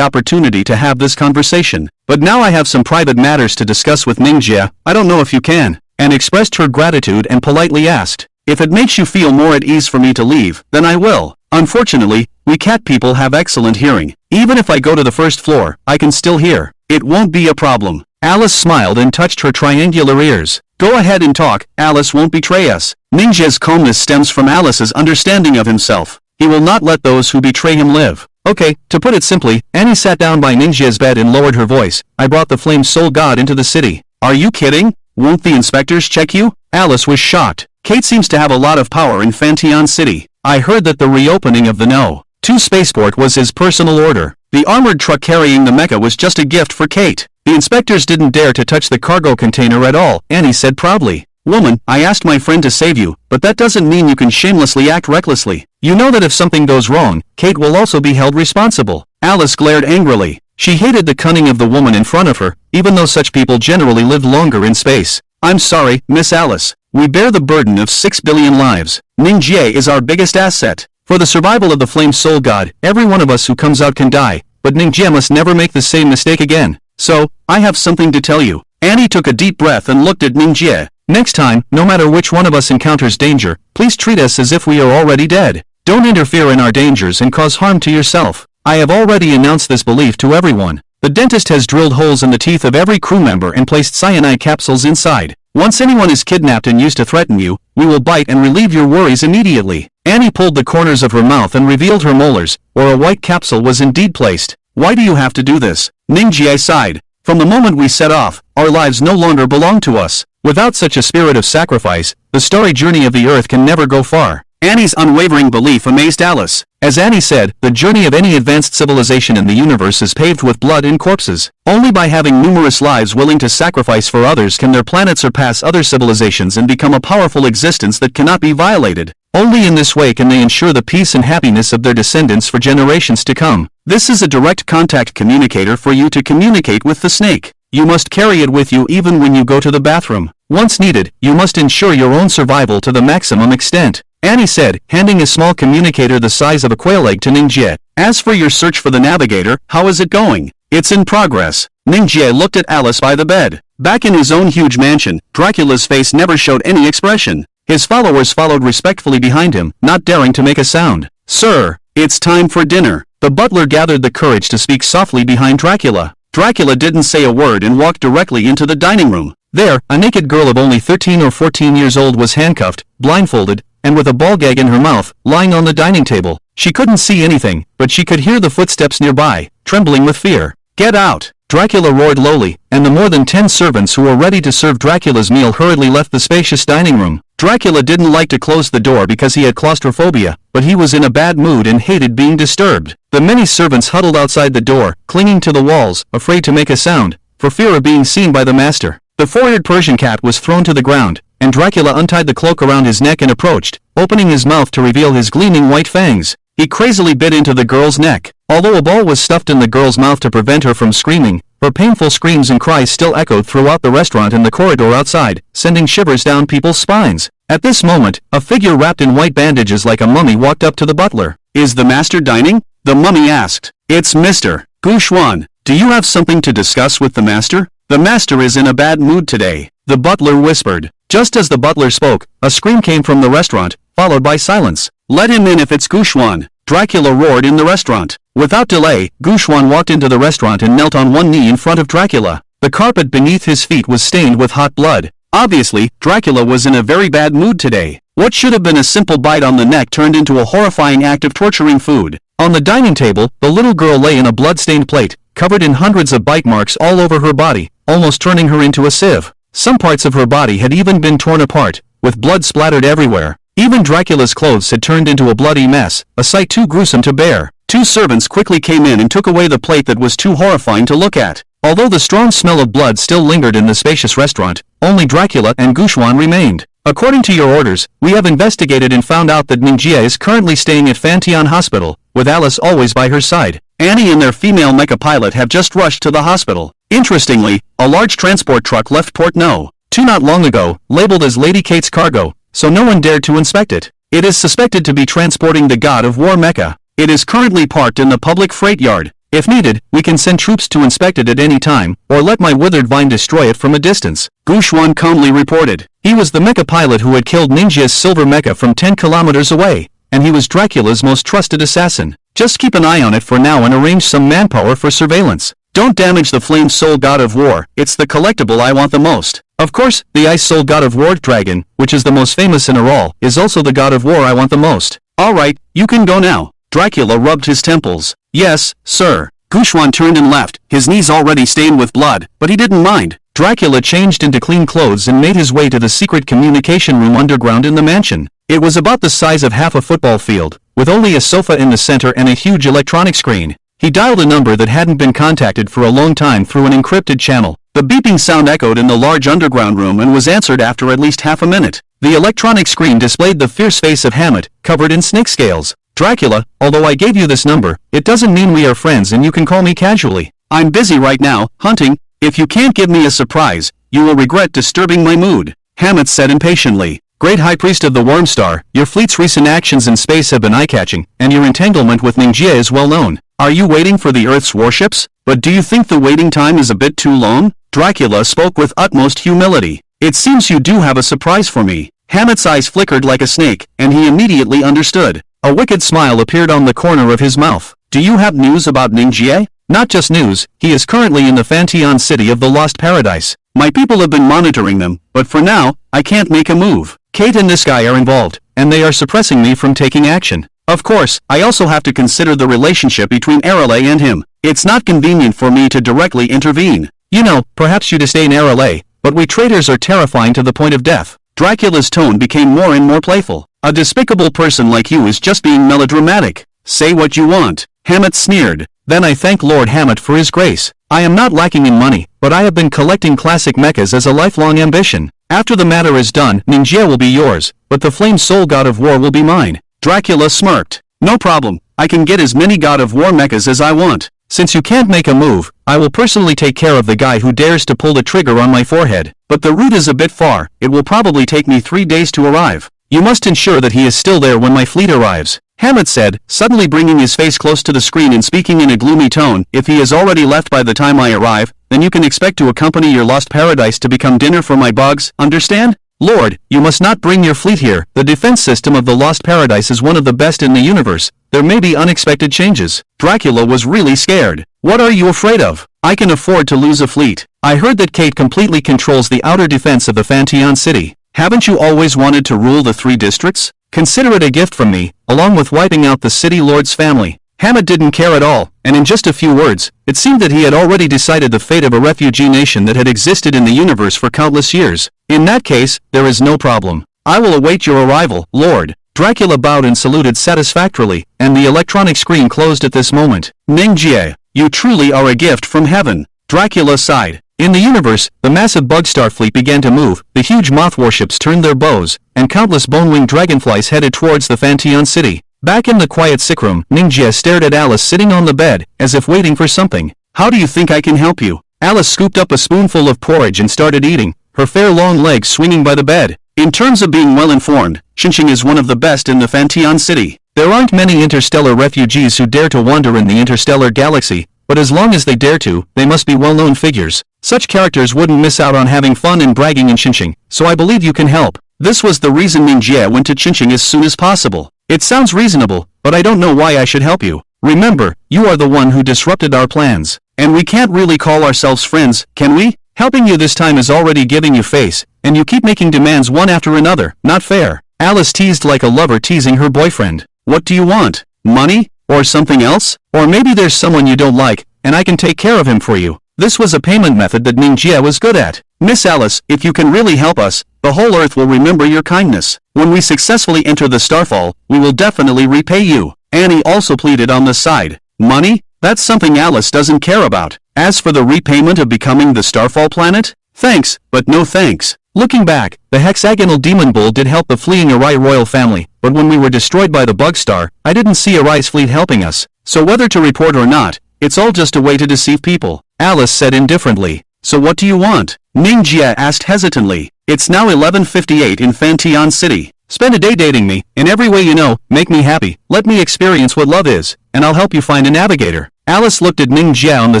opportunity to have this conversation. But now I have some private matters to discuss with Mingia. I don't know if you can. And expressed her gratitude and politely asked, if it makes you feel more at ease for me to leave, then I will. Unfortunately, we cat people have excellent hearing. Even if I go to the first floor, I can still hear. It won't be a problem. Alice smiled and touched her triangular ears. Go ahead and talk, Alice won't betray us. Mingia's calmness stems from Alice's understanding of himself. He will not let those who betray him live. Okay, to put it simply, Annie sat down by Mingia's bed and lowered her voice. I brought the flame soul god into the city. Are you kidding? Won't the inspectors check you? Alice was shocked. Kate seems to have a lot of power in Fanteon City. I heard that the reopening of the No. 2 spaceport was his personal order. The armored truck carrying the mecha was just a gift for Kate. The inspectors didn't dare to touch the cargo container at all, Annie said proudly. Woman, I asked my friend to save you, but that doesn't mean you can shamelessly act recklessly. You know that if something goes wrong, Kate will also be held responsible. Alice glared angrily. She hated the cunning of the woman in front of her, even though such people generally lived longer in space. I'm sorry, Miss Alice. We bear the burden of 6 billion lives. Mingia is our biggest asset. For the survival of the Flame Soul God, every one of us who comes out can die, but Mingia must never make the same mistake again. So, I have something to tell you. Annie took a deep breath and looked at Mingia. Next time, no matter which one of us encounters danger, please treat us as if we are already dead. Don't interfere in our dangers and cause harm to yourself. I have already announced this belief to everyone. The dentist has drilled holes in the teeth of every crew member and placed cyanide capsules inside. Once anyone is kidnapped and used to threaten you, we will bite and relieve your worries immediately. Annie pulled the corners of her mouth and revealed her molars, or a white capsule was indeed placed. Why do you have to do this? Mingia sighed. From the moment we set off, our lives no longer belong to us. Without such a spirit of sacrifice, the starry journey of the earth can never go far. Annie's unwavering belief amazed Alice. As Annie said, the journey of any advanced civilization in the universe is paved with blood and corpses. Only by having numerous lives willing to sacrifice for others can their planet surpass other civilizations and become a powerful existence that cannot be violated. Only in this way can they ensure the peace and happiness of their descendants for generations to come. This is a direct contact communicator for you to communicate with the snake. You must carry it with you even when you go to the bathroom. Once needed, you must ensure your own survival to the maximum extent. Annie said, handing a small communicator the size of a quail egg to Mingia. As for your search for the navigator, how is it going? It's in progress. Mingia looked at Alice by the bed. Back in his own huge mansion, Dracula's face never showed any expression. His followers followed respectfully behind him, not daring to make a sound. Sir, it's time for dinner. The butler gathered the courage to speak softly behind Dracula. Dracula didn't say a word and walked directly into the dining room. There, a naked girl of only 13 or 14 years old was handcuffed, blindfolded, and with a ball gag in her mouth, lying on the dining table. She couldn't see anything, but she could hear the footsteps nearby, trembling with fear. Get out! Dracula roared lowly, and the more than 10 servants who were ready to serve Dracula's meal hurriedly left the spacious dining room. Dracula didn't like to close the door because he had claustrophobia, but he was in a bad mood and hated being disturbed. The many servants huddled outside the door, clinging to the walls, afraid to make a sound, for fear of being seen by the master. The four-eared Persian cat was thrown to the ground, and Dracula untied the cloak around his neck and approached, opening his mouth to reveal his gleaming white fangs. He crazily bit into the girl's neck. Although a ball was stuffed in the girl's mouth to prevent her from screaming, her painful screams and cries still echoed throughout the restaurant and the corridor outside, sending shivers down people's spines. At this moment, a figure wrapped in white bandages like a mummy walked up to the butler. Is the master dining? The mummy asked. It's Mr. Shawn. Do you have something to discuss with the master? The master is in a bad mood today, the butler whispered. Just as the butler spoke, a scream came from the restaurant, followed by silence. Let him in if it's Shawn, Dracula roared in the restaurant. Without delay, Shawn walked into the restaurant and knelt on one knee in front of Dracula. The carpet beneath his feet was stained with hot blood. Obviously, Dracula was in a very bad mood today. What should have been a simple bite on the neck turned into a horrifying act of torturing food. On the dining table, the little girl lay in a blood-stained plate, covered in hundreds of bite marks all over her body, almost turning her into a sieve. Some parts of her body had even been torn apart, with blood splattered everywhere. Even Dracula's clothes had turned into a bloody mess, a sight too gruesome to bear. Two servants quickly came in and took away the plate that was too horrifying to look at. Although the strong smell of blood still lingered in the spacious restaurant, only Dracula and Shawn remained. According to your orders, we have investigated and found out that Mingia is currently staying at Fanteon Hospital, with Alice always by her side. Annie and their female mecha pilot have just rushed to the hospital. Interestingly, a large transport truck left Port No. 2 not long ago, labeled as Lady Kate's cargo, so no one dared to inspect it. It is suspected to be transporting the God of War Mecha. It is currently parked in the public freight yard. If needed, we can send troops to inspect it at any time, or let my withered vine destroy it from a distance, Shawn calmly reported. He was the mecha pilot who had killed Mingia's silver mecha from 10 kilometers away, and he was Dracula's most trusted assassin. Just keep an eye on it for now and arrange some manpower for surveillance. Don't damage the Flame Soul God of War, it's the collectible I want the most. Of course, the Ice Soul God of War dragon, which is the most famous in Araw, is also the God of War I want the most. Alright, you can go now. Dracula rubbed his temples. Yes, sir. Shawn turned and left, his knees already stained with blood, but he didn't mind. Dracula changed into clean clothes and made his way to the secret communication room underground in the mansion. It was about the size of half a football field, with only a sofa in the center and a huge electronic screen. He dialed a number that hadn't been contacted for a long time through an encrypted channel. The beeping sound echoed in the large underground room and was answered after at least half a minute. The electronic screen displayed the fierce face of Hammett, covered in snake scales. Dracula, although I gave you this number, it doesn't mean we are friends and you can call me casually. I'm busy right now, hunting. If you can't give me a surprise, you will regret disturbing my mood. Hammett said impatiently. Great High Priest of the Wormstar, your fleet's recent actions in space have been eye-catching, and your entanglement with Mingia is well known. Are you waiting for the Earth's warships? But do you think the waiting time is a bit too long? Dracula spoke with utmost humility. It seems you do have a surprise for me. Hammett's eyes flickered like a snake, and he immediately understood. A wicked smile appeared on the corner of his mouth. Do you have news about Mingia? Not just news, he is currently in the Fanteon city of the Lost Paradise. My people have been monitoring them, but for now, I can't make a move. Kate and this guy are involved, and they are suppressing me from taking action. Of course, I also have to consider the relationship between Araw and him. It's not convenient for me to directly intervene. You know, perhaps you disdain Araw, but we traitors are terrifying to the point of death. Dracula's tone became more and more playful. A despicable person like you is just being melodramatic. Say what you want. Hammett sneered. Then I thank Lord Hammett for his grace. I am not lacking in money, but I have been collecting classic mechas as a lifelong ambition. After the matter is done, Mingia will be yours, but the Flame Soul God of War will be mine. Dracula smirked. No problem. I can get as many God of War mechas as I want. Since you can't make a move, I will personally take care of the guy who dares to pull the trigger on my forehead. But the route is a bit far. It will probably take me 3 days to arrive. You must ensure that he is still there when my fleet arrives. Hammett said, suddenly bringing his face close to the screen and speaking in a gloomy tone. If he has already left by the time I arrive, then you can expect to accompany your lost paradise to become dinner for my bugs, understand? Lord, you must not bring your fleet here. The defense system of the Lost Paradise is one of the best in the universe. There may be unexpected changes. Dracula was really scared. What are you afraid of? I can afford to lose a fleet. I heard that Kate completely controls the outer defense of the Fanteon city. Haven't you always wanted to rule the 3 districts? Consider it a gift from me, along with wiping out the city lord's family. Hammett didn't care at all, and in just a few words, it seemed that he had already decided the fate of a refugee nation that had existed in the universe for countless years. In that case, there is no problem. I will await your arrival, Lord. Dracula bowed and saluted satisfactorily, and the electronic screen closed at this moment. Mingia, you truly are a gift from heaven. Dracula sighed. In the universe, the massive bug star fleet began to move, the huge moth warships turned their bows, and countless bone-winged dragonflies headed towards the Fanteon city. Back in the quiet sickroom, Mingia stared at Alice sitting on the bed, as if waiting for something. How do you think I can help you? Alice scooped up a spoonful of porridge and started eating, her fair long legs swinging by the bed. In terms of being well-informed, Xinjiang is one of the best in the Fanteon city. There aren't many interstellar refugees who dare to wander in the interstellar galaxy, but as long as they dare to, they must be well-known figures. Such characters wouldn't miss out on having fun and bragging in Xinjiang, so I believe you can help. This was the reason Mingia went to Xinjiang as soon as possible. It sounds reasonable, but I don't know why I should help you. Remember, you are the one who disrupted our plans, and we can't really call ourselves friends, can we? Helping you this time is already giving you face, and you keep making demands one after another. Not fair. Alice teased like a lover teasing her boyfriend. What do you want? Money? Or something else? Or maybe there's someone you don't like, and I can take care of him for you. This was a payment method that Mingia was good at. Miss Alice, if you can really help us, the whole earth will remember your kindness. When we successfully enter the starfall, we will definitely repay you. Annie also pleaded on the side. Money? That's something Alice doesn't care about. As for the repayment of becoming the starfall planet? Thanks, but no thanks. Looking back, the hexagonal demon bull did help the fleeing Araw royal family, but when we were destroyed by the bug star, I didn't see Araw's fleet helping us. So whether to report or not, it's all just a way to deceive people. Alice said indifferently. So what do you want? Mingia asked hesitantly. It's now 11:58 in Fantion City. Spend a day dating me, in every way you know, make me happy, let me experience what love is, and I'll help you find a navigator. Alice looked at Mingia on the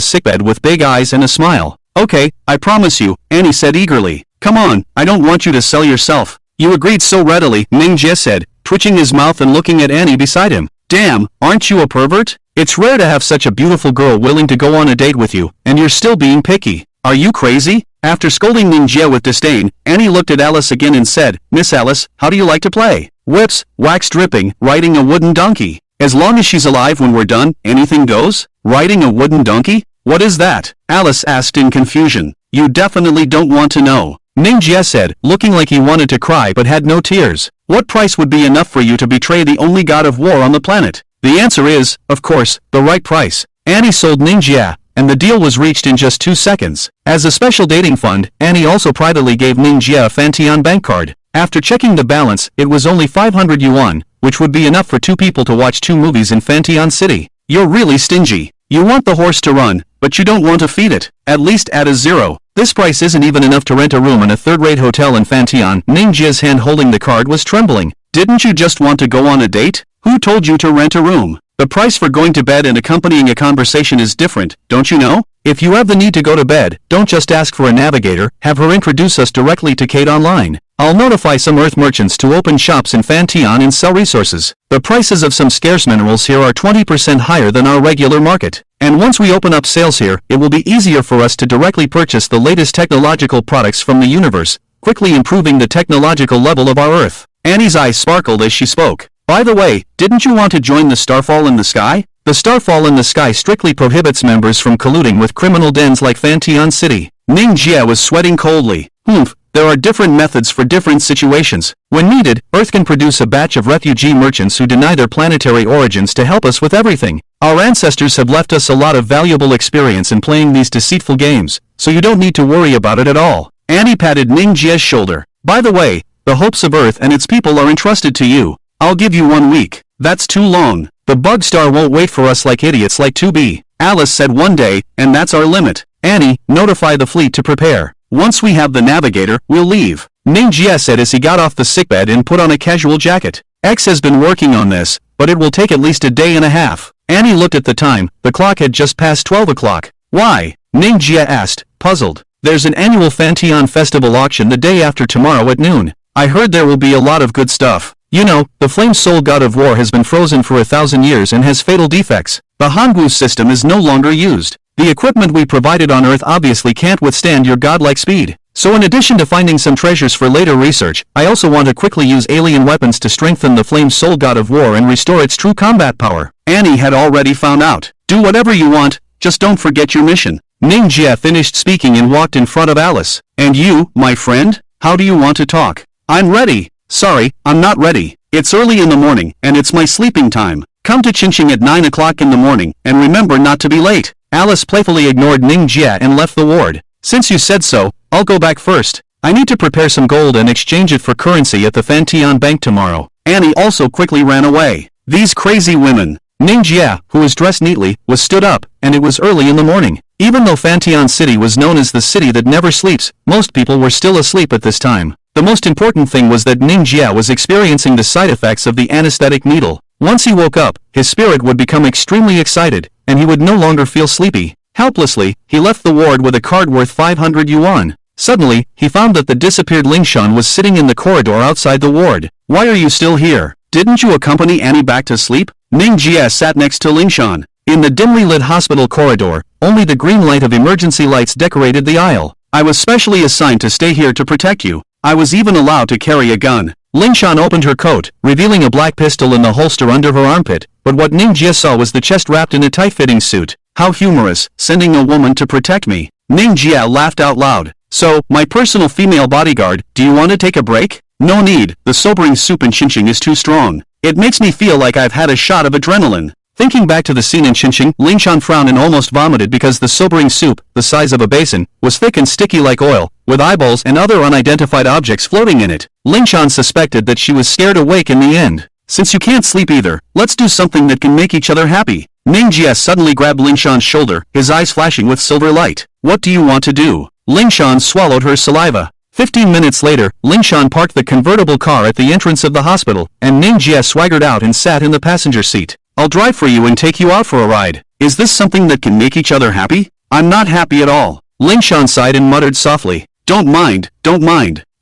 sickbed with big eyes and a smile. Okay, I promise you, Annie said eagerly. Come on, I don't want you to sell yourself. You agreed so readily, Mingia said, twitching his mouth and looking at Annie beside him. Damn, aren't you a pervert? It's rare to have such a beautiful girl willing to go on a date with you, and you're still being picky. Are you crazy? After scolding Mingia with disdain, Annie looked at Alice again and said, Miss Alice, how do you like to play? Whips, wax dripping, riding a wooden donkey. As long as she's alive when we're done, anything goes? Riding a wooden donkey? What is that? Alice asked in confusion. You definitely don't want to know. Mingia said, looking like he wanted to cry but had no tears. What price would be enough for you to betray the only god of war on the planet? The answer is, of course, the right price. Annie sold Mingia, and the deal was reached in just 2 seconds. As a special dating fund, Annie also privately gave Mingia a Fantion bank card. After checking the balance, it was only 500 yuan, which would be enough for 2 people to watch 2 movies in Fantion City. You're really stingy. You want the horse to run, but you don't want to feed it. At least add a zero. This price isn't even enough to rent a room in a third-rate hotel in Fantion. Mingia's hand holding the card was trembling. Didn't you just want to go on a date? Who told you to rent a room? The price for going to bed and accompanying a conversation is different, don't you know? If you have the need to go to bed, don't just ask for a navigator, have her introduce us directly to Kate online. I'll notify some Earth merchants to open shops in Fantion and sell resources. The prices of some scarce minerals here are 20% higher than our regular market. And once we open up sales here, it will be easier for us to directly purchase the latest technological products from the universe, quickly improving the technological level of our Earth. Annie's eyes sparkled as she spoke. By the way, didn't you want to join the Starfall in the Sky? The Starfall in the Sky strictly prohibits members from colluding with criminal dens like Fantion City. Mingia was sweating coldly. There are different methods for different situations. When needed, Earth can produce a batch of refugee merchants who deny their planetary origins to help us with everything. Our ancestors have left us a lot of valuable experience in playing these deceitful games, so you don't need to worry about it at all. Annie patted Mingia's shoulder. By the way, the hopes of Earth and its people are entrusted to you. I'll give you 1 week. That's too long. The bug star won't wait for us like idiots like 2B. Alice said one day, and that's our limit. Annie, notify the fleet to prepare. Once we have the navigator, we'll leave. Mingia said as he got off the sickbed and put on a casual jacket. X has been working on this, but it will take at least a day and a half. Annie looked at the time. The clock had just passed 12 o'clock. Why? Mingia asked, puzzled. There's an annual Fantion festival auction the day after tomorrow at noon. I heard there will be a lot of good stuff. You know, the flame soul god of war has been frozen for 1,000 years and has fatal defects. The Hangwu system is no longer used. The equipment we provided on Earth obviously can't withstand your godlike speed. So in addition to finding some treasures for later research, I also want to quickly use alien weapons to strengthen the flame soul god of war and restore its true combat power. Annie had already found out. Do whatever you want, just don't forget your mission. Mingia finished speaking and walked in front of Alice. And you, my friend? How do you want to talk? I'm ready. Sorry, I'm not ready. It's early in the morning, and it's my sleeping time. Come to Chinching at 9 o'clock in the morning, and remember not to be late. Alice playfully ignored Mingia and left the ward. Since you said so, I'll go back first. I need to prepare some gold and exchange it for currency at the Fantion Bank tomorrow. Annie also quickly ran away. These crazy women. Mingia, who was dressed neatly, was stood up, and it was early in the morning. Even though Fantion City was known as the city that never sleeps, most people were still asleep at this time. The most important thing was that Mingia was experiencing the side effects of the anesthetic needle. Once he woke up, his spirit would become extremely excited, and he would no longer feel sleepy. Helplessly, he left the ward with a card worth 500 yuan. Suddenly, he found that the disappeared Shawn was sitting in the corridor outside the ward. Why are you still here? Didn't you accompany Annie back to sleep? Mingia sat next to Shawn. In the dimly lit hospital corridor, only the green light of emergency lights decorated the aisle. I was specially assigned to stay here to protect you. I was even allowed to carry a gun. Shawn opened her coat, revealing a black pistol in the holster under her armpit, but what Mingia saw was the chest wrapped in a tight-fitting suit. How humorous, sending a woman to protect me. Mingia laughed out loud. So, my personal female bodyguard, do you want to take a break? No need, the sobering soup in Chinching is too strong. It makes me feel like I've had a shot of adrenaline. Thinking back to the scene in Chinching, Shawn frowned and almost vomited because the sobering soup, the size of a basin, was thick and sticky like oil, with eyeballs and other unidentified objects floating in it. Shawn suspected that she was scared awake in the end. Since you can't sleep either, let's do something that can make each other happy. Mingia suddenly grabbed Shawn's shoulder, his eyes flashing with silver light. What do you want to do? Shawn swallowed her saliva. 15 minutes later, Shawn parked the convertible car at the entrance of the hospital, and Mingia swaggered out and sat in the passenger seat. I'll drive for you and take you out for a ride. Is this something that can make each other happy? I'm not happy at all. Shawn sighed and muttered softly. Don't mind.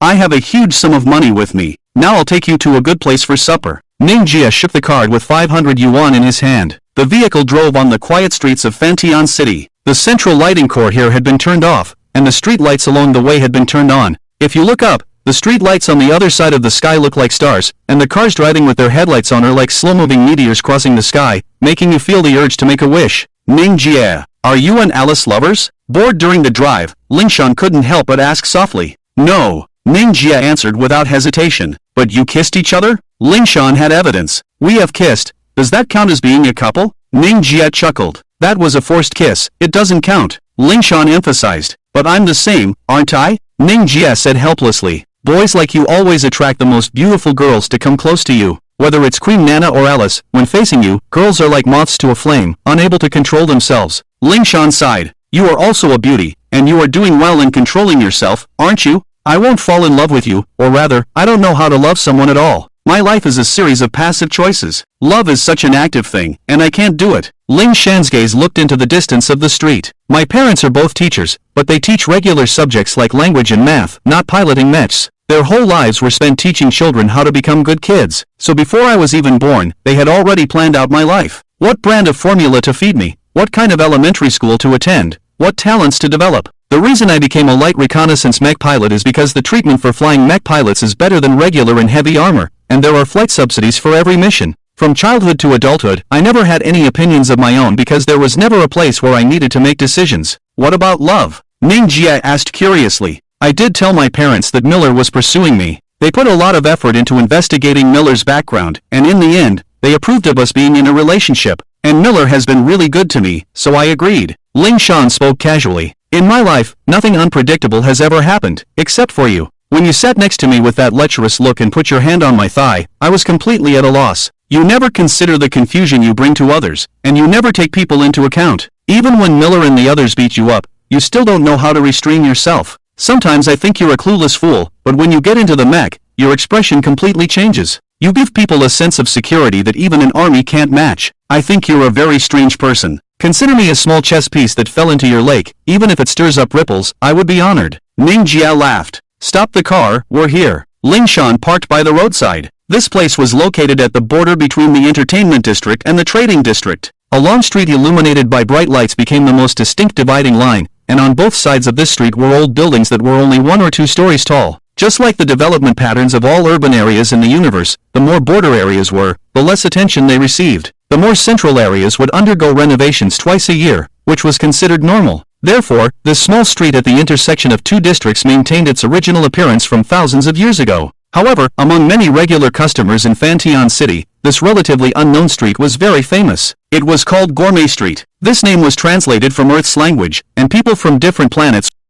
I have a huge sum of money with me. Now I'll take you to a good place for supper. Mingia shook the card with 500 yuan in his hand. The vehicle drove on the quiet streets of Fantian City. The central lighting core here had been turned off, and the street lights along the way had been turned on. If you look up, the street lights on the other side of the sky look like stars, and the cars driving with their headlights on are like slow-moving meteors crossing the sky, making you feel the urge to make a wish. Mingia, are you and Alice lovers? Bored during the drive, Shawn couldn't help but ask softly. No, Mingia answered without hesitation. But you kissed each other? Shawn had evidence. We have kissed. Does that count as being a couple? Mingia chuckled. That was a forced kiss. It doesn't count. Shawn emphasized. But I'm the same, aren't I? Mingia said helplessly. Boys like you always attract the most beautiful girls to come close to you. Whether it's Queen Nana or Alice, when facing you, girls are like moths to a flame, unable to control themselves. Shawn sighed. You are also a beauty, and you are doing well in controlling yourself, aren't you? I won't fall in love with you, or rather, I don't know how to love someone at all. My life is a series of passive choices. Love is such an active thing, and I can't do it. Shawn's gaze looked into the distance of the street. My parents are both teachers, but they teach regular subjects like language and math, not piloting mechs. Their whole lives were spent teaching children how to become good kids. So before I was even born, they had already planned out my life. What brand of formula to feed me? What kind of elementary school to attend? What talents to develop? The reason I became a light reconnaissance mech pilot is because the treatment for flying mech pilots is better than regular in heavy armor, and there are flight subsidies for every mission. From childhood to adulthood, I never had any opinions of my own because there was never a place where I needed to make decisions. What about love? Mingia asked curiously. I did tell my parents that Miller was pursuing me. They put a lot of effort into investigating Miller's background, and in the end, they approved of us being in a relationship. And Miller has been really good to me, so I agreed. Shawn spoke casually. In my life, nothing unpredictable has ever happened, except for you. When you sat next to me with that lecherous look and put your hand on my thigh, I was completely at a loss. You never consider the confusion you bring to others, and you never take people into account. Even when Miller and the others beat you up, you still don't know how to restrain yourself. Sometimes I think you're a clueless fool, but when you get into the mech, your expression completely changes. You give people a sense of security that even an army can't match. I think you're a very strange person. Consider me a small chess piece that fell into your lake. Even if it stirs up ripples, I would be honored. Mingia laughed. Stop the car, we're here. Shawn parked by the roadside. This place was located at the border between the entertainment district and the trading district. A long street illuminated by bright lights became the most distinct dividing line, and on both sides of this street were old buildings that were only 1 or 2 stories tall. Just like the development patterns of all urban areas in the universe, the more border areas were, the less attention they received. The more central areas would undergo renovations twice a year, which was considered normal. Therefore, this small street at the intersection of 2 districts maintained its original appearance from thousands of years ago. However, among many regular customers in Fantian City, this relatively unknown street was very famous. It was called Gourmet Street. This name was translated from Earth's language, and people from different planets